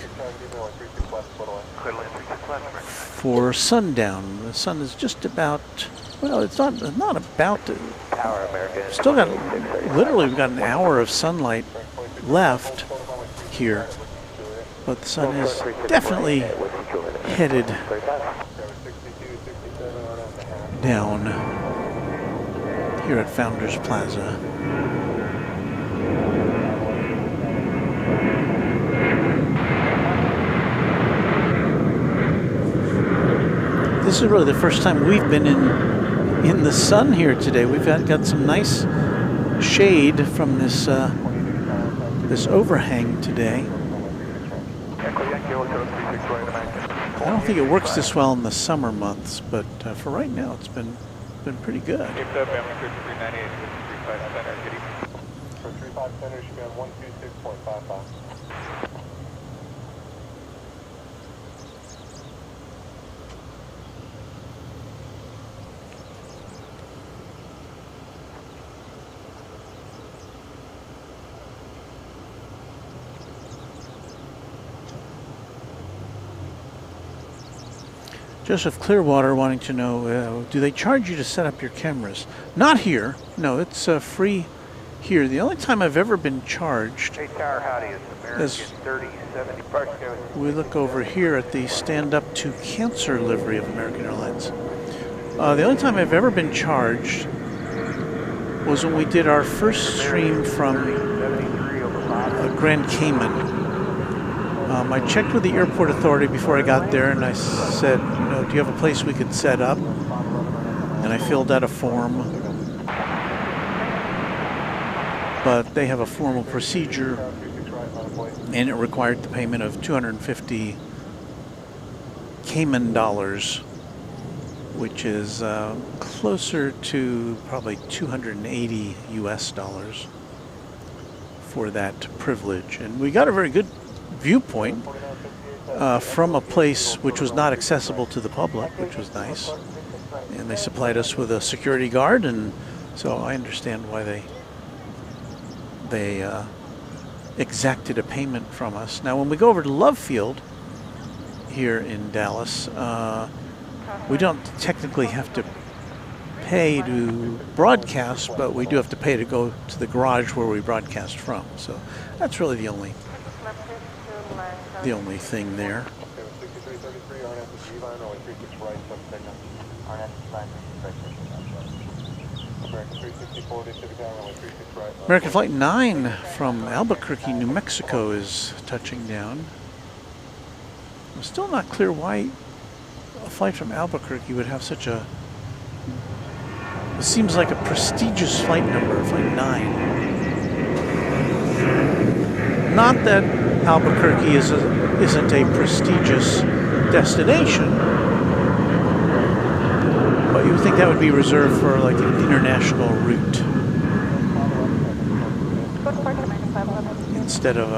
for sundown. The sun is just about, well, it's not about to, still got, literally we've got an hour of sunlight left here, but the sun is definitely headed down here at Founders Plaza. This is really the first time we've been in the sun here today. We've got some nice shade from this this overhang today. I don't think it works this well in the summer months, but for right now, it's been pretty good. For 35 center, should be on 126.55. Joseph Clearwater wanting to know, do they charge you to set up your cameras? Not here. No, it's free here. The only time I've ever been charged is we look over here at the Stand Up to Cancer livery of American Airlines. The only time I've ever been charged was when we did our first stream from Grand Cayman. I checked with the airport authority before I got there, and I said, do you have a place we could set up? And I filled out a form. But they have a formal procedure, and it required the payment of 250 Cayman dollars, which is closer to probably 280 US dollars for that privilege. And we got a very good viewpoint from a place which was not accessible to the public, which was nice. And they supplied us with a security guard, and so I understand why they exacted a payment from us. Now, when we go over to Love Field here in Dallas, we don't technically have to pay to broadcast, but we do have to pay to go to the garage where we broadcast from. So that's really the only thing there. American Flight 9 from Albuquerque, New Mexico is touching down. I'm still not clear why a flight from Albuquerque would have such a... It seems like a prestigious flight number, Flight 9. Not that Albuquerque isn't a prestigious destination, but you would think that would be reserved for like an international route instead of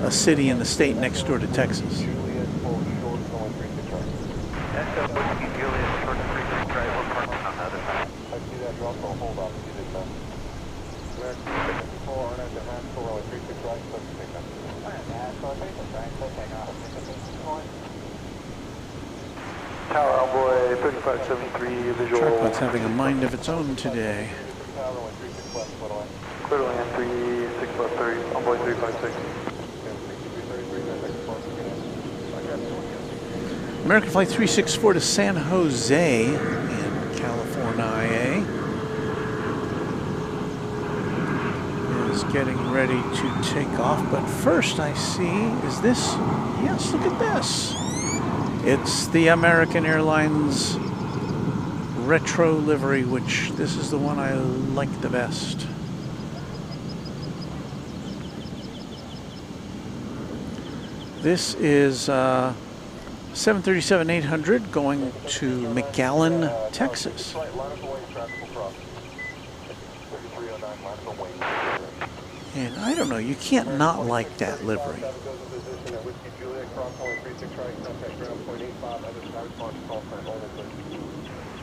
a city in the state next door to Texas. Tower Envoy 3573 visual. Tripod's having a mind of its own today. Clear to land 36 left 30, Envoy 356. American Flight 364 to San Jose in California is getting ready to take off, but first I see, is this, yes, look at this. It's the American Airlines retro livery, which this is the one I like the best. This is 737-800 going to McAllen, Texas. And I don't know, you can't not like that livery.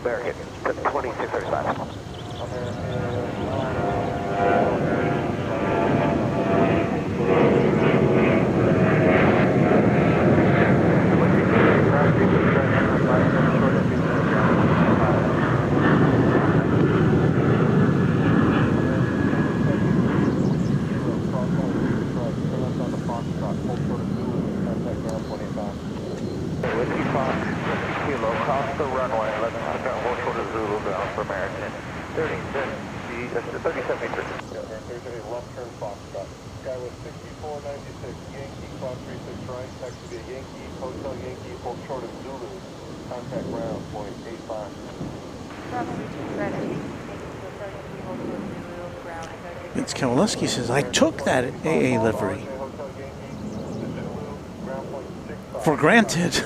American 2635. Across the runway, 11 hold short of Zulu, ground for American. 37 meters. There's a left turn Foxtrot. Sky was 6496, Yankee, cloud 36 right, taxi via Yankee, Hotel Yankee, hold short of Zulu. Contact ground, point 85. Vince Kowaleski says, I took that AA livery for granted.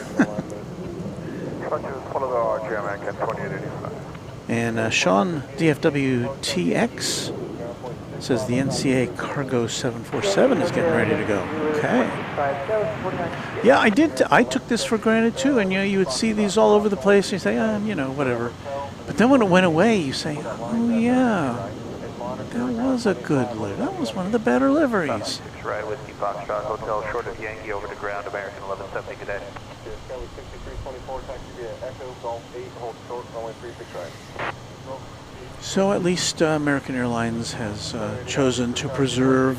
And Sean DFW TX says the NCA Cargo 747 is getting ready to go. Okay. Yeah, I did. I took this for granted too, and you would see these all over the place. And you say, whatever. But then when it went away, you say, oh yeah, that was a good livery. That was one of the better liveries. Right, Whiskey Foxtrot, Hotel short of Yankee over to ground, American 1170, good day. Skyway 6324, taxi via Echo, Golf 8, hold short, runway 36 right. So at least American Airlines has chosen to preserve.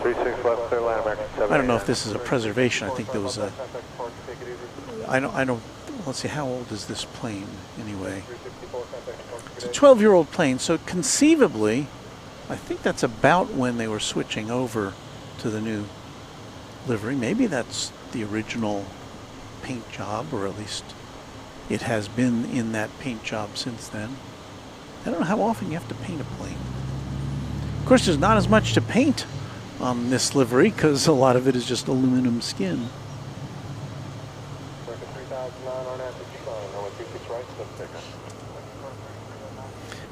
36 left, clear line, American 7. I don't know if this is a preservation. I think there was a. I don't. Let's see. How old is this plane anyway? It's a 12-year-old plane. So conceivably, I think that's about when they were switching over to the new livery. Maybe that's the original paint job, or at least it has been in that paint job since then. I don't know how often you have to paint a plane. Of course, there's not as much to paint on this livery because a lot of it is just aluminum skin.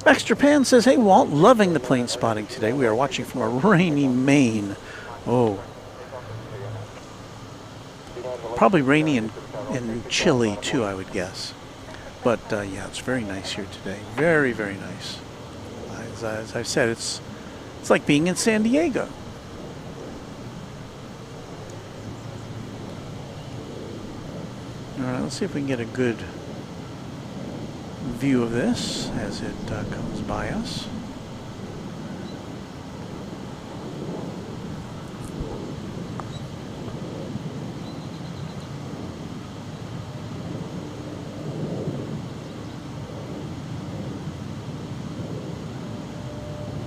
Max Japan says, "Hey Walt, loving the plane spotting today. We are watching from a rainy Maine." Oh. Probably rainy and chilly too, I would guess. But yeah, it's very nice here today. Very, very nice. As I've said, it's like being in San Diego. All right, let's see if we can get a good view of this as it comes by us.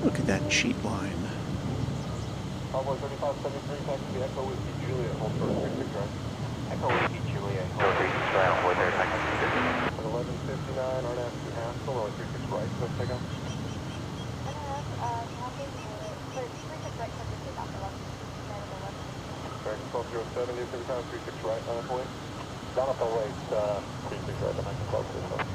Look at that sheet line. Cowboy 3573, taxi Echo Whiskey Juliet, hold short 36 right. Echo Whiskey Juliet, hold 36 right, avoid there, taxi 1159, RNAV to Haskell, runway 36 right, so take off. Correct, 1207, DFW time 36 right, on the point. Down up the right, 36 right, the next 12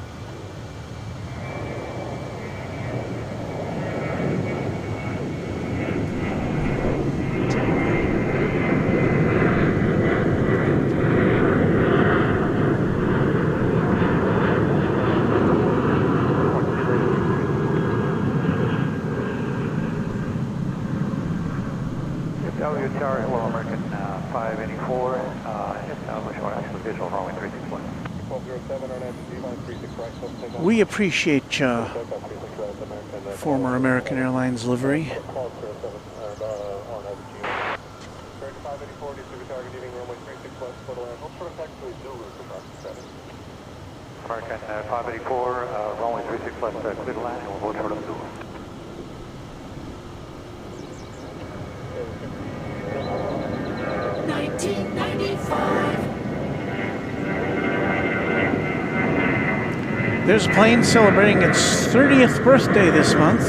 DFW Tower, hello American 584, establish on actual visual runway 36 left. 1207 on FG 36 right. We appreciate former American Airlines livery. American 584, runway 36 left, clear the line, and we'll hold short of Zulu. There's a plane celebrating its 30th birthday this month.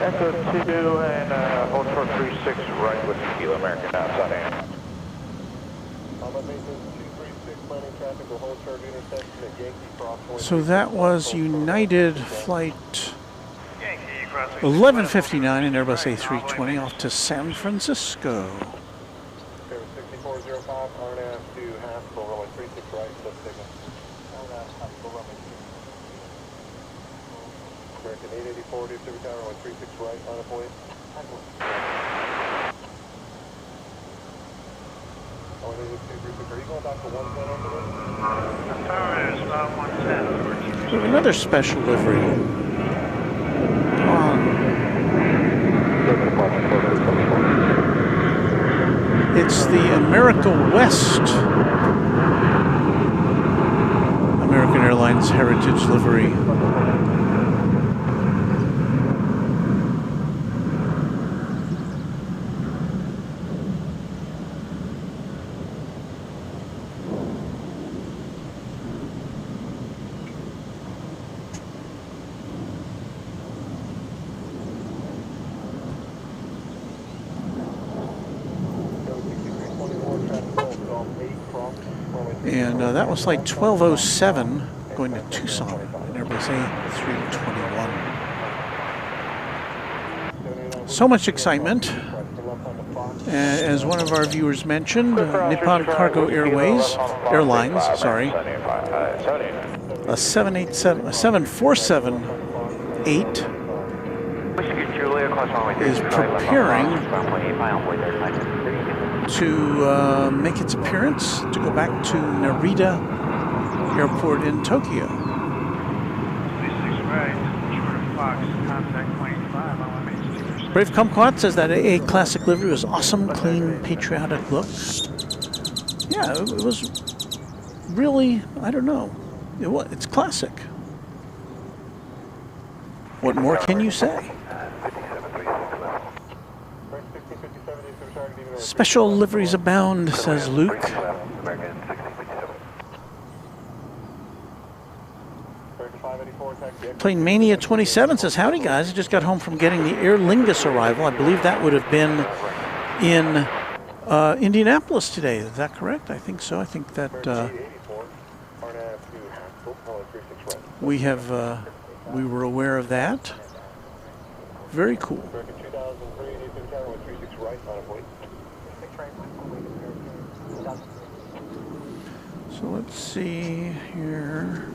Echo 2 and hold short 36 right with Kilo American outside AM. So that was United Flight 1159 in Airbus A320 off to San Francisco. 6405, RNAV to Haskell, runway 36 right, sub signal. American 884, DFW Tower, runway 36 right, on a point. Are you going back to 110 over there? The tower is about 110. We have another special livery. It's the America West American Airlines Heritage livery. And that was like 1207 going to Tucson in Airbus A321. So much excitement As one of our viewers mentioned, Nippon Cargo Airlines, a 747-8 is preparing to make its appearance to go back to Narita Airport in Tokyo. Brave Kumquat says that A Classic livery was awesome, clean, patriotic look. Yeah, it was really, I don't know. It's classic. What more can you say? Special liveries abound, says Luke. Plane Mania 27 says, howdy guys, I just got home from getting the Aer Lingus arrival. I believe that would have been in Indianapolis today. Is that correct? I think so. I think that we were aware of that. Very cool. So let's see here.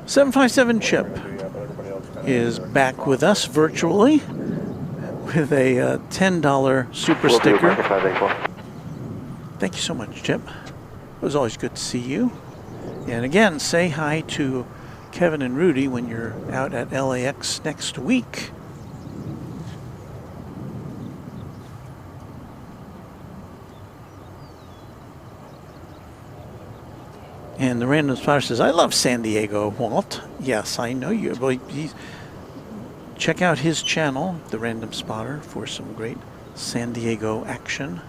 757 Chip is back with us virtually with a $10 super sticker. Thank you so much, Chip. It was always good to see you. And again, say hi to Kevin and Rudy when you're out at LAX next week. And the Random Spotter says, I love San Diego, Walt. Yes, I know you. Well, check out his channel, The Random Spotter, for some great San Diego action.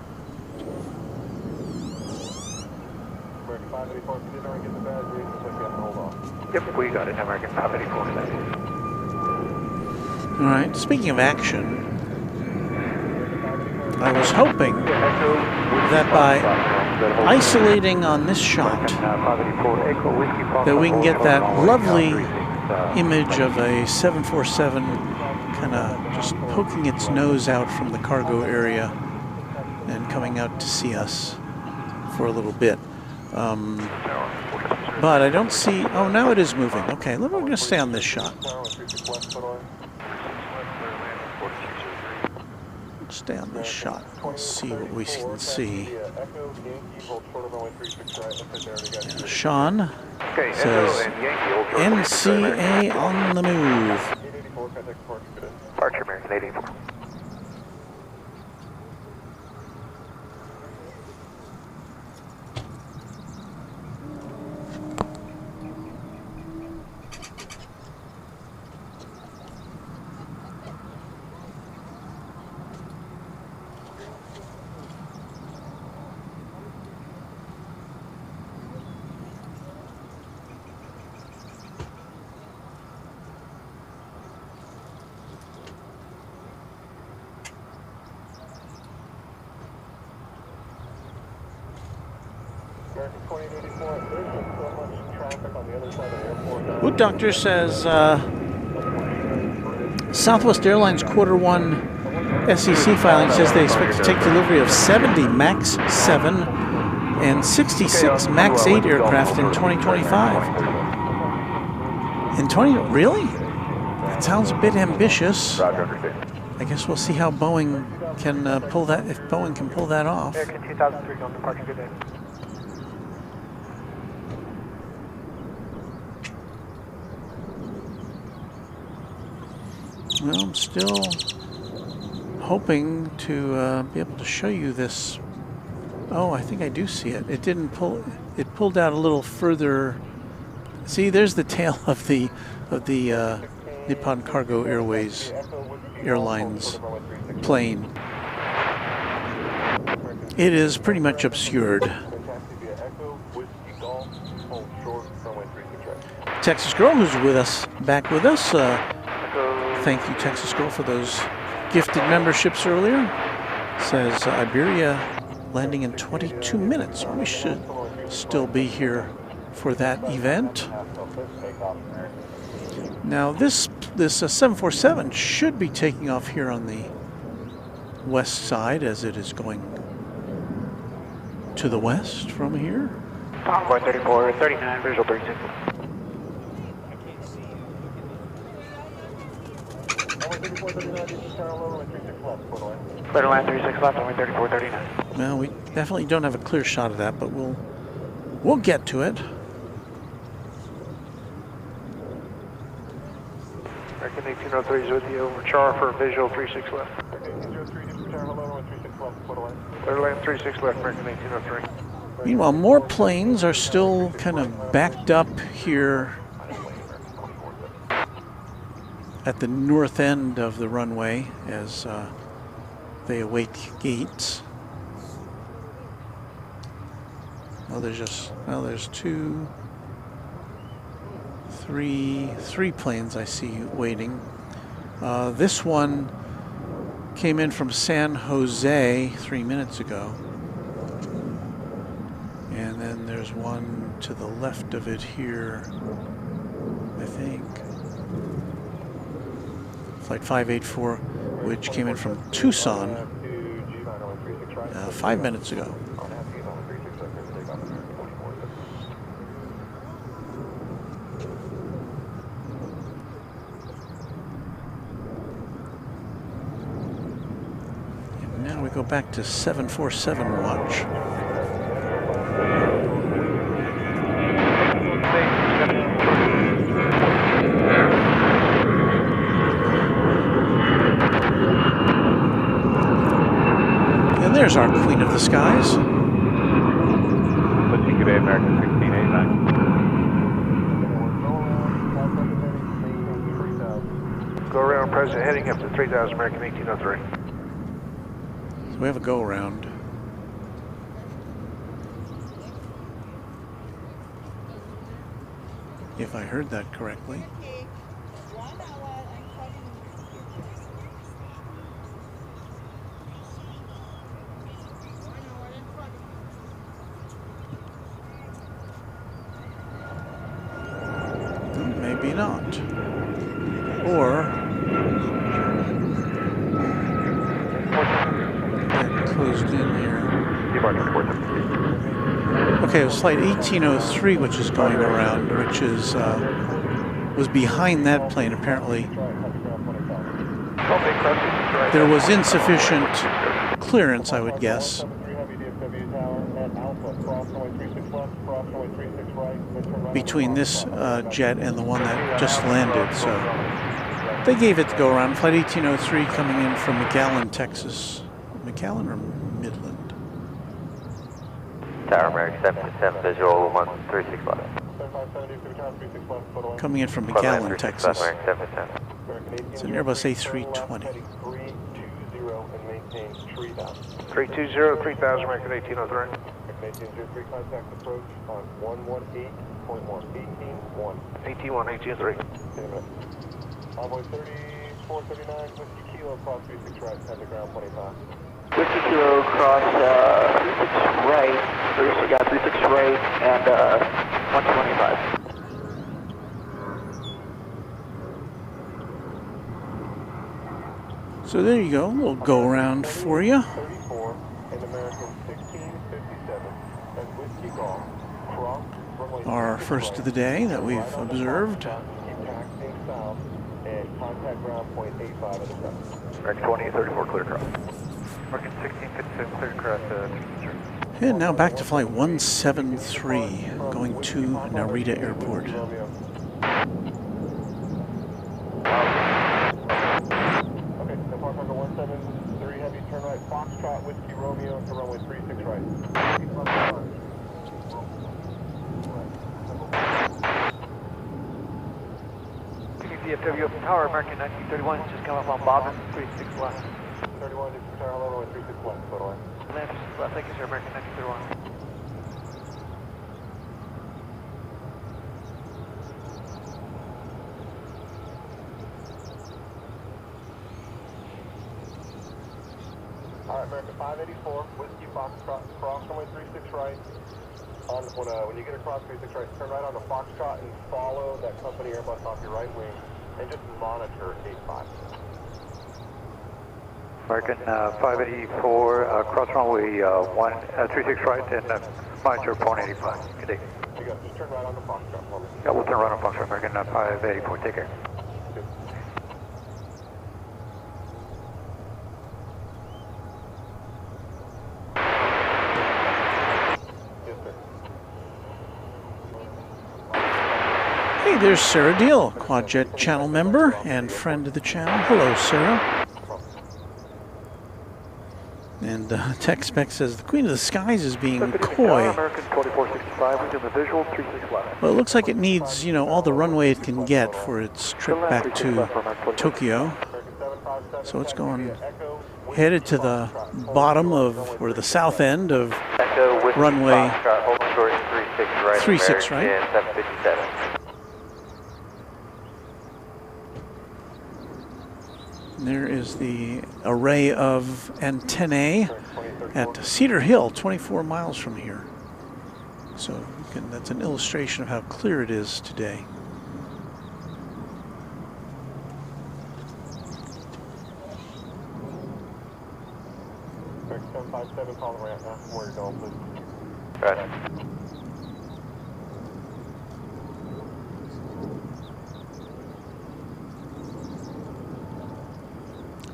Yep, we got it. American 584. All right, speaking of action, I was hoping that by isolating on this shot that we can get that lovely image of a 747 kind of just poking its nose out from the cargo area and coming out to see us for a little bit. But I don't see, oh, now it is moving. Okay, we're going to stay on this shot. Stay on this shot. Let's see what we can see. And Sean says, NCA on the move. Departure American 84. Wood Doctor says Southwest Airlines Q1 SEC filing says they expect to take delivery of 70 MAX 7 and 66 MAX 8 aircraft in 2025. Really? That sounds a bit ambitious. I guess we'll see how Boeing can pull that, if Boeing can pull that off. American 2003 on departure, good day. Well, I'm still hoping to be able to show you this. Oh, I think I do see it. It didn't pull. It pulled out a little further. See, there's the tail of the Nippon Cargo Airlines plane. It is pretty much obscured. Texas Girl, who's with us, back with us. Thank you, Texas Girl, for those gifted memberships earlier. Says Iberia landing in 22 minutes. We should still be here for that event. Now this 747 should be taking off here on the west side as it is going to the west from here. Convoy 34, 39, visual 36. Clear line 36 left, only 34, 39. Well, we definitely don't have a clear shot of that, but we'll get to it. American 1803 is with you. Char for visual 36 left. Clear line 36 left, American 1803. Meanwhile, more planes are still kind of backed up here at the north end of the runway as they await gates. Oh, there's three planes I see waiting. This one came in from San Jose 3 minutes ago. And then there's one to the left of it here, I think. Flight 584, which came in from Tucson 5 minutes ago. And now we go back to 747 watch. There's our Queen of the Skies. Good day, American 1689. Go around present heading up to 3000 American 1803. So we have a go around. If I heard that correctly. Maybe not. Or get closed in here. Okay, it was flight 1803, which is going around, which is was behind that plane apparently. There was insufficient clearance, I would guess, between this jet and the one that just landed, so they gave it the go around. Flight 1803 coming in from McAllen, Texas. McAllen or Midland? Tower American 767 visual 136 left. Coming in from McAllen, Texas. It's an Airbus A320. 320, 3000 American 1803. 1803 contact approach on 118.1, 1803. Envoy 3439, Whiskey Kilo, cross 36 right, at the ground 25. Whiskey Kilo, cross 36 right, 36 right, and 125. So there you go, a little go around for you. 34 and American 1657, and Whiskey Golf, cross runway. Our first of the day that we've observed. Keep taxiing south and contact ground point 85 at the south. American 2034 clear cross. American 1657 clear cross. And now back to flight 173, going to Narita Airport. Number 173 heavy, turn right, Foxtrot, Whiskey Romeo to runway 36 right. DFW Tower, American 1931, just come up on Bobbin, 36 left. 31, just tower, runway 36 left, photo line. Land 36 left, thank you sir, American 1931. Alright, American 584, Whiskey Foxtrot, cross runway 36 right, When you get across 36 right, turn right on the Foxtrot and follow that company Airbus off your right wing and just monitor 85. American 584, cross runway 36 right and monitor point 85. Good day. You got just turn right on the Foxtrot for me. Yeah, we'll turn right on Foxtrot, American 584. Take care. Hey, there's Sarah Deal, Quadjet channel member and friend of the channel. Hello, Sarah. And TechSpec says the Queen of the Skies is being coy. American 2465 within the visual 36 left. Well, it looks like it needs, you know, all the runway it can get for its trip back to Tokyo. So it's going headed to the bottom of, or the south end of runway 36 right. And 757. There is the array of antennae at Cedar Hill, 24 miles from here. So that's an illustration of how clear it is today. American 757, call the ramp now. Where you're going, please. Right.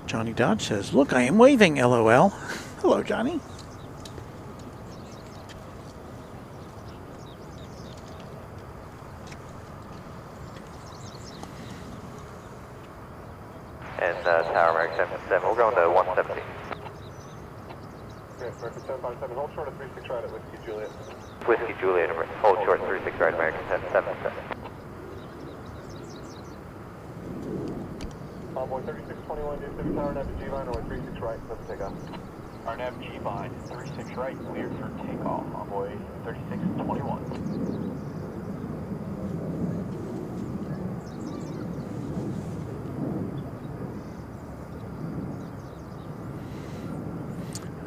Johnny Dodge says, "Look, I am waving, LOL." Hello, Johnny. And Tower American 757, we're going to 170. Okay, American 757, hold short of 36 right at Whiskey Juliet. Whiskey Juliet, hold short 36 right, American 777. Envoy 3621, DFW Tower, nav to G-line, runway 36 right, let's take off. Our nav G-line, 36 right, cleared for takeoff. Envoy 3621.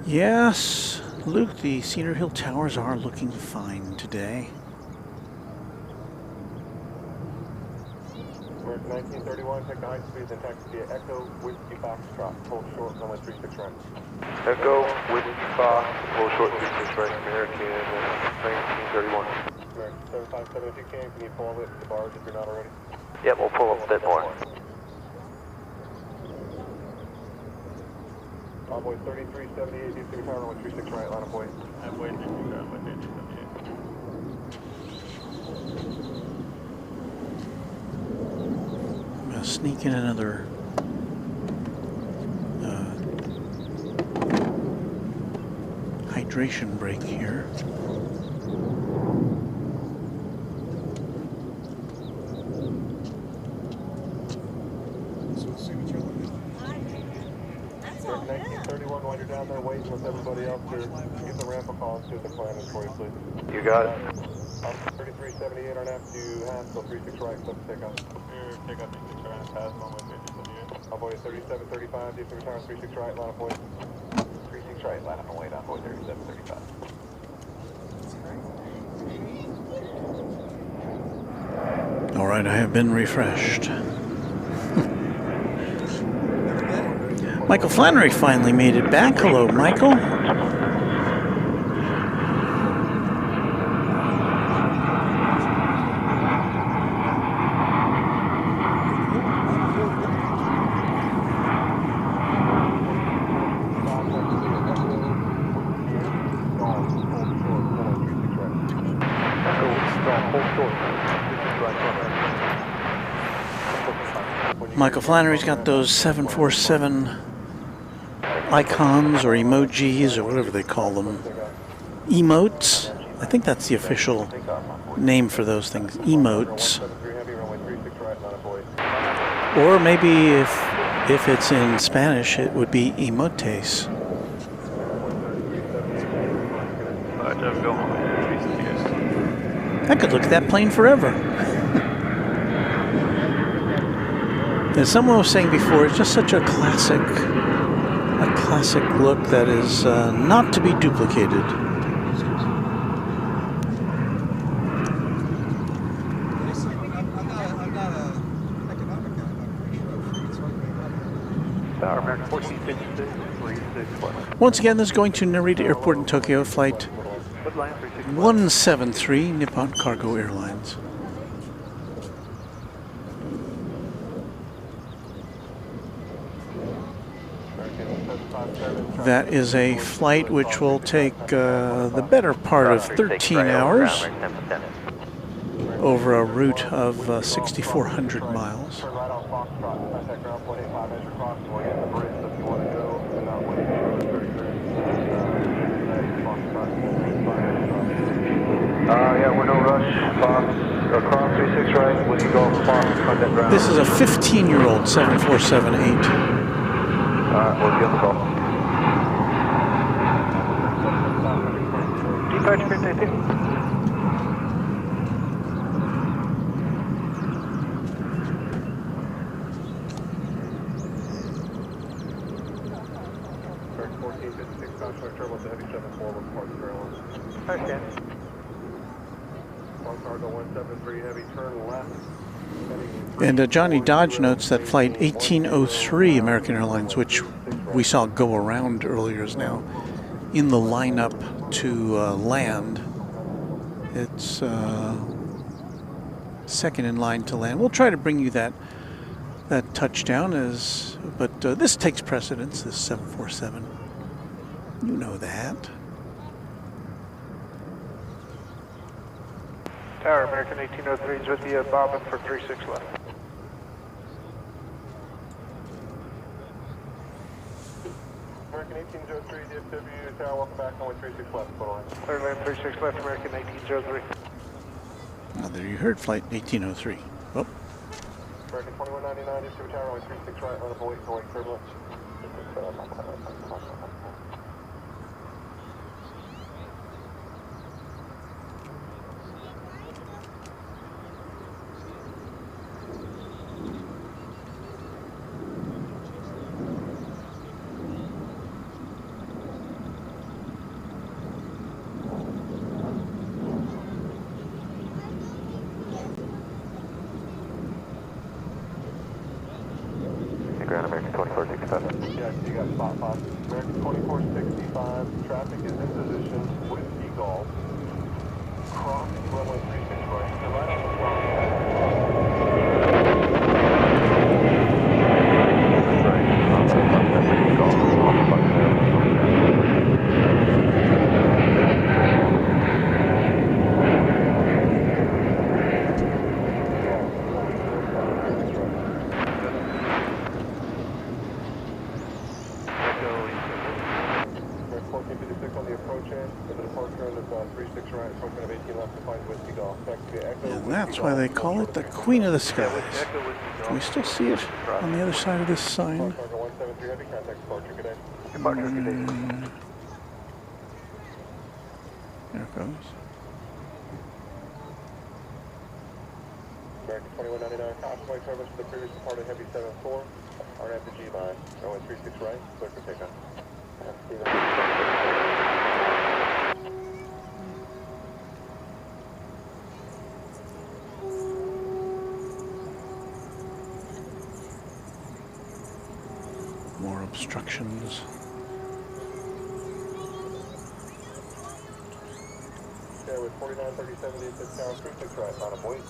Yes, Luke, the Cedar Hill Towers are looking fine today. 1931, take the high speed, then taxi via Echo, Whiskey Foxtrot, hold short, runway 36 right. Echo, Whiskey Fox, hold short 36 right, American 1931. American 757, if you can you pull it to the bars if you're not already? Yep, we'll pull up a bit more. Envoy 3378, DFW Tower, runway 36 right, line of way. Envoy 33 right, runway 3378. Sneak in another hydration break here. That's all 1931, while you're down there waiting with everybody else here, give the ramp a call and see what the plan is for you, please. You got it. 3378, our nav to Haskell, 36 right, let's take off. Take up 36 right, pass on with 3378. Envoy 3735, DFW Tower, 36 right, line of way. 36 right, line of way, Envoy 3735. All right, I have been refreshed. Michael Flannery finally made it back. Hello, Michael. Michael Flannery's got those 747 icons or emojis or whatever they call them. Emotes. I think that's the official name for those things. Emotes. Or maybe if it's in Spanish, it would be emotes. I could look at that plane forever. As someone was saying before, it's just such a classic look that is not to be duplicated. American 1456, 36 left. Once again, this is going to Narita Airport in Tokyo, flight 173, Nippon Cargo Airlines. That is a flight which will take the better part of 13 hours over a route of 6,400 miles. Yeah, we're no rush. Fox, across 36 right, Whiskey Golf, Fox, contact ground. This is a 15-year-old 7478. We'll get the call. Departure grid 19. American 1456, contract turbo to heavy 74, report to Airlines. Understand. Cargo 173, heavy turn left. And Johnny Dodge notes that flight 1803 American Airlines, which we saw go around earlier, is now in the lineup to land. It's second in line to land. We'll try to bring you that touchdown, but this takes precedence, this 747. You know that. Tower, American 1803 is with you, bobbing for 36 left. American 1803, DFW, Tower, welcome back, only 36 left, put on. Third lane 36 left, American 1803. Now there you heard flight 1803. Oh. American 2199, DFW Tower, only 36 right, line up await, going turbulence. American 2465. Yeah, you got spot five. American 2465, traffic is in position, Whiskey Golf. Cross runway 36 right. So right on the front. Whiskey Golf. And that's why they call it the Queen of the Skies. Can we still see it on the other side of this sign? Departure good day. There it goes. American 2199, Cosplay service for the previous departed Heavy 74, RF to G line, runway 36 right, clear for takeoff. More obstructions. Okay, with 4937, DFW Tower, 36 right, line up wait.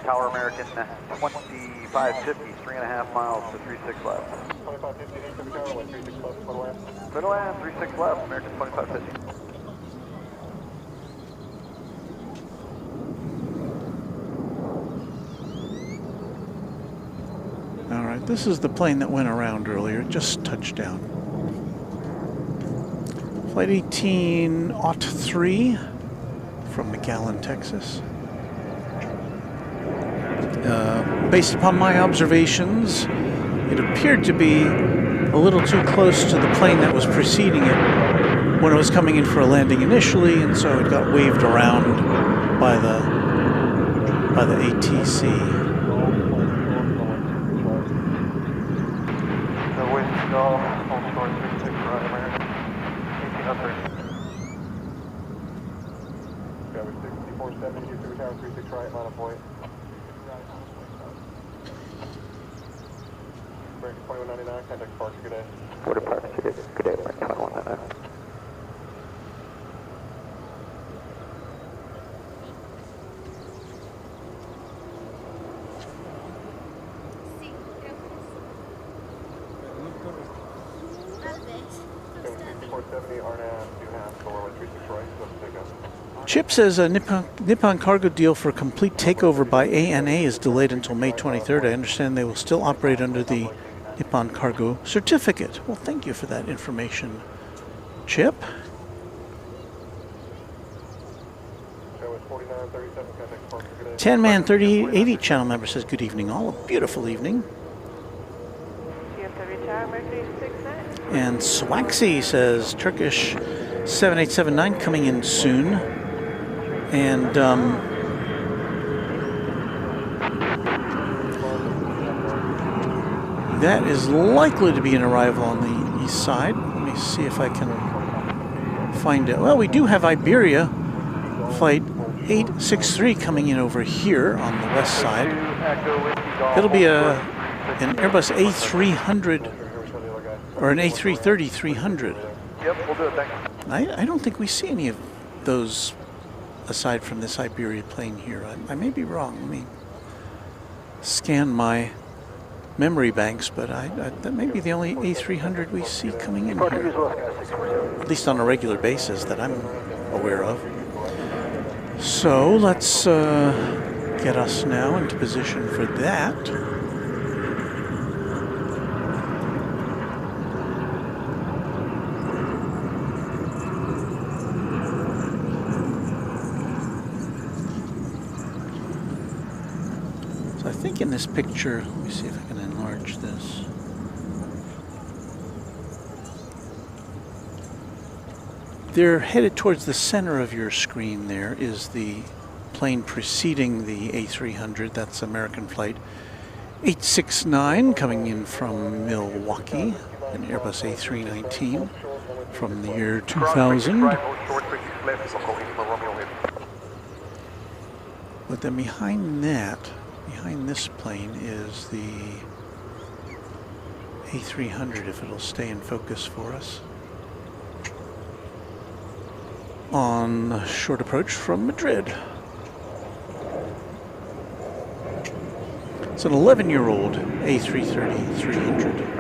Tower American 2550, 3.5 miles to 36 left. 2550, DFW Tower, 36 left, middle land. Middle land, 36 left, American 2550. All right, this is the plane that went around earlier, just touched down. Flight 1803 from McAllen, Texas. Based upon my observations, it appeared to be a little too close to the plane that was preceding it when it was coming in for a landing initially, and so it got waved around by the ATC. all, hold short 36 right, American. 1800. Cover 6470, DFW Tower 36 right, line of point. American 2199, contact departure, good day. For departure, good day, American 2199. Chip says a Nippon cargo deal for a complete takeover by ANA is delayed until May 23rd. I understand they will still operate under the Nippon Cargo certificate. Well, thank you for that information, Chip. 10-man 3080 channel member says good evening all. A beautiful evening. DFW Tower, Mercury 69. And Swaxy says Turkish 7879 coming in soon. And that is likely to be an arrival on the east side. Let me see if I can find it. Well, we do have Iberia flight 863 coming in over here on the west side. It'll be an Airbus A300 or an A330-300. Yep, we'll do it, thanks. I don't think we see any of those aside from this Iberia plane here. I may be wrong. Let me scan my memory banks, but that may be the only A300 we see coming in here, at least on a regular basis that I'm aware of. So let's get us now into position for that. So I think in this picture, let me see if I can enlarge this. They're headed towards the center of your screen. There is the plane preceding the A300. That's American flight 869 coming in from Milwaukee, an Airbus A319 from the year 2000. But then behind that, behind this plane is the A300, if it'll stay in focus for us, on short approach from Madrid. It's an 11-year-old A330-300.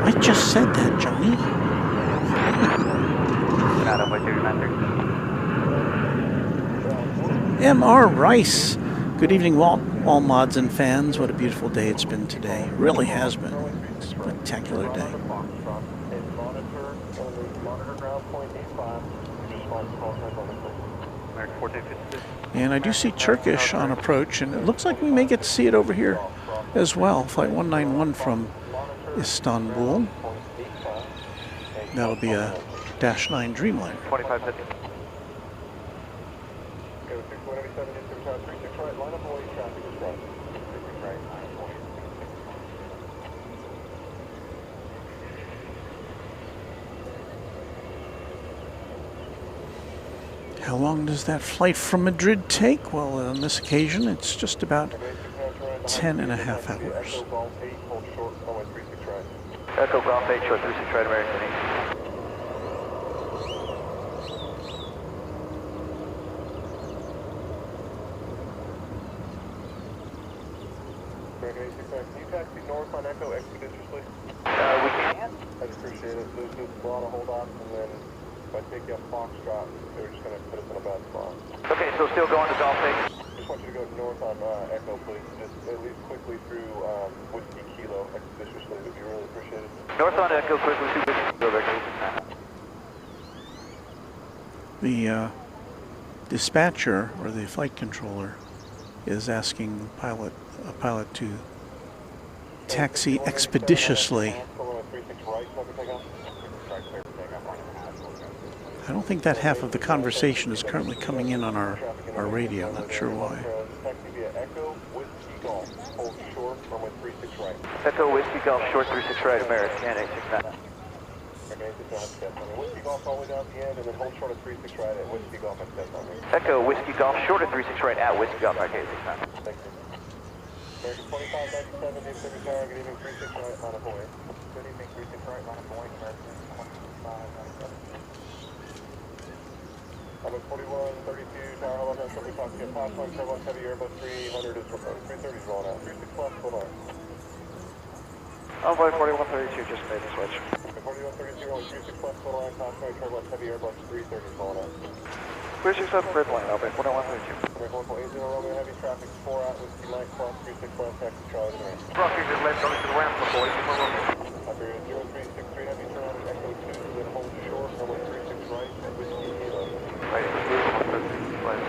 I just said that, Johnny. M.R. Rice. Good evening, Walt. All mods and fans. What a beautiful day it's been today. It really has been. It's a spectacular day. And I do see Turkish on approach, and it looks like we may get to see it over here as well. Flight 191 from Istanbul. That'll be a -9 Dreamliner. 2550. How long does that flight from Madrid take? Well, on this occasion, it's just about 10.5 hours. Echo Golf 8, short 36 right, American 8. American 869, can you taxi north on Echo expeditiously? We can. I'd appreciate it. There's just a lot of hold offs, and then if I take you up Foxtrot, they're just going to put us in a bad spot. Okay, so still going to Golf 8? Just want you to go north on Echo, please. Just at least quickly through Whiskey Kilo expeditiously. Would be really appreciated. North on Echo, quickly through Whiskey Kilo. The dispatcher, or the flight controller, is asking a pilot to taxi expeditiously. I don't think that half of the conversation is currently coming in on our our radio. Not sure why. Taxi via Echo Whiskey Golf. Hold short, runway 36 right. Echo Whiskey Golf, short 36 right, American 869. Whiskey Golf all the way down the end, and then hold short at 36 right at Whiskey Golf at 10 on me. Echo Whiskey Golf, short at 36 right at Whiskey Golf, American 869. Thank you. American 2597, DFW Tower, good evening, 36 right, line of Hawaii. Good evening, 36 right, line of Hawaii, American 2597. I'm at 4132, Tower, hello, that's what we talked to. 5.7 heavy Airbus 300 is 330 is rolling out. 36 left, hold on. Envoy 4132 just made the switch. 4132, only 36 left, hold on. Cosmo, turbulence, heavy Airbus 330 is rolling out. 367 red line, Envoy 4132. 1.80, Romeo, heavy traffic, 4 out, Whiskey Mike, cross 36 left, taxi, Charlie to me. Rocky just left going to the ramp before you come over. After 0363, heavy turn on Echo 2, then hold short, runway 36 right, at Whiskey Kilo. Right, right.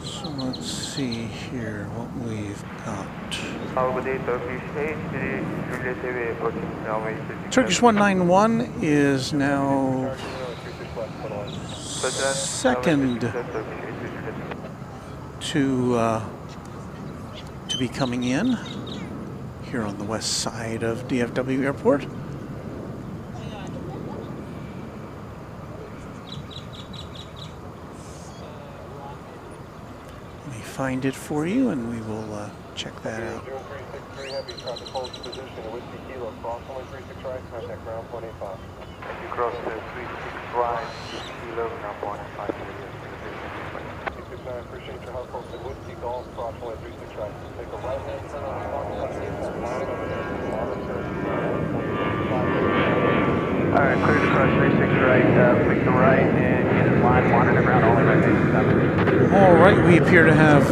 So let's see here what we've got. Turkish 191 is now second to be coming in here on the west side of DFW Airport. Let me find it for you and we will check that out. 0363, heavy traffic holds position at Whiskey Kilo, cross only 36 right, contact ground 185. If you cross the 36 right, Kilo, now 185. 269, appreciate your help, folks at Whiskey Golf, cross only 36 right. Take a right hand turn on the Alright, clear to cross 36 right, pick the right, and get in line, monitor ground only right. All right, we appear to have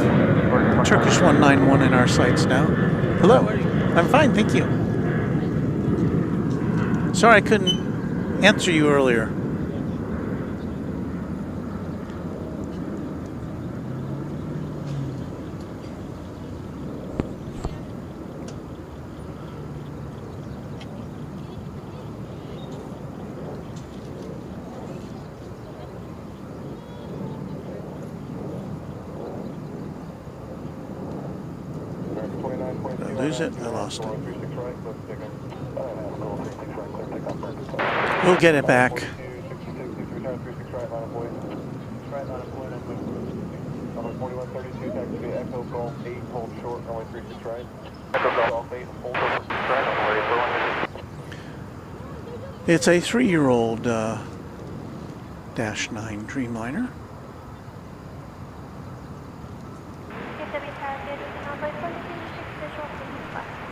Turkish 191 in our sights now. Hello. I'm fine, thank you. Sorry I couldn't answer you earlier. Did I lose it? I lost it. We'll get it back. It's a 3-year-old Dash 9 Dreamliner.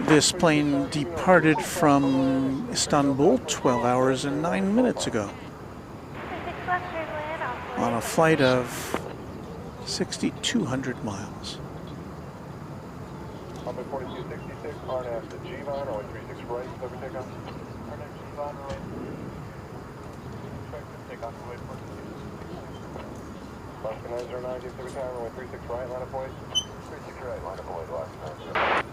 This plane departed from Istanbul 12 hours and 9 minutes ago on a flight of 6,200 miles. 4266, RNAV to G-Vine, only 36 right, over takeoff. RNAV G-Vine, right. Take off the way for Alaska 909, DFW Tower, only 36 right, line of voice. 36 right, line of voice, Alaska 909.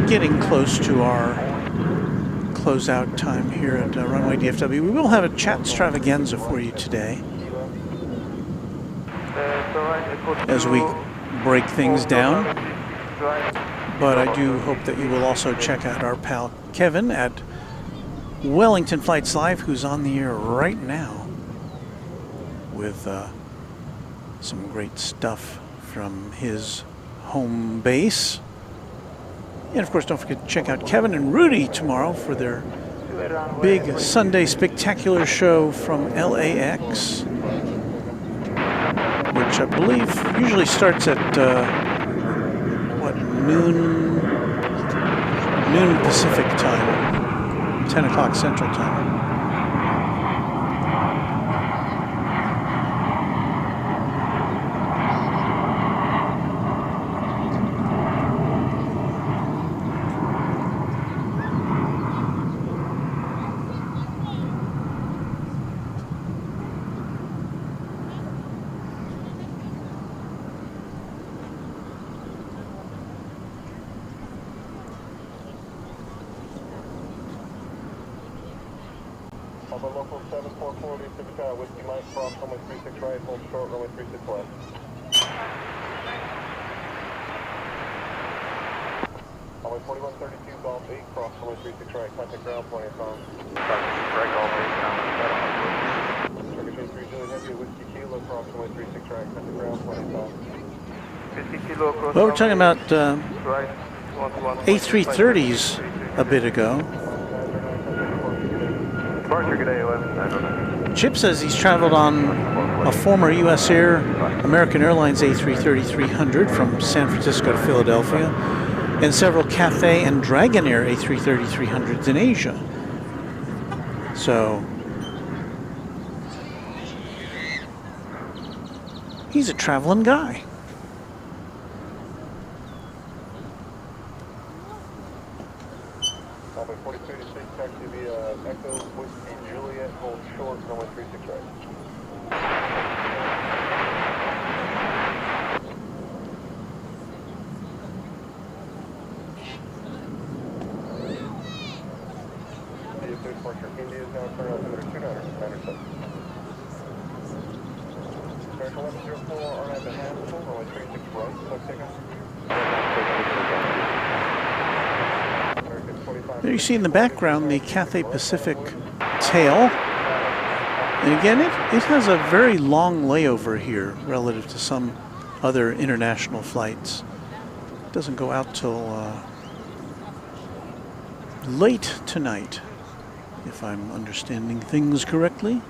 Getting close to our closeout time here at Runway DFW. We will have a chat extravaganza for you today as we break things down, but I do hope that you will also check out our pal Kevin at Wellington Flights Live, who's on the air right now. with some great stuff from his home base. And of course, don't forget to check out Kevin and Rudy tomorrow for their big Sunday spectacular show from LAX, which I believe usually starts at noon Pacific time, 10 o'clock Central time. Local 744 DFW Tower, Whiskey Mike, cross runway 36 right, hold short, runway 36 left. Runway 4132, Golf 8, cross runway 36 right, contact ground, point of time. Right, Golf 8, Turkish 83 Juliet Heavy, Whiskey Kilo, cross runway 36 right, contact ground, point of time. Whiskey Kilo, cross. Well, we're talking about A330s a bit ago. Chip says he's traveled on a former U.S. Air American Airlines A330-300 from San Francisco to Philadelphia, and several Cathay and Dragonair A330-300s in Asia. So he's a traveling guy. There you see in the background the Cathay Pacific tail. And again, it has a very long layover here relative to some other international flights. It doesn't go out till late tonight, if I'm understanding things correctly.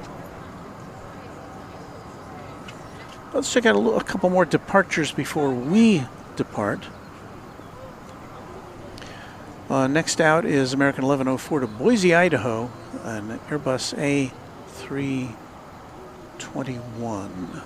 Let's check out a couple more departures before we depart. Next out is American 1104 to Boise, Idaho, an Airbus A321.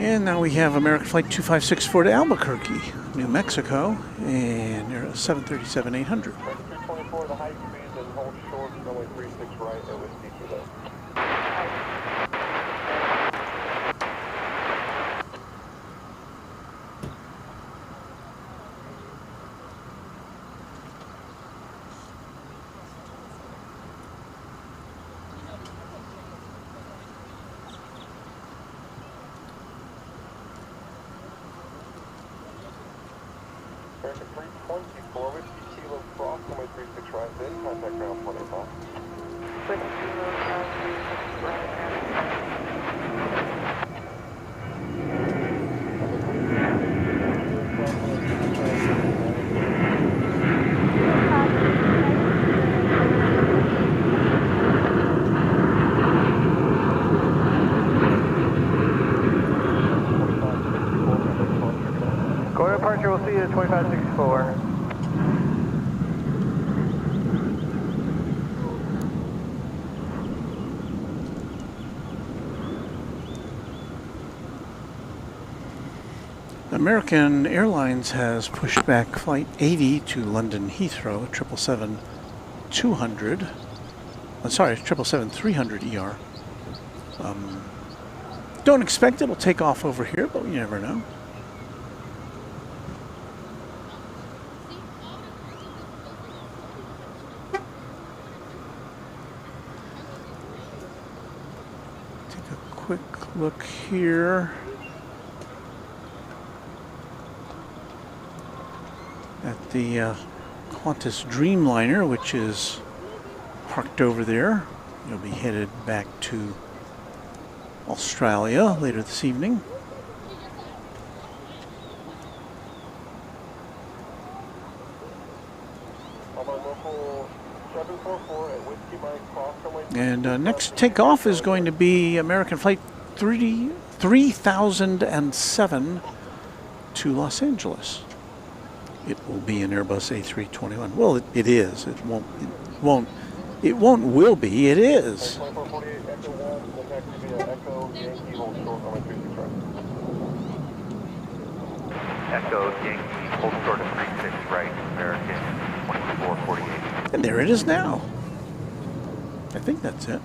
And now we have American Flight 2564 to Albuquerque, New Mexico, and 737-800. 324, the high speed and hold short, runway 36 right, and with DT left. American 324, Whiskey Kilo cross, runway 36 right, then contact ground 25. Whiskey Kilo cross, 36 right, Go to departure, we'll see you at 2564. American Airlines has pushed back Flight 80 to London Heathrow, 777-200. Sorry, 777-300 ER. Don't expect it'll take off over here, but you never know. Take a quick look here at the Qantas Dreamliner, which is parked over there. You'll be headed back to Australia later this evening. And next takeoff is going to be American Flight 3007 to Los Angeles. It will be an Airbus A321. Well, it is. It won't will be. It is. Echo Yankee, hold short of 36 right, American 2448. And there it is now. I think that's it.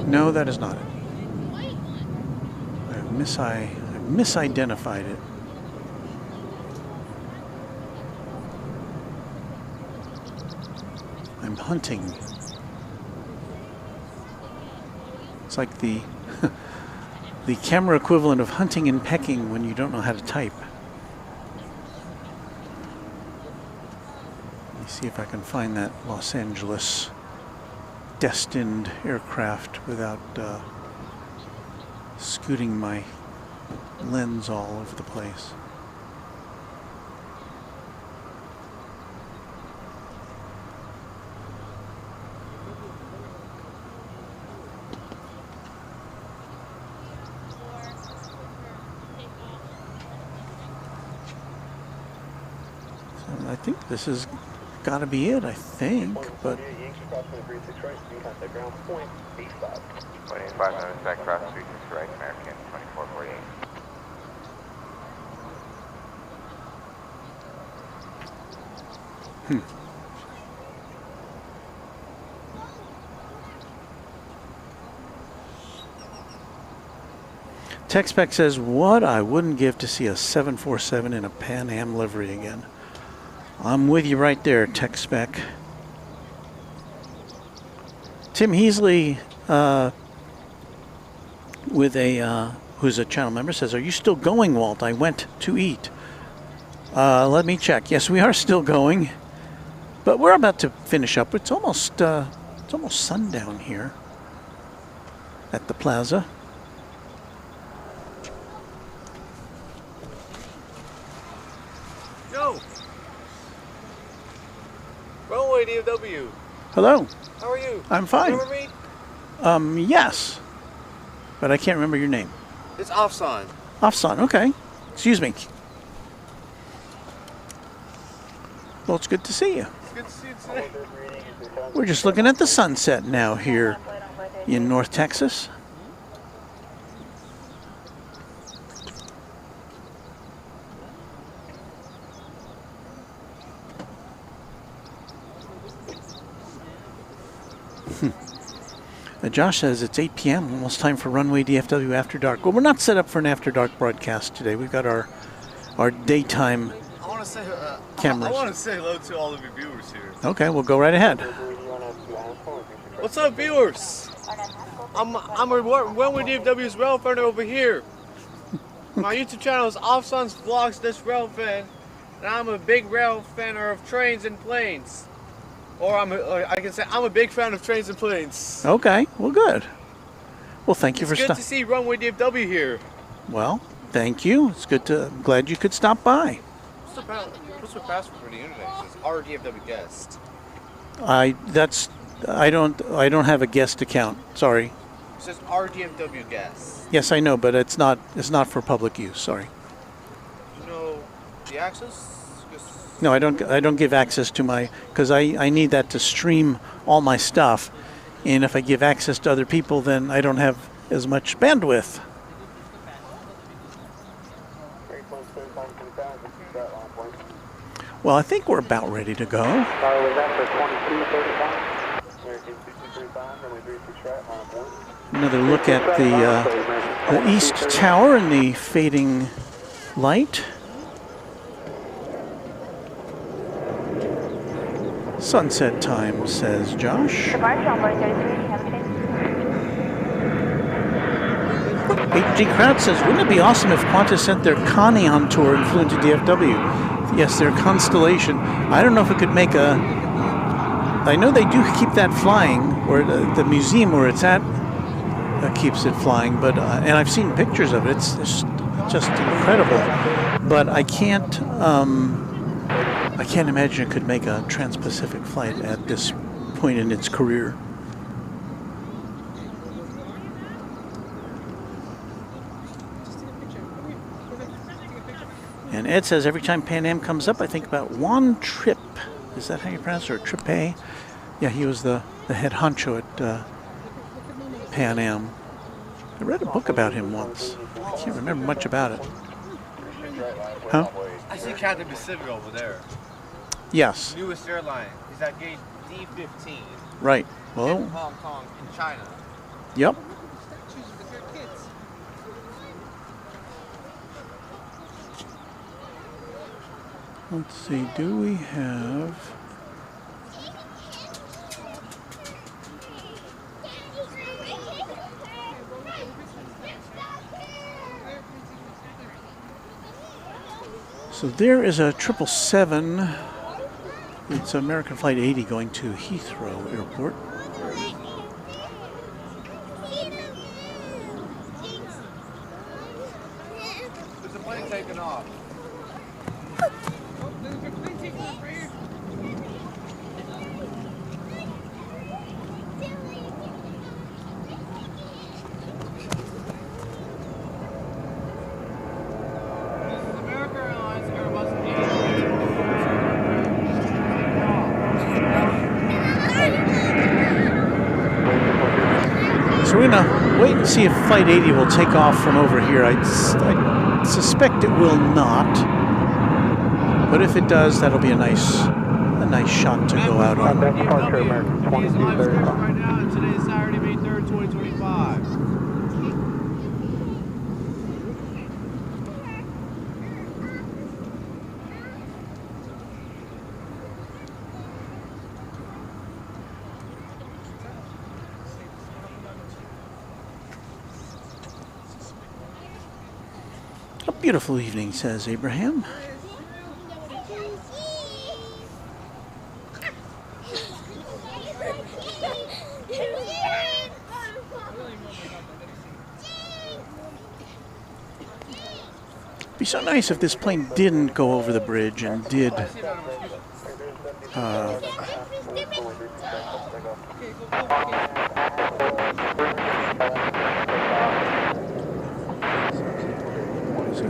No, that is not it. I've misidentified it. I'm hunting. It's like the the camera equivalent of hunting and pecking when you don't know how to type. Let me see if I can find that Los Angeles destined aircraft without scooting my lens all over the place. I think this has got to be it, I think, but... 25 minutes back across 36 right, American 2448. TechSpec says, what I wouldn't give to see a 747 in a Pan Am livery again. I'm with you right there, TechSpec. Tim Heasley, who's a channel member, says, "Are you still going, Walt? I went to eat." Let me check. Yes, we are still going, but we're about to finish up. It's almost sundown here at the plaza. Joe. Runway DFW. Hello. How are you? I'm fine. Remember me? Yes. But I can't remember your name. It's Afsan. Afsan, okay. Excuse me. Well, it's good to see you. It's good to see you today. We're just looking at the sunset now here in North Texas. Josh says it's 8 p.m., almost time for Runway DFW After Dark. Well, we're not set up for an After Dark broadcast today. We've got our daytime cameras. I want to say hello to all of your viewers here. Okay, we'll go right ahead. What's up, viewers? I'm a Runway DFW's rail fan over here. My YouTube channel is Afsan's Vlogs, this rail fan, and I'm a big rail fan of trains and planes. Or I can say I'm a big fan of trains and planes. Okay, well, good. Well, thank you for stopping. It's good to see Runway DFW here. Well, thank you. It's good to. I'm glad you could stop by. What's the password for the internet? It says RDFW guest. I don't have a guest account. Sorry. It says RDFW guest. Yes, I know, but it's not for public use. Sorry. You know the access? No, I don't give access to my, because I need that to stream all my stuff, and if I give access to other people, then I don't have as much bandwidth. Well, I think we're about ready to go. Was that for 2235? American 2235, runway 36 right, line 1. Another look at the East Tower and the fading light. Sunset time, says Josh. Departure on board 33, have a change. H.G. Kraut says, wouldn't it be awesome if Qantas sent their Connie on tour and flew into DFW? Yes, their Constellation. I don't know if it could make a... I know they do keep that flying, or the museum where it's at keeps it flying, but and I've seen pictures of it. It's just incredible. But I can't imagine it could make a trans-Pacific flight at this point in its career. And Ed says, every time Pan Am comes up, I think about Juan Trippe. Is that how you pronounce it? Or Trippe? Yeah, he was the head honcho at Pan Am. I read a book about him once. I can't remember much about it. Huh? I see Captain Pacific over there. Yes. Newest airline. He's at gate D15. Right. Well. In Hong Kong, in China. Yep. Let's see, do we have... So there is a 777. It's American Flight 80 going to Heathrow Airport. There's a plane taking off. So we're going to wait and see if Flight 80 will take off from over here. I suspect it will not. But if it does, that'll be a nice shot to go out on. Departure American 2235. Right now, and today is Saturday, May 3rd, 2025. A beautiful evening, says Abraham. It'd be so nice if this plane didn't go over the bridge and did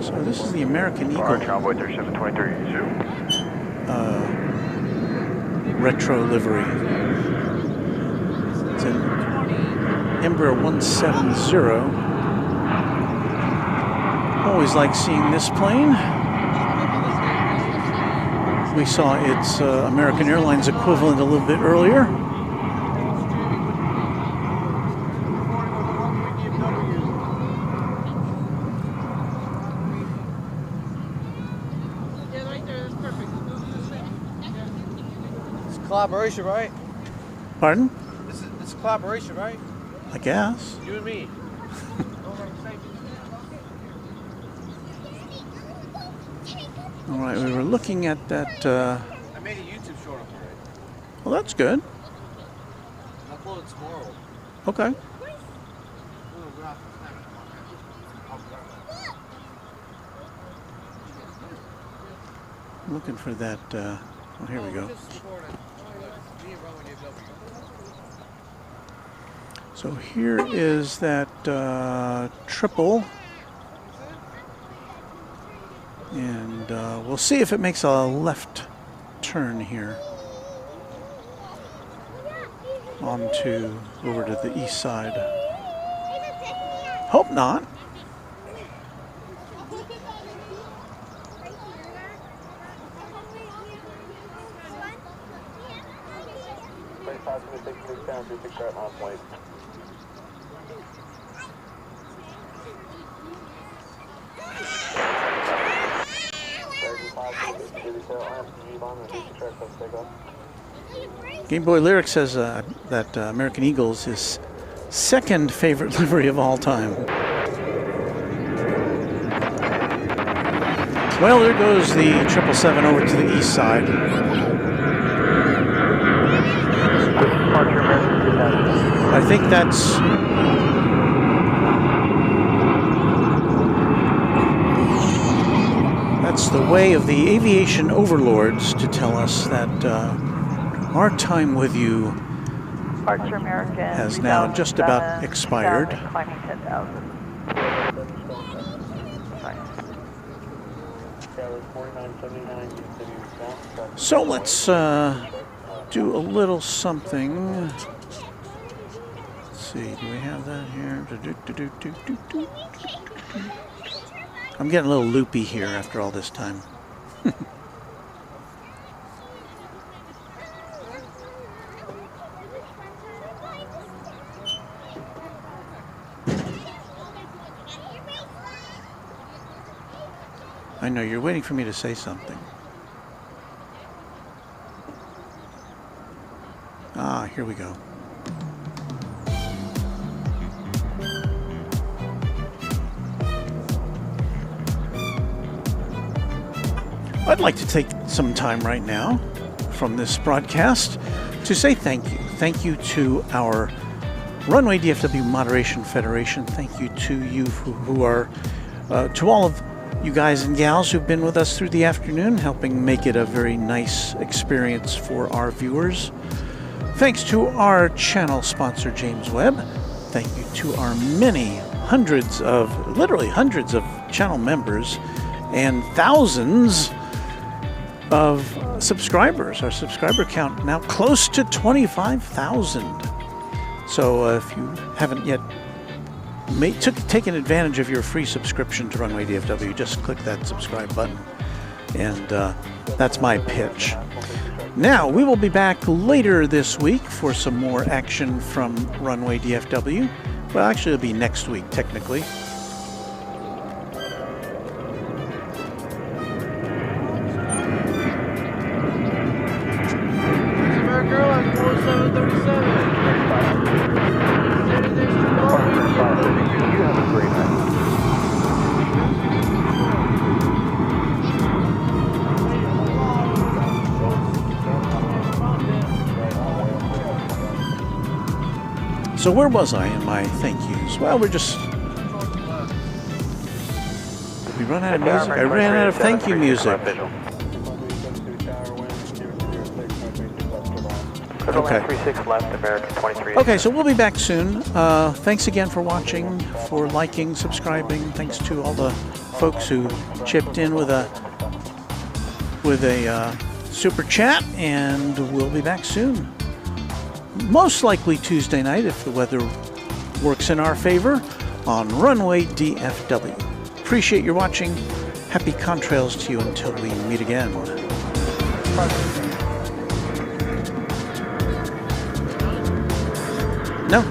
so this is the American Eagle retro livery. It's an Embraer 170. Always like seeing this plane. We saw its American Airlines equivalent a little bit earlier. It's collaboration, right? Pardon? It's collaboration, right? I guess. You and me. All right, we were looking at that. I made a YouTube short of it. Well, that's good. I'll upload it tomorrow. Okay. Looking for that. Oh, here we go. So here is that triple. And we'll see if it makes a left turn here onto over to the east side. Hope not. 66 down, 36 right on plate. Game Boy Lyric says that American Eagle's his second favorite livery of all time. Well, there goes the 777 over to the east side. I think that's... That's the way of the aviation overlords to tell us that our time with you has now just about expired. So let's do a little something. Let's see, do we have that here? I'm getting a little loopy here after all this time. I know, you're waiting for me to say something. Ah, here we go. I'd like to take some time right now from this broadcast to say thank you. Thank you to our Runway DFW Moderation Federation. Thank you to you who are, to all of you guys and gals who've been with us through the afternoon, helping make it a very nice experience for our viewers. Thanks to our channel sponsor, James Webb. Thank you to our many literally hundreds of channel members and thousands of subscribers. Our subscriber count now close to 25,000. So if you haven't yet taken advantage of your free subscription to Runway DFW, just click that subscribe button. And that's my pitch. Now, we will be back later this week for some more action from Runway DFW. Well, actually, it'll be next week, technically. So where was I in my thank yous? Well, we're just... Did we run out of music? I ran out of thank you music. Okay. Okay, so we'll be back soon. Thanks again for watching, for liking, subscribing. Thanks to all the folks who chipped in with a super chat, and we'll be back soon. Most likely Tuesday night, if the weather works in our favor, on Runway DFW. Appreciate your watching. Happy contrails to you until we meet again. No.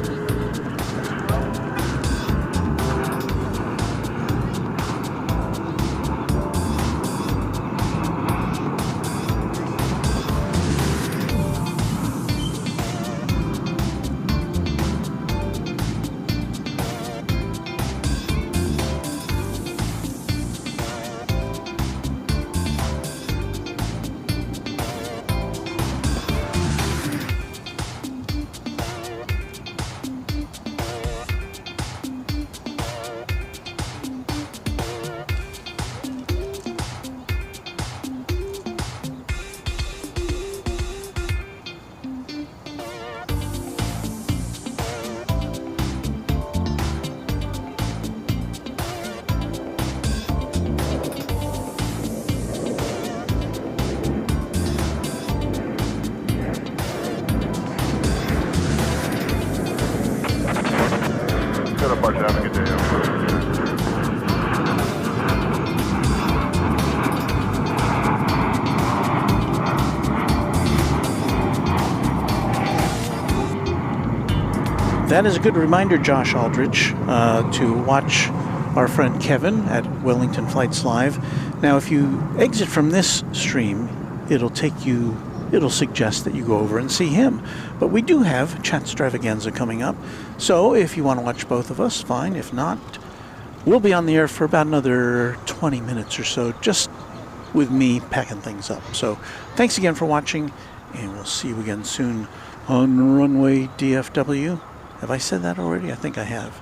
that is a good reminder, Josh Aldrich, to watch our friend Kevin at Wellington Flights Live. Now, if you exit from this stream, it'll suggest that you go over and see him. But we do have Chatstravaganza coming up. So if you want to watch both of us, fine. If not, we'll be on the air for about another 20 minutes or so, just with me packing things up. So thanks again for watching, and we'll see you again soon on Runway DFW. Have I said that already? I think I have.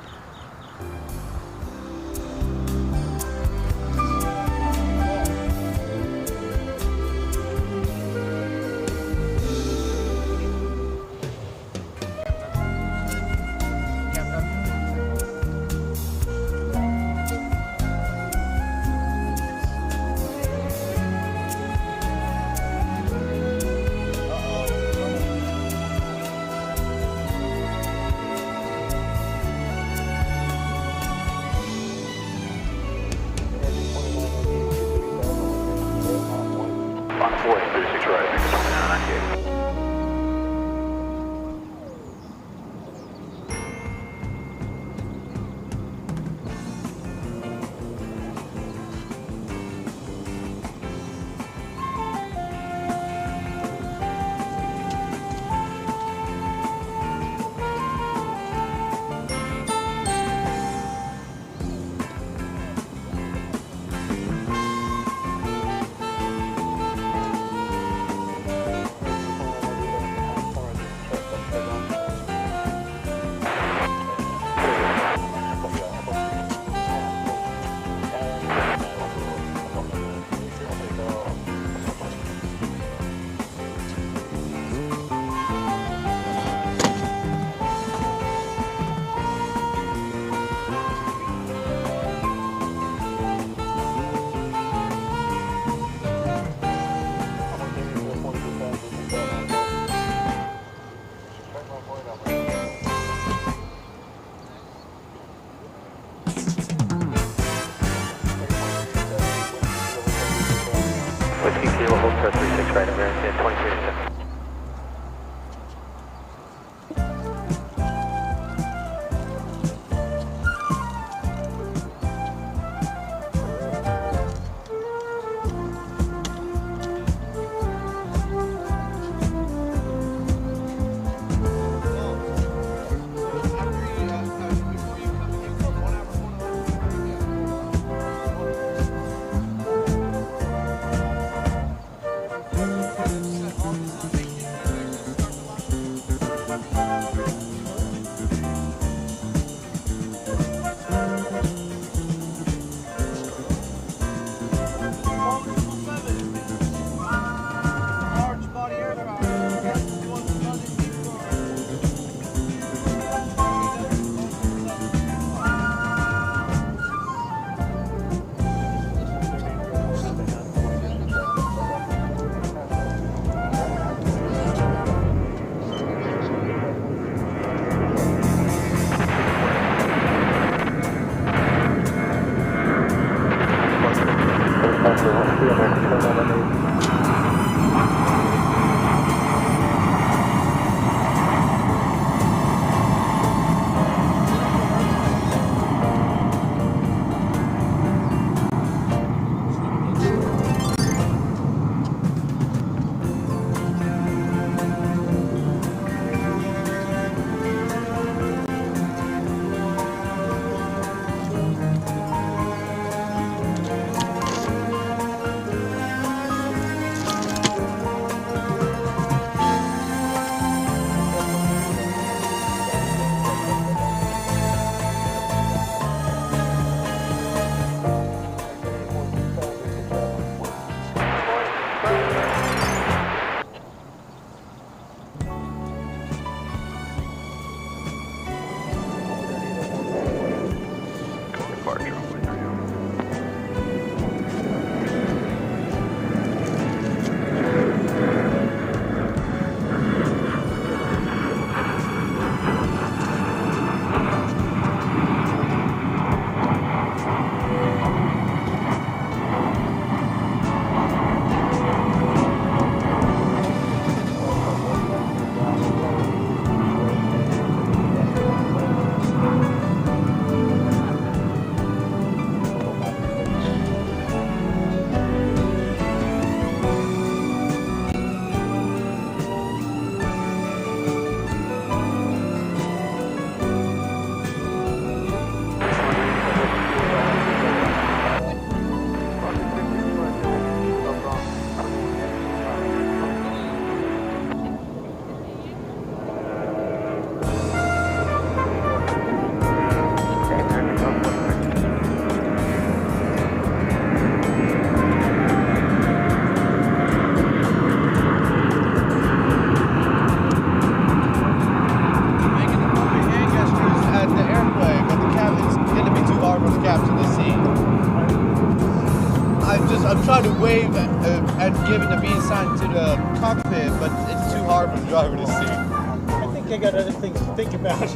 wave and giving the B sign to the cockpit, but it's too hard for the driver to see. I think they got other things to think about. You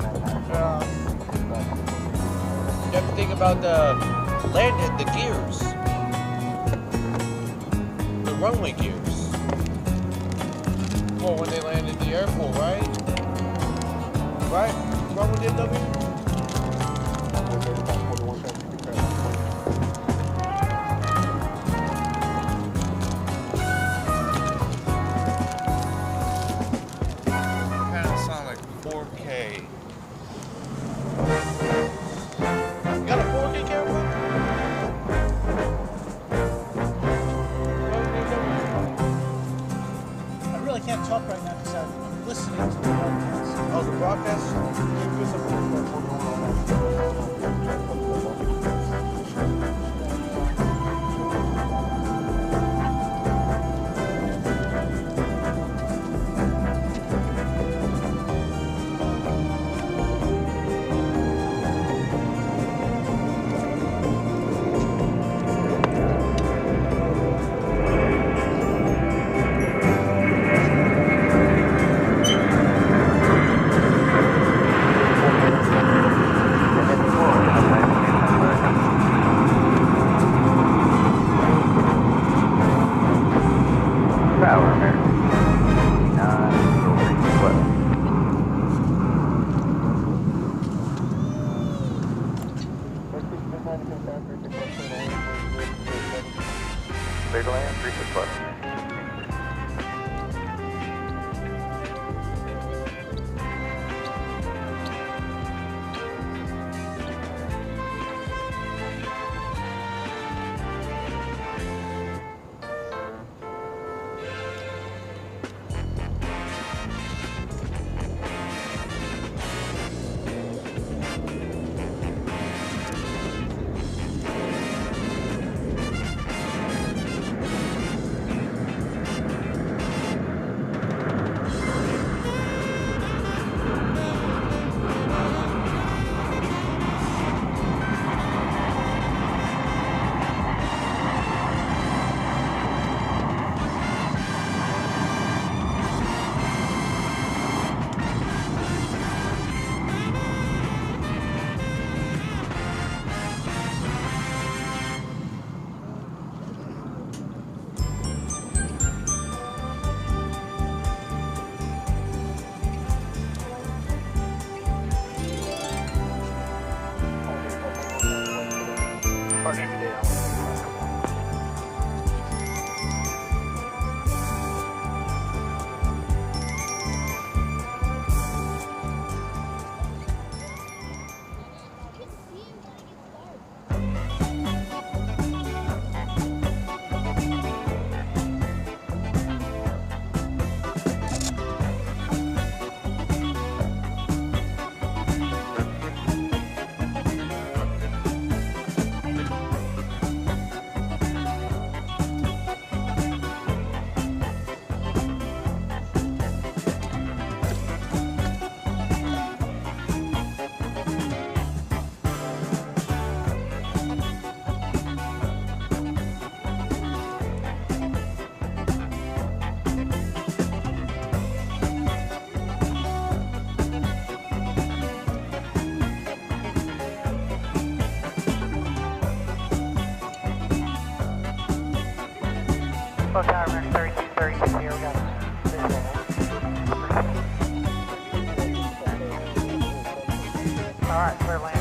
have to think about the gears, the runway gears. Well, when they land at the airport, right? Right? Runway DFW? Panasonic 4K. You got a 4K camera? I really can't talk right now because I'm listening to the broadcast. Oh, the broadcast? Alright, clear land.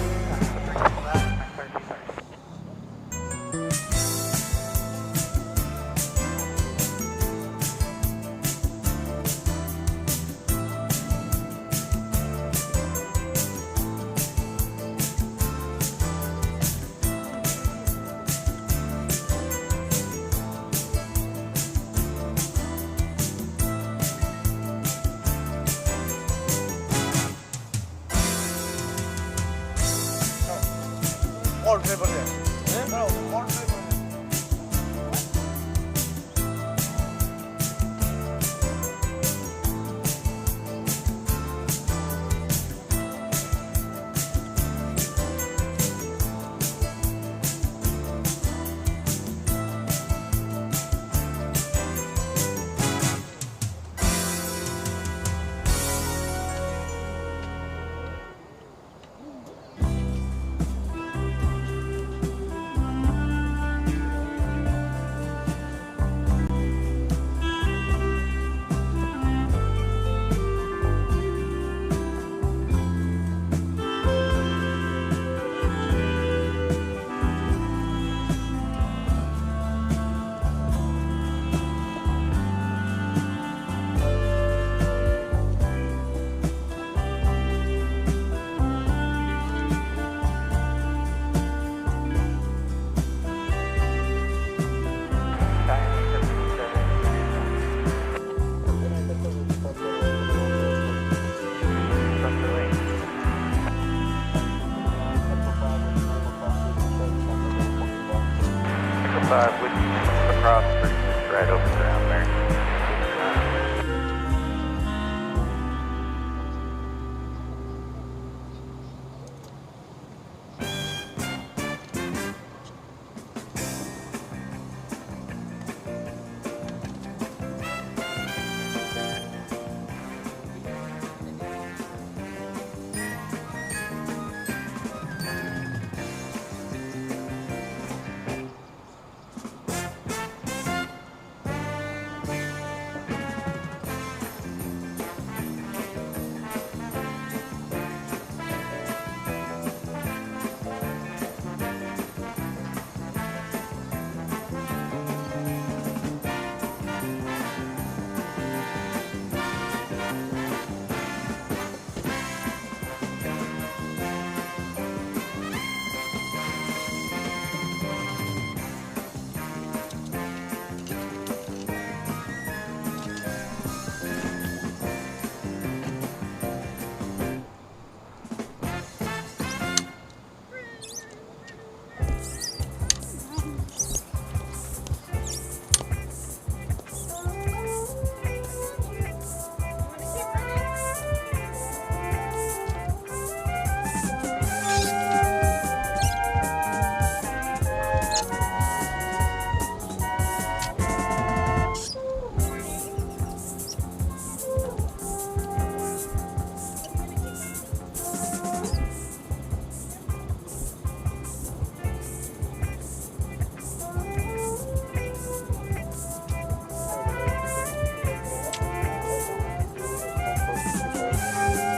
right open ground, American.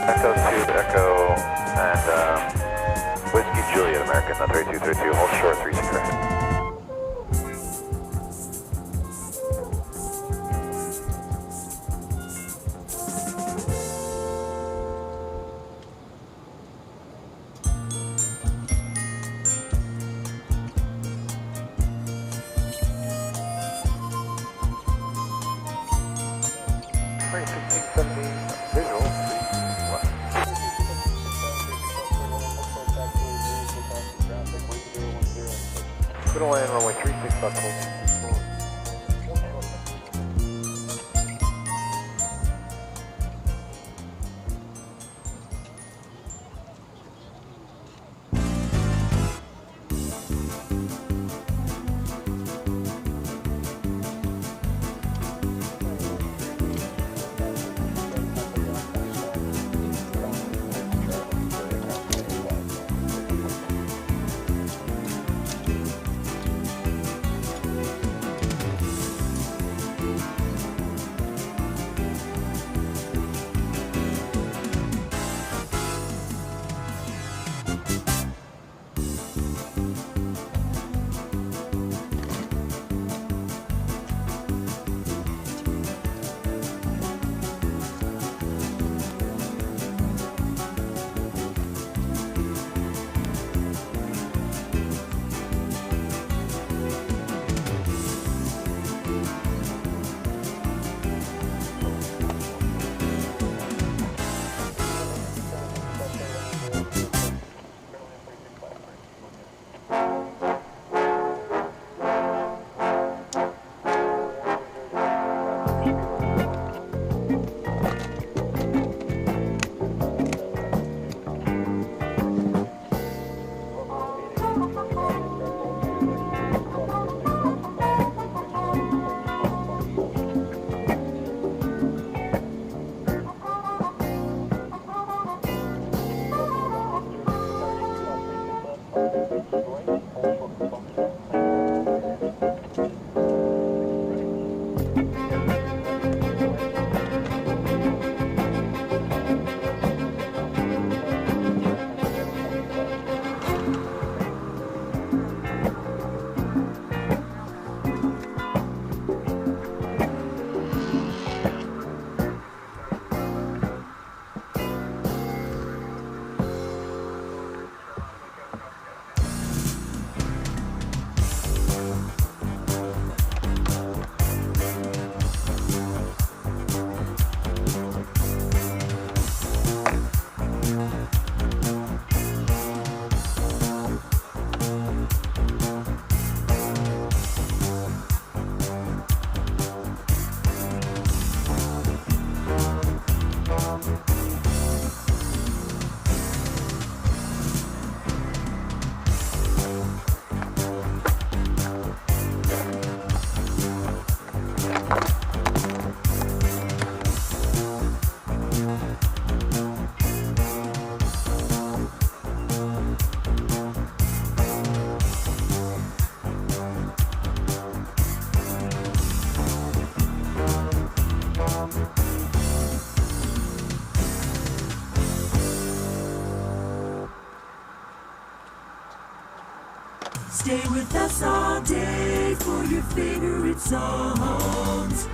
Echo 2, Echo, and Whiskey Juliet, American, 3232, hold short, 36 right. Middle land, runway 36, about 12. Stay with us all day for your favorite songs.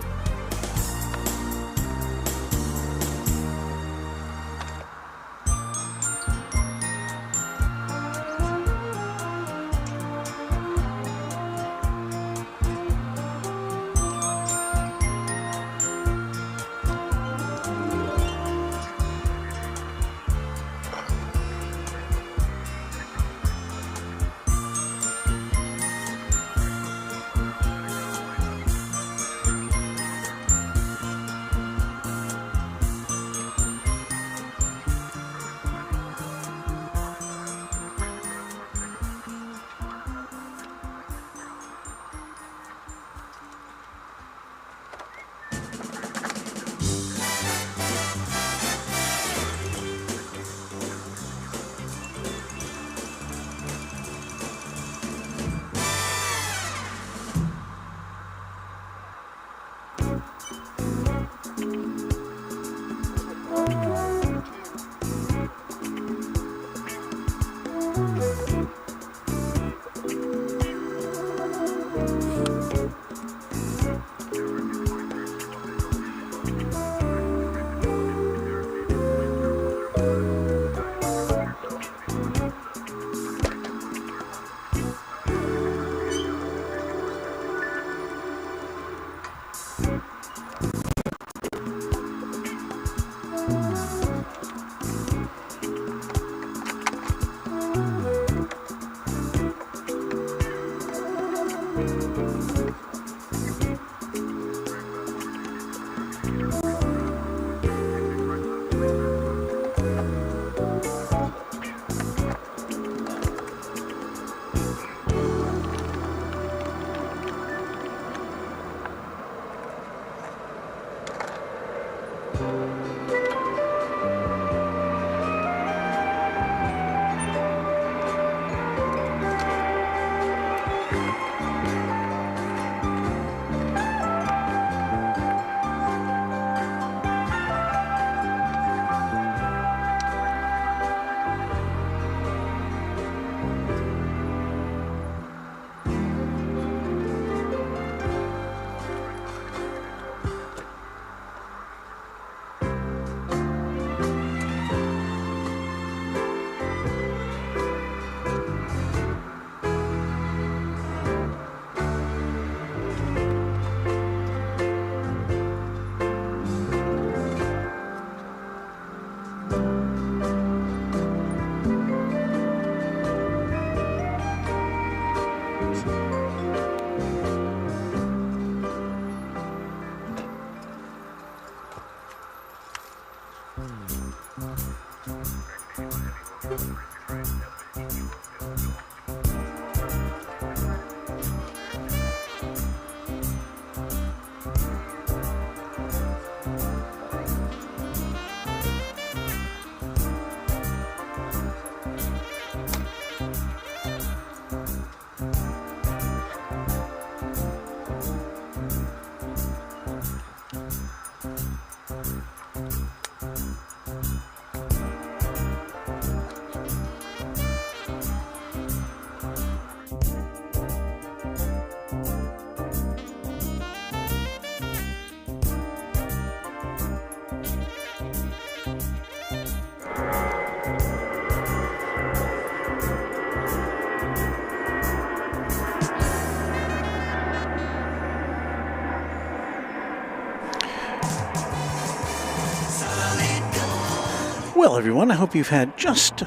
Well, everyone, I hope you've had just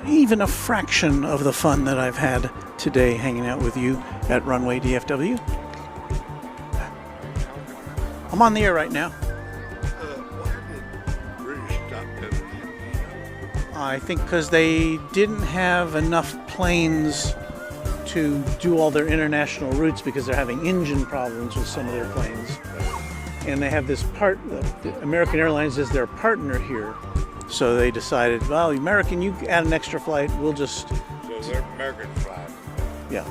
even a fraction of the fun that I've had today hanging out with you at Runway DFW. I'm on the air right now. I think because they didn't have enough planes to do all their international routes because they're having engine problems with some of their planes. And they have this American Airlines is their partner here. So they decided, well, American, you add an extra flight, we'll just... So they're American flight. Yeah.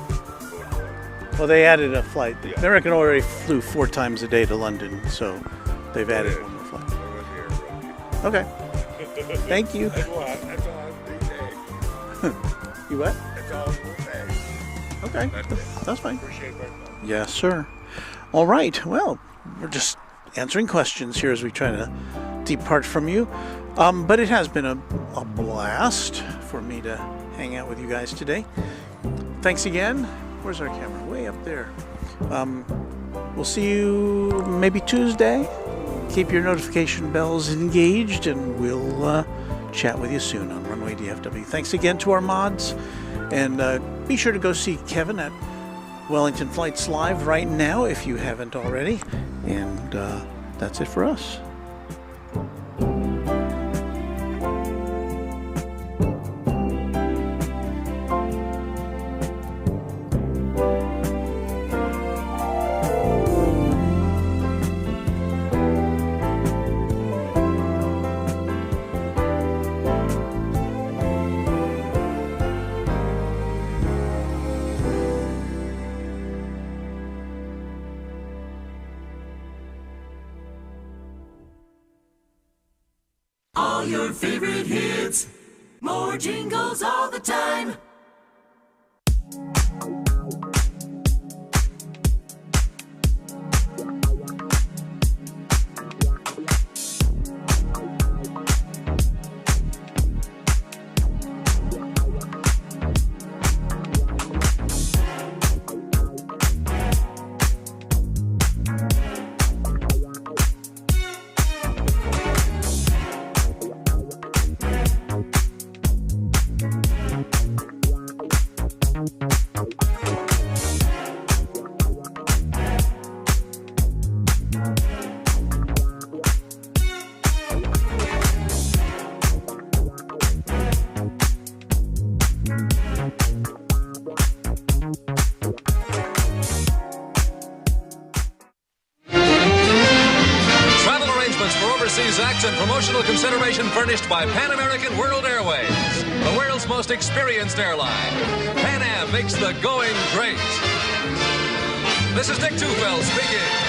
Well, they added a flight. Yeah. American already flew 4 times a day to London, so they've added one more flight. Okay. Thank you. That's all I You what? That's all I Okay. That's fine. Appreciate it. Yes, sir. All right. Well, we're just answering questions here as we try to depart from you. But it has been a blast for me to hang out with you guys today. Thanks again. Where's our camera? Way up there. We'll see you maybe Tuesday. Keep your notification bells engaged, and we'll chat with you soon on Runway DFW. Thanks again to our mods, and be sure to go see Kevin at Wellington Flights Live right now if you haven't already. And that's it for us. All your favorite hits, more jingles all the time. Acts and promotional consideration furnished by Pan American World Airways, the world's most experienced airline. Pan Am makes the going great. This is Dick Tufeld speaking.